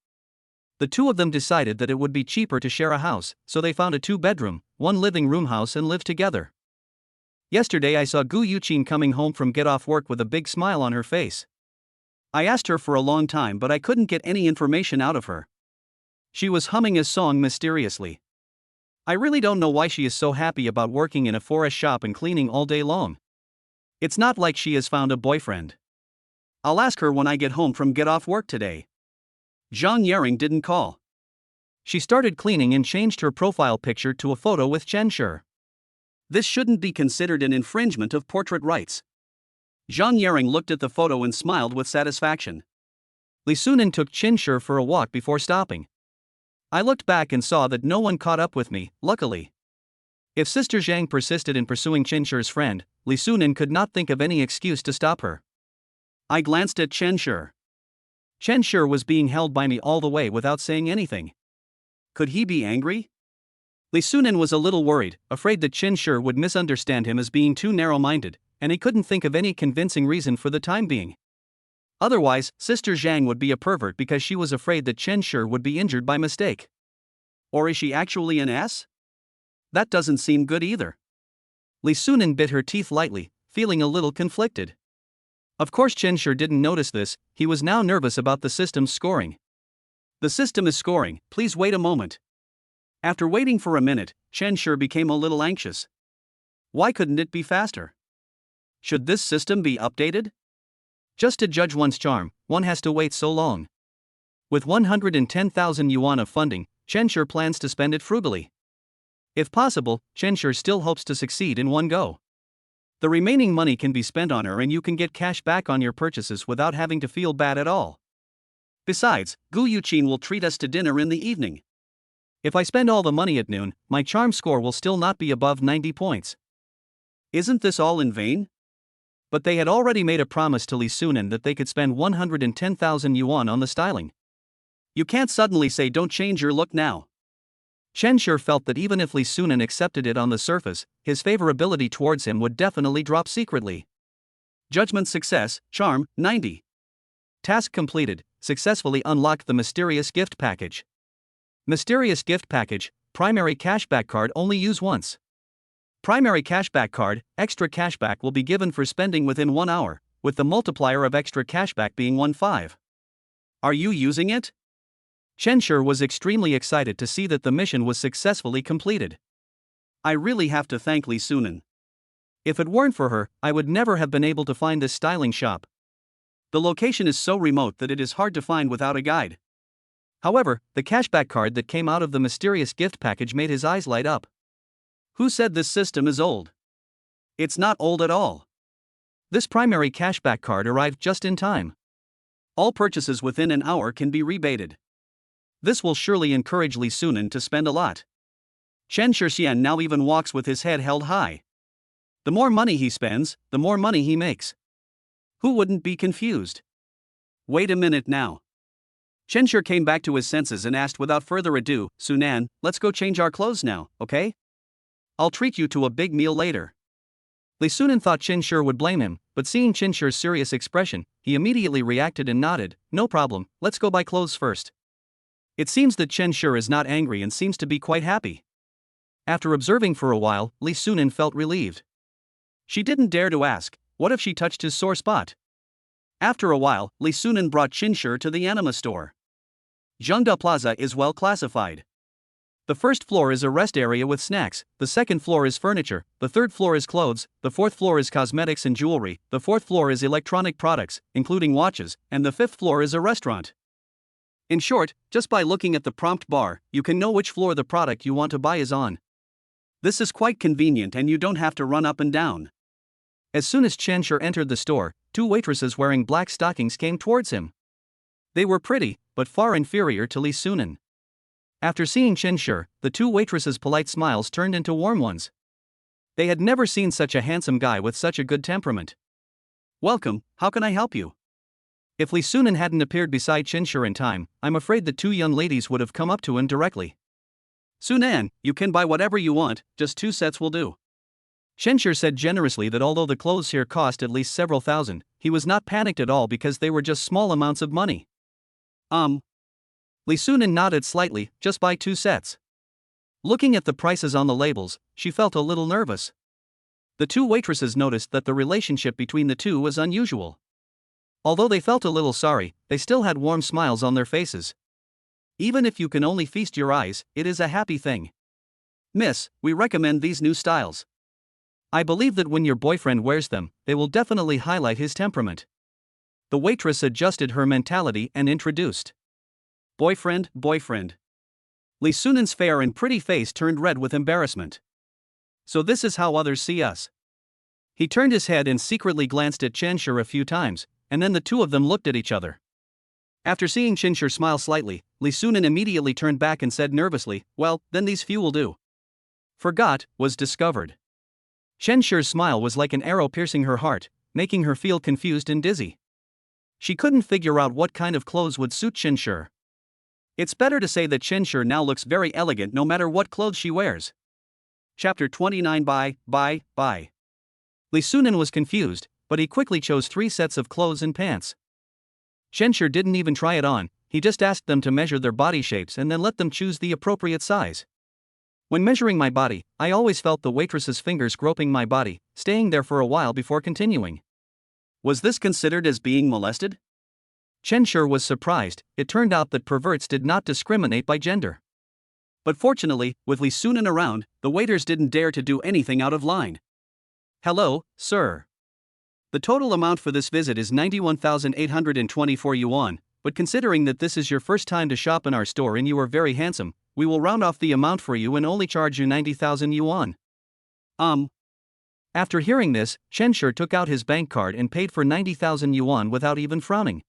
Speaker 1: The two of them decided that it would be cheaper to share a house, so they found a 2-bedroom, 1 living room house and lived together. Yesterday I saw Guu Yuchin coming home from get off work with a big smile on her face. I asked her for a long time but I couldn't get any information out of her. She was humming a song mysteriously. I really don't know why she is so happy about working in a forest shop and cleaning all day long. It's not like she has found a boyfriend. I'll ask her when I get home from get off work today. Jang Yaring didn't call. She started cleaning and changed her profile picture to a photo with Chenshi. This shouldn't be considered an infringement of portrait rights. Jang Yaring looked at the photo and smiled with satisfaction. Sunan took Chenshi for a walk before stopping. I looked back and saw that no one caught up with me, luckily. If Sister Zhang persisted in pursuing Chenshi's friend, Sunan could not think of any excuse to stop her. I glanced at Chenshi. Chenshi was being held by me all the way without saying anything. Could he be angry? Sunan was a little worried, afraid that Chenshi would misunderstand him as being too narrow-minded, and he couldn't think of any convincing reason for the time being. Otherwise, Sister Zhang would be a pervert because she was afraid that Chenshi would be injured by mistake. Or is she actually an ass? That doesn't seem good either. Sunan bit her teeth lightly, feeling a little conflicted. Of course Chenshi didn't notice this, he was now nervous about the system's scoring. The system is scoring, please wait a moment. After waiting for a minute, Chenshi became a little anxious. Why couldn't it be faster? Should this system be updated? Just to judge one's charm, one has to wait so long. With 110,000 yuan of funding, Chenshi plans to spend it frugally. If possible, Chenshur still hopes to succeed in one go. The remaining money can be spent on her and you can get cash back on your purchases without having to feel bad at all. Besides, Guu Yuchin will treat us to dinner in the evening. If I spend all the money at noon, my charm score will still not be above 90 points. Isn't this all in vain? But they had already made a promise to Li Sunan that they could spend 110,000 yuan on the styling. You can't suddenly say don't change your look now. Chenshur felt that even if Li Sunan accepted it on the surface, his favorability towards him would definitely drop secretly. Judgment success, charm, 90. Task completed, successfully unlocked the mysterious gift package. Mysterious gift package, primary cashback card only use once. Primary cashback card, extra cashback will be given for spending within 1 hour, with the multiplier of extra cashback being 15. Are you using it? Chenshur was extremely excited to see that the mission was successfully completed. I really have to thank Li Sunan. If it weren't for her, I would never have been able to find this styling shop. The location is so remote that it is hard to find without a guide. However, the cashback card that came out of the mysterious gift package made his eyes light up. Who said this system is old? It's not old at all. This primary cashback card arrived just in time. All purchases within an hour can be rebated. This will surely encourage Li Sunan to spend a lot. Xia Xuan now even walks with his head held high. The more money he spends, the more money he makes. Who wouldn't be confused? Wait a minute now. Chenshur came back to his senses and asked without further ado, Sunan, let's go change our clothes now, okay? I'll treat you to a big meal later. Li Sunan thought Chenshur would blame him, but seeing Chenshur's serious expression, he immediately reacted and nodded, no problem, let's go buy clothes first. It seems that Chenshur is not angry and seems to be quite happy. After observing for a while, Li Sunan felt relieved. She didn't dare to ask, what if she touched his sore spot? After a while, Li Sunan brought Chenshur to the anima store. Zhengda Plaza is well classified. The first floor is a rest area with snacks, the second floor is furniture, the third floor is clothes, the fourth floor is cosmetics and jewelry, the fourth floor is electronic products, including watches, and the fifth floor is a restaurant. In short, just by looking at the prompt bar, you can know which floor the product you want to buy is on. This is quite convenient and you don't have to run up and down. As soon as Chenshur entered the store, 2 waitresses wearing black stockings came towards him. They were pretty, but far inferior to Li Sunan. After seeing Chenshur, the 2 waitresses' polite smiles turned into warm ones. They had never seen such a handsome guy with such a good temperament. Welcome, how can I help you? If Li Sunan hadn't appeared beside Chenshur in time, I'm afraid the 2 young ladies would have come up to him directly. Sunan, you can buy whatever you want, just 2 sets will do. Chenshur said generously that although the clothes here cost at least several thousand, he was not panicked at all because they were just small amounts of money. Li Sunan nodded slightly, just buy 2 sets. Looking at the prices on the labels, she felt a little nervous. The 2 waitresses noticed that the relationship between the 2 was unusual. Although they felt a little sorry, they still had warm smiles on their faces. Even if you can only feast your eyes, it is a happy thing. Miss, we recommend these new styles. I believe that when your boyfriend wears them, they will definitely highlight his temperament. The waitress adjusted her mentality and introduced. Boyfriend. Li Sunan's fair and pretty face turned red with embarrassment. So this is how others see us. He turned his head and secretly glanced at Chenshur a few times, and then the 2 of them looked at each other. After seeing Chenshur smile slightly, Li Sunan immediately turned back and said nervously, well, then these few will do. Forgot, was discovered. Chenshur's smile was like an arrow piercing her heart, making her feel confused and dizzy. She couldn't figure out what kind of clothes would suit Chenshur. It's better to say that Chenshur now looks very elegant no matter what clothes she wears. Chapter 29. Bye. Li Sunan was confused, but he quickly chose 3 sets of clothes and pants. Chenshur didn't even try it on, he just asked them to measure their body shapes and then let them choose the appropriate size. When measuring my body, I always felt the waitress's fingers groping my body, staying there for a while before continuing. Was this considered as being molested? Chenshur was surprised. It turned out that perverts did not discriminate by gender. But fortunately, with Li Sunan around, the waiters didn't dare to do anything out of line. Hello, sir. The total amount for this visit is 91,824 yuan, but considering that this is your first time to shop in our store and you are very handsome, we will round off the amount for you and only charge you 90,000 yuan. After hearing this, Chenshi took out his bank card and paid for 90,000 yuan without even frowning.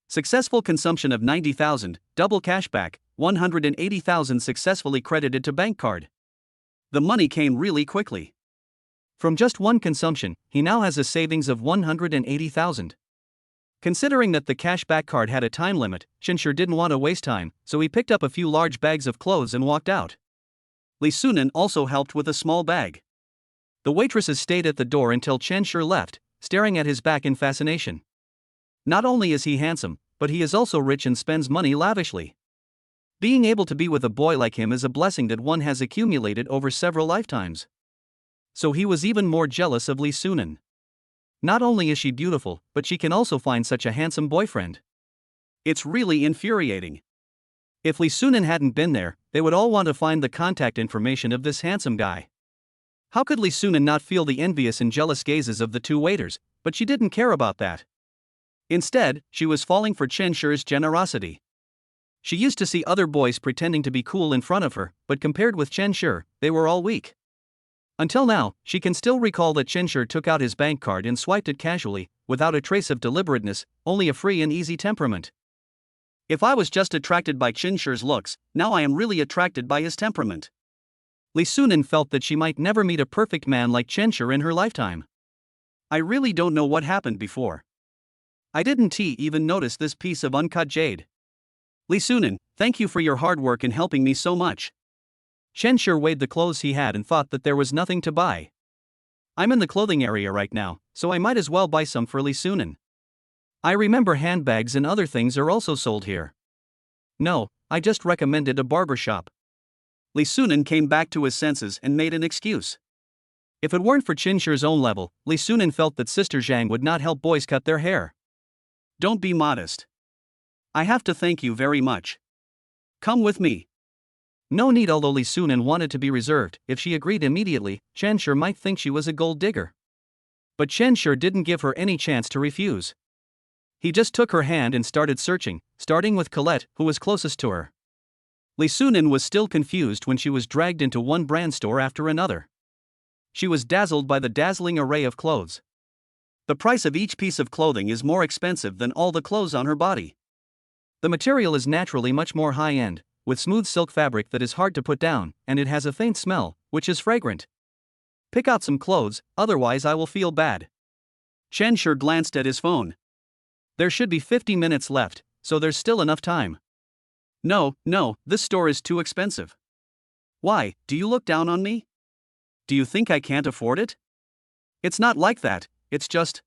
Speaker 1: Successful consumption of 90,000, double cashback, 180,000 successfully credited to bank card. The money came really quickly. From just one consumption, he now has a savings of 180,000. Considering that the cashback card had a time limit, Chenshi didn't want to waste time, so he picked up a few large bags of clothes and walked out. Sunan also helped with a small bag. The waitresses stayed at the door until Chenshi left, staring at his back in fascination. Not only is he handsome, but he is also rich and spends money lavishly. Being able to be with a boy like him is a blessing that one has accumulated over several lifetimes. So he was even more jealous of Sunan. Not only is she beautiful, but she can also find such a handsome boyfriend. It's really infuriating. If Sunan hadn't been there, they would all want to find the contact information of this handsome guy. How could Sunan not feel the envious and jealous gazes of the two waiters, but she didn't care about that. Instead, she was falling for Chenshi's generosity. She used to see other boys pretending to be cool in front of her, but compared with Chenshi, they were all weak. Until now, she can still recall that Chenshi took out his bank card and swiped it casually, without a trace of deliberateness, only a free and easy temperament. If I was just attracted by Chenshi's looks, now I am really attracted by his temperament. Sunan felt that she might never meet a perfect man like Chenshi in her lifetime. I really don't know what happened before. I didn't even notice this piece of uncut jade. Sunan, thank you for your hard work in helping me so much. Chenshi weighed the clothes he had and thought that there was nothing to buy. I'm in the clothing area right now, so I might as well buy some for Sunan. I remember handbags and other things are also sold here. No, I just recommended a barbershop. Sunan came back to his senses and made an excuse. If it weren't for Chenshi's own level, Sunan felt that Sister Zhang would not help boys cut their hair. Don't be modest. I have to thank you very much. Come with me. No need. Although Sunan wanted to be reserved, if she agreed immediately, Chenshi might think she was a gold digger. But Chenshi didn't give her any chance to refuse. He just took her hand and started searching, starting with Colette, who was closest to her. Sunan was still confused when she was dragged into one brand store after another. She was dazzled by the dazzling array of clothes. The price of each piece of clothing is more expensive than all the clothes on her body. The material is naturally much more high-end, with smooth silk fabric that is hard to put down, and it has a faint smell, which is fragrant. Pick out some clothes, otherwise I will feel bad. Chenshi glanced at his phone. There should be 50 minutes left, so there's still enough time. No, this store is too expensive. Why, do you look down on me? Do you think I can't afford it? It's not like that, it's just...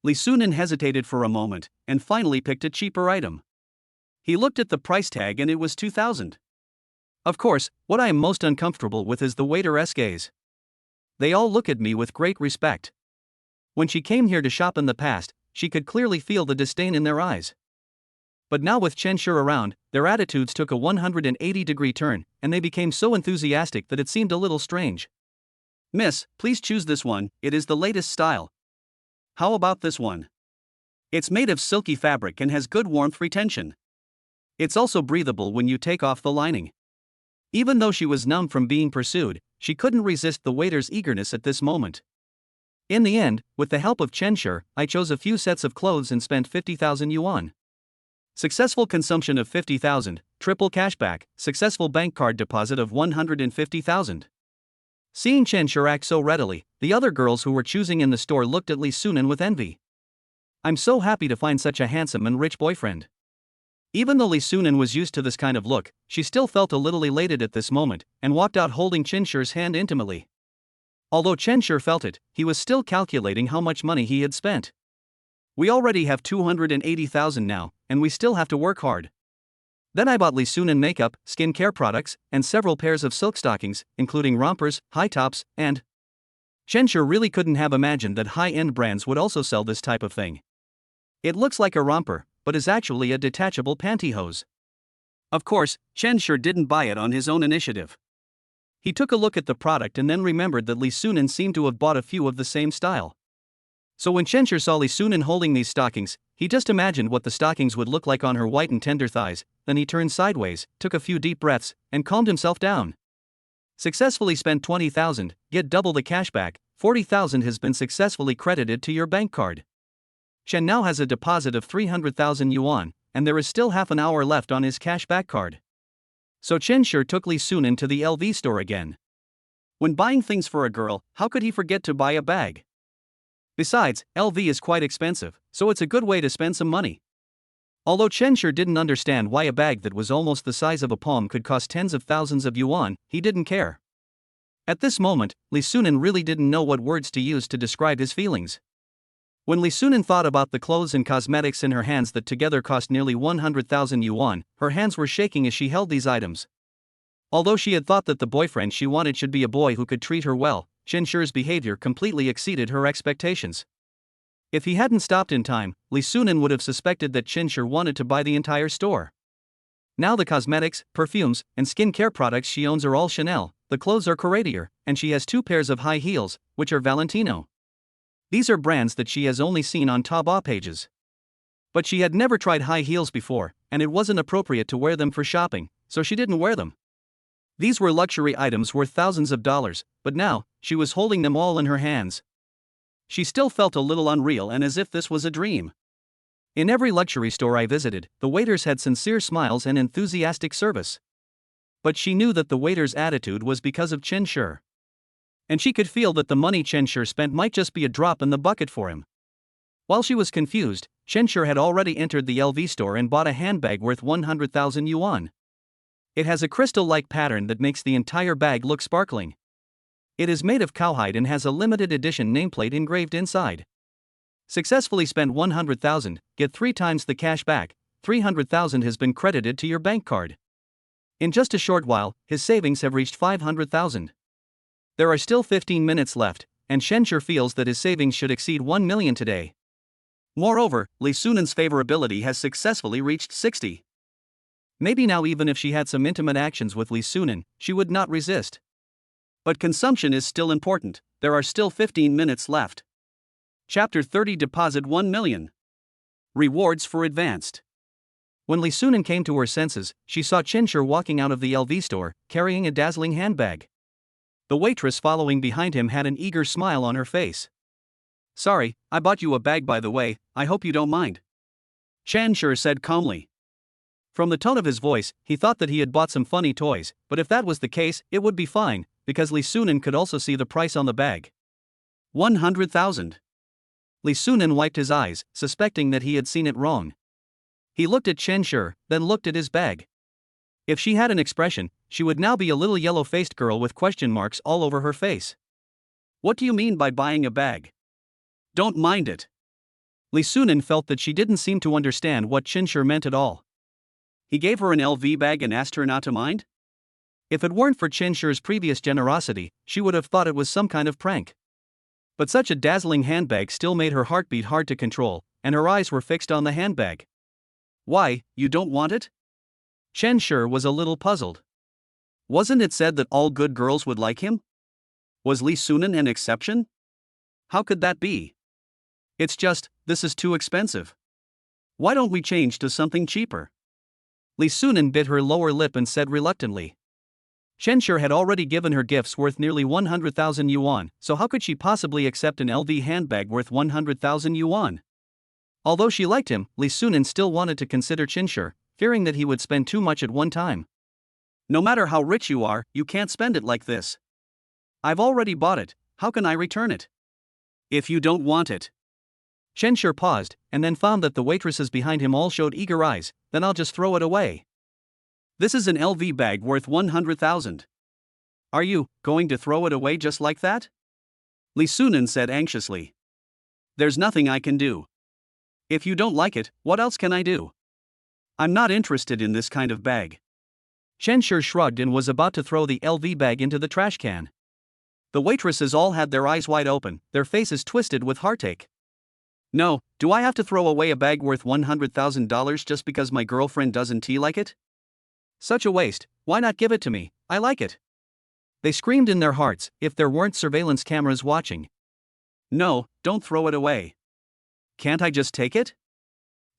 Speaker 1: Sunan hesitated for a moment, and finally picked a cheaper item. He looked at the price tag and it was 2,000. Of course, what I am most uncomfortable with is the waiter's gaze. They all look at me with great respect. When she came here to shop in the past, she could clearly feel the disdain in their eyes. But now with Chenshi around, their attitudes took a 180-degree turn, and they became so enthusiastic that it seemed a little strange. Miss, please choose this one, it is the latest style. How about this one? It's made of silky fabric and has good warmth retention. It's also breathable when you take off the lining. Even though she was numb from being pursued, she couldn't resist the waiter's eagerness at this moment. In the end, with the help of Chenshi, I chose a few sets of clothes and spent 50,000 yuan. Successful consumption of 50,000, triple cashback, successful bank card deposit of 150,000. Seeing Chenshi act so readily, the other girls who were choosing in the store looked at Sunan with envy. I'm so happy to find such a handsome and rich boyfriend. Even though Sunan was used to this kind of look, she still felt a little elated at this moment, and walked out holding Chenshi's hand intimately. Although Chenshi felt it, he was still calculating how much money he had spent. We already have 280,000 now, and we still have to work hard. Then I bought Sunan makeup, skincare products, and several pairs of silk stockings, including rompers, high tops, and... Chenshi really couldn't have imagined that high-end brands would also sell this type of thing. It looks like a romper, but is actually a detachable pantyhose. Of course, Chenshi didn't buy it on his own initiative. He took a look at the product and then remembered that Sunan seemed to have bought a few of the same style. So when Chenshi saw Sunan holding these stockings, he just imagined what the stockings would look like on her white and tender thighs, then he turned sideways, took a few deep breaths, and calmed himself down. Successfully spent 20,000, get double the cashback, 40,000 has been successfully credited to your bank card. Chen now has a deposit of 300,000 yuan, and there is still half an hour left on his cashback card. So Chen sure took Li Sunan to the LV store again. When buying things for a girl, how could he forget to buy a bag? Besides, LV is quite expensive, so it's a good way to spend some money. Although Chen sure didn't understand why a bag that was almost the size of a palm could cost tens of thousands of yuan, he didn't care. At this moment, Li Sunan really didn't know what words to use to describe his feelings. When Li Sunan thought about the clothes and cosmetics in her hands that together cost nearly 100,000 yuan, her hands were shaking as she held these items. Although she had thought that the boyfriend she wanted should be a boy who could treat her well, Chen Shi's behavior completely exceeded her expectations. If he hadn't stopped in time, Li Sunan would have suspected that Chen Shi wanted to buy the entire store. Now the cosmetics, perfumes, and skincare products she owns are all Chanel, the clothes are Courtier, and she has 2 pairs of high heels, which are Valentino. These are brands that she has only seen on Taobao pages. But she had never tried high heels before, and it wasn't appropriate to wear them for shopping, so she didn't wear them. These were luxury items worth thousands of dollars, but now, she was holding them all in her hands. She still felt a little unreal and as if this was a dream. In every luxury store I visited, the waiters had sincere smiles and enthusiastic service. But she knew that the waiter's attitude was because of Chen Shi. And she could feel that the money Chen Shi spent might just be a drop in the bucket for him. While she was confused, Chen Shi had already entered the LV store and bought a handbag worth 100,000 yuan. It has a crystal-like pattern that makes the entire bag look sparkling. It is made of cowhide and has a limited edition nameplate engraved inside. Successfully spent 100,000, get 3 times the cash back, 300,000 has been credited to your bank card. In just a short while, his savings have reached 500,000. There are still 15 minutes left, and Chen Shi feels that his savings should exceed 1 million today. Moreover, Li Sunan's favorability has successfully reached 60. Maybe now even if she had some intimate actions with Li Sunan, she would not resist. But consumption is still important, there are still 15 minutes left. Chapter 30 Deposit 1 million. Rewards for Advanced. When Li Sunan came to her senses, she saw Chen Shi walking out of the LV store, carrying a dazzling handbag. The waitress following behind him had an eager smile on her face. "Sorry, I bought you a bag by the way, I hope you don't mind," Chen Shi said calmly. From the tone of his voice, he thought that he had bought some funny toys, but if that was the case, it would be fine, because Li Sunan could also see the price on the bag. 100,000. Li Sunan wiped his eyes, suspecting that he had seen it wrong. He looked at Chen Shi, then looked at his bag. If she had an expression, she would now be a little yellow-faced girl with question marks all over her face. "What do you mean by buying a bag? Don't mind it." Li Sunan felt that she didn't seem to understand what Chen Shi meant at all. He gave her an LV bag and asked her not to mind? If it weren't for Chen Shi's previous generosity, she would have thought it was some kind of prank. But such a dazzling handbag still made her heartbeat hard to control, and her eyes were fixed on the handbag. "Why, you don't want it?" Chen Shi was a little puzzled. Wasn't it said that all good girls would like him? Was Li Sunan an exception? How could that be? "It's just, this is too expensive. Why don't we change to something cheaper?" Li Sunan bit her lower lip and said reluctantly. Chen Shi had already given her gifts worth nearly 100,000 yuan, so how could she possibly accept an LV handbag worth 100,000 yuan? Although she liked him, Li Sunan still wanted to consider Chen Shi, fearing that he would spend too much at one time. "No matter how rich you are, you can't spend it like this. I've already bought it, how can I return it? If you don't want it." Chen Shi paused, and then found that the waitresses behind him all showed eager eyes. "Then I'll just throw it away. This is an LV bag worth 100,000. Are you going to throw it away just like that?" Li Sunan said anxiously. "There's nothing I can do. If you don't like it, what else can I do? I'm not interested in this kind of bag." Chen Shi shrugged and was about to throw the LV bag into the trash can. The waitresses all had their eyes wide open, their faces twisted with heartache. "No, do I have to throw away a bag worth $100,000 just because my girlfriend doesn't like it? Such a waste, why not give it to me, I like it." They screamed in their hearts, if there weren't surveillance cameras watching. "No, don't throw it away. Can't I just take it?"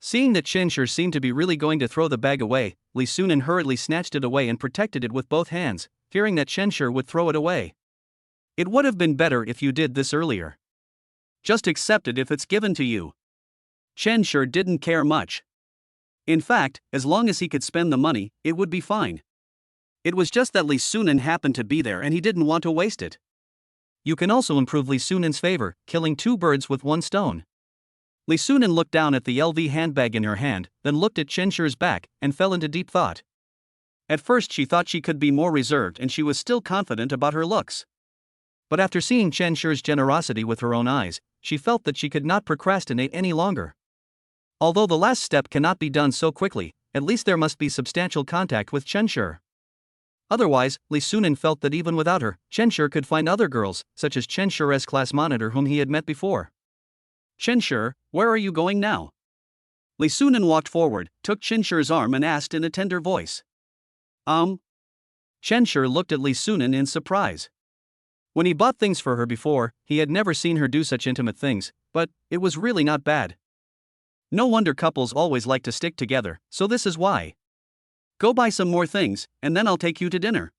Speaker 1: Seeing that Chen seemed to be really going to throw the bag away, Li Sunan hurriedly snatched it away and protected it with both hands, fearing that Chen would throw it away. It would have been better if you did this earlier. Just accept it if it's given to you. Chen didn't care much. In fact, as long as he could spend the money, it would be fine. It was just that Li Sunan happened to be there and he didn't want to waste it. You can also improve Li Sunan's favor, killing 2 birds with 1 stone. Li Sunan looked down at the LV handbag in her hand, then looked at Chen back, and fell into deep thought. At first she thought she could be more reserved and she was still confident about her looks. But after seeing Chen generosity with her own eyes, she felt that she could not procrastinate any longer. Although the last step cannot be done so quickly, at least there must be substantial contact with Chen. Otherwise, Li Sunan felt that even without her, Chen could find other girls, such as Chen class monitor whom he had met before. Chen, where are you going now? Li Sunan walked forward, took Chen arm and asked in a tender voice. Chen looked at Li Sunan in surprise. When he bought things for her before, he had never seen her do such intimate things, but it was really not bad. No wonder couples always like to stick together, so this is why. Go buy some more things, and then I'll take you to dinner.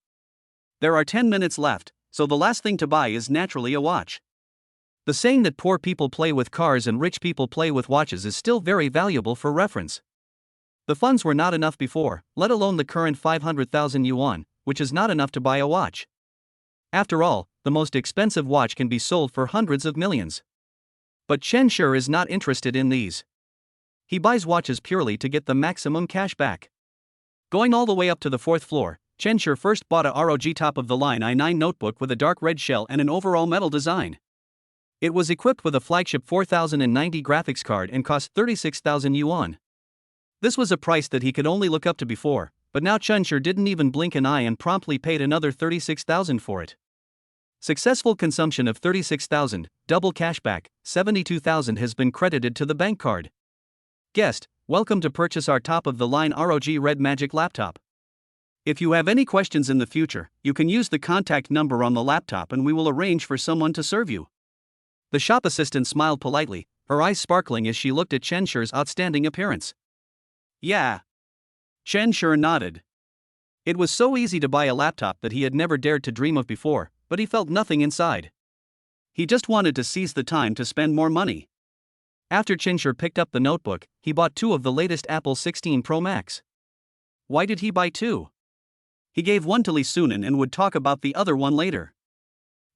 Speaker 1: There are 10 minutes left, so the last thing to buy is naturally a watch. The saying that poor people play with cars and rich people play with watches is still very valuable for reference. The funds were not enough before, let alone the current 500,000 yuan, which is not enough to buy a watch. After all, the most expensive watch can be sold for hundreds of millions. But Chen is not interested in these. He buys watches purely to get the maximum cash back. Going all the way up to the 4th floor, Chen first bought a ROG top-of-the-line i9 notebook with a dark red shell and an overall metal design. It was equipped with a flagship 4090 graphics card and cost 36,000 yuan. This was a price that he could only look up to before, but now Chen didn't even blink an eye and promptly paid another 36,000 for it. Successful consumption of 36,000, double cashback, 72,000 has been credited to the bank card. Guest, welcome to purchase our top-of-the-line ROG Red Magic laptop. If you have any questions in the future, you can use the contact number on the laptop and we will arrange for someone to serve you. The shop assistant smiled politely, her eyes sparkling as she looked at Chen outstanding appearance. Yeah. Chen nodded. It was so easy to buy a laptop that he had never dared to dream of before, but he felt nothing inside. He just wanted to seize the time to spend more money. After Chen picked up the notebook, he bought 2 of the latest Apple 16 Pro Max. Why did he buy 2? He gave one to Li Sunan and would talk about the other one later.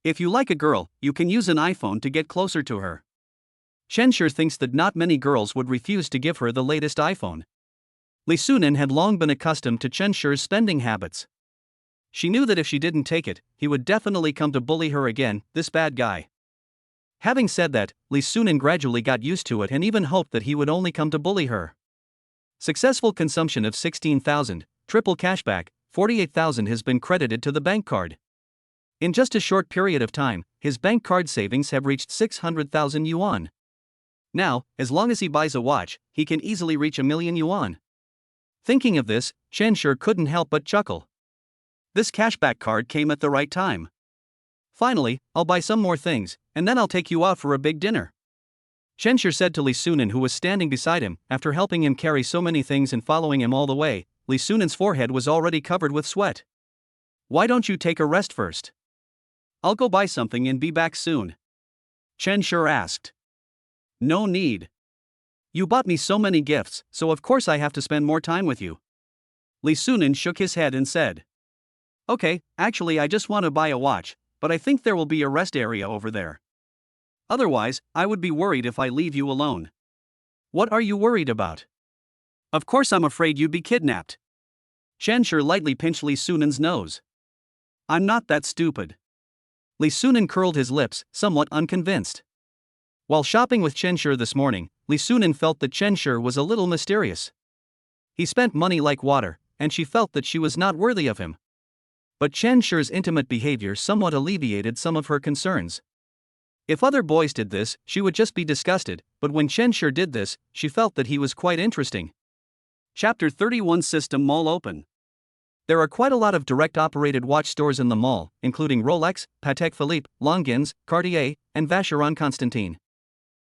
Speaker 1: If you like a girl, you can use an iPhone to get closer to her. Chen thinks that not many girls would refuse to give her the latest iPhone. Li Sunan had long been accustomed to Chen spending habits. She knew that if she didn't take it, he would definitely come to bully her again, this bad guy. Having said that, Li Sunan gradually got used to it and even hoped that he would only come to bully her. Successful consumption of 16,000, triple cashback, 48,000 has been credited to the bank card. In just a short period of time, his bank card savings have reached 600,000 yuan. Now, as long as he buys a watch, he can easily reach 1,000,000 yuan. Thinking of this, Chen couldn't help but chuckle. This cashback card came at the right time. Finally, I'll buy some more things, and then I'll take you out for a big dinner. Chen said to Li Sunan, who was standing beside him. After helping him carry so many things and following him all the way, Li Sunan's forehead was already covered with sweat. Why don't you take a rest first? I'll go buy something and be back soon. Chen asked. No need. You bought me so many gifts, so of course I have to spend more time with you. Li Sunan shook his head and said. Okay, actually I just want to buy a watch, but I think there will be a rest area over there. Otherwise, I would be worried if I leave you alone. What are you worried about? Of course I'm afraid you'd be kidnapped. Chen lightly pinched Li Sunan's nose. I'm not that stupid. Li Sunan curled his lips, somewhat unconvinced. While shopping with Chen this morning, Li Sunan felt that Chen was a little mysterious. He spent money like water, and she felt that she was not worthy of him. But Chen intimate behavior somewhat alleviated some of her concerns. If other boys did this, she would just be disgusted, but when Chen did this, she felt that he was quite interesting. Chapter 31 System Mall Open. There are quite a lot of direct-operated watch stores in the mall, including Rolex, Patek Philippe, Longines, Cartier, and Vacheron Constantin.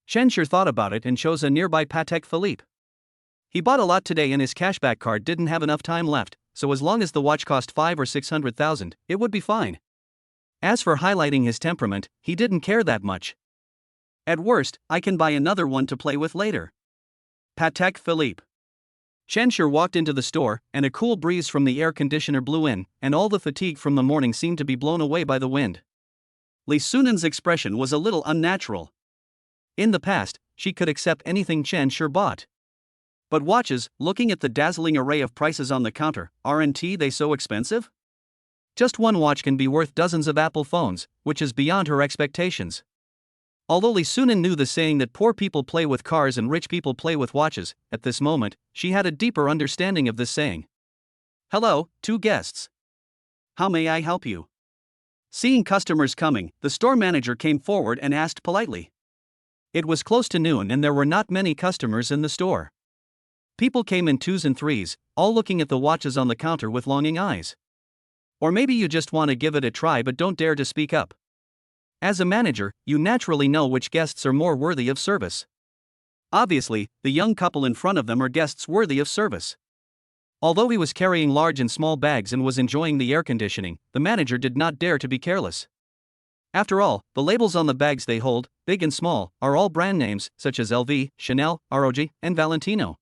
Speaker 1: Chen thought about it and chose a nearby Patek Philippe. He bought a lot today and his cashback card didn't have enough time left, so as long as the watch cost 5 or 600,000, it would be fine. As for highlighting his temperament, he didn't care that much. At worst, I can buy another one to play with later. Patek Philippe. Chen walked into the store, and a cool breeze from the air conditioner blew in, and all the fatigue from the morning seemed to be blown away by the wind. Li Sunan's expression was a little unnatural. In the past, she could accept anything Chen bought. But watches, looking at the dazzling array of prices on the counter, aren't they so expensive? Just one watch can be worth dozens of Apple phones, which is beyond her expectations. Although Li Sunan knew the saying that poor people play with cars and rich people play with watches, at this moment, she had a deeper understanding of this saying. Hello, 2 guests. How may I help you? Seeing customers coming, the store manager came forward and asked politely. It was close to noon and there were not many customers in the store. People came in 2s and 3s, all looking at the watches on the counter with longing eyes. Or maybe you just want to give it a try but don't dare to speak up. As a manager, you naturally know which guests are more worthy of service. Obviously, the young couple in front of them are guests worthy of service. Although he was carrying large and small bags and was enjoying the air conditioning, the manager did not dare to be careless. After all, the labels on the bags they hold, big and small, are all brand names such as LV, Chanel, ROG, and Valentino.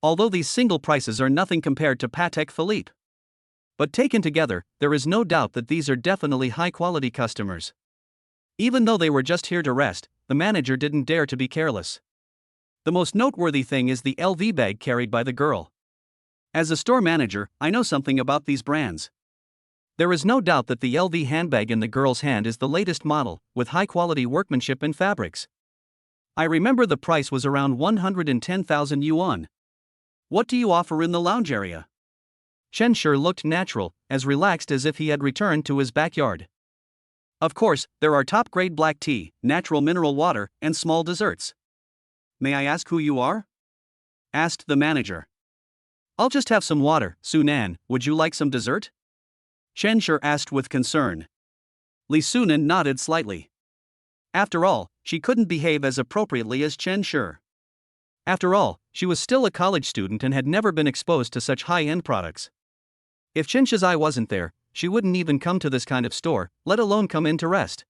Speaker 1: Although these single prices are nothing compared to Patek Philippe. But taken together, there is no doubt that these are definitely high-quality customers. Even though they were just here to rest, the manager didn't dare to be careless. The most noteworthy thing is the LV bag carried by the girl. As a store manager, I know something about these brands. There is no doubt that the LV handbag in the girl's hand is the latest model, with high-quality workmanship and fabrics. I remember the price was around 110,000 yuan. What do you offer in the lounge area? Chen looked natural, as relaxed as if he had returned to his backyard. Of course, there are top-grade black tea, natural mineral water, and small desserts. May I ask who you are? Asked the manager. I'll just have some water, Sunan, would you like some dessert? Chen asked with concern. Li Sunan nodded slightly. After all, she couldn't behave as appropriately as Chen. After all, she was still a college student and had never been exposed to such high-end products. If Chen's eye wasn't there, she wouldn't even come to this kind of store, let alone come in to rest.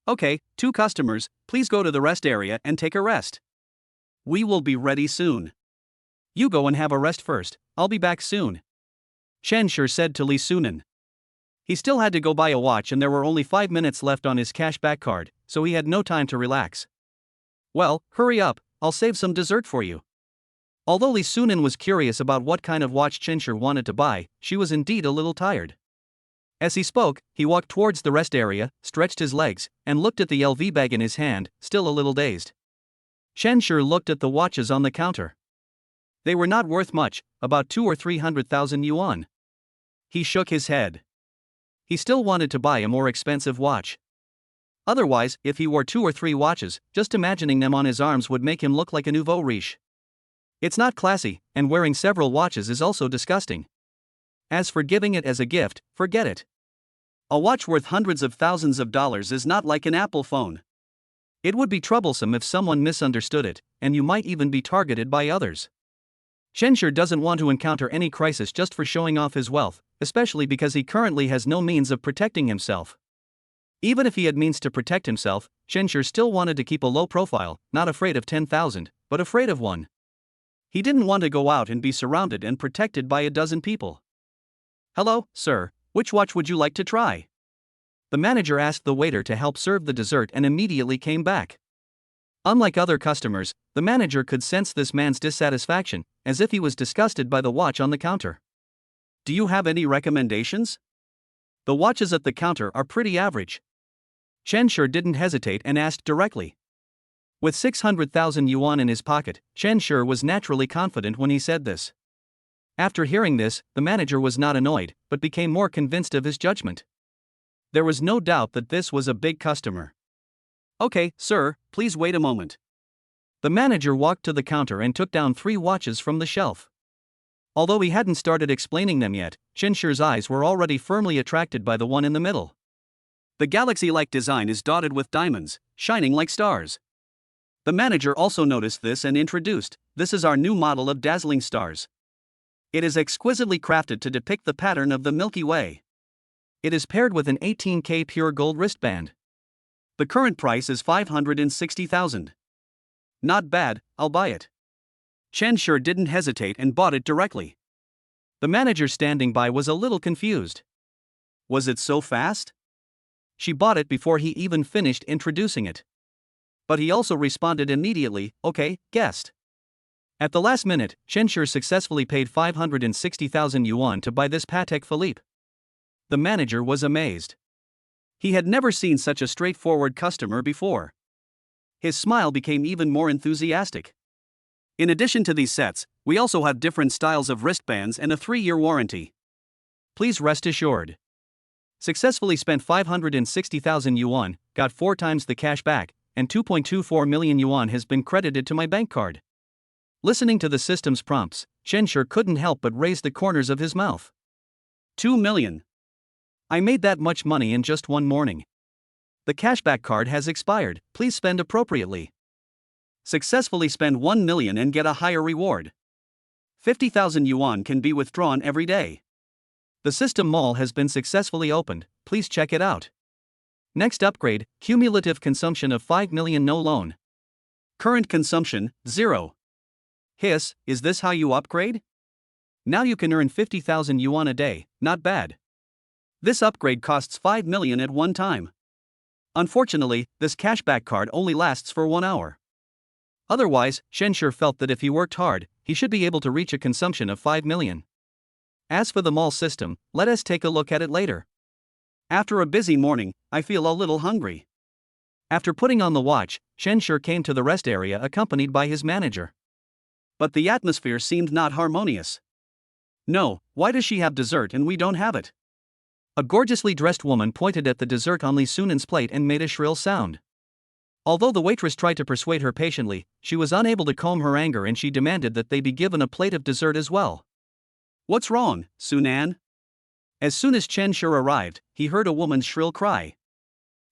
Speaker 1: Okay, 2 customers, please go to the rest area and take a rest. We will be ready soon. You go and have a rest first, I'll be back soon. Chen said to Li Sunan. He still had to go buy a watch and there were only 5 minutes left on his cashback card, so he had no time to relax. Well, hurry up, I'll save some dessert for you. Although Li Sunan was curious about what kind of watch Chen wanted to buy, she was indeed a little tired. As he spoke, he walked towards the rest area, stretched his legs, and looked at the LV bag in his hand, still a little dazed. Chen looked at the watches on the counter. They were not worth much, about 200,000 or 300,000 yuan. He shook his head. He still wanted to buy a more expensive watch. Otherwise, if he wore 2 or 3 watches, just imagining them on his arms would make him look like a nouveau riche. It's not classy, and wearing several watches is also disgusting. As for giving it as a gift, forget it. A watch worth hundreds of thousands of dollars is not like an Apple phone. It would be troublesome if someone misunderstood it, and you might even be targeted by others. Chen doesn't want to encounter any crisis just for showing off his wealth, especially because he currently has no means of protecting himself. Even if he had means to protect himself, Chen still wanted to keep a low profile, not afraid of 10,000, but afraid of one. He didn't want to go out and be surrounded and protected by a dozen people. Hello, sir, which watch would you like to try? The manager asked the waiter to help serve the dessert and immediately came back. Unlike other customers, the manager could sense this man's dissatisfaction, as if he was disgusted by the watch on the counter. Do you have any recommendations? The watches at the counter are pretty average. Chen didn't hesitate and asked directly. With 600,000 yuan in his pocket, Chen was naturally confident when he said this. After hearing this, the manager was not annoyed, but became more convinced of his judgment. There was no doubt that this was a big customer. Okay, sir, please wait a moment. The manager walked to the counter and took down 3 watches from the shelf. Although he hadn't started explaining them yet, Chen eyes were already firmly attracted by the one in the middle. The galaxy-like design is dotted with diamonds, shining like stars. The manager also noticed this and introduced, "This is our new model of dazzling stars. It is exquisitely crafted to depict the pattern of the Milky Way. It is paired with an 18K pure gold wristband. The current price is 560,000. Not bad, I'll buy it." Chen sure didn't hesitate and bought it directly. The manager standing by was a little confused. Was it so fast? She bought it before he even finished introducing it. But he also responded immediately, "Okay, guessed." At the last minute, Chen sure successfully paid 560,000 yuan to buy this Patek Philippe. The manager was amazed. He had never seen such a straightforward customer before. His smile became even more enthusiastic. In addition to these sets, we also have different styles of wristbands and a 3-year warranty. Please rest assured. Successfully spent 560,000 yuan, got 4 times the cash back, and 2.24 million yuan has been credited to my bank card. Listening to the system's prompts, Chen sure couldn't help but raise the corners of his mouth. 2 million. I made that much money in just one morning. The cashback card has expired, please spend appropriately. Successfully spend 1 million and get a higher reward. 50,000 yuan can be withdrawn every day. The system mall has been successfully opened, please check it out. Next upgrade, cumulative consumption of 5 million no loan. Current consumption, 0. Hiss, is this how you upgrade? Now you can earn 50,000 yuan a day, not bad. This upgrade costs 5 million at one time. Unfortunately, this cashback card only lasts for 1 hour. Otherwise, Chen sure felt that if he worked hard, he should be able to reach a consumption of 5 million. As for the mall system, let us take a look at it later. After a busy morning, I feel a little hungry. After putting on the watch, Chen sure came to the rest area accompanied by his manager. But the atmosphere seemed not harmonious. No, why does she have dessert and we don't have it? A gorgeously dressed woman pointed at the dessert on Li Sunan's plate and made a shrill sound. Although the waitress tried to persuade her patiently, she was unable to calm her anger and she demanded that they be given a plate of dessert as well. "What's wrong, Sunan?" As soon as Chen sure arrived, he heard a woman's shrill cry.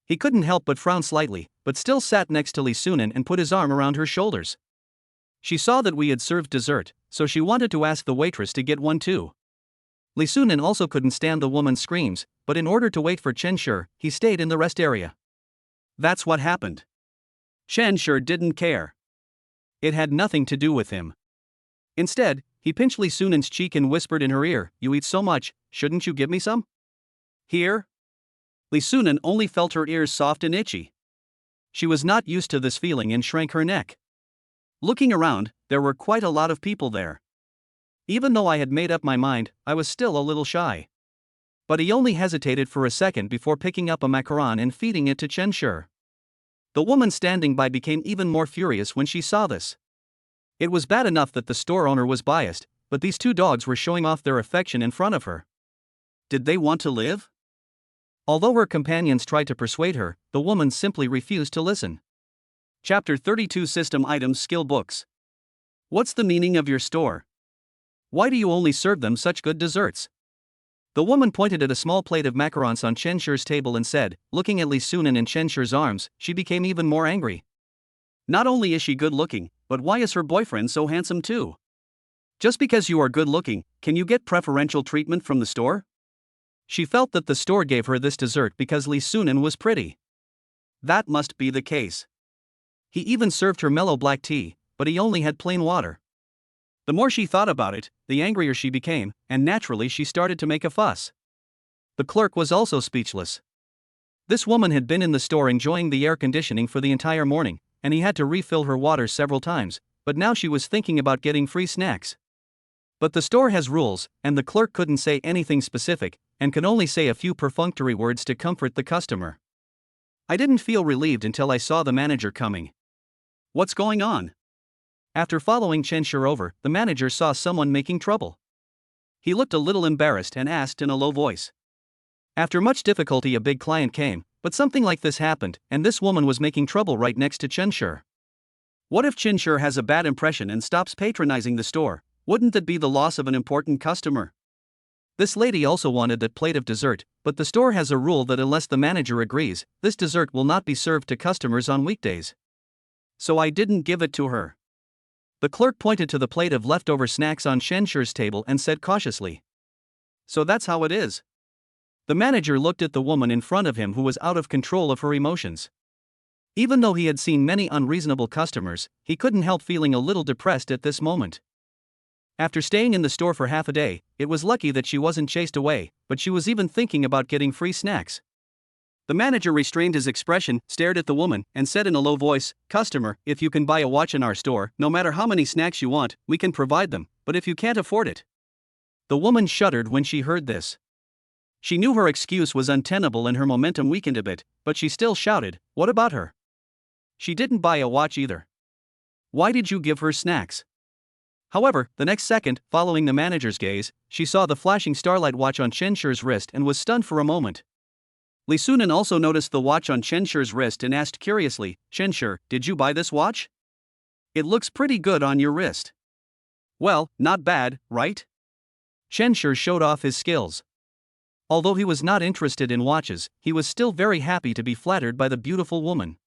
Speaker 1: He couldn't help but frown slightly, but still sat next to Li Sunan and put his arm around her shoulders. She saw that we had served dessert, so she wanted to ask the waitress to get one too. Li Sunan also couldn't stand the woman's screams, but in order to wait for Chen sure, he stayed in the rest area. That's what happened. Chen sure didn't care. It had nothing to do with him. Instead, he pinched Li Sunan's cheek and whispered in her ear, "You eat so much, shouldn't you give me some?" Here? Li Sunan only felt her ears soft and itchy. She was not used to this feeling and shrank her neck. Looking around, there were quite a lot of people there. Even though I had made up my mind, I was still a little shy. But he only hesitated for a second before picking up a macaron and feeding it to Chen sure. The woman standing by became even more furious when she saw this. It was bad enough that the store owner was biased, but these 2 dogs were showing off their affection in front of her. Did they want to live? Although her companions tried to persuade her, the woman simply refused to listen. Chapter 32 System Items Skill Books. What's the meaning of your store? Why do you only serve them such good desserts? The woman pointed at a small plate of macarons on Chen shure's table and said, looking at Li Sunan in Chen shure's arms, she became even more angry. Not only is she good looking, but why is her boyfriend so handsome too? Just because you are good looking, can you get preferential treatment from the store? She felt that the store gave her this dessert because Li Sunan was pretty. That must be the case. He even served her mellow black tea, but he only had plain water. The more she thought about it, the angrier she became, and naturally she started to make a fuss. The clerk was also speechless. This woman had been in the store enjoying the air conditioning for the entire morning, and he had to refill her water several times, but now she was thinking about getting free snacks. But the store has rules, and the clerk couldn't say anything specific, and could only say a few perfunctory words to comfort the customer. I didn't feel relieved until I saw the manager coming. What's going on? After following Chen sure over, the manager saw someone making trouble. He looked a little embarrassed and asked in a low voice. After much difficulty a big client came, but something like this happened, and this woman was making trouble right next to Chen sure. What if Chen sure has a bad impression and stops patronizing the store? Wouldn't that be the loss of an important customer? This lady also wanted that plate of dessert, but the store has a rule that unless the manager agrees, this dessert will not be served to customers on weekdays. So I didn't give it to her. The clerk pointed to the plate of leftover snacks on Shenshur's table and said cautiously. So that's how it is. The manager looked at the woman in front of him who was out of control of her emotions. Even though he had seen many unreasonable customers, he couldn't help feeling a little depressed at this moment. After staying in the store for half a day, it was lucky that she wasn't chased away, but she was even thinking about getting free snacks. The manager restrained his expression, stared at the woman, and said in a low voice, "Customer, if you can buy a watch in our store, no matter how many snacks you want, we can provide them, but if you can't afford it." The woman shuddered when she heard this. She knew her excuse was untenable and her momentum weakened a bit, but she still shouted, "What about her? She didn't buy a watch either. Why did you give her snacks?" However, the next second, following the manager's gaze, she saw the flashing starlight watch on Shenshur's wrist and was stunned for a moment. Sunan also noticed the watch on Shenshur's wrist and asked curiously, "Shenshur, did you buy this watch? It looks pretty good on your wrist." "Well, not bad, right?" Shenshur showed off his skills. Although he was not interested in watches, he was still very happy to be flattered by the beautiful woman.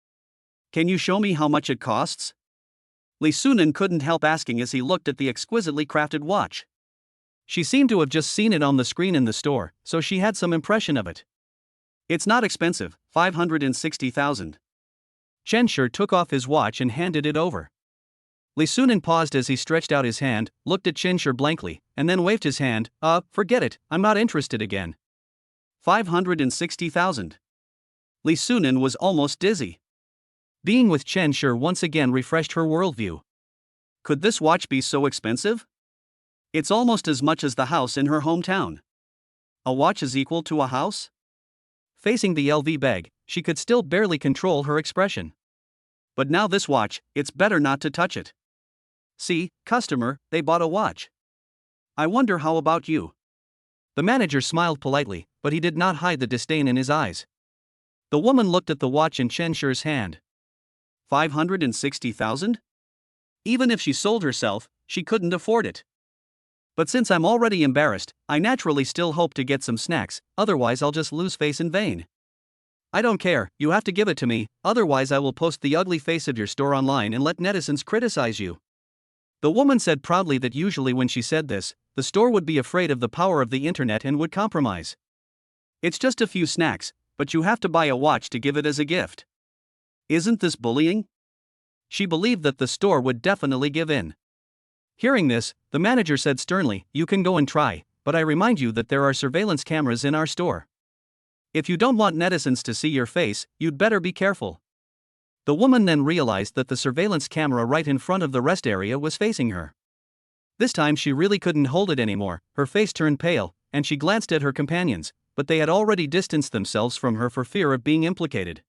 Speaker 1: "Can you show me how much it costs?" Sunan couldn't help asking as he looked at the exquisitely crafted watch. She seemed to have just seen it on the screen in the store, so she had some impression of it. "It's not expensive, 560,000. Shenshur took off his watch and handed it over. Sunan paused as he stretched out his hand, looked at Shenshur blankly, and then waved his hand. Forget it, I'm not interested again." 560,000. Sunan was almost dizzy. Being with Shenshur once again refreshed her worldview. Could this watch be so expensive? It's almost as much as the house in her hometown. A watch is equal to a house? Facing the LV bag, she could still barely control her expression. But now this watch, it's better not to touch it. "See, customer, they bought a watch. I wonder how about you?" The manager smiled politely, but he did not hide the disdain in his eyes. The woman looked at the watch in Shenshur's hand. 560,000? Even if she sold herself, she couldn't afford it. "But since I'm already embarrassed, I naturally still hope to get some snacks, otherwise I'll just lose face in vain." "I don't care, you have to give it to me, otherwise I will post the ugly face of your store online and let netizens criticize you." The woman said proudly that usually when she said this, the store would be afraid of the power of the internet and would compromise. "It's just a few snacks, but you have to buy a watch to give it as a gift. Isn't this bullying?" She believed that the store would definitely give in. Hearing this, the manager said sternly, "You can go and try, but I remind you that there are surveillance cameras in our store. If you don't want netizens to see your face, you'd better be careful." The woman then realized that the surveillance camera right in front of the rest area was facing her. This time she really couldn't hold it anymore, her face turned pale, and she glanced at her companions, but they had already distanced themselves from her for fear of being implicated.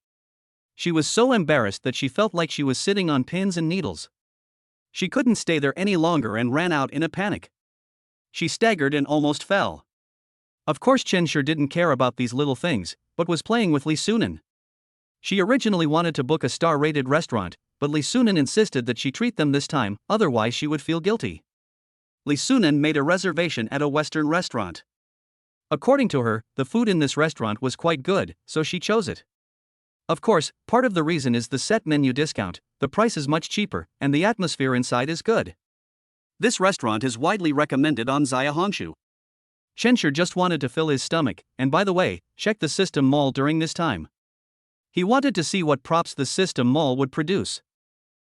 Speaker 1: She was so embarrassed that she felt like she was sitting on pins and needles. She couldn't stay there any longer and ran out in a panic. She staggered and almost fell. Of course Shenshur didn't care about these little things, but was playing with Sunan. She originally wanted to book a star-rated restaurant, but Sunan insisted that she treat them this time, otherwise she would feel guilty. Sunan made a reservation at a Western restaurant. According to her, the food in this restaurant was quite good, so she chose it. Of course, part of the reason is the set menu discount, the price is much cheaper, and the atmosphere inside is good. This restaurant is widely recommended on Xia. Shenshur just wanted to fill his stomach, and by the way, check the system mall during this time. He wanted to see what props the system mall would produce.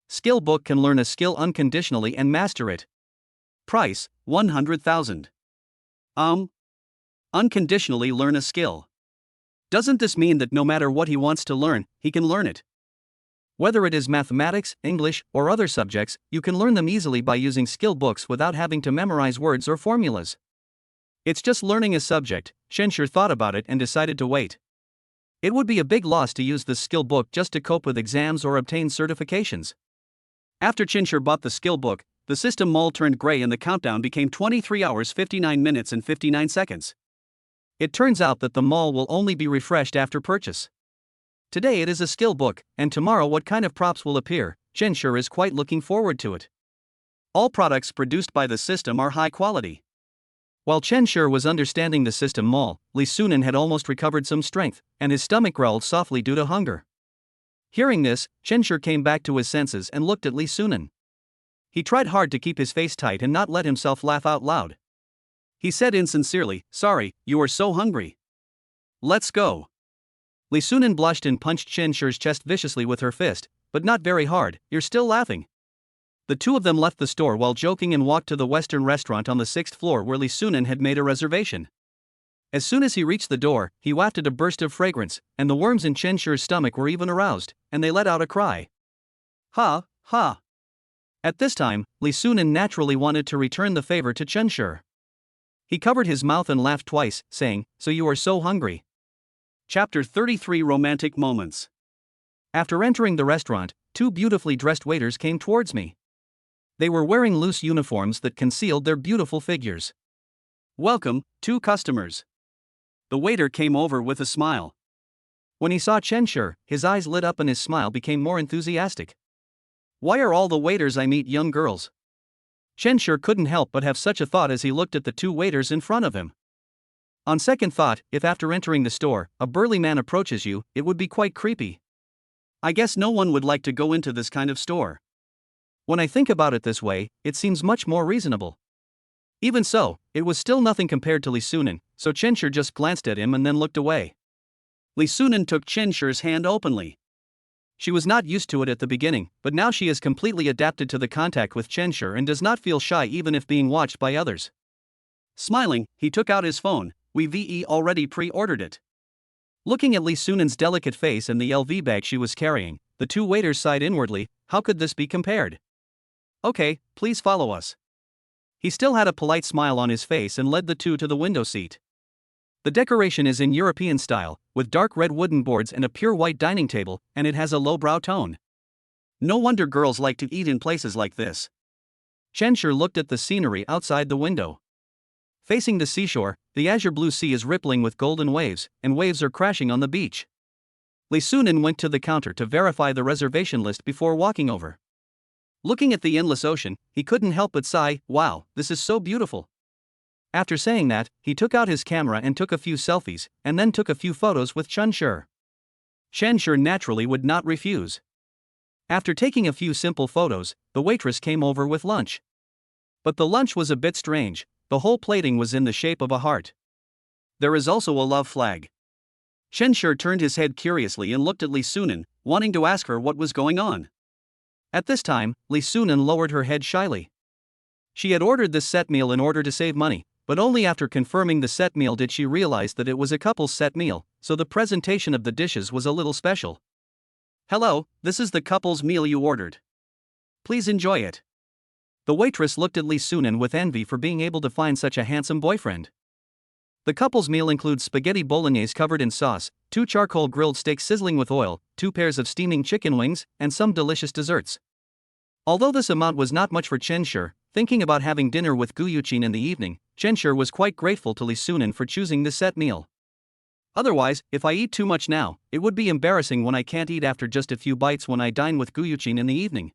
Speaker 1: Skill book can learn a skill unconditionally and master it. Price, 100,000. Unconditionally learn a skill. Doesn't this mean that no matter what he wants to learn, he can learn it? Whether it is mathematics, English, or other subjects, you can learn them easily by using skill books without having to memorize words or formulas. It's just learning a subject. Shenshur thought about it and decided to wait. It would be a big loss to use the skill book just to cope with exams or obtain certifications. After Shenshur bought the skill book, the system mall turned gray and the countdown became 23 hours 59 minutes and 59 seconds. It turns out that the mall will only be refreshed after purchase. Today it is a skill book, and tomorrow what kind of props will appear. Shenshur is quite looking forward to it. All products produced by the system are high quality. While Shenshur was understanding the system mall, Sunan had almost recovered some strength, and his stomach growled softly due to hunger. Hearing this, Chenshur came back to his senses and looked at Li Sunan. He tried hard to keep his face tight and not let himself laugh out loud. He said insincerely, "Sorry, you are so hungry. Let's go." Li Sunan blushed and punched Chenshur's chest viciously with her fist, but not very hard. "You're still laughing." The two of them left the store while joking and walked to the Western restaurant on the 6th floor where Li Sunan had made a reservation. As soon as he reached the door, he wafted a burst of fragrance, and the worms in Chenshur's stomach were even aroused, and they let out a cry. Ha, ha. At this time, Li Sunan naturally wanted to return the favor to Chenshur. He covered his mouth and laughed twice, saying, "So you are so hungry." Chapter 33 Romantic Moments. After entering the restaurant, two beautifully dressed waiters came towards me. They were wearing loose uniforms that concealed their beautiful figures. "Welcome, two customers." The waiter came over with a smile. When he saw Chenshur, his eyes lit up and his smile became more enthusiastic. "Why are all the waiters I meet young girls?" Chenshur couldn't help but have such a thought as he looked at the two waiters in front of him. On second thought, if after entering the store, a burly man approaches you, it would be quite creepy. I guess no one would like to go into this kind of store. When I think about it this way, it seems much more reasonable. Even so, it was still nothing compared to Li Sunan, so Chenshur just glanced at him and then looked away. Li Sunan took Chenshur's hand openly. She was not used to it at the beginning, but now she is completely adapted to the contact with Chenshur and does not feel shy even if being watched by others. Smiling, he took out his phone. "We've already pre-ordered it." Looking at Li Sunan's delicate face and the LV bag she was carrying, the two waiters sighed inwardly. How could this be compared? "Okay, please follow us." He still had a polite smile on his face and led the two to the window seat. The decoration is in European style, with dark red wooden boards and a pure white dining table, and it has a lowbrow tone. No wonder girls like to eat in places like this. Chenshur looked at the scenery outside the window. Facing the seashore, the azure blue sea is rippling with golden waves, and waves are crashing on the beach. Li Sunan went to the counter to verify the reservation list before walking over. Looking at the endless ocean, he couldn't help but sigh, "Wow, this is so beautiful." After saying that, he took out his camera and took a few selfies, and then took a few photos with Chenshur. Chenshur naturally would not refuse. After taking a few simple photos, the waitress came over with lunch. But the lunch was a bit strange. The whole plating was in the shape of a heart. There is also a love flag. Chenshur turned his head curiously and looked at Li Sunan, wanting to ask her what was going on. At this time, Li Sunan lowered her head shyly. She had ordered this set meal in order to save money, but only after confirming the set meal did she realize that it was a couple's set meal, so the presentation of the dishes was a little special. "Hello, this is the couple's meal you ordered. Please enjoy it." The waitress looked at Li Sunan with envy for being able to find such a handsome boyfriend. The couple's meal includes spaghetti bolognese covered in sauce, 2 charcoal grilled steaks sizzling with oil, 2 pairs of steaming chicken wings, and some delicious desserts. Although this amount was not much for Chenshur, thinking about having dinner with Guyuchin in the evening, Chenshur was quite grateful to Li Sunan for choosing this set meal. "Otherwise, if I eat too much now, it would be embarrassing when I can't eat after just a few bites when I dine with Guyuchin in the evening.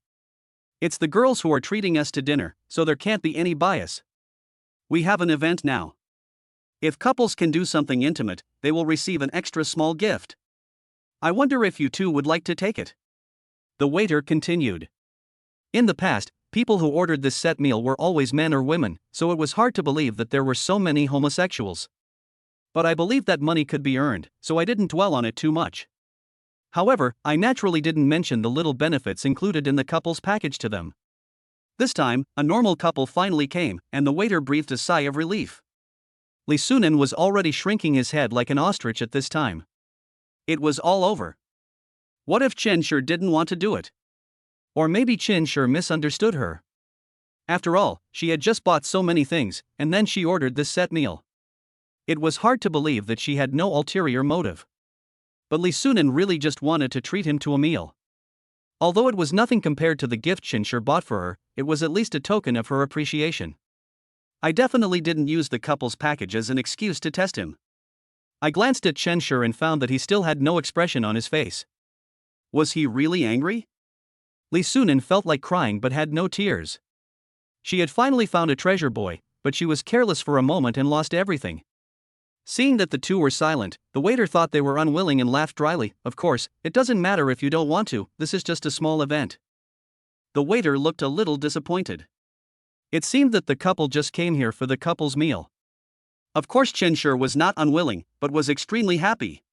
Speaker 1: It's the girls who are treating us to dinner, so there can't be any bias. We have an event now. If couples can do something intimate, they will receive an extra small gift. I wonder if you two would like to take it." The waiter continued. In the past, people who ordered this set meal were always men or women, so it was hard to believe that there were so many homosexuals. But I believed that money could be earned, so I didn't dwell on it too much. However, I naturally didn't mention the little benefits included in the couple's package to them. This time, a normal couple finally came, and the waiter breathed a sigh of relief. Li Sunan was already shrinking his head like an ostrich at this time. It was all over. What if Chenshur didn't want to do it? Or maybe Chenshur misunderstood her. After all, she had just bought so many things, and then she ordered this set meal. It was hard to believe that she had no ulterior motive. But Li Sunan really just wanted to treat him to a meal. Although it was nothing compared to the gift Chenshur bought for her, it was at least a token of her appreciation. I definitely didn't use the couple's package as an excuse to test him. I glanced at Chenshur and found that he still had no expression on his face. Was he really angry? Li Sunan felt like crying but had no tears. She had finally found a treasure boy, but she was careless for a moment and lost everything. Seeing that the two were silent, the waiter thought they were unwilling and laughed dryly. Of course, it doesn't matter if you don't want to, this is just a small event. The waiter looked a little disappointed. It seemed that the couple just came here for the couple's meal. Of course Chenshur was not unwilling, but was extremely happy.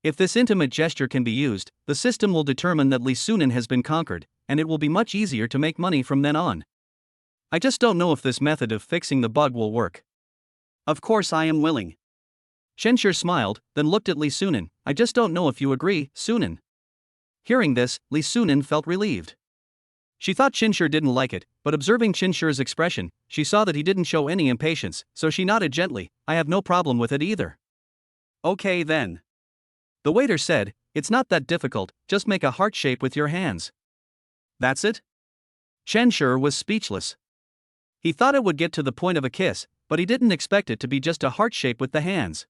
Speaker 1: If this intimate gesture can be used, the system will determine that Li Sunan has been conquered, and it will be much easier to make money from then on. I just don't know if this method of fixing the bug will work. Of course I am willing. Chenshur smiled, then looked at Li Sunan. I just don't know if you agree, Sunan. Hearing this, Li Sunan felt relieved. She thought Chenshur didn't like it, but observing Chenshur's expression, she saw that he didn't show any impatience, so she nodded gently. I have no problem with it either. Okay then. The waiter said, it's not that difficult, just make a heart shape with your hands. That's it? Chenshur was speechless. He thought it would get to the point of a kiss, but he didn't expect it to be just a heart shape with the hands.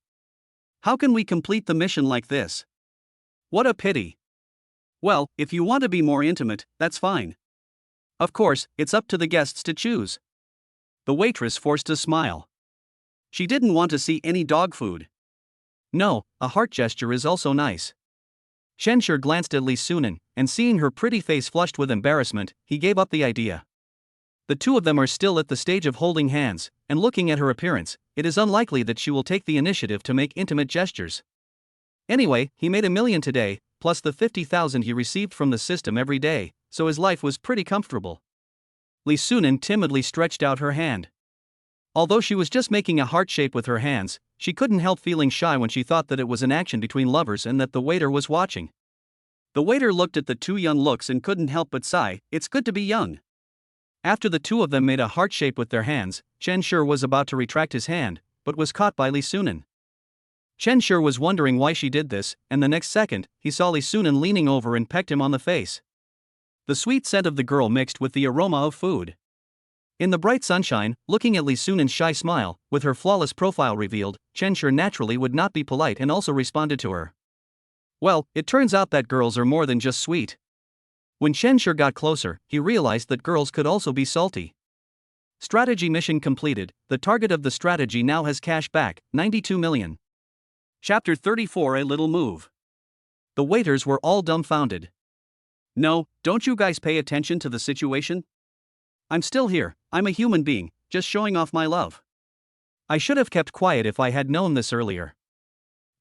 Speaker 1: How can we complete the mission like this? What a pity. Well, if you want to be more intimate, that's fine. Of course, it's up to the guests to choose. The waitress forced a smile. She didn't want to see any dog food. No, a heart gesture is also nice. Chenshur glanced at Li Sunan, and seeing her pretty face flushed with embarrassment, he gave up the idea. The two of them are still at the stage of holding hands, and looking at her appearance, it is unlikely that she will take the initiative to make intimate gestures. Anyway, he made $1 million today, plus the 50,000 he received from the system every day, so his life was pretty comfortable. Li Sunan timidly stretched out her hand. Although she was just making a heart shape with her hands, she couldn't help feeling shy when she thought that it was an action between lovers and that the waiter was watching. The waiter looked at the two young looks and couldn't help but sigh, it's good to be young. After the two of them made a heart shape with their hands, Chenshur was about to retract his hand, but was caught by Li Sunan. Chenshur was wondering why she did this, and the next second, he saw Li Sunan leaning over and pecked him on the face. The sweet scent of the girl mixed with the aroma of food. In the bright sunshine, looking at Li Sunan's shy smile, with her flawless profile revealed, Chenshur naturally would not be polite and also responded to her. Well, it turns out that girls are more than just sweet. When Chenshur got closer, he realized that girls could also be salty. Strategy mission completed, the target of the strategy now has cash back, 92 million. Chapter 34 A Little Move. The waiters were all dumbfounded. No, don't you guys pay attention to the situation? I'm still here, I'm a human being, just showing off my love. I should have kept quiet if I had known this earlier.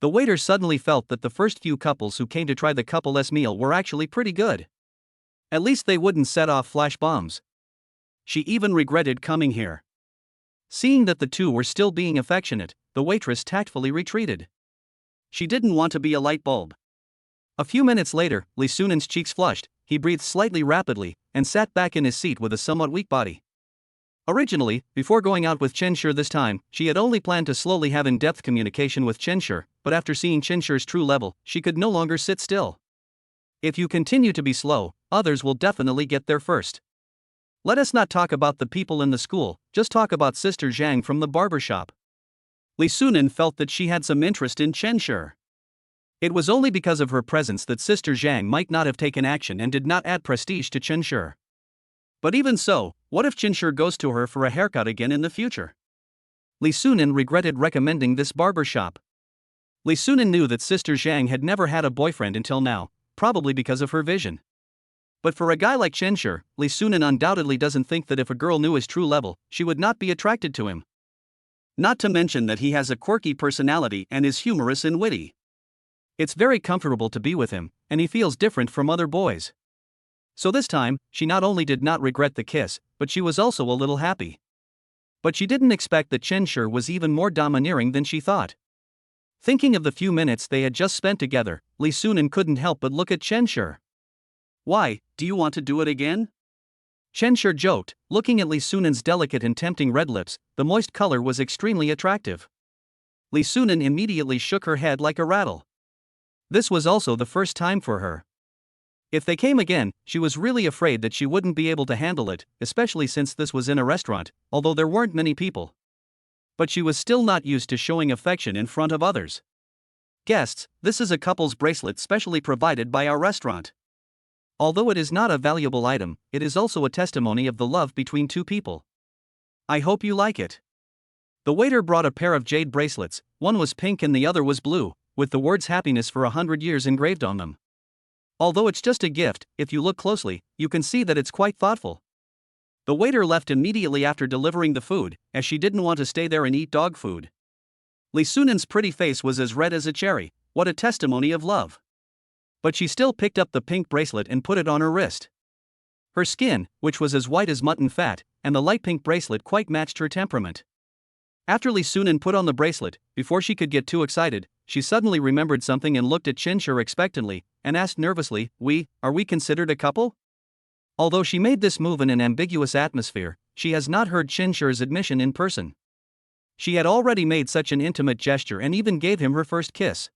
Speaker 1: The waiter suddenly felt that the first few couples who came to try the couple-less meal were actually pretty good. At least they wouldn't set off flash bombs. She even regretted coming here. Seeing that the two were still being affectionate, the waitress tactfully retreated. She didn't want to be a light bulb. A few minutes later, Li Sunan's cheeks flushed, he breathed slightly rapidly, and sat back in his seat with a somewhat weak body. Originally, before going out with Chenshur this time, she had only planned to slowly have in-depth communication with Chenshur, but after seeing Chenshur's true level, she could no longer sit still. If you continue to be slow, others will definitely get there first. Let us not talk about the people in the school, just talk about Sister Zhang from the barber shop. Li Sunan felt that she had some interest in Chenshur. It was only because of her presence that Sister Zhang might not have taken action and did not add prestige to Chenshur. But even so, what if Chenshur goes to her for a haircut again in the future? Li Sunan regretted recommending this barber shop. Li Sunan knew that Sister Zhang had never had a boyfriend until now, probably because of her vision. But for a guy like Chenshur, Li Sunan undoubtedly doesn't think that if a girl knew his true level, she would not be attracted to him. Not to mention that he has a quirky personality and is humorous and witty. It's very comfortable to be with him, and he feels different from other boys. So this time, she not only did not regret the kiss, but she was also a little happy. But she didn't expect that Chenshur was even more domineering than she thought. Thinking of the few minutes they had just spent together, Li Sunan couldn't help but look at Chenshur. Why, do you want to do it again? Chenshur joked, looking at Li Sunan's delicate and tempting red lips. The moist color was extremely attractive. Li Sunan immediately shook her head like a rattle. This was also the first time for her. If they came again, she was really afraid that she wouldn't be able to handle it, especially since this was in a restaurant, although there weren't many people. But she was still not used to showing affection in front of others. Guests, this is a couple's bracelet specially provided by our restaurant. Although it is not a valuable item, it is also a testimony of the love between two people. I hope you like it. The waiter brought a pair of jade bracelets, one was pink and the other was blue, with the words happiness for 100 years engraved on them. Although it's just a gift, if you look closely, you can see that it's quite thoughtful. The waiter left immediately after delivering the food, as she didn't want to stay there and eat dog food. Li Sunan's pretty face was as red as a cherry. What a testimony of love. But she still picked up the pink bracelet and put it on her wrist. Her skin, which was as white as mutton fat, and the light pink bracelet quite matched her temperament. After Li Sunan put on the bracelet, before she could get too excited, she suddenly remembered something and looked at Chinshur expectantly, and asked nervously, Are we considered a couple? Although she made this move in an ambiguous atmosphere, she has not heard Chinshur's admission in person. She had already made such an intimate gesture and even gave him her first kiss.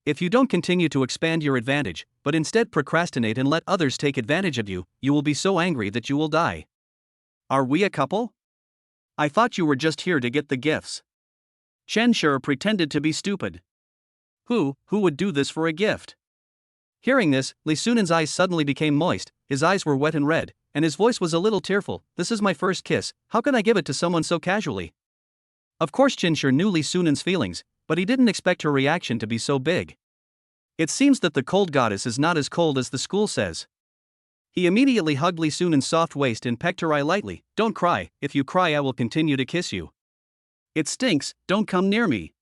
Speaker 1: If you don't continue to expand your advantage, but instead procrastinate and let others take advantage of you, you will be so angry that you will die. Are we a couple? I thought you were just here to get the gifts. Chinshur pretended to be stupid. Who would do this for a gift? Hearing this, Li Sunan's eyes suddenly became moist, his eyes were wet and red, and his voice was a little tearful. This is my first kiss, how can I give it to someone so casually? Of course Chinshur knew Li Sunan's feelings, but he didn't expect her reaction to be so big. It seems that the cold goddess is not as cold as the school says. He immediately hugged Li Sunan's soft waist and pecked her eye lightly. Don't cry, if you cry I will continue to kiss you. It stinks, don't come near me.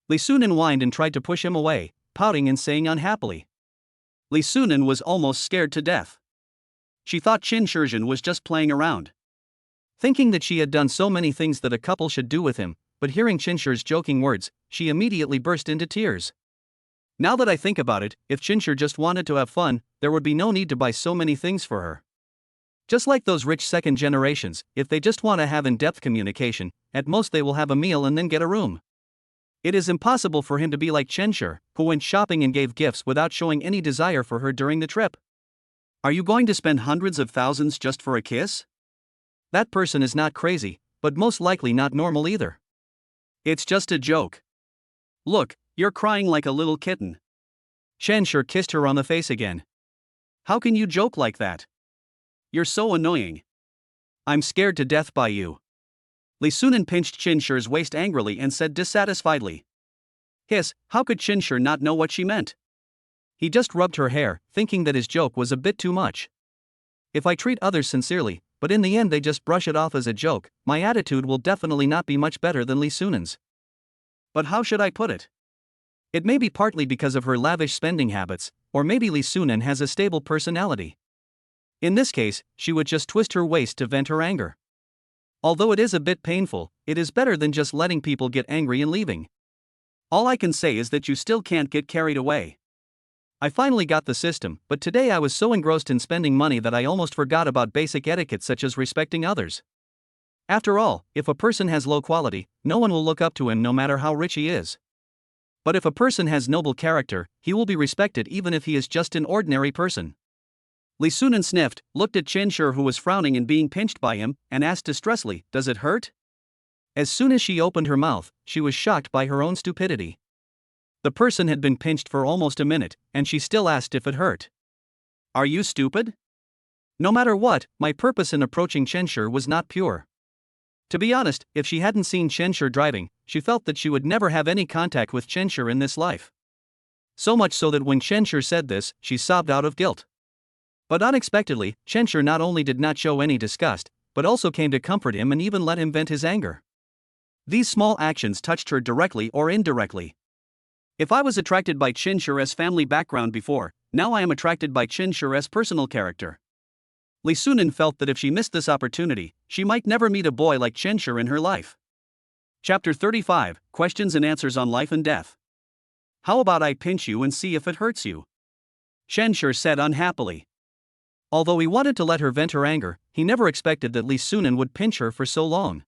Speaker 1: Li Sunan whined and tried to push him away, pouting and saying unhappily. Li Sunan was almost scared to death. She thought Chinshur was just playing around. Thinking that she had done so many things that a couple should do with him, but hearing Chinshur's joking words, she immediately burst into tears. Now that I think about it, if Chinshur just wanted to have fun, there would be no need to buy so many things for her. Just like those rich second generations, if they just want to have in-depth communication, at most they will have a meal and then get a room. It is impossible for him to be like Chinshur, who went shopping and gave gifts without showing any desire for her during the trip. Are you going to spend hundreds of thousands just for a kiss? That person is not crazy, but most likely not normal either. It's just a joke. Look, you're crying like a little kitten. Chinshur kissed her on the face again. How can you joke like that? You're so annoying. I'm scared to death by you. Li Sunan pinched Chinshur's waist angrily and said dissatisfiedly. Hiss, how could Chinshur not know what she meant? He just rubbed her hair, thinking that his joke was a bit too much. If I treat others sincerely, but in the end they just brush it off as a joke, my attitude will definitely not be much better than Li Sunan's. But how should I put it? It may be partly because of her lavish spending habits, or maybe Li Sunan has a stable personality. In this case, she would just twist her waist to vent her anger. Although it is a bit painful, it is better than just letting people get angry and leaving. All I can say is that you still can't get carried away. I finally got the system, but today I was so engrossed in spending money that I almost forgot about basic etiquette such as respecting others. After all, if a person has low quality, no one will look up to him no matter how rich he is. But if a person has noble character, he will be respected even if he is just an ordinary person. Li Sunan sniffed, looked at Chinshur who was frowning and being pinched by him, and asked distressfully, Does it hurt? As soon as she opened her mouth, she was shocked by her own stupidity. The person had been pinched for almost a minute, and she still asked if it hurt. Are you stupid? No matter what, my purpose in approaching Chinshur was not pure. To be honest, if she hadn't seen Chinshur driving, she felt that she would never have any contact with Chinshur in this life. So much so that when Chinshur said this, she sobbed out of guilt. But unexpectedly, Chinshur not only did not show any disgust, but also came to comfort him and even let him vent his anger. These small actions touched her directly or indirectly. If I was attracted by Chinshur's family background before, now I am attracted by Chinshur's personal character. Li Sunan felt that if she missed this opportunity, she might never meet a boy like Chinshur in her life. Chapter 35, Questions and Answers on Life and Death. How about I pinch you and see if it hurts you? Chinshur said unhappily. Although he wanted to let her vent her anger, he never expected that Li Sunan would pinch her for so long.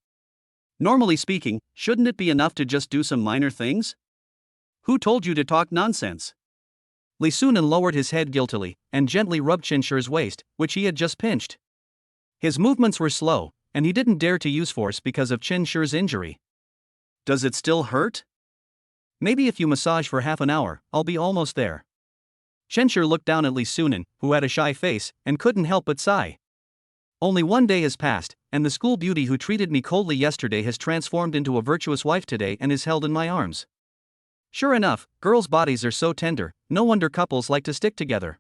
Speaker 1: Normally speaking, shouldn't it be enough to just do some minor things? Who told you to talk nonsense? Li Sunan lowered his head guiltily, and gently rubbed Chinshur's waist, which he had just pinched. His movements were slow, and he didn't dare to use force because of Chinshur's injury. Does it still hurt? Maybe if you massage for half an hour, I'll be almost there. Chinshur looked down at Li Sunan, who had a shy face, and couldn't help but sigh. Only one day has passed, and the school beauty who treated me coldly yesterday has transformed into a virtuous wife today and is held in my arms. Sure enough, girls' bodies are so tender, no wonder couples like to stick together.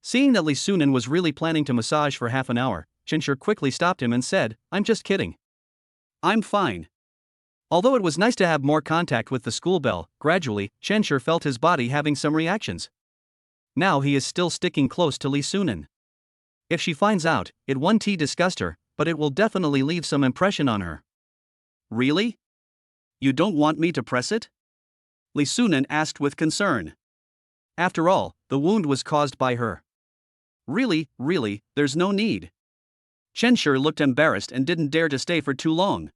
Speaker 1: Seeing that Li Sunan was really planning to massage for half an hour, Chenshur quickly stopped him and said, "I'm just kidding. I'm fine." Although it was nice to have more contact with the school Belle, gradually, Chenshur felt his body having some reactions. Now he is still sticking close to Li Sunan. If she finds out, it won't disgust her, but it will definitely leave some impression on her. Really? You don't want me to press it? Li Sunan asked with concern. After all, the wound was caused by her. Really, there's no need. Chenshur looked embarrassed and didn't dare to stay for too long.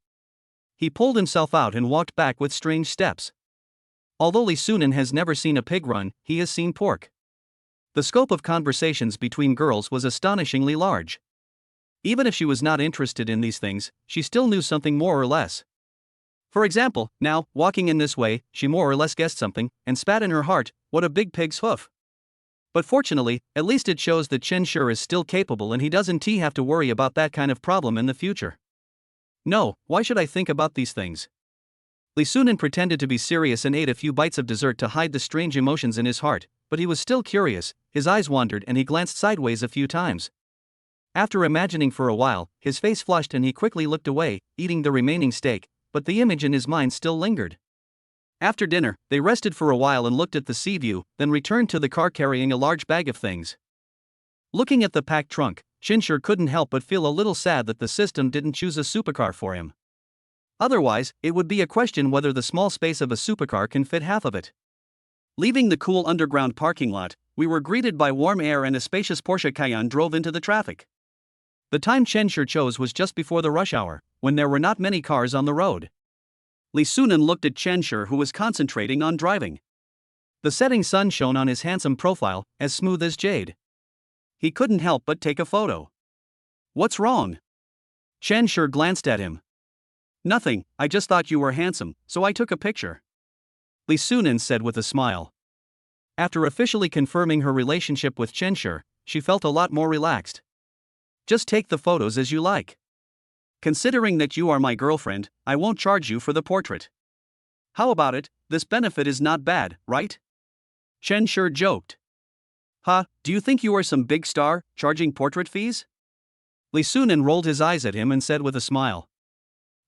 Speaker 1: He pulled himself out and walked back with strange steps. Although Li Sunan has never seen a pig run, he has seen pork. The scope of conversations between girls was astonishingly large. Even if she was not interested in these things, she still knew something more or less. For example, now, walking in this way, she more or less guessed something, and spat in her heart, "What a big pig's hoof." But fortunately, at least it shows that Chenshur is still capable and he doesn't have to worry about that kind of problem in the future. No, why should I think about these things? Li Sunan pretended to be serious and ate a few bites of dessert to hide the strange emotions in his heart, but he was still curious. His eyes wandered and he glanced sideways a few times. After imagining for a while, his face flushed and he quickly looked away, eating the remaining steak, but the image in his mind still lingered. After dinner, they rested for a while and looked at the sea view, then returned to the car carrying a large bag of things. Looking at the packed trunk, Chenshur couldn't help but feel a little sad that the system didn't choose a supercar for him. Otherwise, it would be a question whether the small space of a supercar can fit half of it. Leaving the cool underground parking lot, we were greeted by warm air and a spacious Porsche Cayenne drove into the traffic. The time Chenshur chose was just before the rush hour, when there were not many cars on the road. Li Sunan looked at Chenshur, who was concentrating on driving. The setting sun shone on his handsome profile, as smooth as jade. He couldn't help but take a photo. "What's wrong?" Chenshur glanced at him. "Nothing, I just thought you were handsome, so I took a picture," Li Sunan said with a smile. After officially confirming her relationship with Chenshur, she felt a lot more relaxed. "Just take the photos as you like. Considering that you are my girlfriend, I won't charge you for the portrait. How about it? This benefit is not bad, right?" Chenshur joked. "Huh, do you think you are some big star, charging portrait fees?" Li Sunan rolled his eyes at him and said with a smile.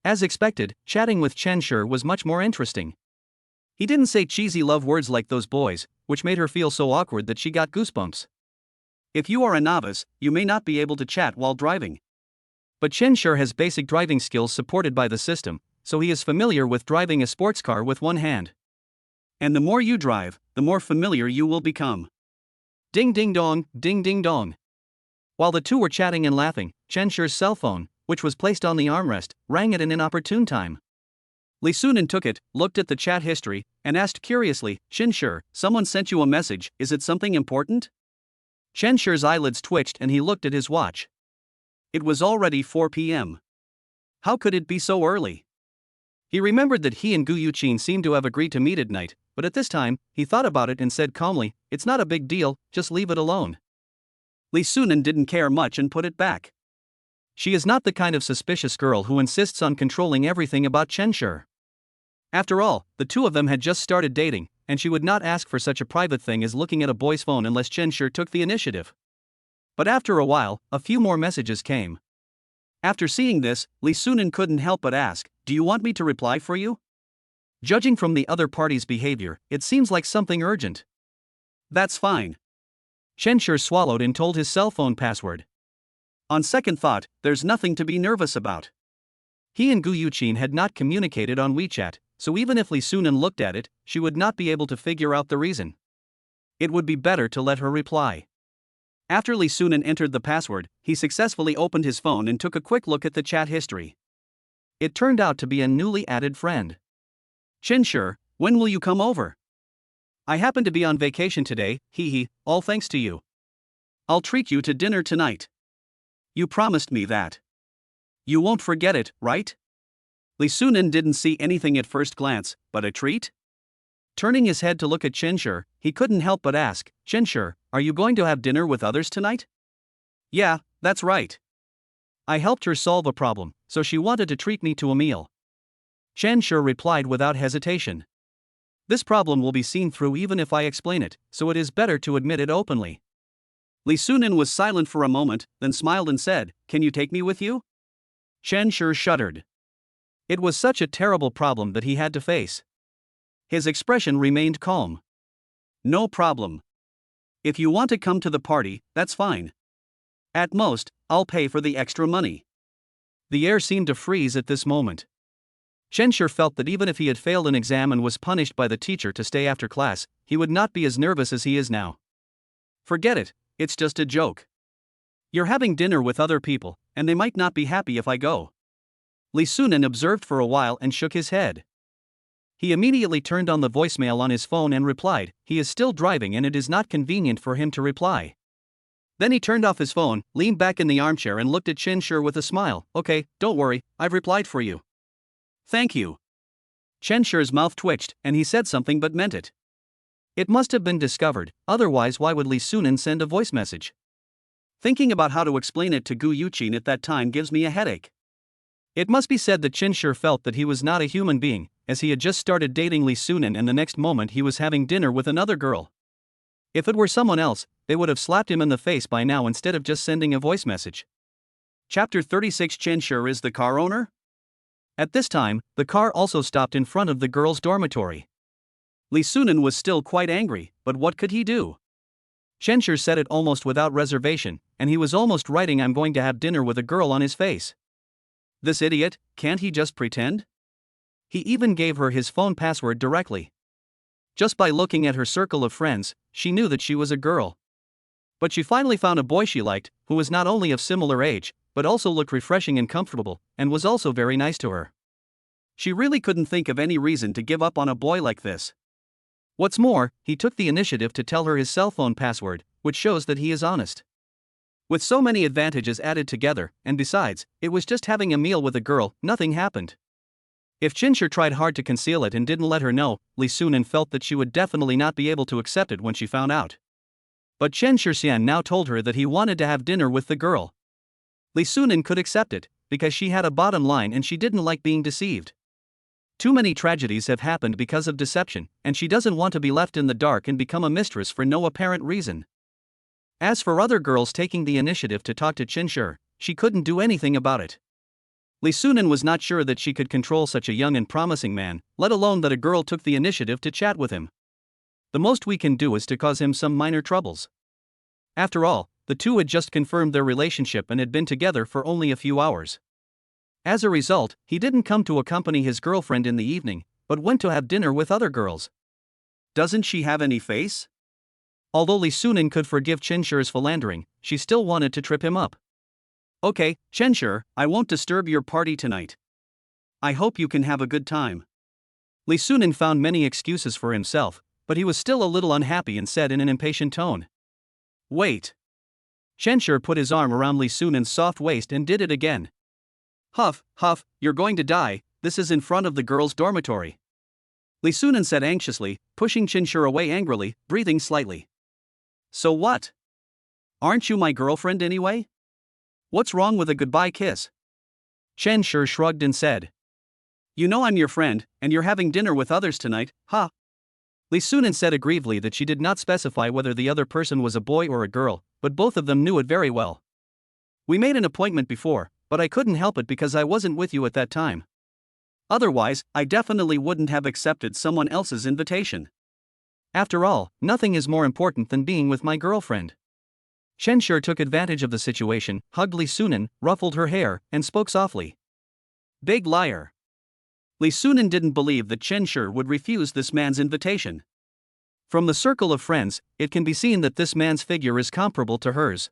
Speaker 1: As expected, chatting with Chenshur was much more interesting. He didn't say cheesy love words like those boys, which made her feel so awkward that she got goosebumps. If you are a novice, you may not be able to chat while driving. But Chenshur has basic driving skills supported by the system, so he is familiar with driving a sports car with one hand. And the more you drive, the more familiar you will become. Ding ding dong, ding ding dong. While the two were chatting and laughing, Chenshur's cell phone, which was placed on the armrest, rang at an inopportune time. Li Sunan took it, looked at the chat history, and asked curiously, "Chenshur, someone sent you a message, is it something important?" Chenshur's eyelids twitched and he looked at his watch. It was already 4 p.m. How could it be so early? He remembered that he and Guu Yuchin seemed to have agreed to meet at night, but at this time, he thought about it and said calmly, "It's not a big deal, just leave it alone." Li Sunan didn't care much and put it back. She is not the kind of suspicious girl who insists on controlling everything about Chenshur. After all, the two of them had just started dating, and she would not ask for such a private thing as looking at a boy's phone unless Chenshur took the initiative. But after a while, a few more messages came. After seeing this, Li Sunan couldn't help but ask, "Do you want me to reply for you?" Judging from the other party's behavior, it seems like something urgent. "That's fine." Chenshur swallowed and told his cell phone password. On second thought, there's nothing to be nervous about. He and Guu Yuchin had not communicated on WeChat, so even if Li Sunan looked at it, she would not be able to figure out the reason. It would be better to let her reply. After Li Sunan entered the password, he successfully opened his phone and took a quick look at the chat history. It turned out to be a newly added friend. "Chenshur, when will you come over? I happen to be on vacation today, all thanks to you. I'll treat you to dinner tonight. You promised me that. You won't forget it, right?" Li Sunan didn't see anything at first glance, but a treat? Turning his head to look at Chenshur, he couldn't help but ask, "Chenshur, are you going to have dinner with others tonight?" "Yeah, that's right. I helped her solve a problem, so she wanted to treat me to a meal. Chen Shi replied without hesitation. This problem will be seen through even if I explain it, so it is better to admit it openly. Li Sunan was silent for a moment, then smiled and said, "Can you take me with you?" Chen Shi shuddered. It was such a terrible problem that he had to face. His expression remained calm. "No problem. If you want to come to the party, that's fine. At most, I'll pay for the extra money." The air seemed to freeze at this moment. Chen Shi felt that even if he had failed an exam and was punished by the teacher to stay after class, he would not be as nervous as he is now. Forget it, it's just a joke. You're having dinner with other people, and they might not be happy if I go. Li Sunan observed for a while and shook his head. He immediately turned on the voicemail on his phone and replied, he is still driving and it is not convenient for him to reply. Then he turned off his phone, leaned back in the armchair and looked at Chen Shi with a smile. "Okay, don't worry, I've replied for you." "Thank you." Chen Shi's mouth twitched, and he said something but meant it. It must have been discovered, otherwise why would Li Sunan send a voice message? Thinking about how to explain it to Guu Yuchin at that time gives me a headache. It must be said that Chen Shi felt that he was not a human being, as he had just started dating Li Sunan and the next moment he was having dinner with another girl. If it were someone else, they would have slapped him in the face by now instead of just sending a voice message. Chapter 36. Chen Shi is the car owner? At this time, the car also stopped in front of the girls' dormitory. Li Sunan was still quite angry, but what could he do? Chen Shi said it almost without reservation, and he was almost writing "I'm going to have dinner with a girl" on his face. This idiot, can't he just pretend? He even gave her his phone password directly. Just by looking at her circle of friends, she knew that she was a girl. But she finally found a boy she liked, who was not only of similar age, but also looked refreshing and comfortable, and was also very nice to her. She really couldn't think of any reason to give up on a boy like this. What's more, he took the initiative to tell her his cell phone password, which shows that he is honest. With so many advantages added together, and besides, it was just having a meal with a girl, nothing happened. If Chen Shi tried hard to conceal it and didn't let her know, Li Sunan felt that she would definitely not be able to accept it when she found out. But Chen Shi now told her that he wanted to have dinner with the girl. Li Sunan could accept it, because she had a bottom line and she didn't like being deceived. Too many tragedies have happened because of deception, and she doesn't want to be left in the dark and become a mistress for no apparent reason. As for other girls taking the initiative to talk to Chen Shi, she couldn't do anything about it. Li Sunan was not sure that she could control such a young and promising man, let alone that a girl took the initiative to chat with him. The most we can do is to cause him some minor troubles. After all, the two had just confirmed their relationship and had been together for only a few hours. As a result, he didn't come to accompany his girlfriend in the evening, but went to have dinner with other girls. Doesn't she have any face? Although Li Sunan could forgive Chen Shi's philandering, she still wanted to trip him up. "Okay, Chen Shi, I won't disturb your party tonight. I hope you can have a good time." Li Sunan found many excuses for himself, but he was still a little unhappy and said in an impatient tone, "Wait." Chen Shi put his arm around Li Sunan's soft waist and did it again. "Huff, huff, you're going to die, this is in front of the girls' dormitory." Li Sunan said anxiously, pushing Chen Shi away angrily, breathing slightly. "So what? Aren't you my girlfriend anyway? What's wrong with a goodbye kiss?" Chen Shi shrugged and said, "You know I'm your friend, and you're having dinner with others tonight, huh?" Li Sunan said aggrievedly that she did not specify whether the other person was a boy or a girl, but both of them knew it very well. "We made an appointment before, but I couldn't help it because I wasn't with you at that time. Otherwise, I definitely wouldn't have accepted someone else's invitation. After all, nothing is more important than being with my girlfriend." Chen Shi took advantage of the situation, hugged Li Sunan, ruffled her hair, and spoke softly. Big liar. Li Sunan didn't believe that Chen Shi would refuse this man's invitation. From the circle of friends, it can be seen that this man's figure is comparable to hers.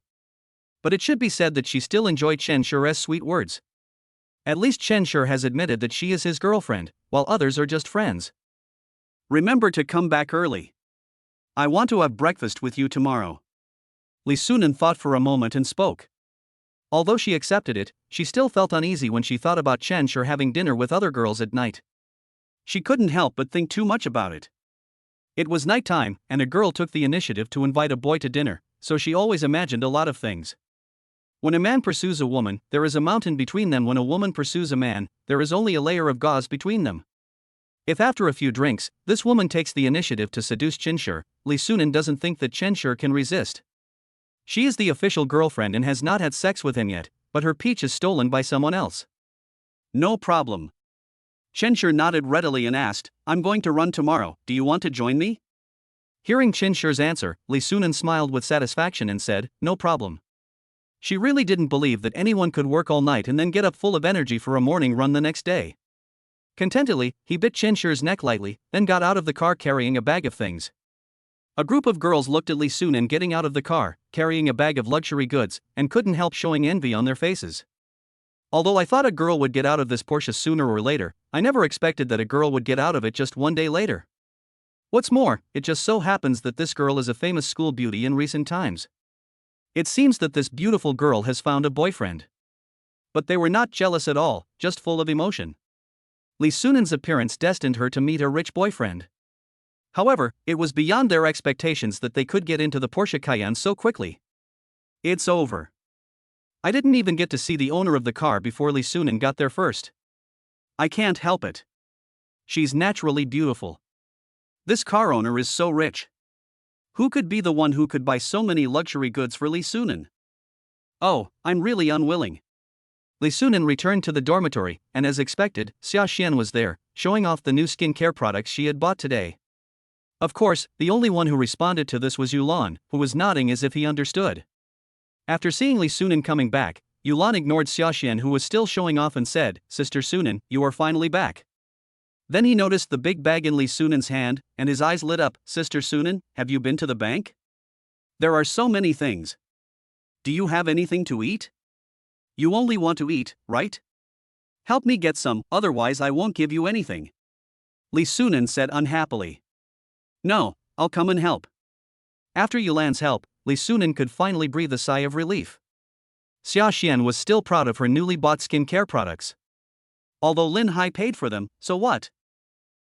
Speaker 1: But it should be said that she still enjoyed Chen Shi's sweet words. At least Chen Shi has admitted that she is his girlfriend, while others are just friends. "Remember to come back early. I want to have breakfast with you tomorrow." Li Sunan thought for a moment and spoke. Although she accepted it, she still felt uneasy when she thought about Chen Shi having dinner with other girls at night. She couldn't help but think too much about it. It was nighttime, and a girl took the initiative to invite a boy to dinner, so she always imagined a lot of things. When a man pursues a woman, there is a mountain between them. When a woman pursues a man, there is only a layer of gauze between them. If after a few drinks, this woman takes the initiative to seduce Chinshur, Li Sunan doesn't think that Chinshur can resist. She is the official girlfriend and has not had sex with him yet, but her peach is stolen by someone else. No problem. Chinshur nodded readily and asked, I'm going to run tomorrow, do you want to join me? Hearing Chinshur's answer, Li Sunan smiled with satisfaction and said, no problem. She really didn't believe that anyone could work all night and then get up full of energy for a morning run the next day. Contentedly, he bit Chinshur's neck lightly, then got out of the car carrying a bag of things. A group of girls looked at Li Sunan getting out of the car, carrying a bag of luxury goods, and couldn't help showing envy on their faces. Although I thought a girl would get out of this Porsche sooner or later, I never expected that a girl would get out of it just one day later. What's more, it just so happens that this girl is a famous school beauty in recent times. It seems that this beautiful girl has found a boyfriend. But they were not jealous at all, just full of emotion. Li Sunan's appearance destined her to meet a rich boyfriend. However, it was beyond their expectations that they could get into the Porsche Cayenne so quickly. It's over. I didn't even get to see the owner of the car before Li Sunan got there first. I can't help it. She's naturally beautiful. This car owner is so rich. Who could be the one who could buy so many luxury goods for Li Sunan? Oh, I'm really unwilling. Li Sunan returned to the dormitory, and as expected, Xia Xuan was there, showing off the new skincare products she had bought today. Of course, the only one who responded to this was Yulan, who was nodding as if he understood. After seeing Li Sunan coming back, Yulan ignored Xia Xuan, who was still showing off, and said, Sister Sunan, you are finally back. Then he noticed the big bag in Li Sunan's hand, and his eyes lit up. Sister Sunan, have you been to the bank? There are so many things. Do you have anything to eat? You only want to eat, right? Help me get some, otherwise I won't give you anything. Li Sunan said unhappily. No, I'll come and help. After Yulan's help, Li Sunan could finally breathe a sigh of relief. Xia Xuan was still proud of her newly bought skincare products. Although Linhai paid for them, so what?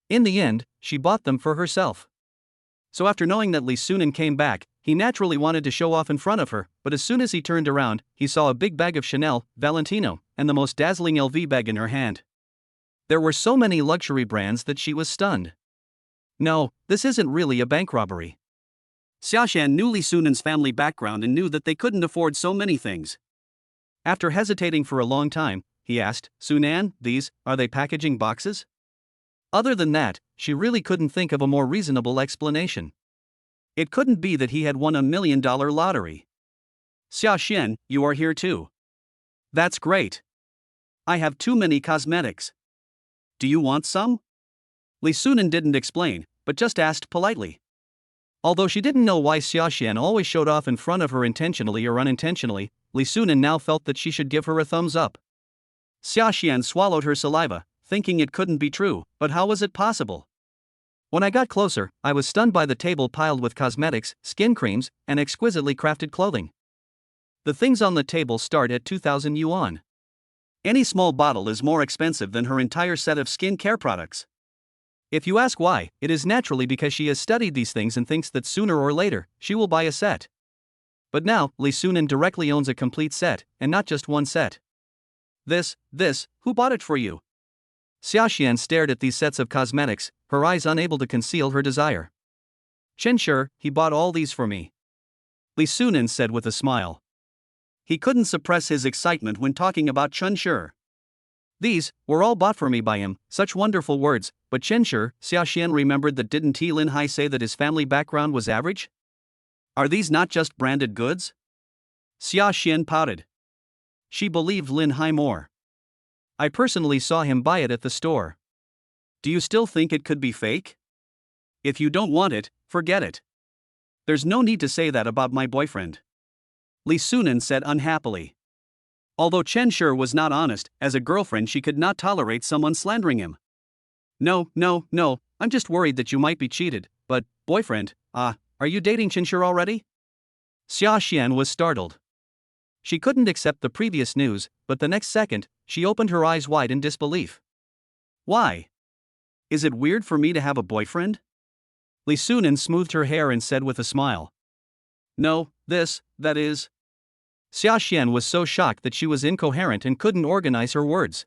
Speaker 1: In the end, she bought them for herself. So after knowing that Li Sunan came back, he naturally wanted to show off in front of her, but as soon as he turned around, he saw a big bag of Chanel, Valentino, and the most dazzling LV bag in her hand. There were so many luxury brands that she was stunned. No, this isn't really a bank robbery. Xia Xuan knew Li Sunan's family background and knew that they couldn't afford so many things. After hesitating for a long time, he asked, Sunan, are they packaging boxes? Other than that, she really couldn't think of a more reasonable explanation. It couldn't be that he had won $1 million lottery. Xia Xuan, you are here too. That's great. I have too many cosmetics. Do you want some? Li Sunan didn't explain, but just asked politely. Although she didn't know why Xia Xuan always showed off in front of her intentionally or unintentionally, Li Sunan now felt that she should give her a thumbs up. Xia Xuan swallowed her saliva, thinking it couldn't be true, but how was it possible? When I got closer, I was stunned by the table piled with cosmetics, skin creams, and exquisitely crafted clothing. The things on the table start at 2,000 yuan. Any small bottle is more expensive than her entire set of skincare products. If you ask why, it is naturally because she has studied these things and thinks that sooner or later, she will buy a set. But now, Li Sunan directly owns a complete set, and not just one set. Who bought it for you? Xia Xuan stared at these sets of cosmetics, her eyes unable to conceal her desire. Chinshur, he bought all these for me. Li Sunan said with a smile. He couldn't suppress his excitement when talking about Chinshur. These were all bought for me by him, such wonderful words, but Chinshur, Xia Xuan remembered that didn't Linhai say that his family background was average? Are these not just branded goods? Xia Xuan pouted. She believed Linhai more. I personally saw him buy it at the store. Do you still think it could be fake? If you don't want it, forget it. There's no need to say that about my boyfriend. Li Sunan said unhappily. Although Chinshur was not honest, as a girlfriend she could not tolerate someone slandering him. No, I'm just worried that you might be cheated, but, boyfriend, are you dating Chinshur already? Xia Xuan was startled. She couldn't accept the previous news, but the next second, she opened her eyes wide in disbelief. Why? Is it weird for me to have a boyfriend? Li Sunan smoothed her hair and said with a smile. No, that is. Xia Xuan was so shocked that she was incoherent and couldn't organize her words.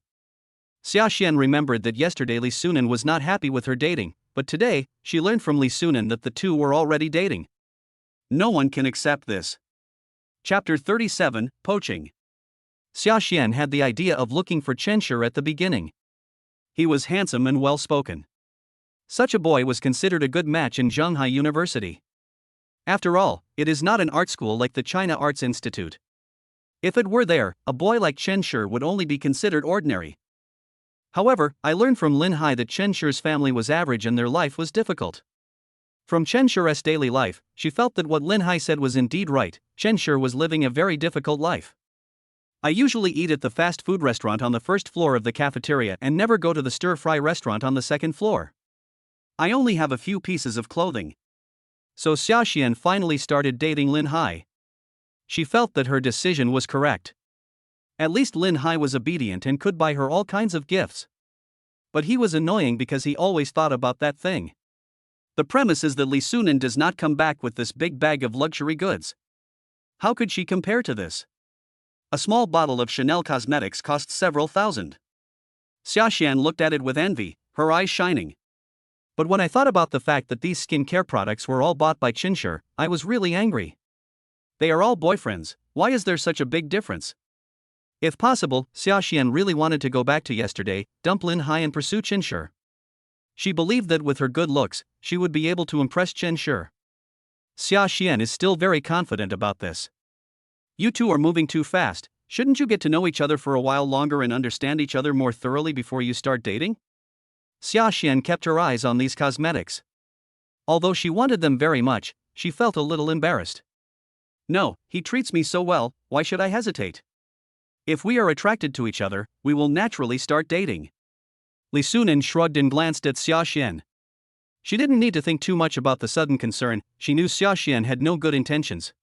Speaker 1: Xia Xuan remembered that yesterday Li Sunan was not happy with her dating, but today, she learned from Li Sunan that the two were already dating. No one can accept this. Chapter 37, Poaching. Xia Xuan had the idea of looking for Chenshi at the beginning. He was handsome and well-spoken. Such a boy was considered a good match in Zhonghai University. After all, it is not an art school like the China Arts Institute. If it were there, a boy like Chenshi would only be considered ordinary. However, I learned from Linhai that Chenshi's family was average and their life was difficult. From Chenshi's daily life, she felt that what Linhai said was indeed right. Chenshi was living a very difficult life. I usually eat at the fast food restaurant on the first floor of the cafeteria and never go to the stir-fry restaurant on the second floor. I only have a few pieces of clothing. So Xia Xuan finally started dating Linhai. She felt that her decision was correct. At least Linhai was obedient and could buy her all kinds of gifts. But he was annoying because he always thought about that thing. The premise is that Li Sunan does not come back with this big bag of luxury goods. How could she compare to this? A small bottle of Chanel cosmetics costs several thousand. Xia Xuan looked at it with envy, her eyes shining. But when I thought about the fact that these skincare products were all bought by Chenshi, I was really angry. They are all boyfriends, why is there such a big difference? If possible, Xia Xuan really wanted to go back to yesterday, dump Linhai and pursue Chenshi. She believed that with her good looks, she would be able to impress Chenshi. Xia Xuan is still very confident about this. You two are moving too fast, shouldn't you get to know each other for a while longer and understand each other more thoroughly before you start dating? Xia Xuan kept her eyes on these cosmetics. Although she wanted them very much, she felt a little embarrassed. No, he treats me so well, why should I hesitate? If we are attracted to each other, we will naturally start dating. Li Sunan shrugged and glanced at Xia Xuan. She didn't need to think too much about the sudden concern, she knew Xia Xuan had no good intentions.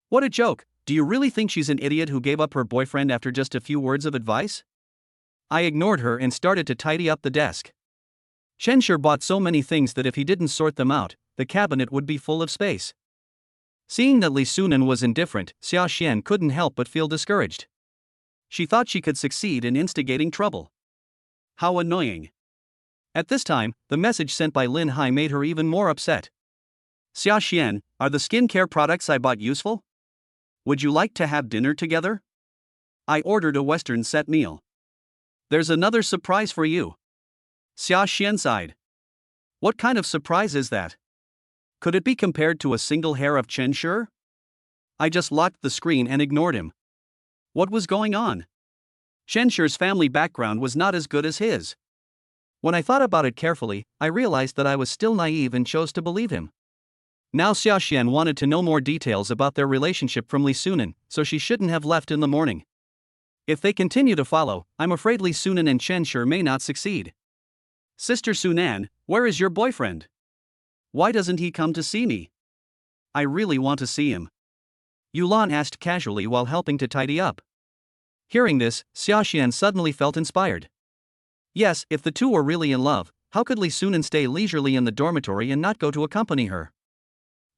Speaker 1: What a joke, do you really think she's an idiot who gave up her boyfriend after just a few words of advice? I ignored her and started to tidy up the desk. Chenshi bought so many things that if he didn't sort them out, the cabinet would be full of space. Seeing that Li Sunan was indifferent, Xia Xuan couldn't help but feel discouraged. She thought she could succeed in instigating trouble. How annoying. At this time, the message sent by Linhai made her even more upset. Xia Xuan, are the skincare products I bought useful? Would you like to have dinner together? I ordered a Western set meal. There's another surprise for you. Xia Xuan sighed. What kind of surprise is that? Could it be compared to a single hair of Chenshi? I just locked the screen and ignored him. What was going on? Chenshi's family background was not as good as his. When I thought about it carefully, I realized that I was still naive and chose to believe him. Now Xia Xuan wanted to know more details about their relationship from Li Sunan, so she shouldn't have left in the morning. If they continue to follow, I'm afraid Li Sunan and Chenshi may not succeed. Sister Sunan, where is your boyfriend? Why doesn't he come to see me? I really want to see him. Yulan asked casually while helping to tidy up. Hearing this, Xia Xuan suddenly felt inspired. Yes, if the two were really in love, how could Li Sunan stay leisurely in the dormitory and not go to accompany her?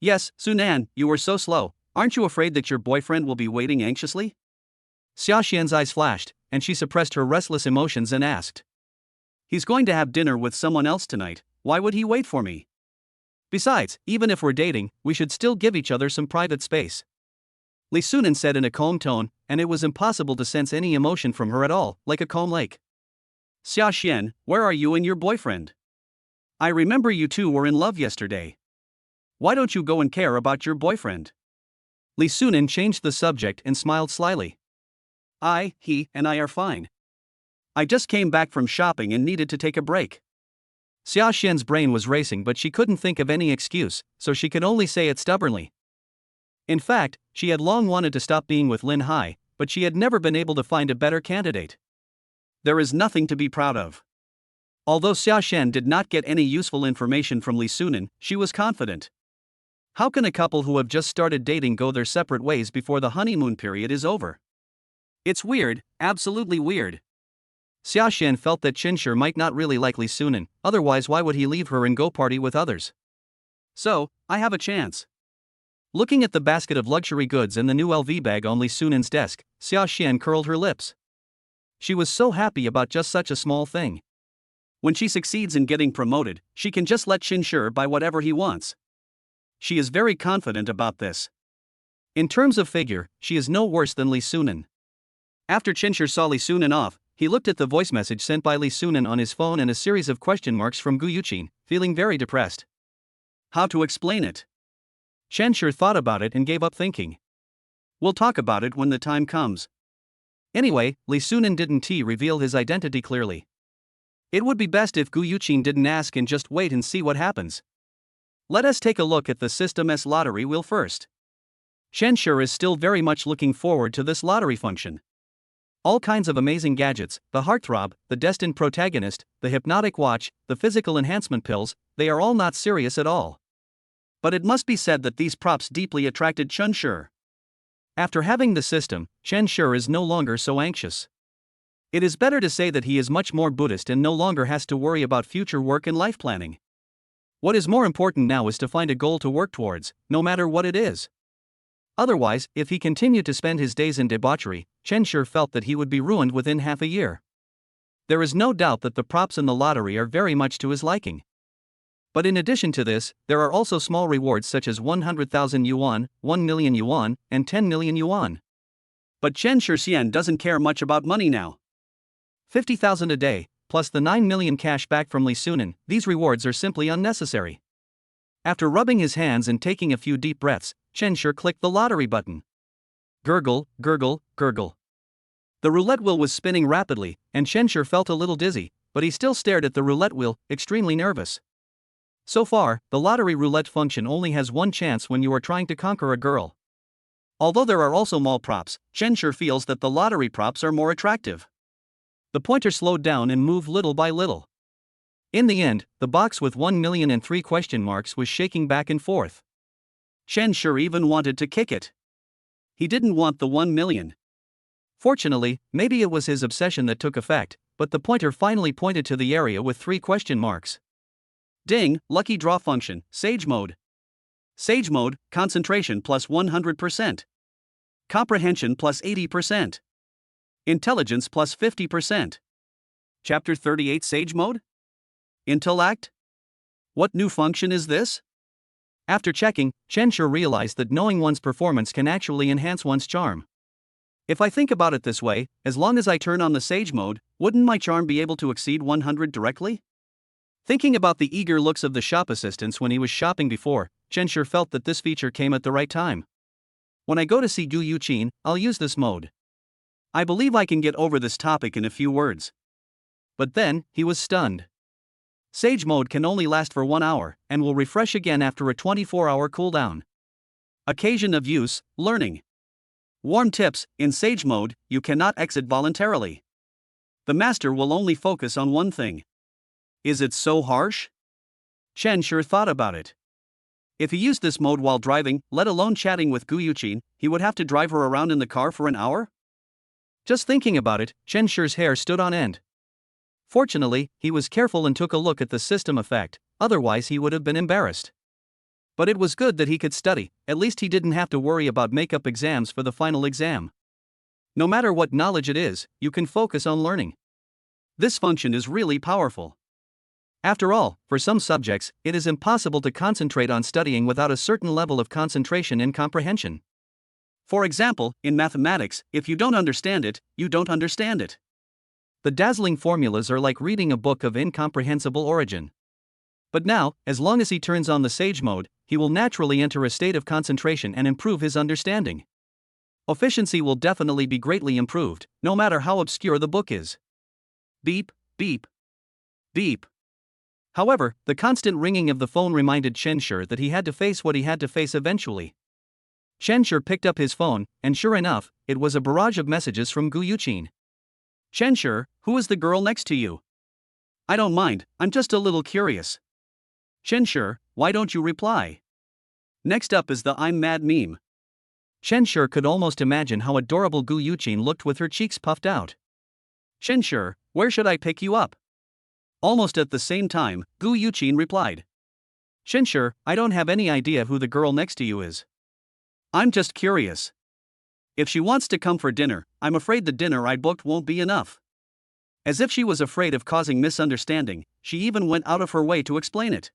Speaker 1: Yes, Sunan, you were so slow, aren't you afraid that your boyfriend will be waiting anxiously? Xia Xuan's eyes flashed, and she suppressed her restless emotions and asked. He's going to have dinner with someone else tonight, why would he wait for me? Besides, even if we're dating, we should still give each other some private space. Li Sunan said in a calm tone, and it was impossible to sense any emotion from her at all, like a calm lake. Xia Xuan, where are you and your boyfriend? I remember you two were in love yesterday. Why don't you go and care about your boyfriend? Li Sunan changed the subject and smiled slyly. He and I are fine. I just came back from shopping and needed to take a break. Xia Xuan's brain was racing, but she couldn't think of any excuse, so she could only say it stubbornly. In fact, she had long wanted to stop being with Linhai, but she had never been able to find a better candidate. There is nothing to be proud of. Although Xia Xuan did not get any useful information from Li Sunan, she was confident. How can a couple who have just started dating go their separate ways before the honeymoon period is over? It's weird, absolutely weird. Xia Xuan felt that Chenshi might not really like Li Sunan, otherwise why would he leave her and go party with others? So, I have a chance. Looking at the basket of luxury goods and the new LV bag on Li Sunan's desk, Xia Xuan curled her lips. She was so happy about just such a small thing. When she succeeds in getting promoted, she can just let Chinshi buy whatever he wants. She is very confident about this. In terms of figure, she is no worse than Li Sunan. After Chinshi saw Li Sunan off, he looked at the voice message sent by Li Sunan on his phone and a series of question marks from Guyuchin, feeling very depressed. How to explain it? Chinshi thought about it and gave up thinking. We'll talk about it when the time comes. Anyway, Li Sunan didn't reveal his identity clearly. It would be best if Guyuchin didn't ask and just wait and see what happens. Let us take a look at the System's lottery wheel first. Chinshi is still very much looking forward to this lottery function. All kinds of amazing gadgets, the heartthrob, the destined protagonist, the hypnotic watch, the physical enhancement pills, they are all not serious at all. But it must be said that these props deeply attracted Chinshi. After having the system, Chinshi is no longer so anxious. It is better to say that he is much more Buddhist and no longer has to worry about future work and life planning. What is more important now is to find a goal to work towards, no matter what it is. Otherwise, if he continued to spend his days in debauchery, Chinshi felt that he would be ruined within half a year. There is no doubt that the props in the lottery are very much to his liking. But in addition to this, there are also small rewards such as 100,000 yuan, 1 million yuan, and 10 million yuan. But Chinshi doesn't care much about money now. 50,000 a day, plus the 9 million cash back from Li Sunan, these rewards are simply unnecessary. After rubbing his hands and taking a few deep breaths, Chinshi clicked the lottery button. Gurgle, gurgle, gurgle. The roulette wheel was spinning rapidly, and Chinshi felt a little dizzy, but he still stared at the roulette wheel, extremely nervous. So far, the lottery roulette function only has one chance when you are trying to conquer a girl. Although there are also mall props, Chinshi feels that the lottery props are more attractive. The pointer slowed down and moved little by little. In the end, the box with 1 million and 3 question marks was shaking back and forth. Chinshi even wanted to kick it. He didn't want the 1 million. Fortunately, maybe it was his obsession that took effect, but the pointer finally pointed to the area with 3 question marks. Ding, lucky draw function, Sage mode. Sage mode, concentration plus 100%. Comprehension plus 80%. Intelligence plus 50%. Chapter 38 Sage mode? Intellect? What new function is this? After checking, Chinshi realized that knowing one's performance can actually enhance one's charm. If I think about it this way, as long as I turn on the Sage mode, wouldn't my charm be able to exceed 100 directly? Thinking about the eager looks of the shop assistants when he was shopping before, Chinshi felt that this feature came at the right time. When I go to see Guu Yuchin, I'll use this mode. I believe I can get over this topic in a few words. But then, he was stunned. Sage mode can only last for 1 hour, and will refresh again after a 24-hour cooldown. Occasion of use, learning. Warm tips, in Sage mode, you cannot exit voluntarily. The master will only focus on one thing. Is it so harsh? Chinshi thought about it. If he used this mode while driving, let alone chatting with Guyuchin, he would have to drive her around in the car for an hour? Just thinking about it, Chinshi's hair stood on end. Fortunately, he was careful and took a look at the system effect, otherwise he would have been embarrassed. But it was good that he could study, at least he didn't have to worry about makeup exams for the final exam. No matter what knowledge it is, you can focus on learning. This function is really powerful. After all, for some subjects, it is impossible to concentrate on studying without a certain level of concentration and comprehension. For example, in mathematics, if you don't understand it, you don't understand it. The dazzling formulas are like reading a book of incomprehensible origin. But now, as long as he turns on the Sage mode, he will naturally enter a state of concentration and improve his understanding. Efficiency will definitely be greatly improved, no matter how obscure the book is. Beep, beep, beep. However, the constant ringing of the phone reminded Chinshi that he had to face what he had to face eventually. Chinshi picked up his phone, and sure enough, it was a barrage of messages from Guyuchin. Chinshi, who is the girl next to you? I don't mind, I'm just a little curious. Chinshi, why don't you reply? Next up is the I'm mad meme. Chinshi could almost imagine how adorable Guyuchin looked with her cheeks puffed out. Chinshi, where should I pick you up? Almost at the same time, Guyuchin replied. Chinshi, I don't have any idea who the girl next to you is. I'm just curious. If she wants to come for dinner, I'm afraid the dinner I booked won't be enough. As if she was afraid of causing misunderstanding, she even went out of her way to explain it.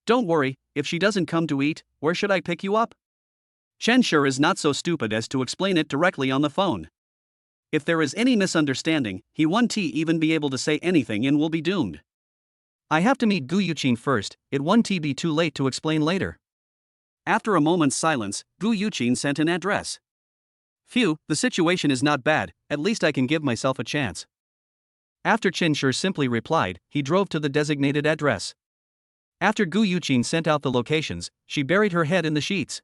Speaker 1: Don't worry, if she doesn't come to eat, where should I pick you up? Chen sure is not so stupid as to explain it directly on the phone. If there is any misunderstanding, he won't even be able to say anything and will be doomed. I have to meet Guyuchin first, it won't be too late to explain later. After a moment's silence, Guu Yuchin sent an address. Phew, the situation is not bad, at least I can give myself a chance. After Qinsher simply replied, he drove to the designated address. After Guu Yuchin sent out the locations, she buried her head in the sheets.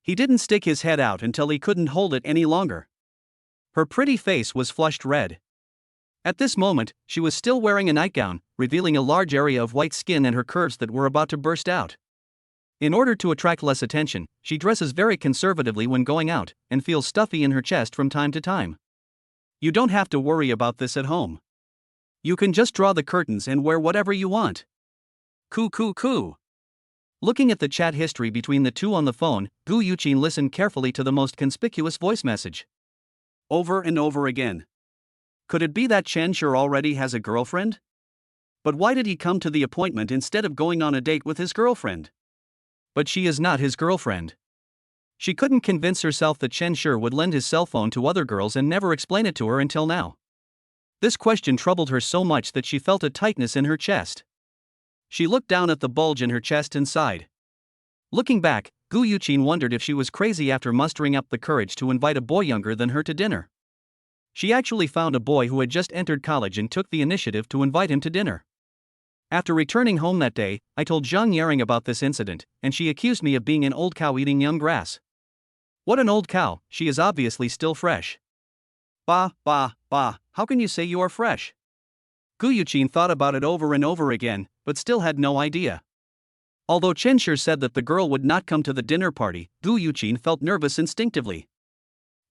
Speaker 1: He didn't stick his head out until he couldn't hold it any longer. Her pretty face was flushed red. At this moment, she was still wearing a nightgown, revealing a large area of white skin and her curves that were about to burst out. In order to attract less attention, she dresses very conservatively when going out, and feels stuffy in her chest from time to time. You don't have to worry about this at home. You can just draw the curtains and wear whatever you want. Coo. Looking at the chat history between the two on the phone, Guu Yuchin listened carefully to the most conspicuous voice message. Over and over again. Could it be that Chen sure already has a girlfriend? But why did he come to the appointment instead of going on a date with his girlfriend? But she is not his girlfriend. She couldn't convince herself that Chen sure would lend his cell phone to other girls and never explain it to her until now. This question troubled her so much that she felt a tightness in her chest. She looked down at the bulge in her chest and sighed. Looking back, Guu Yuchin wondered if she was crazy after mustering up the courage to invite a boy younger than her to dinner. She actually found a boy who had just entered college and took the initiative to invite him to dinner. After returning home that day, I told Jang Yaring about this incident, and she accused me of being an old cow eating young grass. What an old cow, she is obviously still fresh. Bah, how can you say you are fresh? Guu Yuchin thought about it over and over again, but still had no idea. Although Qinsher said that the girl would not come to the dinner party, Guu Yuchin felt nervous instinctively.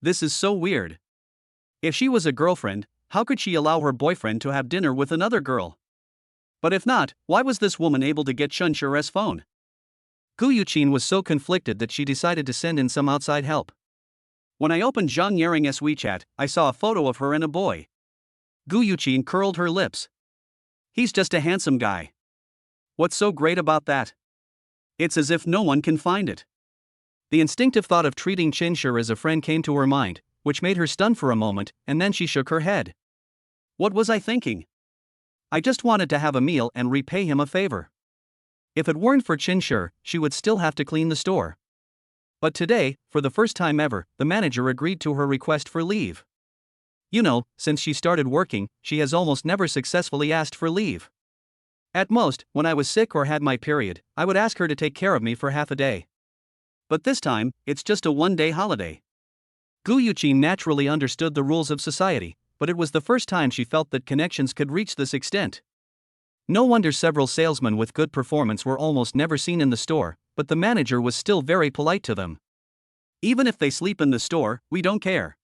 Speaker 1: This is so weird. If she was a girlfriend, how could she allow her boyfriend to have dinner with another girl? But if not, why was this woman able to get Qinsher's phone? Guu Yuchin was so conflicted that she decided to send in some outside help. When I opened Jang Yaring's WeChat, I saw a photo of her and a boy. Guu Yuchin curled her lips. He's just a handsome guy. What's so great about that? It's as if no one can find it. The instinctive thought of treating Qinsher as a friend came to her mind, which made her stun for a moment, and then she shook her head. What was I thinking? I just wanted to have a meal and repay him a favor. If it weren't for Qinsher, she would still have to clean the store. But today, for the first time ever, the manager agreed to her request for leave. You know, since she started working, she has almost never successfully asked for leave. At most, when I was sick or had my period, I would ask her to take care of me for half a day. But this time, it's just a one-day holiday. Guu Yuchin naturally understood the rules of society, but it was the first time she felt that connections could reach this extent. No wonder several salesmen with good performance were almost never seen in the store, but the manager was still very polite to them. Even if they sleep in the store, we don't care.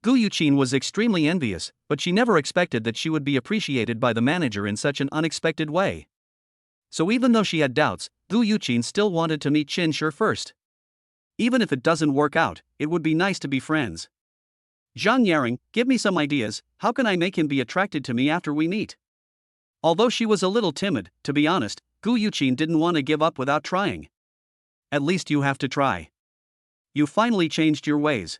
Speaker 1: Guu Yuchin was extremely envious, but she never expected that she would be appreciated by the manager in such an unexpected way. So even though she had doubts, Guu Yuchin still wanted to meet Qinsher first. Even if it doesn't work out, it would be nice to be friends. Jang Yaring, give me some ideas, how can I make him be attracted to me after we meet? Although she was a little timid, to be honest, Guu Yuchin didn't want to give up without trying. At least you have to try. You finally changed your ways.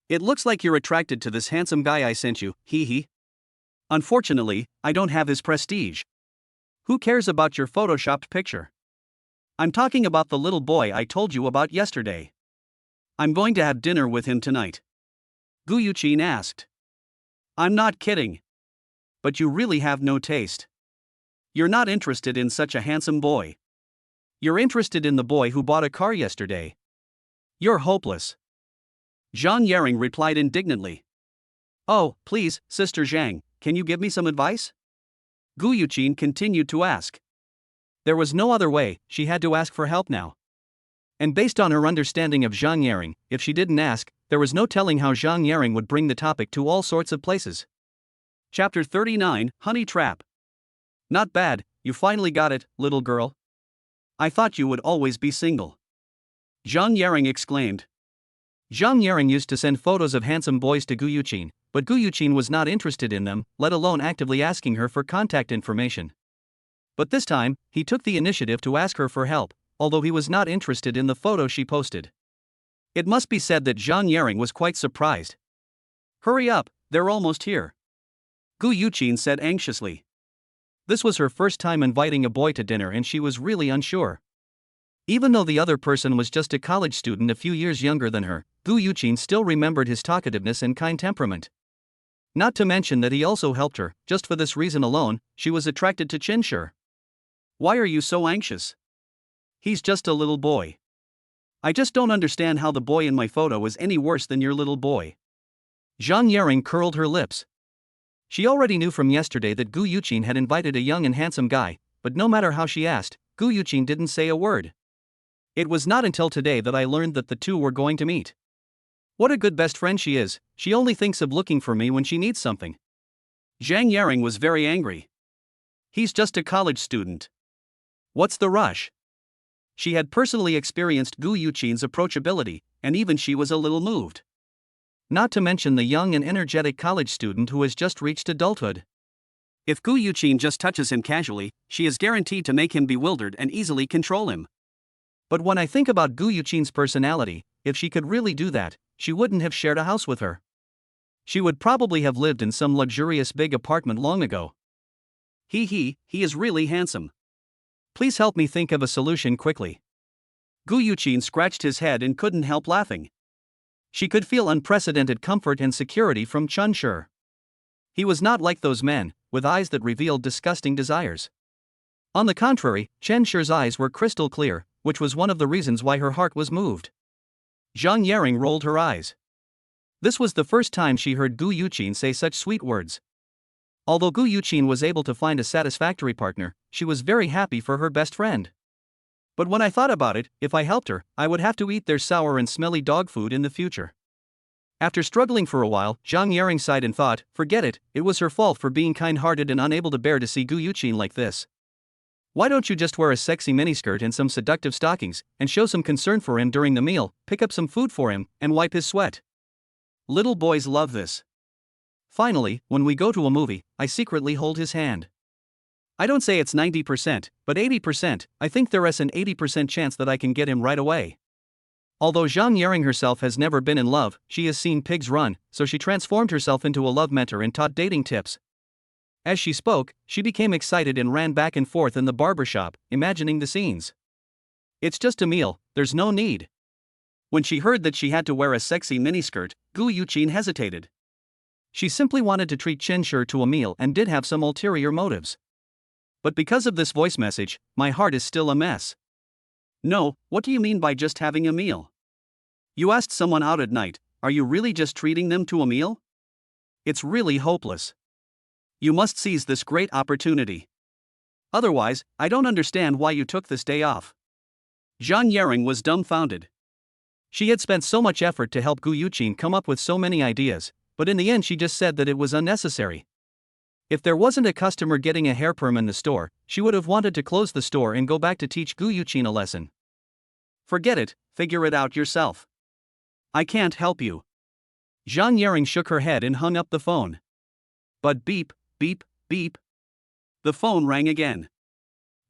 Speaker 1: It looks like you're attracted to this handsome guy I sent you, hee. Unfortunately, I don't have his prestige. Who cares about your photoshopped picture? I'm talking about the little boy I told you about yesterday. I'm going to have dinner with him tonight. Guu Yuchin asked. I'm not kidding. But you really have no taste. You're not interested in such a handsome boy. You're interested in the boy who bought a car yesterday. You're hopeless. Jang Yaring replied indignantly. Oh, please, Sister Zhang, can you give me some advice? Guu Yuchin continued to ask. There was no other way, she had to ask for help now. And based on her understanding of Jang Yaring, if she didn't ask, there was no telling how Jang Yaring would bring the topic to all sorts of places. Chapter 39, Honey Trap. Not bad, you finally got it, little girl. I thought you would always be single. Jang Yaring exclaimed. Jang Yaring used to send photos of handsome boys to Guyuchin, but Guyuchin was not interested in them, let alone actively asking her for contact information. But this time, he took the initiative to ask her for help, although he was not interested in the photo she posted. It must be said that Jang Yaring was quite surprised. Hurry up, they're almost here, Guu Yuchin said anxiously. This was her first time inviting a boy to dinner and she was really unsure. Even though the other person was just a college student a few years younger than her, Guu Yuchin still remembered his talkativeness and kind temperament. Not to mention that he also helped her. Just for this reason alone, she was attracted to Chinshur. Why are you so anxious? He's just a little boy. I just don't understand how the boy in my photo is any worse than your little boy. Jang Yaring curled her lips. She already knew from yesterday that Guu Yuchin had invited a young and handsome guy, but no matter how she asked, Guu Yuchin didn't say a word. It was not until today that I learned that the two were going to meet. What a good best friend she is, she only thinks of looking for me when she needs something. Jang Yaring was very angry. He's just a college student. What's the rush? She had personally experienced Guu Yuchin's approachability, and even she was a little moved. Not to mention the young and energetic college student who has just reached adulthood. If Guu Yuchin just touches him casually, she is guaranteed to make him bewildered and easily control him. But when I think about Guu Yuchin's personality, if she could really do that, she wouldn't have shared a house with her. She would probably have lived in some luxurious big apartment long ago. He is really handsome. Please help me think of a solution quickly. Guu Yuchin scratched his head and couldn't help laughing. She could feel unprecedented comfort and security from Chinshur. He was not like those men, with eyes that revealed disgusting desires. On the contrary, Chinshur's eyes were crystal clear, which was one of the reasons why her heart was moved. Jang Yaring rolled her eyes. This was the first time she heard Guu Yuchin say such sweet words. Although Guu Yuchin was able to find a satisfactory partner, she was very happy for her best friend. But when I thought about it, if I helped her, I would have to eat their sour and smelly dog food in the future. After struggling for a while, Jang Yaring sighed and thought, forget it, it was her fault for being kind-hearted and unable to bear to see Guu Yuchin like this. Why don't you just wear a sexy miniskirt and some seductive stockings, and show some concern for him during the meal, pick up some food for him, and wipe his sweat? Little boys love this. Finally, when we go to a movie, I secretly hold his hand. I don't say it's 90%, but 80%, I think there's an 80% chance that I can get him right away. Although Jang Yaring herself has never been in love, she has seen pigs run, so she transformed herself into a love mentor and taught dating tips. As she spoke, she became excited and ran back and forth in the barbershop, imagining the scenes. It's just a meal, there's no need. When she heard that she had to wear a sexy miniskirt, Guu Yuchin hesitated. She simply wanted to treat Chinshur to a meal and did have some ulterior motives. But because of this voice message, my heart is still a mess. No, what do you mean by just having a meal? You asked someone out at night, are you really just treating them to a meal? It's really hopeless. You must seize this great opportunity. Otherwise, I don't understand why you took this day off. Jang Yaring was dumbfounded. She had spent so much effort to help Guu Yuchin come up with so many ideas, but in the end she just said that it was unnecessary. If there wasn't a customer getting a hair perm in the store, she would have wanted to close the store and go back to teach Guu Yuchin a lesson. Forget it, figure it out yourself. I can't help you. Jang Yaring shook her head and hung up the phone. But beep, beep, beep. The phone rang again.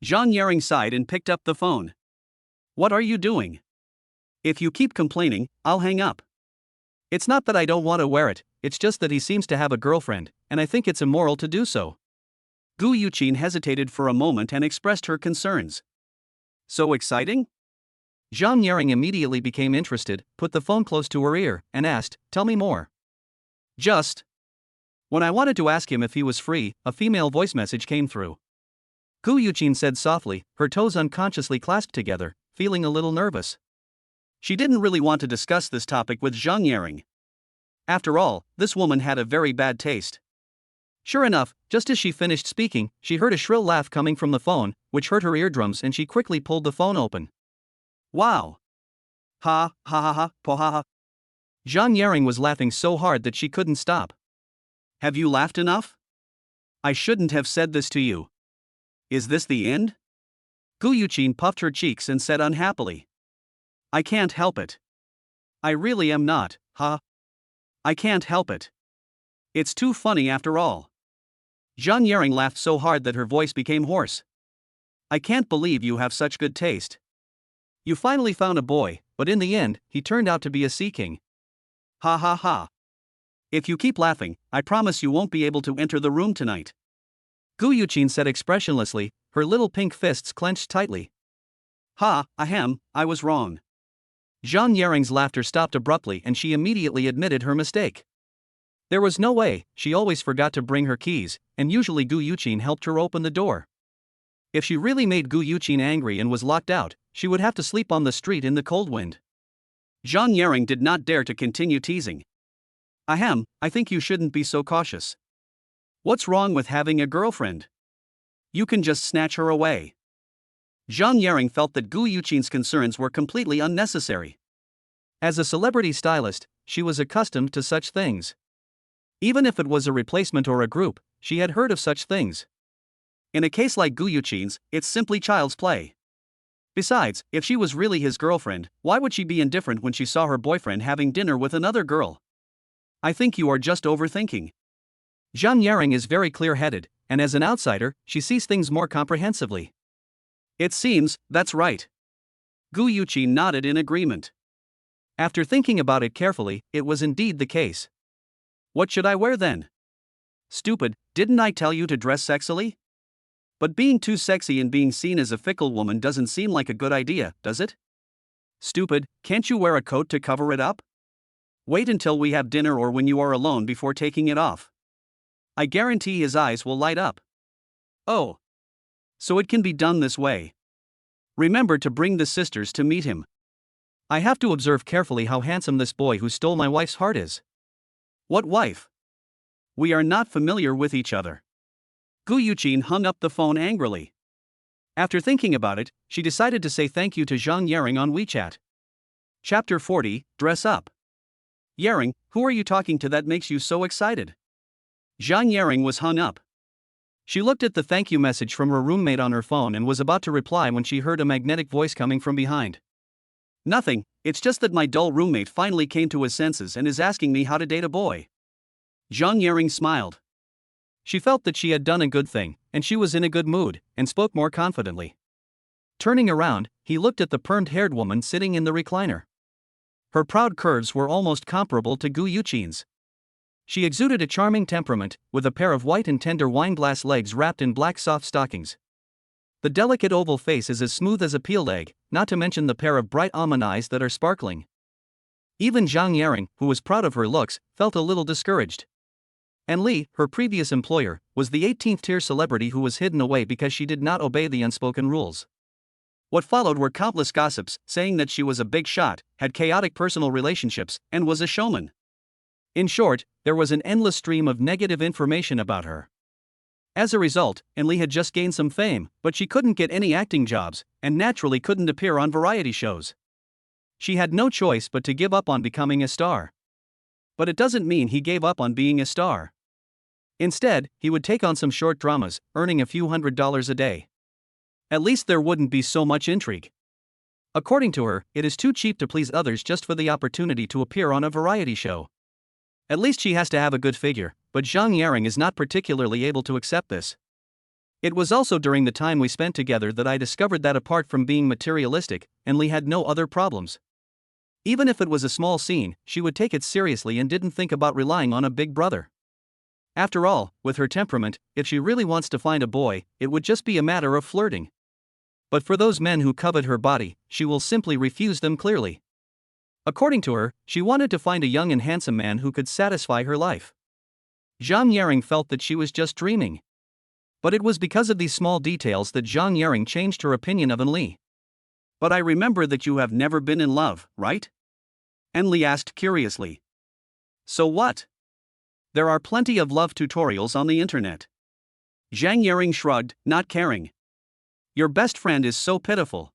Speaker 1: Jang Yaring sighed and picked up the phone. What are you doing? If you keep complaining, I'll hang up. It's not that I don't want to wear it, it's just that he seems to have a girlfriend, and I think it's immoral to do so. Guu Yuchin hesitated for a moment and expressed her concerns. So exciting? Jang Yaring immediately became interested, put the phone close to her ear, and asked, tell me more. Just. When I wanted to ask him if he was free, a female voice message came through. Guu Yuchin said softly, her toes unconsciously clasped together, feeling a little nervous. She didn't really want to discuss this topic with Jang Yaring. After all, this woman had a very bad taste. Sure enough, just as she finished speaking, she heard a shrill laugh coming from the phone, which hurt her eardrums and she quickly pulled the phone open. Wow! Ha ha, po ha ha. Jang Yaring was laughing so hard that she couldn't stop. Have you laughed enough? I shouldn't have said this to you. Is this the end? Guu Yuchin puffed her cheeks and said unhappily. I can't help it. I really am not, huh? I can't help it. It's too funny after all. Jang Yaring laughed so hard that her voice became hoarse. I can't believe you have such good taste. You finally found a boy, but in the end, he turned out to be a sea king. Ha ha ha. If you keep laughing, I promise you won't be able to enter the room tonight. Guyuchin said expressionlessly, her little pink fists clenched tightly. Ha, ahem, I was wrong. Jang Yaring's laughter stopped abruptly and she immediately admitted her mistake. There was no way, she always forgot to bring her keys, and usually Guyuchin helped her open the door. If she really made Guyuchin angry and was locked out, she would have to sleep on the street in the cold wind. Jang Yaring did not dare to continue teasing. Ahem, I think you shouldn't be so cautious. What's wrong with having a girlfriend? You can just snatch her away. Jang Yaring felt that Guyuchin's concerns were completely unnecessary. As a celebrity stylist, she was accustomed to such things. Even if it was a replacement or a group, she had heard of such things. In a case like Guyuchin's, it's simply child's play. Besides, if she was really his girlfriend, why would she be indifferent when she saw her boyfriend having dinner with another girl? I think you are just overthinking. Jang Yaring is very clear-headed, and as an outsider, she sees things more comprehensively. It seems, that's right. Guyuchin nodded in agreement. After thinking about it carefully, it was indeed the case. What should I wear then? Stupid, didn't I tell you to dress sexily? But being too sexy and being seen as a fickle woman doesn't seem like a good idea, does it? Stupid, can't you wear a coat to cover it up? Wait until we have dinner or when you are alone before taking it off. I guarantee his eyes will light up. Oh. So it can be done this way. Remember to bring the sisters to meet him. I have to observe carefully how handsome this boy who stole my wife's heart is. What wife? We are not familiar with each other. Guyuchin hung up the phone angrily. After thinking about it, she decided to say thank you to Jang Yaring on WeChat. Chapter 40, Dress Up. Yaring, who are you talking to that makes you so excited? Jang Yaring was hung up. She looked at the thank you message from her roommate on her phone and was about to reply when she heard a magnetic voice coming from behind. Nothing, it's just that my dull roommate finally came to his senses and is asking me how to date a boy. Jang Yaring smiled. She felt that she had done a good thing, and she was in a good mood, and spoke more confidently. Turning around, he looked at the permed-haired woman sitting in the recliner. Her proud curves were almost comparable to Guyuchin's. She exuded a charming temperament, with a pair of white and tender wineglass legs wrapped in black soft stockings. The delicate oval face is as smooth as a peeled egg, not to mention the pair of bright almond eyes that are sparkling. Even Jang Yaring, who was proud of her looks, felt a little discouraged. And Lee, her previous employer, was the 18th-tier celebrity who was hidden away because she did not obey the unspoken rules. What followed were countless gossips, saying that she was a big shot, had chaotic personal relationships, and was a showman. In short, there was an endless stream of negative information about her. As a result, Lee had just gained some fame, but she couldn't get any acting jobs, and naturally couldn't appear on variety shows. She had no choice but to give up on becoming a star. But it doesn't mean he gave up on being a star. Instead, he would take on some short dramas, earning a few $100s a day. At least there wouldn't be so much intrigue. According to her, it is too cheap to please others just for the opportunity to appear on a variety show. At least she has to have a good figure, but Jang Yaring is not particularly able to accept this. It was also during the time we spent together that I discovered that apart from being materialistic, Lee had no other problems. Even if it was a small scene, she would take it seriously and didn't think about relying on a big brother. After all, with her temperament, if she really wants to find a boy, it would just be a matter of flirting. But for those men who covet her body, she will simply refuse them clearly. According to her, she wanted to find a young and handsome man who could satisfy her life. Jang Yaring felt that she was just dreaming. But it was because of these small details that Jang Yaring changed her opinion of Lee. But I remember that you have never been in love, right? Lee asked curiously. So what? There are plenty of love tutorials on the internet. Jang Yaring shrugged, not caring. Your best friend is so pitiful.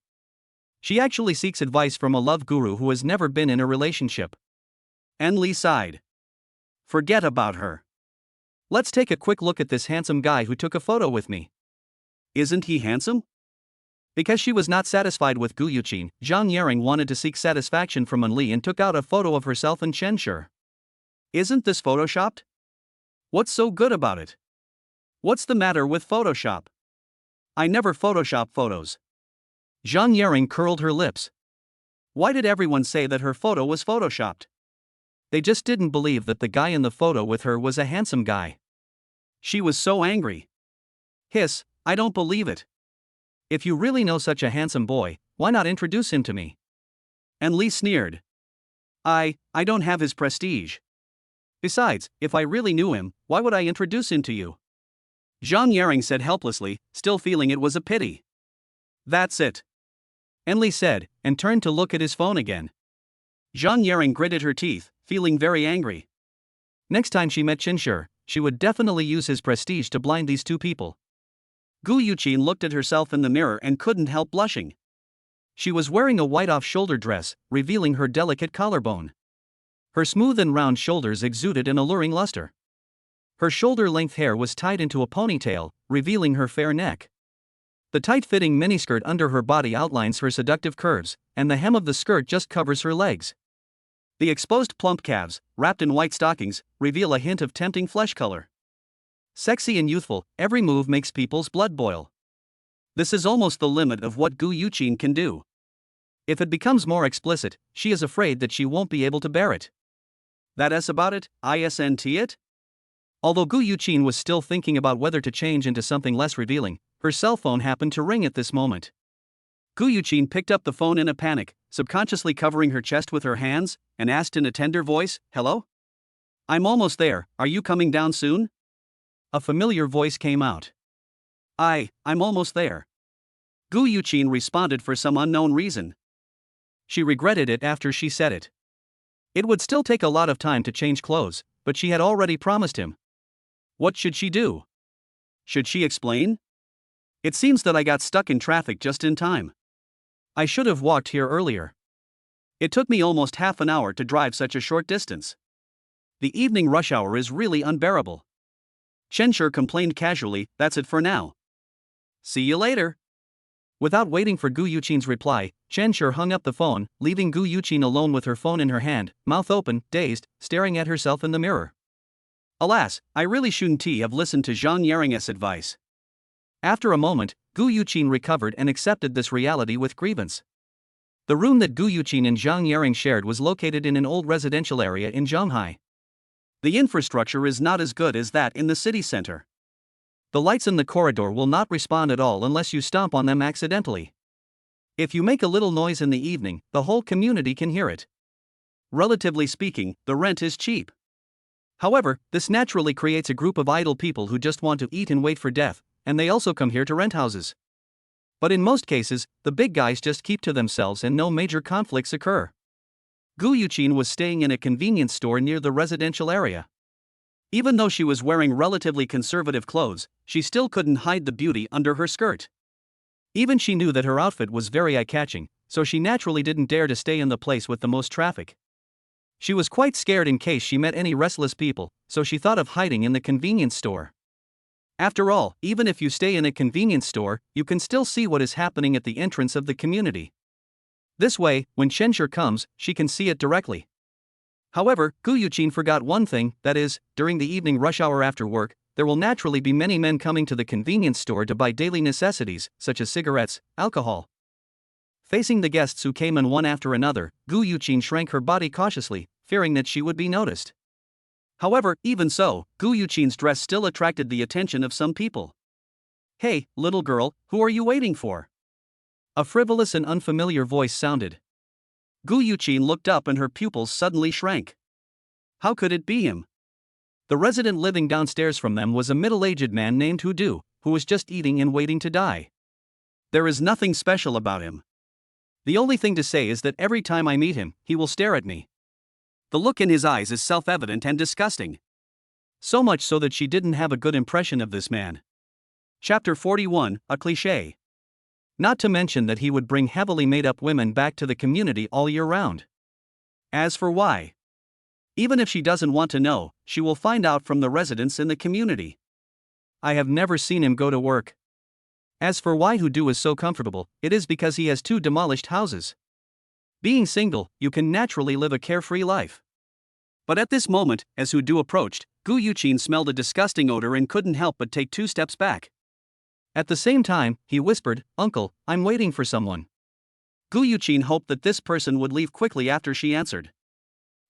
Speaker 1: She actually seeks advice from a love guru who has never been in a relationship. Lee sighed. Forget about her. Let's take a quick look at this handsome guy who took a photo with me. Isn't he handsome? Because she was not satisfied with Guu Yuchin, Jang Yaring wanted to seek satisfaction from Li and took out a photo of herself and Chen Shi. Isn't this photoshopped? What's so good about it? What's the matter with Photoshop? I never Photoshop photos. Jang Yaring curled her lips. Why did everyone say that her photo was photoshopped? They just didn't believe that the guy in the photo with her was a handsome guy. She was so angry. Hiss, I don't believe it. If you really know such a handsome boy, why not introduce him to me? And Li sneered. I don't have his prestige. Besides, if I really knew him, why would I introduce him to you? Jang Yaring said helplessly, still feeling it was a pity. That's it. Li said, and turned to look at his phone again. Jang Yaring gritted her teeth, feeling very angry. Next time she met Chen Shi, she would definitely use his prestige to blind these two people. Guu Yuchin looked at herself in the mirror and couldn't help blushing. She was wearing a white off-shoulder dress, revealing her delicate collarbone. Her smooth and round shoulders exuded an alluring luster. Her shoulder-length hair was tied into a ponytail, revealing her fair neck. The tight-fitting miniskirt under her body outlines her seductive curves, and the hem of the skirt just covers her legs. The exposed plump calves, wrapped in white stockings, reveal a hint of tempting flesh color. Sexy and youthful, every move makes people's blood boil. This is almost the limit of what Guu Yuchin can do. If it becomes more explicit, she is afraid that she won't be able to bear it. That's about it, isn't it? Although Guu Yuchin was still thinking about whether to change into something less revealing, her cell phone happened to ring at this moment. Guu Yuchin picked up the phone in a panic, subconsciously covering her chest with her hands, and asked in a tender voice, "Hello? I'm almost there, are you coming down soon?" A familiar voice came out. I'm almost there. Guu Yuchin responded for some unknown reason. She regretted it after she said it. It would still take a lot of time to change clothes, but she had already promised him. What should she do? Should she explain? It seems that I got stuck in traffic just in time. I should have walked here earlier. It took me almost half an hour to drive such a short distance. The evening rush hour is really unbearable. Chen Shi complained casually, "That's it for now. See you later." Without waiting for Guu Yuchin's reply, Chen Shi hung up the phone, leaving Guu Yuchin alone with her phone in her hand, mouth open, dazed, staring at herself in the mirror. Alas, I really shouldn't have listened to Jang Yaring's advice. After a moment, Guu Yuchin recovered and accepted this reality with grievance. The room that Guu Yuchin and Jang Yaring shared was located in an old residential area in Linhai. The infrastructure is not as good as that in the city center. The lights in the corridor will not respond at all unless you stomp on them accidentally. If you make a little noise in the evening, the whole community can hear it. Relatively speaking, the rent is cheap. However, this naturally creates a group of idle people who just want to eat and wait for death, and they also come here to rent houses. But in most cases, the big guys just keep to themselves and no major conflicts occur. Guu Yuchin was staying in a convenience store near the residential area. Even though she was wearing relatively conservative clothes, she still couldn't hide the beauty under her skirt. Even she knew that her outfit was very eye-catching, so she naturally didn't dare to stay in the place with the most traffic. She was quite scared in case she met any restless people, so she thought of hiding in the convenience store. After all, even if you stay in a convenience store, you can still see what is happening at the entrance of the community. This way, when Chen Shi comes, she can see it directly. However, Guu Yuchin forgot one thing, that is, during the evening rush hour after work, there will naturally be many men coming to the convenience store to buy daily necessities, such as cigarettes, alcohol. Facing the guests who came in one after another, Guu Yuchin shrank her body cautiously, fearing that she would be noticed. However, even so, Guu Yuchin's dress still attracted the attention of some people. "Hey, little girl, who are you waiting for?" A frivolous and unfamiliar voice sounded. Guu Yuchin looked up and her pupils suddenly shrank. How could it be him? The resident living downstairs from them was a middle-aged man named Hudu, who was just eating and waiting to die. There is nothing special about him. The only thing to say is that every time I meet him, he will stare at me. The look in his eyes is self-evident and disgusting. So much so that she didn't have a good impression of this man. Chapter 41, a cliché. Not to mention that he would bring heavily made-up women back to the community all year round. As for why? Even if she doesn't want to know, she will find out from the residents in the community. I have never seen him go to work. As for why Hudu is so comfortable, it is because he has 2 demolished houses. Being single, you can naturally live a carefree life. But at this moment, as Hudu approached, Guu Yuchin smelled a disgusting odor and couldn't help but take 2 steps back. At the same time, he whispered, "Uncle, I'm waiting for someone." Guu Yuchin hoped that this person would leave quickly after she answered.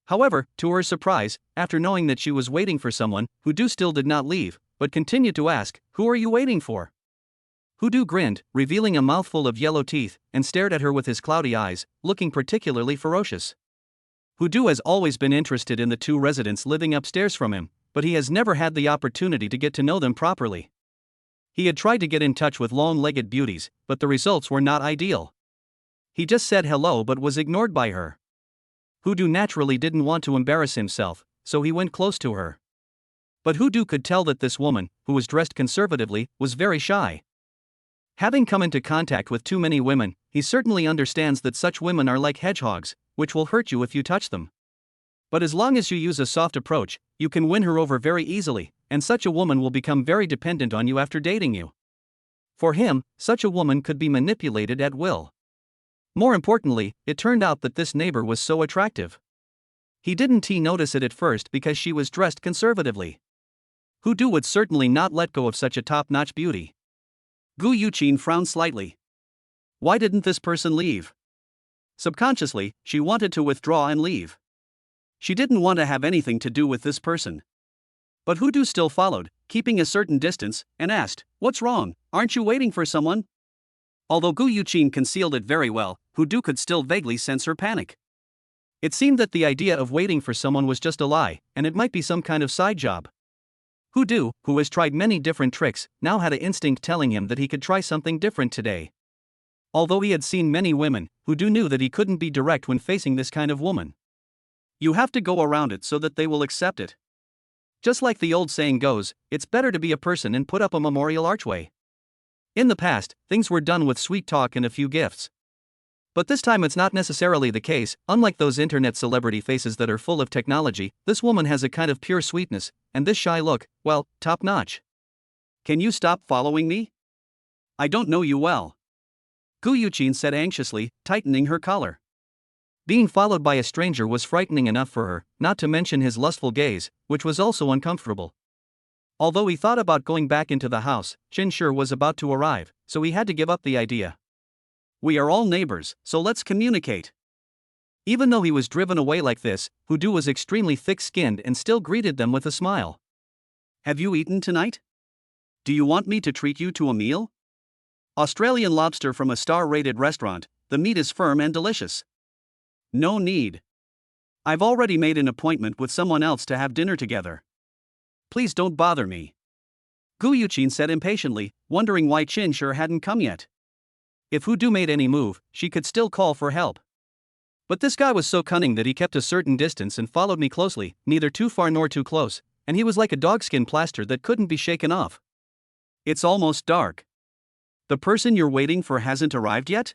Speaker 1: However, to her surprise, after knowing that she was waiting for someone, Hudu still did not leave, but continued to ask, "Who are you waiting for?" Hudu grinned, revealing a mouthful of yellow teeth, and stared at her with his cloudy eyes, looking particularly ferocious. Hudu has always been interested in the 2 residents living upstairs from him, but he has never had the opportunity to get to know them properly. He had tried to get in touch with long-legged beauties, but the results were not ideal. He just said hello but was ignored by her. Hudu naturally didn't want to embarrass himself, so he went close to her. But Hudu could tell that this woman, who was dressed conservatively, was very shy. Having come into contact with too many women, he certainly understands that such women are like hedgehogs, which will hurt you if you touch them. But as long as you use a soft approach, you can win her over very easily, and such a woman will become very dependent on you after dating you. For him, such a woman could be manipulated at will. More importantly, it turned out that this neighbor was so attractive. He didn't notice it at first because she was dressed conservatively. Hudu would certainly not let go of such a top-notch beauty. Guu Yuchin frowned slightly. Why didn't this person leave? Subconsciously, she wanted to withdraw and leave. She didn't want to have anything to do with this person. But Hudu still followed, keeping a certain distance, and asked, "What's wrong? Aren't you waiting for someone?" Although Guu Yuchin concealed it very well, Hudu could still vaguely sense her panic. It seemed that the idea of waiting for someone was just a lie, and it might be some kind of side job. Hudu, who has tried many different tricks, now had an instinct telling him that he could try something different today. Although he had seen many women, Hudu knew that he couldn't be direct when facing this kind of woman. You have to go around it so that they will accept it. Just like the old saying goes, it's better to be a person and put up a memorial archway. In the past, things were done with sweet talk and a few gifts. But this time it's not necessarily the case. Unlike those internet celebrity faces that are full of technology, this woman has a kind of pure sweetness, and this shy look, well, top-notch. Can you stop following me? I don't know you well. Guu Yuchin said anxiously, tightening her collar. Being followed by a stranger was frightening enough for her, not to mention his lustful gaze, which was also uncomfortable. Although he thought about going back into the house, Xinshi was about to arrive, so he had to give up the idea. We are all neighbors, so let's communicate. Even though he was driven away like this, Hudu was extremely thick-skinned and still greeted them with a smile. Have you eaten tonight? Do you want me to treat you to a meal? Australian lobster from a star-rated restaurant, the meat is firm and delicious. No need. I've already made an appointment with someone else to have dinner together. Please don't bother me. Guu Yuchin said impatiently, wondering why Xinshi hadn't come yet. If Hudu made any move, she could still call for help. But this guy was so cunning that he kept a certain distance and followed me closely, neither too far nor too close, and he was like a dogskin plaster that couldn't be shaken off. It's almost dark. The person you're waiting for hasn't arrived yet?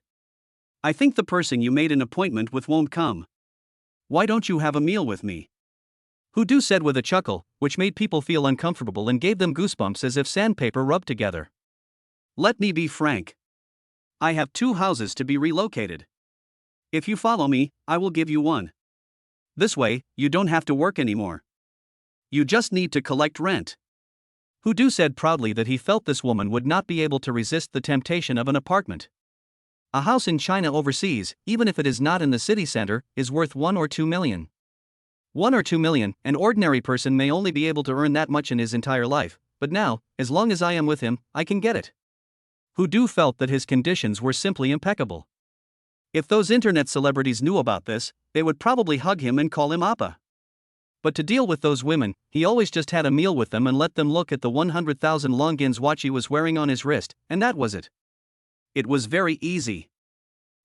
Speaker 1: I think the person you made an appointment with won't come. Why don't you have a meal with me? Hudu said with a chuckle, which made people feel uncomfortable and gave them goosebumps as if sandpaper rubbed together. Let me be frank. I have 2 houses to be relocated. If you follow me, I will give you one. This way, you don't have to work anymore. You just need to collect rent. Hudu said proudly that he felt this woman would not be able to resist the temptation of an apartment. A house in China overseas, even if it is not in the city center, is worth 1 or 2 million. 1 or 2 million, an ordinary person may only be able to earn that much in his entire life, but now, as long as I am with him, I can get it. Hudu felt that his conditions were simply impeccable. If those internet celebrities knew about this, they would probably hug him and call him Appa. But to deal with those women, he always just had a meal with them and let them look at the 100,000 Longines watch he was wearing on his wrist, and that was it. It was very easy.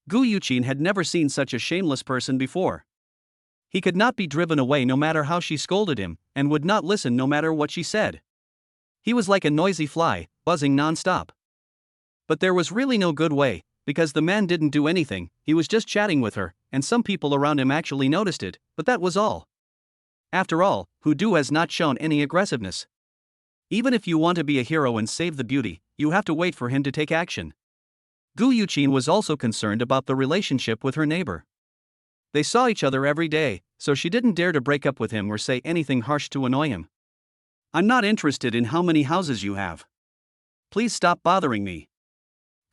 Speaker 1: Guu Yuchin had never seen such a shameless person before. He could not be driven away no matter how she scolded him, and would not listen no matter what she said. He was like a noisy fly, buzzing non-stop. But there was really no good way, because the man didn't do anything, he was just chatting with her, and some people around him actually noticed it, but that was all. After all, Hudu has not shown any aggressiveness. Even if you want to be a hero and save the beauty, you have to wait for him to take action. Guu Yuchin was also concerned about the relationship with her neighbor. They saw each other every day, so she didn't dare to break up with him or say anything harsh to annoy him. I'm not interested in how many houses you have. Please stop bothering me.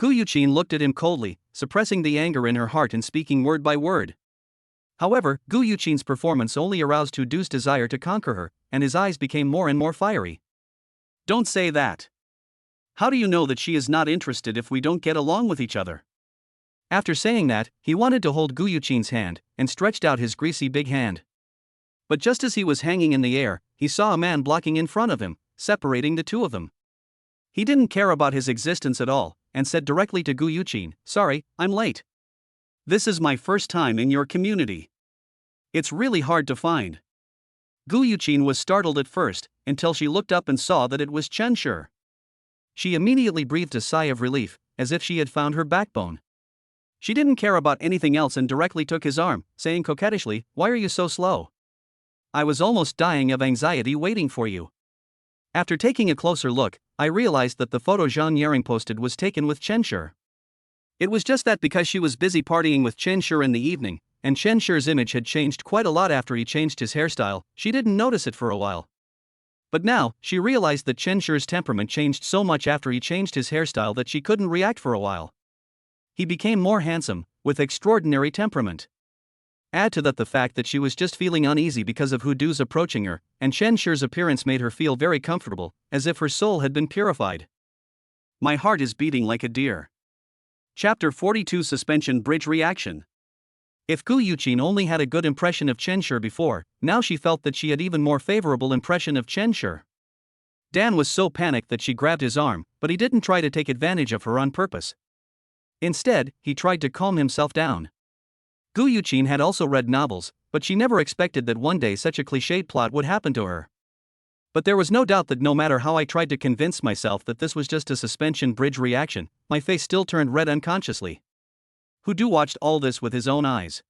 Speaker 1: Guu Yuchin looked at him coldly, suppressing the anger in her heart and speaking word by word. However, Guu Yuchin's performance only aroused Hudu's desire to conquer her, and his eyes became more and more fiery. Don't say that. How do you know that she is not interested if we don't get along with each other? After saying that, he wanted to hold Guu Yuchin's hand, and stretched out his greasy big hand. But just as he was hanging in the air, he saw a man blocking in front of him, separating the two of them. He didn't care about his existence at all, and said directly to Guu Yuchin, "Sorry, I'm late. This is my first time in your community. It's really hard to find." Guu Yuchin was startled at first, until she looked up and saw that it was Chen Shi. She immediately breathed a sigh of relief, as if she had found her backbone. She didn't care about anything else and directly took his arm, saying coquettishly, "Why are you so slow? I was almost dying of anxiety waiting for you." After taking a closer look, I realized that the photo Jang Yaring posted was taken with Chen Shi. It was just that because she was busy partying with Chen Shi in the evening, and Chen Shi's image had changed quite a lot after he changed his hairstyle, she didn't notice it for a while. But now, she realized that Chen Shi's temperament changed so much after he changed his hairstyle that she couldn't react for a while. He became more handsome, with extraordinary temperament. Add to that the fact that she was just feeling uneasy because of Hudu's approaching her, and Chen Shi's appearance made her feel very comfortable, as if her soul had been purified. My heart is beating like a deer. Chapter 42 Suspension Bridge Reaction. If Guu Yuchin only had a good impression of Chen Shi before, now she felt that she had even more favorable impression of Chen Shi. Dan was so panicked that she grabbed his arm, but he didn't try to take advantage of her on purpose. Instead, he tried to calm himself down. Guu Yuchin had also read novels, but she never expected that one day such a cliched plot would happen to her. But there was no doubt that no matter how I tried to convince myself that this was just a suspension bridge reaction, my face still turned red unconsciously. Hudu watched all this with his own eyes.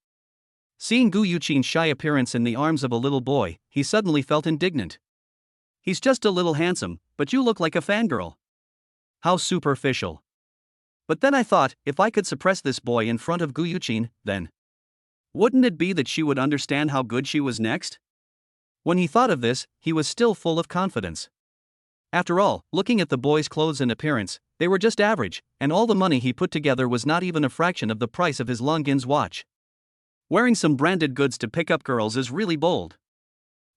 Speaker 1: Seeing Guu Yuchin's shy appearance in the arms of a little boy, he suddenly felt indignant. He's just a little handsome, but you look like a fangirl. How superficial. But then I thought, if I could suppress this boy in front of Guu Yuchin, then wouldn't it be that she would understand how good she was next? When he thought of this, he was still full of confidence. After all, looking at the boy's clothes and appearance, they were just average, and all the money he put together was not even a fraction of the price of his Longines watch. Wearing some branded goods to pick up girls is really bold.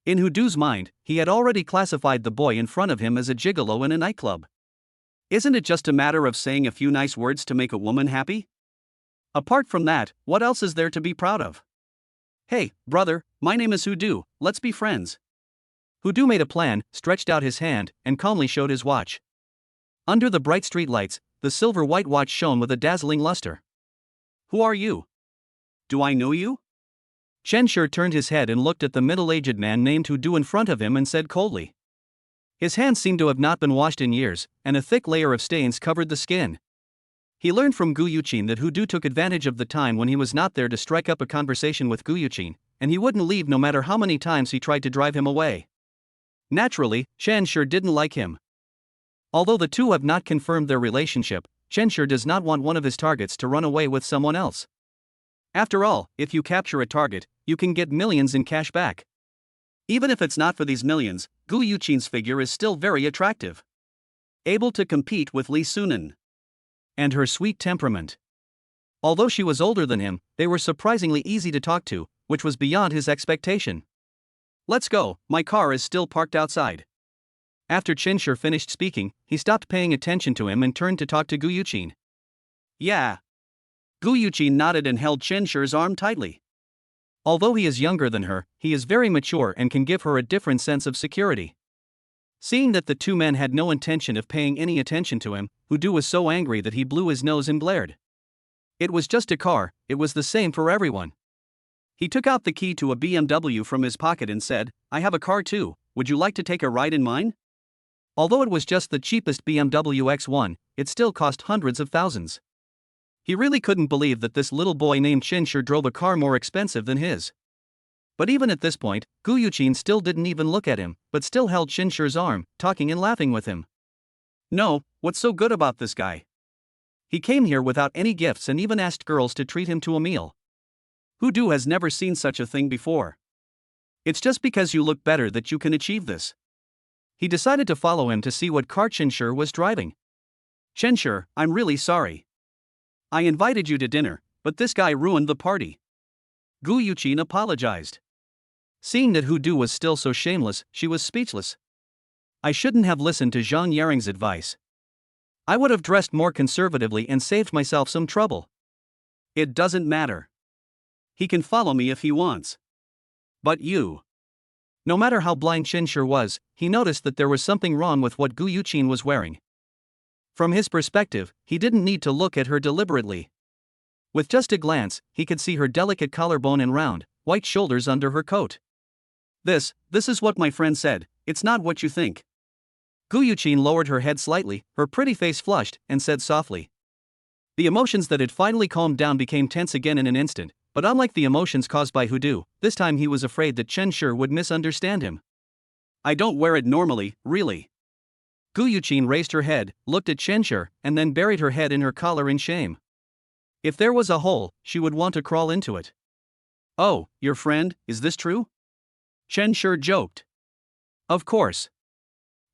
Speaker 1: In Hudu's mind, he had already classified the boy in front of him as a gigolo in a nightclub. Isn't it just a matter of saying a few nice words to make a woman happy? Apart from that, what else is there to be proud of? Hey, brother, my name is Hudu, let's be friends. Hudu made a plan, stretched out his hand, and calmly showed his watch. Under the bright street lights, the silver-white watch shone with a dazzling luster. Who are you? Do I know you? Chen Shi turned his head and looked at the middle-aged man named Hudu in front of him and said coldly. His hands seemed to have not been washed in years, and a thick layer of stains covered the skin. He learned from Guu Yuchin that Hudu took advantage of the time when he was not there to strike up a conversation with Guu Yuchin, and he wouldn't leave no matter how many times he tried to drive him away. Naturally, Chen Shi didn't like him. Although the two have not confirmed their relationship, Chen Shi does not want one of his targets to run away with someone else. After all, if you capture a target, you can get millions in cash back. Even if it's not for these millions, Guu Yuchin's figure is still very attractive. Able to compete with Li Sunan. And her sweet temperament. Although she was older than him, they were surprisingly easy to talk to, which was beyond his expectation. Let's go, my car is still parked outside. After Chen Shi finished speaking, he stopped paying attention to him and turned to talk to Guu Yuchin. Yeah. Guu Yuchin nodded and held Chen Shi's arm tightly. Although he is younger than her, he is very mature and can give her a different sense of security. Seeing that the two men had no intention of paying any attention to him, Hudu was so angry that he blew his nose and glared. It was just a car, it was the same for everyone. He took out the key to a BMW from his pocket and said, I have a car too, would you like to take a ride in mine? Although it was just the cheapest BMW X1, it still cost hundreds of thousands. He really couldn't believe that this little boy named Chen Shi drove a car more expensive than his. But even at this point, Guu Yuchin still didn't even look at him, but still held Chen Shi's arm, talking and laughing with him. No, what's so good about this guy? He came here without any gifts and even asked girls to treat him to a meal. Hudu has never seen such a thing before. It's just because you look better that you can achieve this. He decided to follow him to see what car Chenshur was driving. Chenshur, I'm really sorry. I invited you to dinner, but this guy ruined the party. Guu Yuchin apologized. Seeing that Hudu was still so shameless, she was speechless. I shouldn't have listened to Jang Yaring's advice. I would have dressed more conservatively and saved myself some trouble. It doesn't matter. He can follow me if he wants. But you. No matter how blind Chenshur was, he noticed that there was something wrong with what Guu Yuchin was wearing. From his perspective, he didn't need to look at her deliberately. With just a glance, he could see her delicate collarbone and round, white shoulders under her coat. This is what my friend said, it's not what you think. Guyuchin lowered her head slightly, her pretty face flushed, and said softly. The emotions that had finally calmed down became tense again in an instant, but unlike the emotions caused by Hudu, this time he was afraid that Chenshur would misunderstand him. I don't wear it normally, really. Guyuchin raised her head, looked at Chenshur, and then buried her head in her collar in shame. If there was a hole, she would want to crawl into it. Oh, your friend, is this true? Chenshur joked. Of course.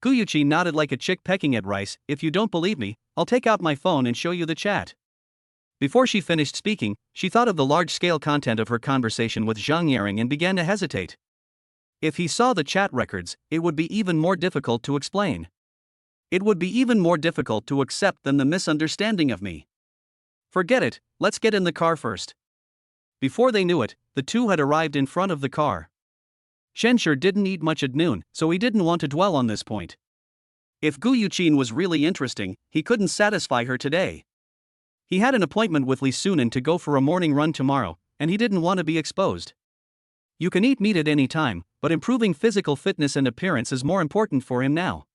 Speaker 1: Guyuchin nodded like a chick pecking at rice. If you don't believe me, I'll take out my phone and show you the chat. Before she finished speaking, she thought of the large-scale content of her conversation with Jang Yaring and began to hesitate. If he saw the chat records, it would be even more difficult to explain. It would be even more difficult to accept than the misunderstanding of me. Forget it, let's get in the car first. Before they knew it, the two had arrived in front of the car. Chenshur didn't eat much at noon, so he didn't want to dwell on this point. If Guyuchin was really interesting, he couldn't satisfy her today. He had an appointment with Sunan to go for a morning run tomorrow, and he didn't want to be exposed. You can eat meat at any time, but improving physical fitness and appearance is more important for him now.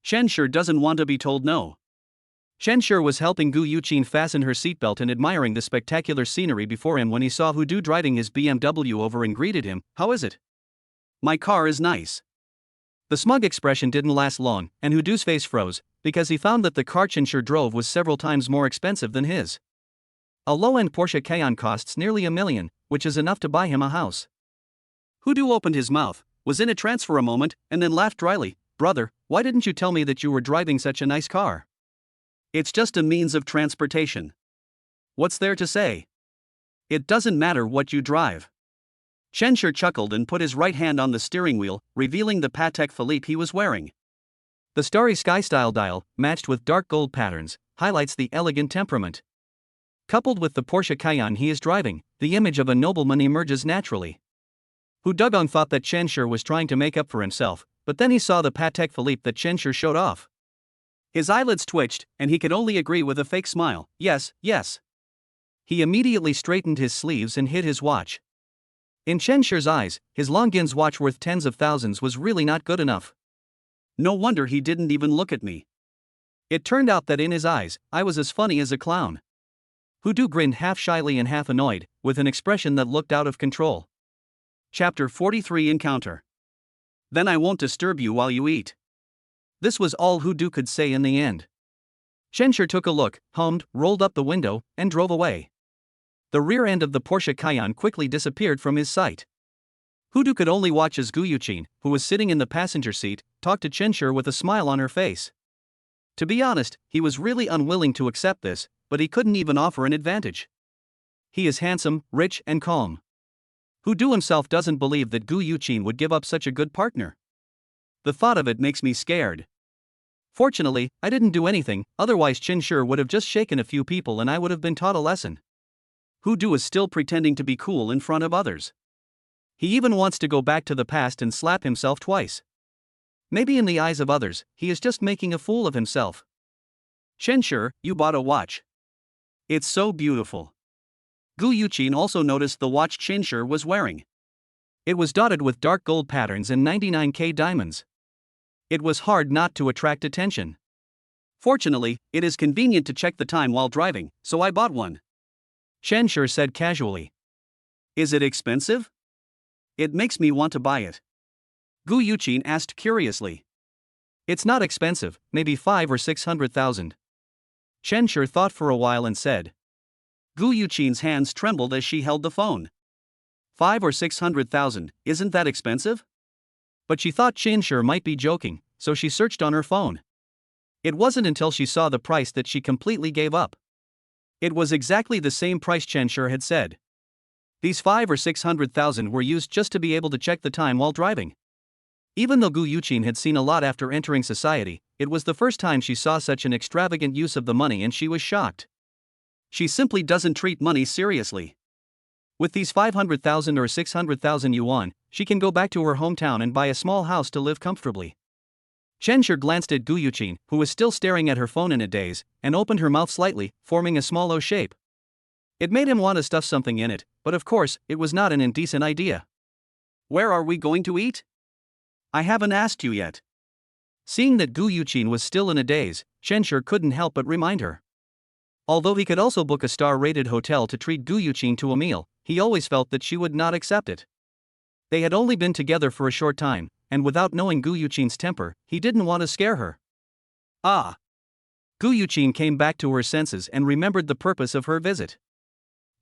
Speaker 1: Chenshur doesn't want to be told no. Chenshur was helping Guyuchin fasten her seatbelt and admiring the spectacular scenery before him when he saw Hudu driving his BMW over and greeted him. How is it? My car is nice. The smug expression didn't last long, and Hudu's face froze, because he found that the car Chenshur drove was several times more expensive than his. A low-end Porsche Cayenne costs nearly $1 million, which is enough to buy him a house. Hudu opened his mouth, was in a trance for a moment, and then laughed dryly. Brother, why didn't you tell me that you were driving such a nice car? It's just a means of transportation. What's there to say? It doesn't matter what you drive. Chenshur chuckled and put his right hand on the steering wheel, revealing the Patek Philippe he was wearing. The starry sky-style dial, matched with dark gold patterns, highlights the elegant temperament. Coupled with the Porsche Cayenne he is driving, the image of a nobleman emerges naturally. Hudu thought that Chenshur was trying to make up for himself, but then he saw the Patek Philippe that Chenshur showed off. His eyelids twitched, and he could only agree with a fake smile. Yes, yes. He immediately straightened his sleeves and hid his watch. In Chenshur's eyes, his Longines watch worth tens of thousands was really not good enough. No wonder he didn't even look at me. It turned out that in his eyes, I was as funny as a clown. Hudu grinned half shyly and half annoyed, with an expression that looked out of control. Chapter 43 Encounter. Then I won't disturb you while you eat. This was all Hudu could say in the end. Chenshur took a look, hummed, rolled up the window, and drove away. The rear end of the Porsche Cayenne quickly disappeared from his sight. Hudu could only watch as Guyuchin, who was sitting in the passenger seat, talked to Chenshur with a smile on her face. To be honest, he was really unwilling to accept this, but he couldn't even offer an advantage. He is handsome, rich, and calm. Hudu himself doesn't believe that Guyuchin would give up such a good partner. The thought of it makes me scared. Fortunately, I didn't do anything, otherwise Chenshur would have just shaken a few people and I would have been taught a lesson. Hudu is still pretending to be cool in front of others. He even wants to go back to the past and slap himself twice. Maybe in the eyes of others, he is just making a fool of himself. Chenshur, you bought a watch. It's so beautiful. Guyuchin also noticed the watch Chenshur was wearing. It was dotted with dark gold patterns and 99K diamonds. It was hard not to attract attention. Fortunately, it is convenient to check the time while driving, so I bought one. Chenshur said casually. Is it expensive? It makes me want to buy it. Guyuchin asked curiously. It's not expensive, maybe 5 or 600,000. Chenshur thought for a while and said. Guu Yuchin's hands trembled as she held the phone. 5 or 600,000, isn't that expensive? But she thought Chenshur might be joking, so she searched on her phone. It wasn't until she saw the price that she completely gave up. It was exactly the same price Chenshur had said. These 5 or 600,000 were used just to be able to check the time while driving. Even though Guu Yuchin had seen a lot after entering society, it was the first time she saw such an extravagant use of the money and she was shocked. She simply doesn't treat money seriously. With these 500,000 or 600,000 yuan, she can go back to her hometown and buy a small house to live comfortably. Chenshur glanced at Guyuchin, who was still staring at her phone in a daze, and opened her mouth slightly, forming a small O shape. It made him want to stuff something in it, but of course, it was not an indecent idea. Where are we going to eat? I haven't asked you yet. Seeing that Guyuchin was still in a daze, Chenshur couldn't help but remind her. Although he could also book a star-rated hotel to treat Guyuchin to a meal, he always felt that she would not accept it. They had only been together for a short time, and without knowing Guyuchin's temper, he didn't want to scare her. Ah! Guyuchin came back to her senses and remembered the purpose of her visit.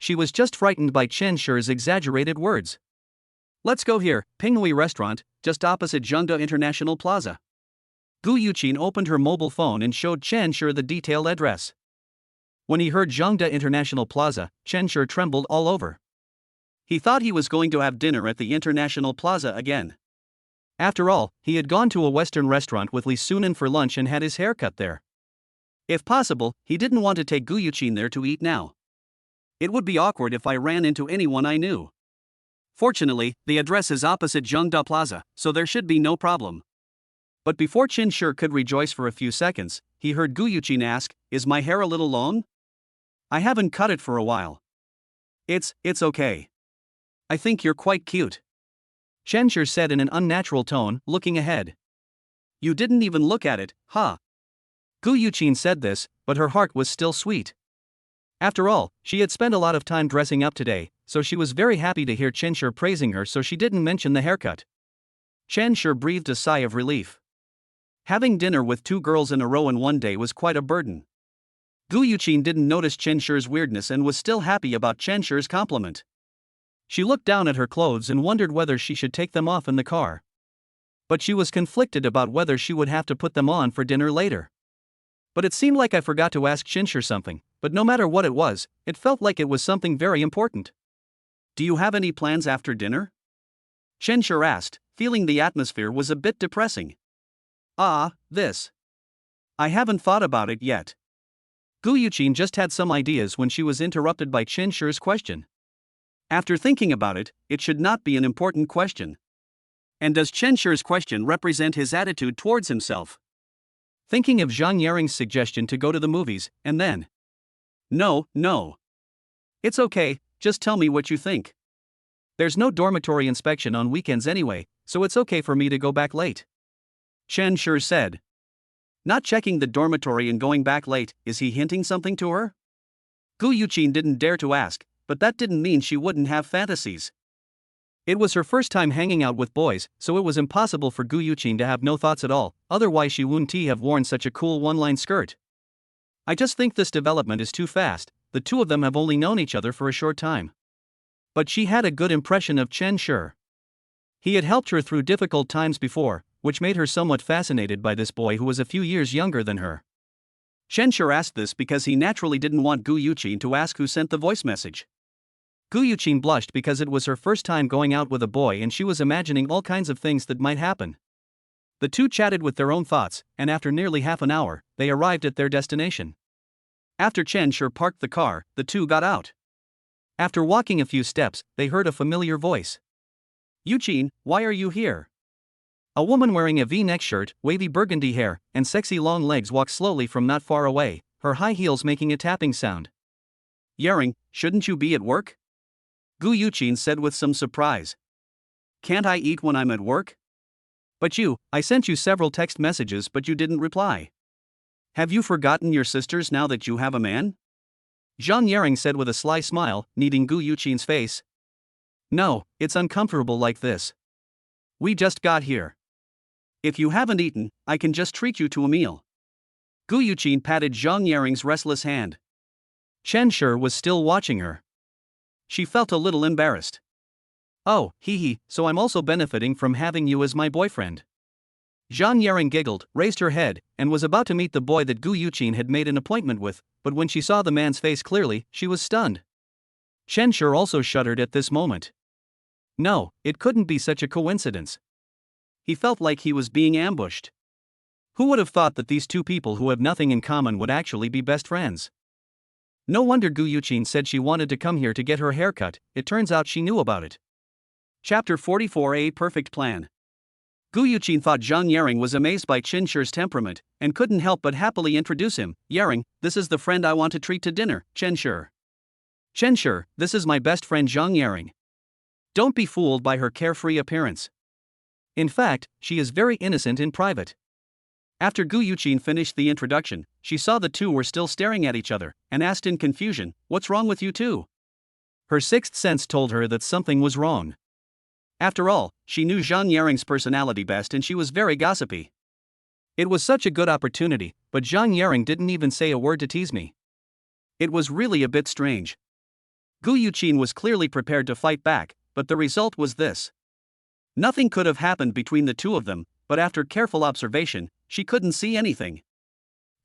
Speaker 1: She was just frightened by Chenshur's exaggerated words. Let's go here, Pinghui Restaurant, just opposite Zhengde International Plaza. Guyuchin opened her mobile phone and showed Chenshur the detailed address. When he heard Zhengde International Plaza, Chenshur trembled all over. He thought he was going to have dinner at the International Plaza again. After all, he had gone to a Western restaurant with Li Sunan for lunch and had his hair cut there. If possible, he didn't want to take Guyuchin there to eat now. It would be awkward if I ran into anyone I knew. Fortunately, the address is opposite Zhengde Plaza, so there should be no problem. But before Chenshur could rejoice for a few seconds, he heard Guyuchin ask, "Is my hair a little long? I haven't cut it for a while." It's okay. I think you're quite cute," Chenshur said in an unnatural tone, looking ahead. "You didn't even look at it, huh?" Guyuchin said this, but her heart was still sweet. After all, she had spent a lot of time dressing up today, so she was very happy to hear Chenshur praising her, so she didn't mention the haircut. Chenshur breathed a sigh of relief. Having dinner with 2 girls in a row in one day was quite a burden. Guyuchin didn't notice Chenshur's weirdness and was still happy about Chenshur's compliment. She looked down at her clothes and wondered whether she should take them off in the car. But she was conflicted about whether she would have to put them on for dinner later. But it seemed like I forgot to ask Chenshur something, but no matter what it was, it felt like it was something very important. "Do you have any plans after dinner?" Chenshur asked, feeling the atmosphere was a bit depressing. This. I haven't thought about it yet. Guyuchin just had some ideas when she was interrupted by Chenshur's question. After thinking about it, it should not be an important question. And does Chenshur's question represent his attitude towards himself? Thinking of Jang Yaring's suggestion to go to the movies, and then. No. It's okay, just tell me what you think. There's no dormitory inspection on weekends anyway, so it's okay for me to go back late. Chenshur said. Not checking the dormitory and going back late, is he hinting something to her? Guyuchin didn't dare to ask, but that didn't mean she wouldn't have fantasies. It was her first time hanging out with boys, so it was impossible for Guyuchin to have no thoughts at all, otherwise she wouldn't have worn such a cool one-line skirt. I just think this development is too fast, the two of them have only known each other for a short time. But she had a good impression of Chenshur. He had helped her through difficult times before, which made her somewhat fascinated by this boy who was a few years younger than her. Chenshur asked this because he naturally didn't want Guyuchin to ask who sent the voice message. Guyuchin blushed because it was her first time going out with a boy and she was imagining all kinds of things that might happen. The two chatted with their own thoughts, and after nearly half an hour, they arrived at their destination. After Chenshur parked the car, the two got out. After walking a few steps, they heard a familiar voice. Yuqin, why are you here? A woman wearing a V-neck shirt, wavy burgundy hair, and sexy long legs walked slowly from not far away, her high heels making a tapping sound. Yaring, shouldn't you be at work? Guyuchin said with some surprise. Can't I eat when I'm at work? But I sent you several text messages but you didn't reply. Have you forgotten your sisters now that you have a man? Jang Yaring said with a sly smile, kneading Guyuchin's face. No, it's uncomfortable like this. We just got here. If you haven't eaten, I can just treat you to a meal. Guyuchin patted Jang Yaring's restless hand. Chen Shi was still watching her. She felt a little embarrassed. Oh, so I'm also benefiting from having you as my boyfriend. Jang Yaring giggled, raised her head, and was about to meet the boy that Guu Yuchin had made an appointment with, but when she saw the man's face clearly, she was stunned. Chen Shi also shuddered at this moment. No, it couldn't be such a coincidence. He felt like he was being ambushed. Who would have thought that these two people who have nothing in common would actually be best friends? No wonder Guu Yuchin said she wanted to come here to get her hair cut, it turns out she knew about it. Chapter 44: A Perfect Plan. Guu Yuchin thought Jang Yaring was amazed by Chen Shi's temperament, and couldn't help but happily introduce him. Yaring, this is the friend I want to treat to dinner, Chen Shi. Chen Shi, this is my best friend Jang Yaring. Don't be fooled by her carefree appearance. In fact, she is very innocent in private. After Guu Yuchin finished the introduction, she saw the two were still staring at each other, and asked in confusion, "What's wrong with you two?" Her sixth sense told her that something was wrong. After all, she knew Jang Yaring's personality best and she was very gossipy. It was such a good opportunity, but Jang Yaring didn't even say a word to tease me. It was really a bit strange. Guu Yuchin was clearly prepared to fight back, but the result was this. Nothing could have happened between the two of them, but after careful observation, she couldn't see anything.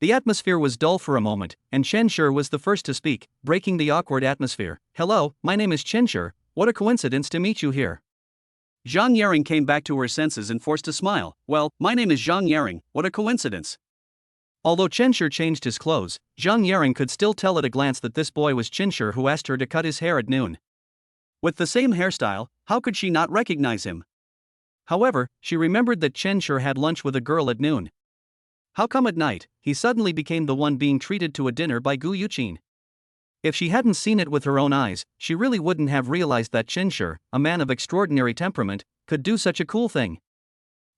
Speaker 1: The atmosphere was dull for a moment, and Chen Shi was the first to speak, breaking the awkward atmosphere. "Hello, my name is Chen Shi. What a coincidence to meet you here." Jang Yaring came back to her senses and forced a smile. "Well, my name is Jang Yaring, what a coincidence." Although Chen Shi changed his clothes, Jang Yaring could still tell at a glance that this boy was Chen Shi who asked her to cut his hair at noon. With the same hairstyle, how could she not recognize him? However, she remembered that Chen Shi had lunch with a girl at noon. How come at night, he suddenly became the one being treated to a dinner by Guu Yuchin? If she hadn't seen it with her own eyes, she really wouldn't have realized that Chen Shi, a man of extraordinary temperament, could do such a cool thing.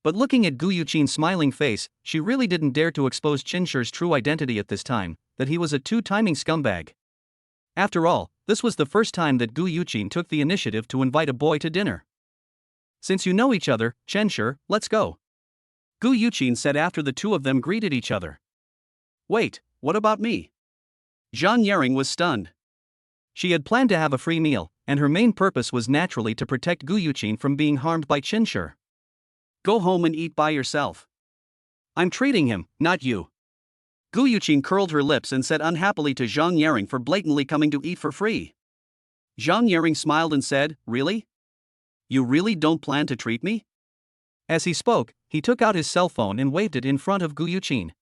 Speaker 1: But looking at Guu Yuchin's smiling face, she really didn't dare to expose Chen Shi's true identity at this time, that he was a two-timing scumbag. After all, this was the first time that Guu Yuchin took the initiative to invite a boy to dinner. "Since you know each other, Chen Shi, let's go," Guu Yuchin said after the two of them greeted each other. "Wait, what about me?" Jang Yaring was stunned. She had planned to have a free meal, and her main purpose was naturally to protect Guu Yuchin from being harmed by Chen Shi. "Go home and eat by yourself. I'm treating him, not you." Guu Yuchin curled her lips and said unhappily to Jang Yaring for blatantly coming to eat for free. Jang Yaring smiled and said, "Really? You really don't plan to treat me?" As he spoke, he took out his cell phone and waved it in front of Guu Yuchin.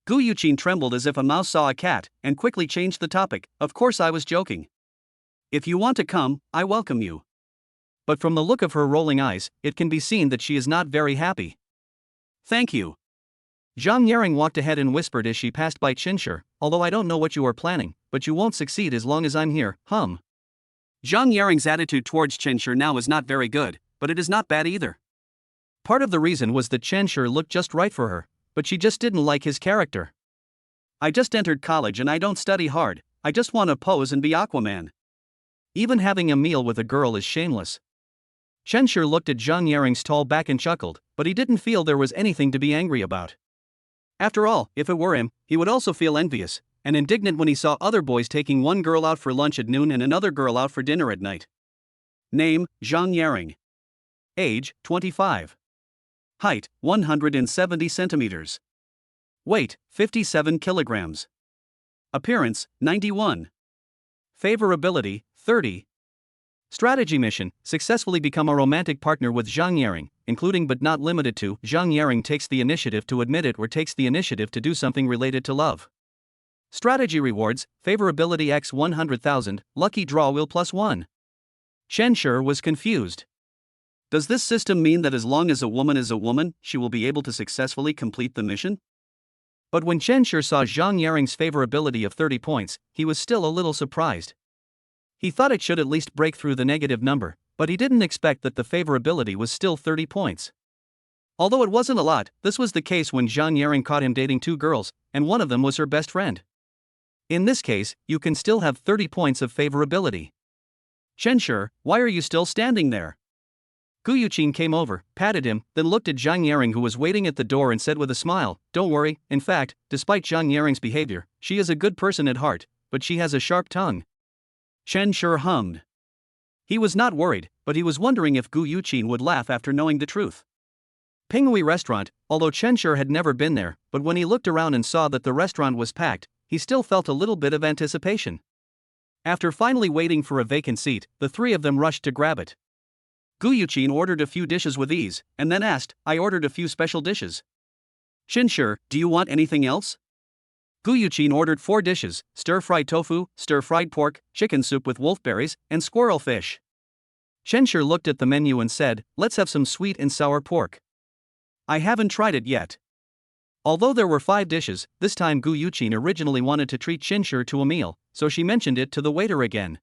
Speaker 1: Guu Yuchin trembled as if a mouse saw a cat, and quickly changed the topic. "Of course I was joking. If you want to come, I welcome you." But from the look of her rolling eyes, it can be seen that she is not very happy. "Thank you." Jang Yaring walked ahead and whispered as she passed by Chen Shi, "Although I don't know what you are planning, but you won't succeed as long as I'm here, Jang Yaring's attitude towards Chen Shi now is not very good, but it is not bad either. Part of the reason was that Chen Shi looked just right for her, but she just didn't like his character. "I just entered college and I don't study hard, I just want to pose and be Aquaman." Even having a meal with a girl is shameless. Chen Shi looked at Jang Yaring's tall back and chuckled, but he didn't feel there was anything to be angry about. After all, if it were him, he would also feel envious and indignant when he saw other boys taking one girl out for lunch at noon and another girl out for dinner at night. Name, Jang Yaring. Age, 25. Height, 170 centimeters. Weight, 57 kilograms. Appearance, 91. Favorability, 30. Strategy mission: successfully become a romantic partner with Jang Yaring, including but not limited to, Jang Yaring takes the initiative to admit it or takes the initiative to do something related to love. Strategy rewards: favorability x 100,000, lucky draw wheel +1. Chen Shi was confused. Does this system mean that as long as a woman is a woman, she will be able to successfully complete the mission? But when Chen Shi saw Jang Yaring's favorability of 30 points, he was still a little surprised. He thought it should at least break through the negative number, but he didn't expect that the favorability was still 30 points. Although it wasn't a lot, this was the case when Jang Yaring caught him dating two girls, and one of them was her best friend. In this case, you can still have 30 points of favorability. "Chen Shi, why are you still standing there?" Guyuchin came over, patted him, then looked at Jang Yaring, who was waiting at the door, and said with a smile, "Don't worry, in fact, despite Jang Yaring's behavior, she is a good person at heart, but she has a sharp tongue." Chen Shi hummed. He was not worried, but he was wondering if Guu Yuchin would laugh after knowing the truth. Pinghui restaurant, although Chen Shi had never been there, but when he looked around and saw that the restaurant was packed, he still felt a little bit of anticipation. After finally waiting for a vacant seat, the three of them rushed to grab it. Guyuchin ordered a few dishes with ease, and then asked, "I ordered a few special dishes." "Chen Shi, do you want anything else?" Guyuchin ordered 4 dishes: stir-fried tofu, stir-fried pork, chicken soup with wolfberries, and squirrel fish. Chen Shi looked at the menu and said, "Let's have some sweet and sour pork." "I haven't tried it yet." Although there were 5 dishes, this time Guyuchin originally wanted to treat Chen Shi to a meal, so she mentioned it to the waiter again.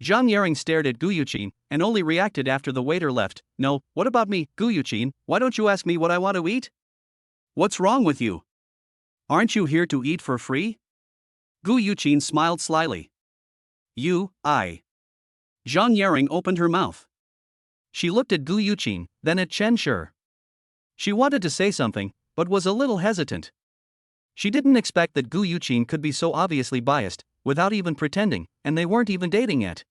Speaker 1: Jang Yaring stared at Guyuchin, and only reacted after the waiter left. "No, what about me, Guyuchin? Why don't you ask me what I want to eat? What's wrong with you? Aren't you here to eat for free?" Guyuchin smiled slyly. I. Jang Yaring opened her mouth. She looked at Guyuchin, then at Chen Shi. She wanted to say something, but was a little hesitant. She didn't expect that Guyuchin could be so obviously biased, without even pretending, and they weren't even dating yet.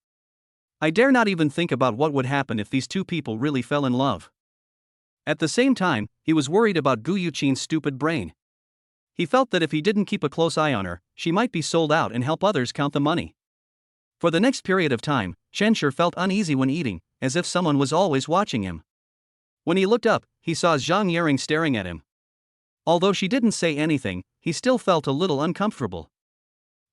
Speaker 1: "I dare not even think about what would happen if these two people really fell in love." At the same time, he was worried about Guyuchin's stupid brain. He felt that if he didn't keep a close eye on her, she might be sold out and help others count the money. For the next period of time, Chen Shi felt uneasy when eating, as if someone was always watching him. When he looked up, he saw Jang Yaring staring at him. Although she didn't say anything, he still felt a little uncomfortable.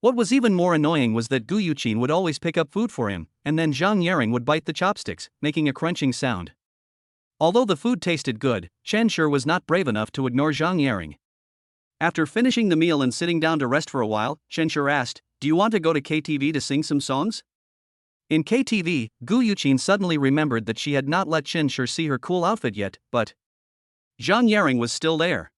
Speaker 1: What was even more annoying was that Guyuchin would always pick up food for him, and then Jang Yaring would bite the chopsticks, making a crunching sound. Although the food tasted good, Chen Shi was not brave enough to ignore Jang Yaring. After finishing the meal and sitting down to rest for a while, Chen Shi asked, "Do you want to go to KTV to sing some songs?" In KTV, Guyuchin suddenly remembered that she had not let Chen Shi see her cool outfit yet, but Jang Yaring was still there.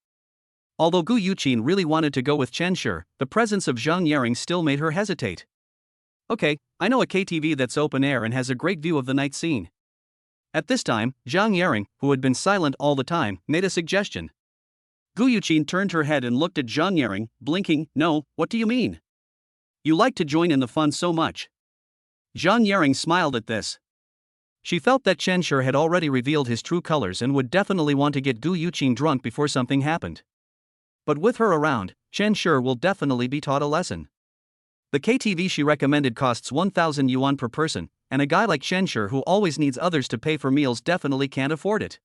Speaker 1: Although Guyuchin really wanted to go with Chen Shi, the presence of Jang Yaring still made her hesitate. "Okay, I know a KTV that's open air and has a great view of the night scene." At this time, Jang Yaring, who had been silent all the time, made a suggestion. Guyuchin turned her head and looked at Jang Yaring, blinking. "No, what do you mean? You like to join in the fun so much." Jang Yaring smiled at this. She felt that Chen Shi had already revealed his true colors and would definitely want to get Guyuchin drunk before something happened. But with her around, Chen Shi will definitely be taught a lesson. The KTV she recommended costs 1,000 yuan per person, and a guy like Chen Shi who always needs others to pay for meals definitely can't afford it.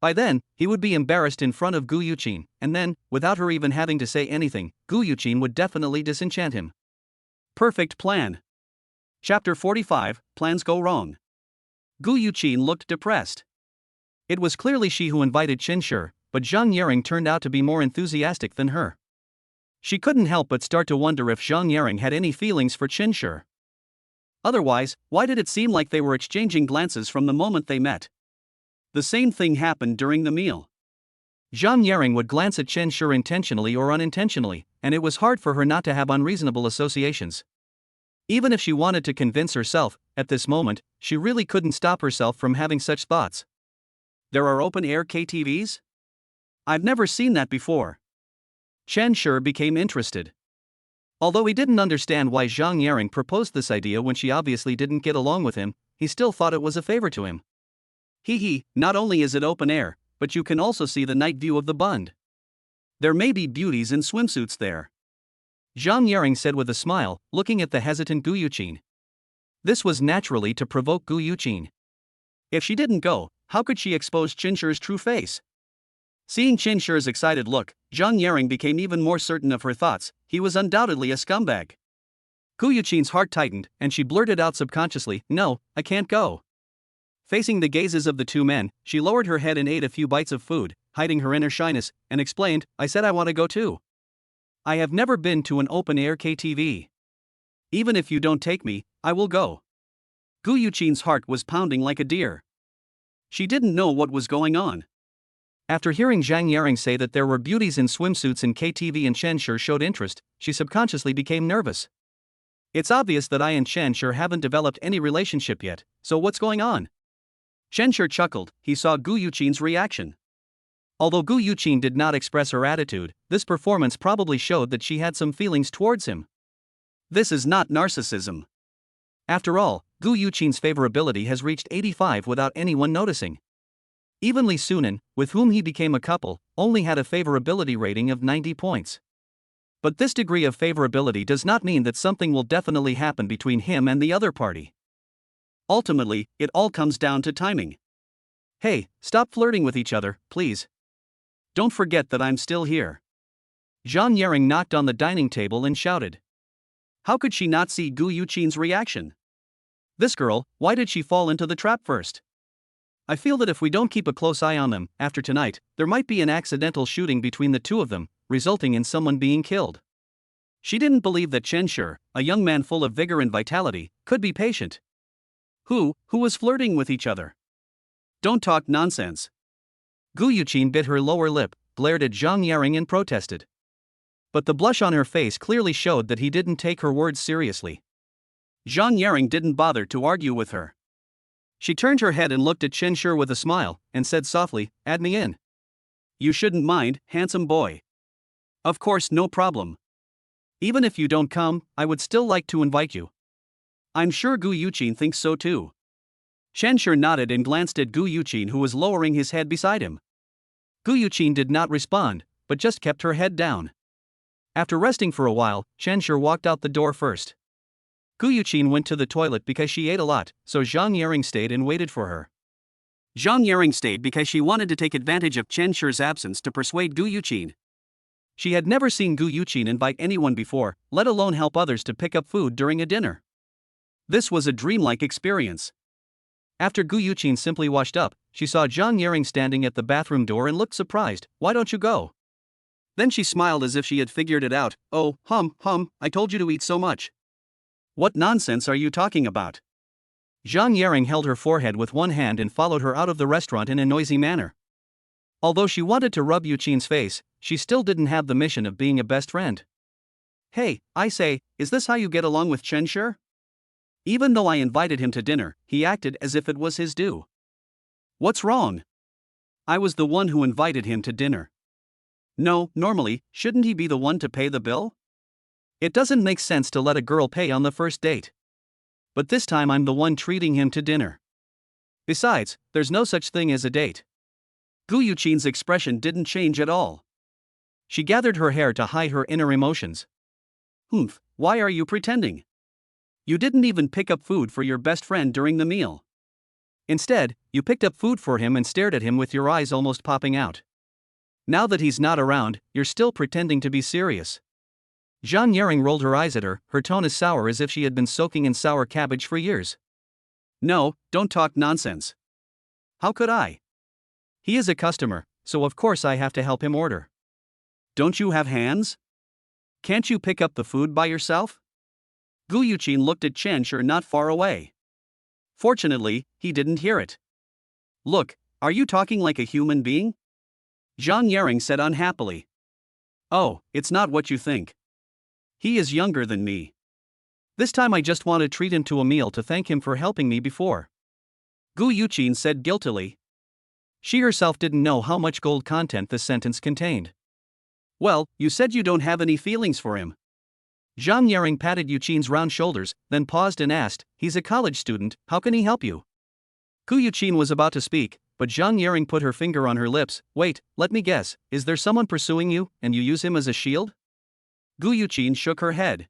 Speaker 1: By then, he would be embarrassed in front of Guyuchin, and then, without her even having to say anything, Guyuchin would definitely disenchant him. Perfect plan. Chapter 45, Plans Go Wrong. Guyuchin looked depressed. It was clearly she who invited Chen Shi, but Jang Yaring turned out to be more enthusiastic than her. She couldn't help but start to wonder if Jang Yaring had any feelings for Chen Shi. Otherwise, why did it seem like they were exchanging glances from the moment they met? The same thing happened during the meal. Jang Yaring would glance at Chen Shi intentionally or unintentionally, and it was hard for her not to have unreasonable associations. Even if she wanted to convince herself, at this moment, she really couldn't stop herself from having such thoughts. There are open-air KTVs? I've never seen that before. Chen Shi became interested. Although he didn't understand why Jang Yaring proposed this idea when she obviously didn't get along with him, he still thought it was a favor to him. Not only is it open air, but you can also see the night view of the Bund. There may be beauties in swimsuits there. Jang Yaring said with a smile, looking at the hesitant Guyuchin. This was naturally to provoke Guyuchin. If she didn't go, how could she expose Chen Shi's true face? Seeing Chen Shi's excited look, Jang Yaring became even more certain of her thoughts. He was undoubtedly a scumbag. Guyuchin's heart tightened, and she blurted out subconsciously, "No, I can't go." Facing the gazes of the two men, she lowered her head and ate a few bites of food, hiding her inner shyness, and explained, "I said I want to go too. I have never been to an open-air KTV. Even if you don't take me, I will go." Guyuchin's heart was pounding like a deer. She didn't know what was going on. After hearing Jang Yaring say that there were beauties in swimsuits in KTV and Chen Shi showed interest, she subconsciously became nervous. It's obvious that I and Chen Shi haven't developed any relationship yet, so what's going on? Chenshur chuckled. He saw Guu Yuchin's reaction. Although Guu Yuchin did not express her attitude, this performance probably showed that she had some feelings towards him. This is not narcissism. After all, Guu Yuchin's favorability has reached 85 without anyone noticing. Even Li Sunan, with whom he became a couple, only had a favorability rating of 90 points. But this degree of favorability does not mean that something will definitely happen between him and the other party. Ultimately, it all comes down to timing. Hey, stop flirting with each other, please. Don't forget that I'm still here. Jang Yaring knocked on the dining table and shouted. How could she not see Guu Yuchin's reaction? This girl, why did she fall into the trap first? I feel that if we don't keep a close eye on them, after tonight, there might be an accidental shooting between the two of them, resulting in someone being killed. She didn't believe that Chenshur, a young man full of vigor and vitality, could be patient. Who was flirting with each other? Don't talk nonsense. Guu Yuchin bit her lower lip, glared at Jang Yaring and protested. But the blush on her face clearly showed that he didn't take her words seriously. Jang Yaring didn't bother to argue with her. She turned her head and looked at Chenshur with a smile, and said softly, "Add me in." "You shouldn't mind, handsome boy." "Of course, no problem. Even if you don't come, I would still like to invite you." "I'm sure Guu Yuchin thinks so too." Chenshur nodded and glanced at Guu Yuchin, who was lowering his head beside him. Guu Yuchin did not respond, but just kept her head down. After resting for a while, Chenshur walked out the door first. Guu Yuchin went to the toilet because she ate a lot, so Jang Yaring stayed and waited for her. Jang Yaring stayed because she wanted to take advantage of Chenshur's absence to persuade Guu Yuchin. She had never seen Guu Yuchin invite anyone before, let alone help others to pick up food during a dinner. This was a dreamlike experience. After Guu Yuchin simply washed up, she saw Jang Yaring standing at the bathroom door and looked surprised. "Why don't you go?" Then she smiled as if she had figured it out. "Oh, I told you to eat so much." "What nonsense are you talking about?" Jang Yaring held her forehead with one hand and followed her out of the restaurant in a noisy manner. Although she wanted to rub Yuchin's face, she still didn't have the mission of being a best friend. "Hey, I say, is this how you get along with Chenshur? Even though I invited him to dinner, he acted as if it was his due." "What's wrong? I was the one who invited him to dinner." "No, normally, shouldn't he be the one to pay the bill? It doesn't make sense to let a girl pay on the first date. But this time I'm the one treating him to dinner. Besides, there's no such thing as a date." Guu Yuchin's expression didn't change at all. She gathered her hair to hide her inner emotions. Why are you pretending? You didn't even pick up food for your best friend during the meal. Instead, you picked up food for him and stared at him with your eyes almost popping out. Now that he's not around, you're still pretending to be serious. Jang Yaring rolled her eyes at her, her tone as sour as if she had been soaking in sour cabbage for years. "No, don't talk nonsense. How could I? He is a customer, so of course I have to help him order. Don't you have hands? Can't you pick up the food by yourself?" Guu Yuchin looked at Chenshur not far away. Fortunately, he didn't hear it. "Look, are you talking like a human being?" Jang Yaring said unhappily. "Oh, it's not what you think. He is younger than me. This time I just want to treat him to a meal to thank him for helping me before." Guu Yuchin said guiltily. She herself didn't know how much gold content this sentence contained. "Well, you said you don't have any feelings for him." Jang Yaring patted Yuchin's round shoulders, then paused and asked, "He's a college student, how can he help you?" Guu Yuchin was about to speak, but Jang Yaring put her finger on her lips. "Wait, let me guess, is there someone pursuing you, and you use him as a shield?" Guu Yuchin shook her head.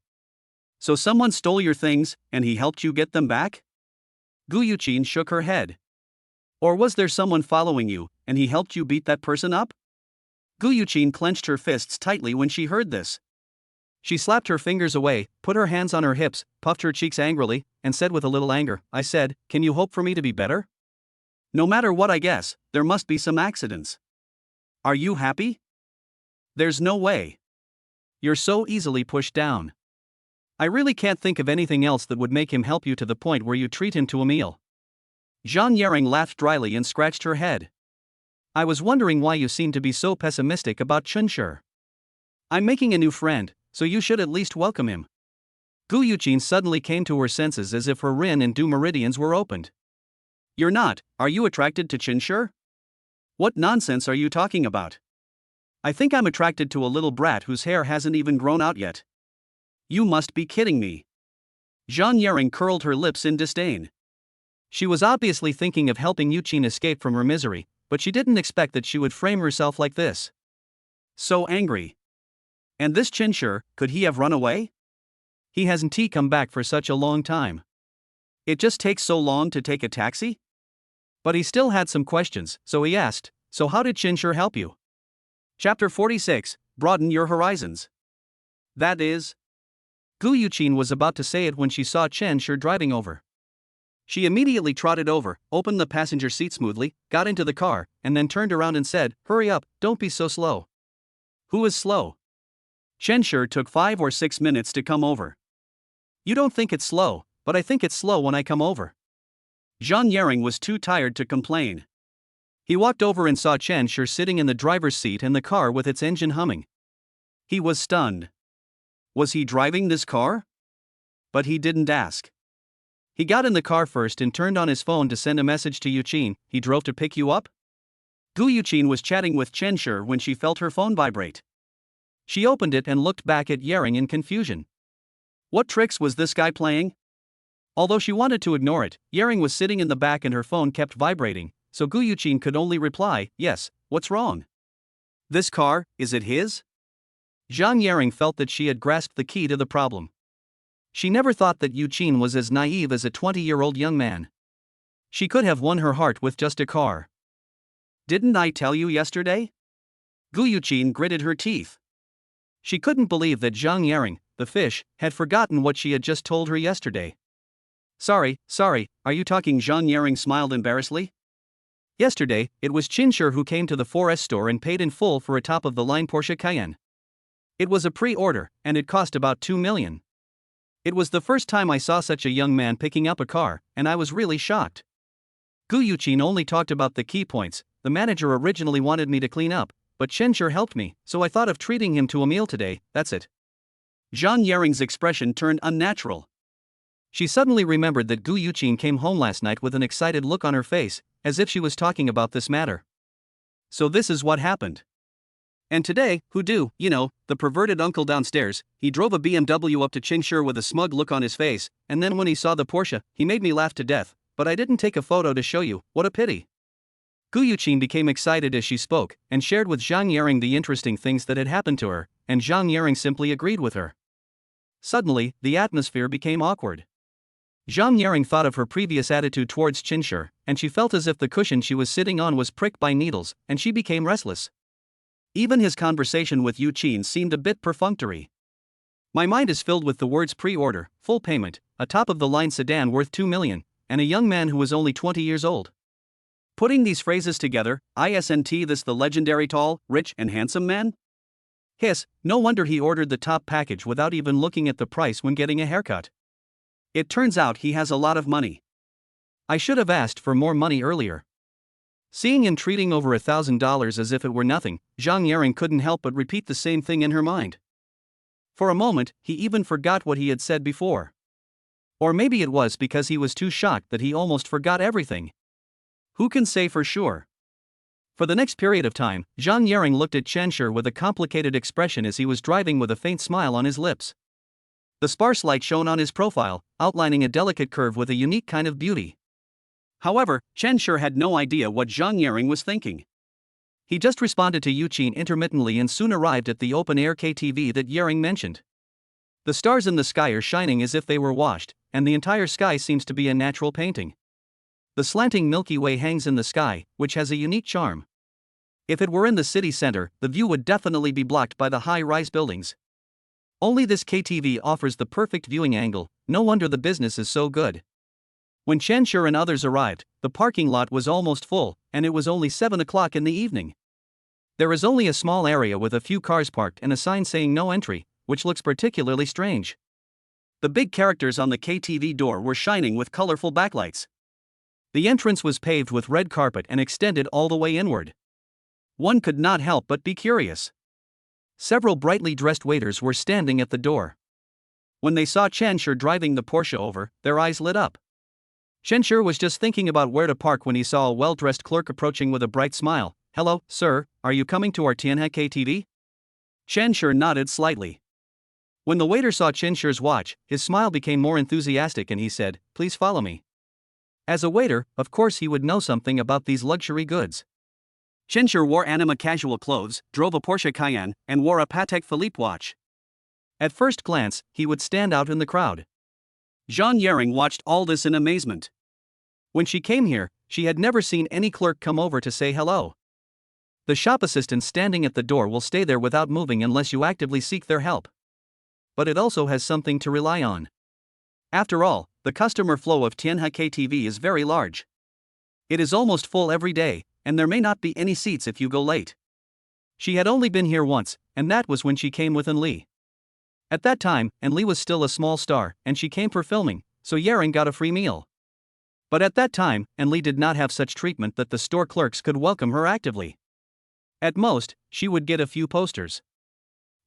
Speaker 1: "So someone stole your things, and he helped you get them back?" Guu Yuchin shook her head. "Or was there someone following you, and he helped you beat that person up?" Guu Yuchin clenched her fists tightly when she heard this. She slapped her fingers away, put her hands on her hips, puffed her cheeks angrily, and said with a little anger, "I said, can you hope for me to be better? No matter what I guess, there must be some accidents. Are you happy? There's no way. You're so easily pushed down. I really can't think of anything else that would make him help you to the point where you treat him to a meal." Jang Yaring laughed dryly and scratched her head. "I was wondering why you seem to be so pessimistic about Chenshur. I'm making a new friend, so you should at least welcome him." Guu Yuchin suddenly came to her senses as if her Rin and Du meridians were opened. You're not, are you attracted to Chinshur? What nonsense are you talking about? I think I'm attracted to a little brat whose hair hasn't even grown out yet. You must be kidding me. Jang Yaring curled her lips in disdain. She was obviously thinking of helping Yuqin escape from her misery, but she didn't expect that she would frame herself like this. So angry. And this Chinshur, could he have run away? He hasn't come back for such a long time. It just takes so long to take a taxi? But he still had some questions, so he asked, so how did Chinshur help you? Chapter 46, Broaden Your Horizons. That is. Guyuchin was about to say it when she saw Chinshur driving over. She immediately trotted over, opened the passenger seat smoothly, got into the car, and then turned around and said, "Hurry up, don't be so slow." Who is slow? Chinshur took 5 or 6 minutes to come over. You don't think it's slow, but I think it's slow when I come over. Jang Yaring was too tired to complain. He walked over and saw Chinshur sitting in the driver's seat in the car with its engine humming. He was stunned. Was he driving this car? But he didn't ask. He got in the car first and turned on his phone to send a message to Yuqin. He drove to pick you up? Guyuchin was chatting with Chinshur when she felt her phone vibrate. She opened it and looked back at Yaring in confusion. What tricks was this guy playing? Although she wanted to ignore it, Yaring was sitting in the back and her phone kept vibrating, so Guyuchin could only reply, "Yes, what's wrong?" This car, is it his? Jang Yaring felt that she had grasped the key to the problem. She never thought that Yuqin was as naive as a 20-year-old young man. She could have won her heart with just a car. Didn't I tell you yesterday? Guyuchin gritted her teeth. She couldn't believe that Jang Yaring, the fish, had forgotten what she had just told her yesterday. Sorry, are you talking? Jang Yaring smiled embarrassedly. Yesterday, it was Chinshur who came to the 4S store and paid in full for a top-of-the-line Porsche Cayenne. It was a pre-order, and it cost about 2 million. It was the first time I saw such a young man picking up a car, and I was really shocked. Guyuchin only talked about the key points. The manager originally wanted me to clean up, but Chinshur helped me, so I thought of treating him to a meal today, that's it. Jang Yaring's expression turned unnatural. She suddenly remembered that Guyuchin came home last night with an excited look on her face, as if she was talking about this matter. So this is what happened. And today, Hudu, the perverted uncle downstairs, he drove a BMW up to Chinshur with a smug look on his face, and then when he saw the Porsche, he made me laugh to death, but I didn't take a photo to show you, what a pity. Guyuchin became excited as she spoke, and shared with Jang Yaring the interesting things that had happened to her, and Jang Yaring simply agreed with her. Suddenly, the atmosphere became awkward. Jang Yaring thought of her previous attitude towards Chinshur, and she felt as if the cushion she was sitting on was pricked by needles, and she became restless. Even his conversation with Yuqin seemed a bit perfunctory. My mind is filled with the words pre-order, full payment, a top-of-the-line sedan worth 2 million, and a young man who was only 20 years old. Putting these phrases together, isn't this the legendary tall, rich and handsome man? Hiss, no wonder he ordered the top package without even looking at the price when getting a haircut. It turns out he has a lot of money. I should have asked for more money earlier. Seeing him treating over $1,000 as if it were nothing, Jang Yaring couldn't help but repeat the same thing in her mind. For a moment, he even forgot what he had said before. Or maybe it was because he was too shocked that he almost forgot everything. Who can say for sure? For the next period of time, Jang Yaring looked at Chinshur with a complicated expression as he was driving with a faint smile on his lips. The sparse light shone on his profile, outlining a delicate curve with a unique kind of beauty. However, Chinshur had no idea what Jang Yaring was thinking. He just responded to Yuqin intermittently and soon arrived at the open-air KTV that Yaring mentioned. The stars in the sky are shining as if they were washed, and the entire sky seems to be a natural painting. The slanting Milky Way hangs in the sky, which has a unique charm. If it were in the city center, the view would definitely be blocked by the high-rise buildings. Only this KTV offers the perfect viewing angle, no wonder the business is so good. When Chinshur and others arrived, the parking lot was almost full, and it was only 7 o'clock in the evening. There is only a small area with a few cars parked and a sign saying no entry, which looks particularly strange. The big characters on the KTV door were shining with colorful backlights. The entrance was paved with red carpet and extended all the way inward. One could not help but be curious. Several brightly dressed waiters were standing at the door. When they saw Chinshur driving the Porsche over, their eyes lit up. Shenshur was just thinking about where to park when he saw a well-dressed clerk approaching with a bright smile. "Hello, sir, are you coming to our Tianhe KTV?" Shenshur nodded slightly. When the waiter saw Shenshur's watch, his smile became more enthusiastic and he said, "Please follow me." As a waiter, of course he would know something about these luxury goods. Shenshur wore anima casual clothes, drove a Porsche Cayenne, and wore a Patek Philippe watch. At first glance, he would stand out in the crowd. Jang Yaring watched all this in amazement. When she came here, she had never seen any clerk come over to say hello. The shop assistant standing at the door will stay there without moving unless you actively seek their help. But it also has something to rely on. After all, the customer flow of Tianhe KTV is very large. It is almost full every day, and there may not be any seats if you go late. She had only been here once, and that was when she came with Li. At that time, Li was still a small star, and she came for filming, so Yaring got a free meal. But at that time, Li did not have such treatment that the store clerks could welcome her actively. At most, she would get a few posters.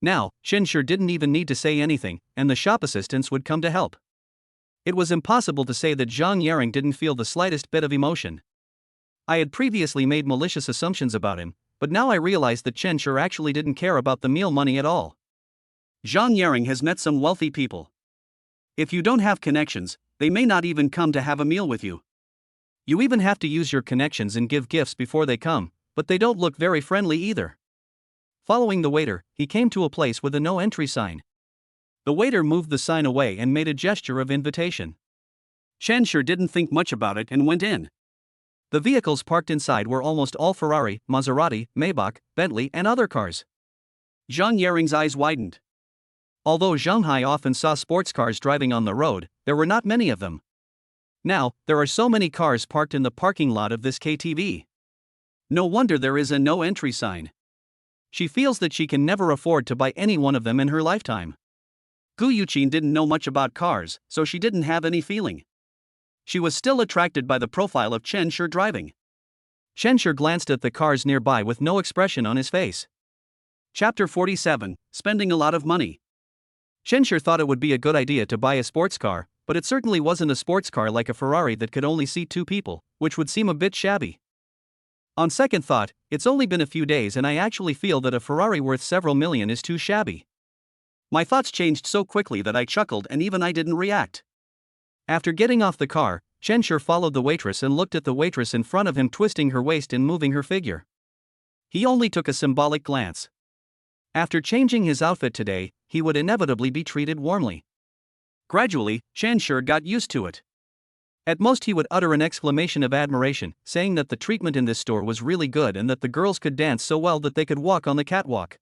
Speaker 1: Now, Shenshur didn't even need to say anything, and the shop assistants would come to help. It was impossible to say that Jang Yaring didn't feel the slightest bit of emotion. I had previously made malicious assumptions about him, but now I realized that Shenshur actually didn't care about the meal money at all. Jang Yaring has met some wealthy people. If you don't have connections, they may not even come to have a meal with you. You even have to use your connections and give gifts before they come, but they don't look very friendly either. Following the waiter, he came to a place with a no entry sign. The waiter moved the sign away and made a gesture of invitation. Shenshur didn't think much about it and went in. The vehicles parked inside were almost all Ferrari, Maserati, Maybach, Bentley, and other cars. Jang Yaring's eyes widened. Although Shanghai often saw sports cars driving on the road, there were not many of them. Now, there are so many cars parked in the parking lot of this KTV. No wonder there is a no entry sign. She feels that she can never afford to buy any one of them in her lifetime. Guyuchin didn't know much about cars, so she didn't have any feeling. She was still attracted by the profile of Shenshur driving. Shenshur glanced at the cars nearby with no expression on his face. Chapter 47, Spending a Lot of Money. Shenshur thought it would be a good idea to buy a sports car, but it certainly wasn't a sports car like a Ferrari that could only seat 2 people, which would seem a bit shabby. On second thought, it's only been a few days and I actually feel that a Ferrari worth several million is too shabby. My thoughts changed so quickly that I chuckled and even I didn't react. After getting off the car, Shenshur followed the waitress and looked at the waitress in front of him twisting her waist and moving her figure. He only took a symbolic glance. After changing his outfit today, he would inevitably be treated warmly. Gradually, Shenshur got used to it. At most he would utter an exclamation of admiration, saying that the treatment in this store was really good and that the girls could dance so well that they could walk on the catwalk.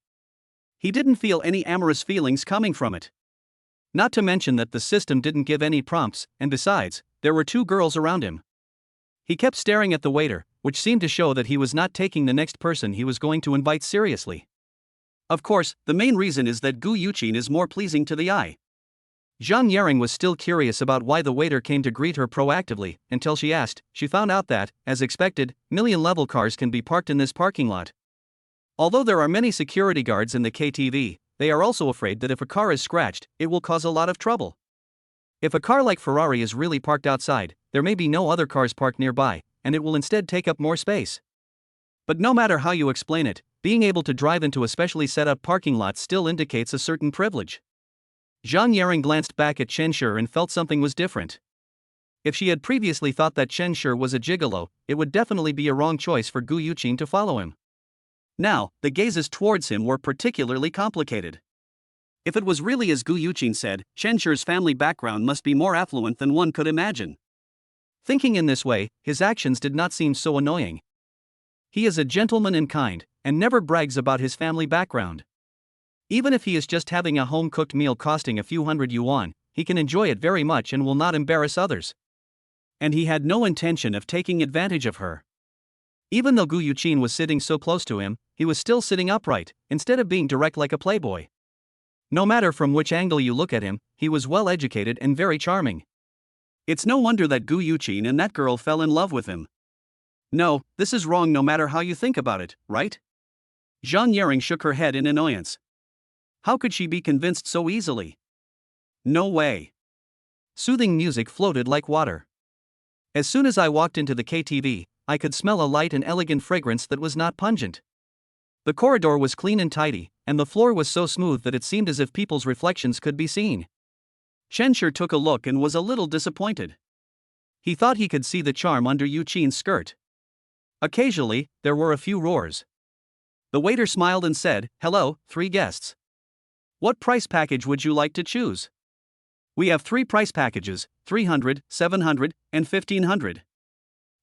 Speaker 1: He didn't feel any amorous feelings coming from it. Not to mention that the system didn't give any prompts, and besides, there were 2 girls around him. He kept staring at the waiter, which seemed to show that he was not taking the next person he was going to invite seriously. Of course, the main reason is that Guu Yuchin is more pleasing to the eye. Jang Yaring was still curious about why the waiter came to greet her proactively, until she asked. She found out that, as expected, million-level cars can be parked in this parking lot. Although there are many security guards in the KTV, they are also afraid that if a car is scratched, it will cause a lot of trouble. If a car like Ferrari is really parked outside, there may be no other cars parked nearby, and it will instead take up more space. But no matter how you explain it, being able to drive into a specially set up parking lot still indicates a certain privilege. Jang Yaring glanced back at Shenshur and felt something was different. If she had previously thought that Shenshur was a gigolo, it would definitely be a wrong choice for Guu Yuchin to follow him. Now, the gazes towards him were particularly complicated. If it was really as Guu Yuchin said, Shenshur's family background must be more affluent than one could imagine. Thinking in this way, his actions did not seem so annoying. He is a gentleman and kind, and never brags about his family background. Even if he is just having a home-cooked meal costing a few hundred yuan, he can enjoy it very much and will not embarrass others. And he had no intention of taking advantage of her. Even though Guu Yuchin was sitting so close to him, he was still sitting upright, instead of being direct like a playboy. No matter from which angle you look at him, he was well educated and very charming. It's no wonder that Guu Yuchin and that girl fell in love with him. No, this is wrong no matter how you think about it, right? Jang Yaring shook her head in annoyance. How could she be convinced so easily? No way. Soothing music floated like water. As soon as I walked into the KTV, I could smell a light and elegant fragrance that was not pungent. The corridor was clean and tidy, and the floor was so smooth that it seemed as if people's reflections could be seen. Chenshur took a look and was a little disappointed. He thought he could see the charm under Yuqin's skirt. Occasionally, there were a few roars. The waiter smiled and said, "Hello, 3 guests. What price package would you like to choose?" "We have 3 price packages, 300, 700, and 1500.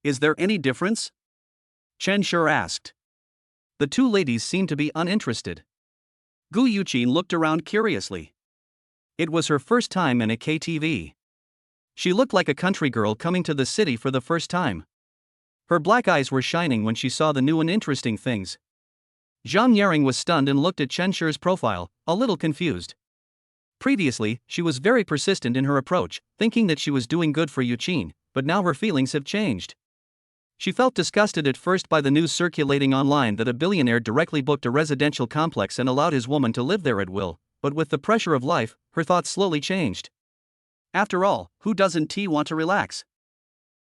Speaker 1: Is there any difference?" Chenshur asked. The 2 ladies seemed to be uninterested. Guyuchin looked around curiously. It was her first time in a KTV. She looked like a country girl coming to the city for the first time. Her black eyes were shining when she saw the new and interesting things. Jang Yaring was stunned and looked at Chenshur's profile, a little confused. Previously, she was very persistent in her approach, thinking that she was doing good for Yuqin, but now her feelings have changed. She felt disgusted at first by the news circulating online that a billionaire directly booked a residential complex and allowed his woman to live there at will, but with the pressure of life, her thoughts slowly changed. After all, who doesn't want to relax?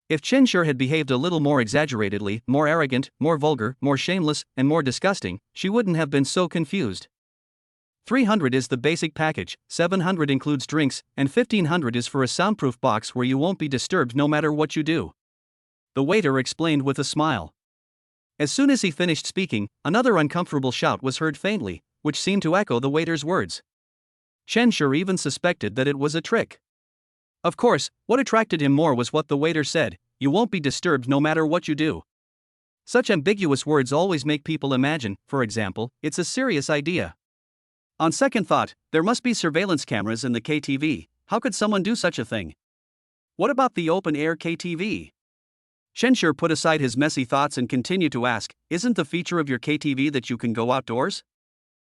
Speaker 1: If Chenshur had behaved a little more exaggeratedly, more arrogant, more vulgar, more shameless, and more disgusting, she wouldn't have been so confused. 300 is the basic package, 700 includes drinks, and 1500 is for a soundproof box where you won't be disturbed no matter what you do. The waiter explained with a smile. As soon as he finished speaking, another uncomfortable shout was heard faintly, which seemed to echo the waiter's words. Chenshur even suspected that it was a trick. Of course, what attracted him more was what the waiter said: "You won't be disturbed no matter what you do." Such ambiguous words always make people imagine, for example, it's a serious idea. On second thought, there must be surveillance cameras in the KTV. How could someone do such a thing? What about the open-air KTV? Chenshur put aside his messy thoughts and continued to ask, "Isn't the feature of your KTV that you can go outdoors?"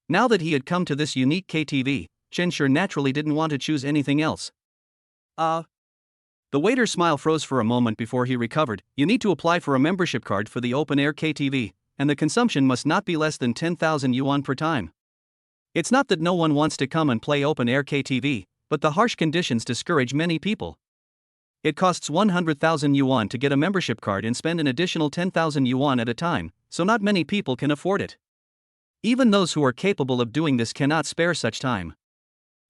Speaker 1: Now that he had come to this unique KTV, Chenshur naturally didn't want to choose anything else. The waiter's smile froze for a moment before he recovered. "You need to apply for a membership card for the open-air KTV, and the consumption must not be less than 10,000 yuan per time. It's not that no one wants to come and play open-air KTV, but the harsh conditions discourage many people. It costs 100,000 yuan to get a membership card and spend an additional 10,000 yuan at a time, so not many people can afford it. Even those who are capable of doing this cannot spare such time.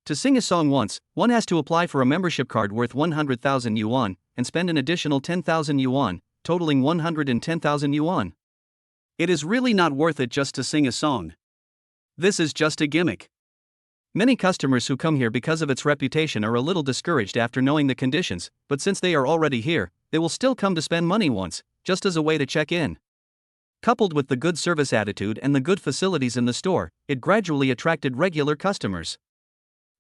Speaker 1: To sing a song once, one has to apply for a membership card worth 100,000 yuan, and spend an additional 10,000 yuan, totaling 110,000 yuan. It is really not worth it just to sing a song. This is just a gimmick. Many customers who come here because of its reputation are a little discouraged after knowing the conditions, but since they are already here, they will still come to spend money once, just as a way to check in. Coupled with the good service attitude and the good facilities in the store, it gradually attracted regular customers.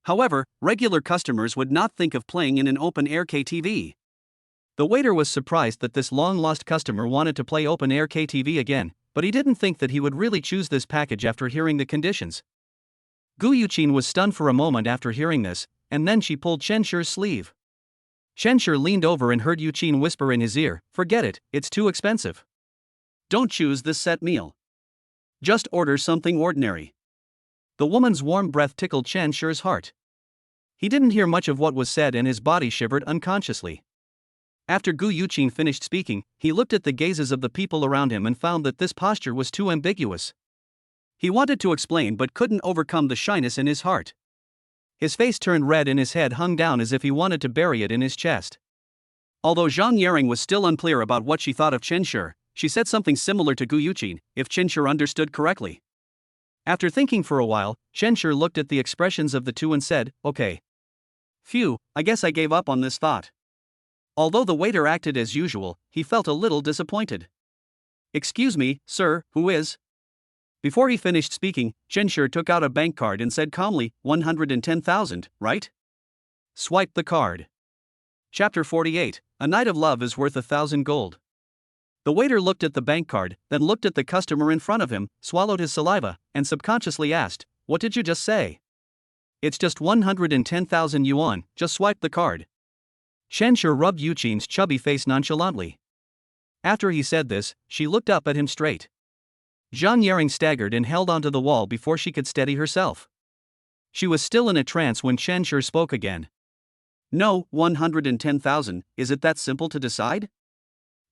Speaker 1: However, regular customers would not think of playing in an open-air KTV. The waiter was surprised that this long-lost customer wanted to play open-air KTV again, but he didn't think that he would really choose this package after hearing the conditions. Guyuchin was stunned for a moment after hearing this, and then she pulled Chenshur's sleeve. Chenshur leaned over and heard Yuqin whisper in his ear, "Forget it, it's too expensive. Don't choose this set meal. Just order something ordinary." The woman's warm breath tickled Chenshur's heart. He didn't hear much of what was said and his body shivered unconsciously. After Guyuchin finished speaking, he looked at the gazes of the people around him and found that this posture was too ambiguous. He wanted to explain but couldn't overcome the shyness in his heart. His face turned red and his head hung down as if he wanted to bury it in his chest. Although Jang Yaring was still unclear about what she thought of Chenshur, she said something similar to Guyuchin, if Chenshur understood correctly. After thinking for a while, Chenshur looked at the expressions of the two and said, "Okay. Phew, I guess I gave up on this thought." Although the waiter acted as usual, he felt a little disappointed. "Excuse me, sir, who is?" Before he finished speaking, Chenshur took out a bank card and said calmly, 110,000, right? Swipe the card. Chapter 48, A Night of Love is Worth 1,000 Gold. The waiter looked at the bank card, then looked at the customer in front of him, swallowed his saliva, and subconsciously asked, "What did you just say?" "It's just 110,000 yuan, just swipe the card." Chenshur rubbed Yuqin's chubby face nonchalantly. After he said this, she looked up at him straight. Jang Yaring staggered and held onto the wall before she could steady herself. She was still in a trance when Chenshur spoke again. No, 110,000, is it that simple to decide?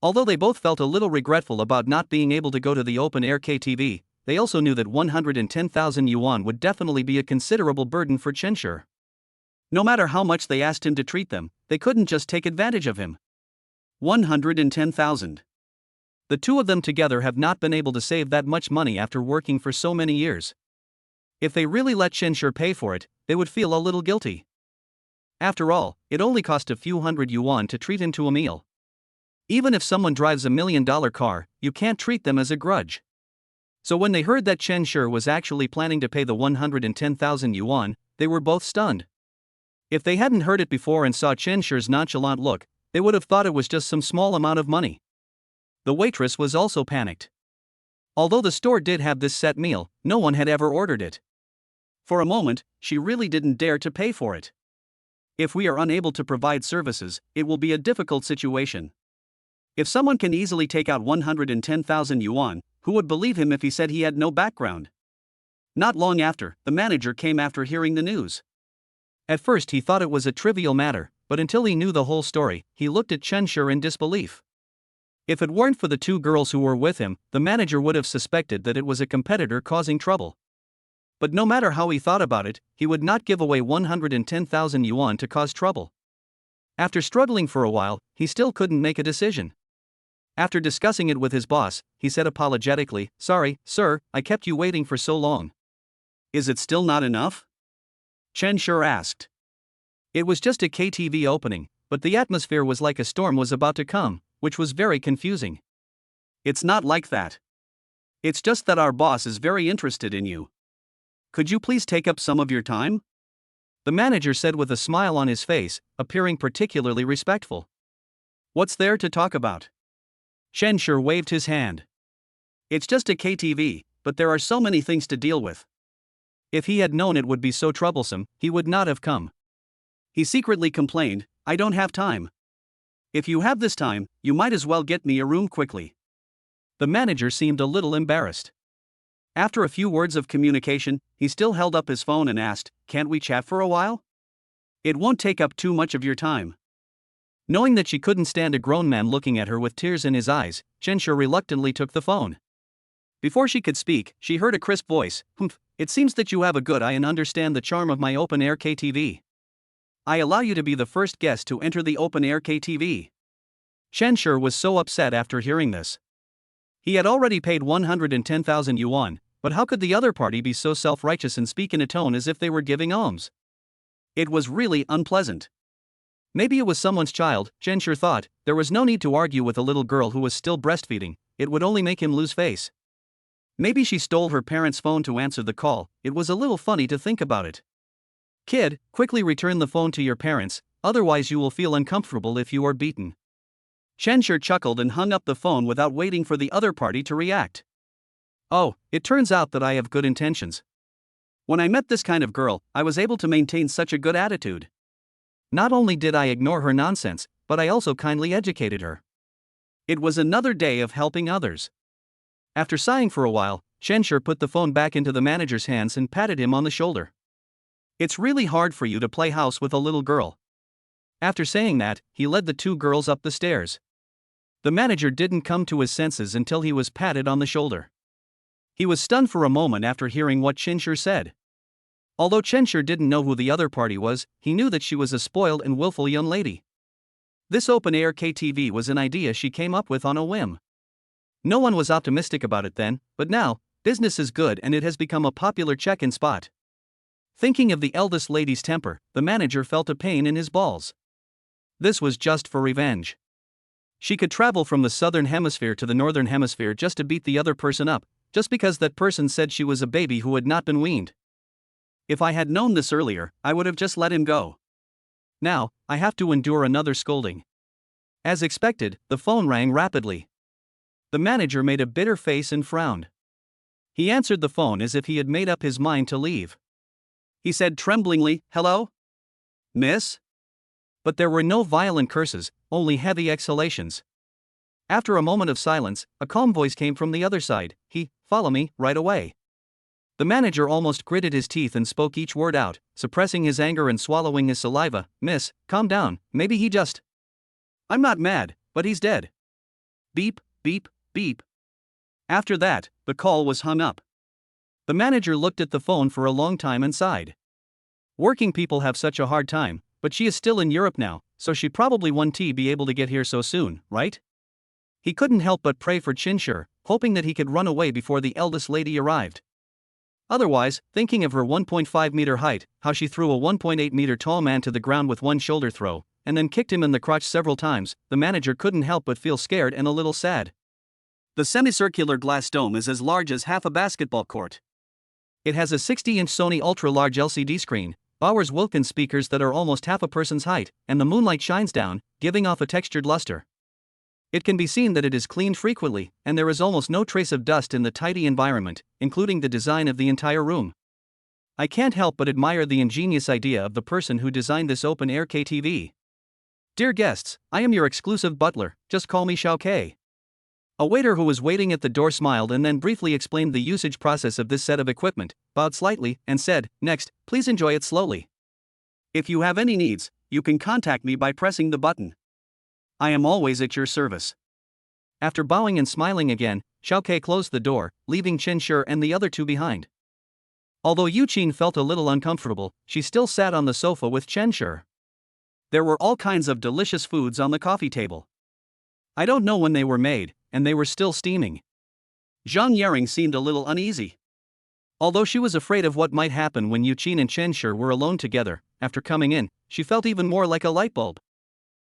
Speaker 1: Although they both felt a little regretful about not being able to go to the open-air KTV, they also knew that 110,000 yuan would definitely be a considerable burden for Chenshi. No matter how much they asked him to treat them, they couldn't just take advantage of him. 110,000. The two of them together have not been able to save that much money after working for so many years. If they really let Chenshi pay for it, they would feel a little guilty. After all, it only cost a few hundred yuan to treat him to a meal. Even if someone drives $1 million car, you can't treat them as a grudge. So when they heard that Chenshi was actually planning to pay the 110,000 yuan, they were both stunned. If they hadn't heard it before and saw Chenshi's nonchalant look, they would have thought it was just some small amount of money. The waitress was also panicked. Although the store did have this set meal, no one had ever ordered it. For a moment, she really didn't dare to pay for it. If we are unable to provide services, it will be a difficult situation. If someone can easily take out 110,000 yuan, who would believe him if he said he had no background? Not long after, the manager came after hearing the news. At first he thought it was a trivial matter, but until he knew the whole story, he looked at Chenshi in disbelief. If it weren't for the two girls who were with him, the manager would have suspected that it was a competitor causing trouble. But no matter how he thought about it, he would not give away 110,000 yuan to cause trouble. After struggling for a while, he still couldn't make a decision. After discussing it with his boss, he said apologetically, "Sorry, sir, I kept you waiting for so long." "Is it still not enough?" Chenshi asked. It was just a KTV opening, but the atmosphere was like a storm was about to come, which was very confusing. "It's not like that. It's just that our boss is very interested in you. Could you please take up some of your time?" The manager said with a smile on his face, appearing particularly respectful. "What's there to talk about?" Chenshi waved his hand. "It's just a KTV, but there are so many things to deal with." If he had known it would be so troublesome, he would not have come. He secretly complained, "I don't have time." "If you have this time, you might as well get me a room quickly." The manager seemed a little embarrassed. After a few words of communication, he still held up his phone and asked, "Can't we chat for a while? It won't take up too much of your time." Knowing that she couldn't stand a grown man looking at her with tears in his eyes, Chenshi reluctantly took the phone. Before she could speak, she heard a crisp voice, "Humph, it seems that you have a good eye and understand the charm of my open-air KTV. I allow you to be the first guest to enter the open-air KTV." Chenshi was so upset after hearing this. He had already paid 110,000 yuan, but how could the other party be so self-righteous and speak in a tone as if they were giving alms? It was really unpleasant. Maybe it was someone's child, Chenshi thought. There was no need to argue with a little girl who was still breastfeeding, it would only make him lose face. Maybe she stole her parents' phone to answer the call, it was a little funny to think about it. "Kid, quickly return the phone to your parents, otherwise you will feel uncomfortable if you are beaten." Chenshi chuckled and hung up the phone without waiting for the other party to react. "Oh, it turns out that I have good intentions. When I met this kind of girl, I was able to maintain such a good attitude. Not only did I ignore her nonsense, but I also kindly educated her." It was another day of helping others. After sighing for a while, Chenshi put the phone back into the manager's hands and patted him on the shoulder. "It's really hard for you to play house with a little girl." After saying that, he led the two girls up the stairs. The manager didn't come to his senses until he was patted on the shoulder. He was stunned for a moment after hearing what Chenshi said. Although Chenshi didn't know who the other party was, he knew that she was a spoiled and willful young lady. This open-air KTV was an idea she came up with on a whim. No one was optimistic about it then, but now, business is good and it has become a popular check-in spot. Thinking of the eldest lady's temper, the manager felt a pain in his balls. This was just for revenge. She could travel from the southern hemisphere to the northern hemisphere just to beat the other person up, just because that person said she was a baby who had not been weaned. If I had known this earlier, I would have just let him go. Now, I have to endure another scolding. As expected, the phone rang rapidly. The manager made a bitter face and frowned. He answered the phone as if he had made up his mind to leave. He said tremblingly, "Hello? Miss?" But there were no violent curses, only heavy exhalations. After a moment of silence, a calm voice came from the other side, "Follow me, right away." The manager almost gritted his teeth and spoke each word out, suppressing his anger and swallowing his saliva. Miss, calm down, maybe he just. I'm not mad, but he's dead. Beep, beep, beep. After that, the call was hung up. The manager looked at the phone for a long time and sighed. Working people have such a hard time, but she is still in Europe now, so she probably won't be able to get here so soon, right? He couldn't help but pray for Chinshur, hoping that he could run away before the eldest lady arrived. Otherwise, thinking of her 1.5 meter height, how she threw a 1.8 meter tall man to the ground with one shoulder throw, and then kicked him in the crotch several times, the manager couldn't help but feel scared and a little sad. The semicircular glass dome is as large as half a basketball court. It has a 60-inch Sony ultra-large LCD screen, Bowers Wilkins speakers that are almost half a person's height, and the moonlight shines down, giving off a textured luster. It can be seen that it is cleaned frequently, and there is almost no trace of dust in the tidy environment, including the design of the entire room. I can't help but admire the ingenious idea of the person who designed this open-air KTV. Dear guests, I am your exclusive butler, just call me Xiao K. A waiter who was waiting at the door smiled and then briefly explained the usage process of this set of equipment, bowed slightly, and said, "Next, please enjoy it slowly. If you have any needs, you can contact me by pressing the button. I am always at your service." After bowing and smiling again, Xiao Ke closed the door, leaving Chinshur and the other two behind. Although Yuqin felt a little uncomfortable, she still sat on the sofa with Chinshur. There were all kinds of delicious foods on the coffee table. I don't know when they were made, and they were still steaming. Jang Yaring seemed a little uneasy. Although she was afraid of what might happen when Yuqin and Chinshur were alone together, after coming in, she felt even more like a light bulb.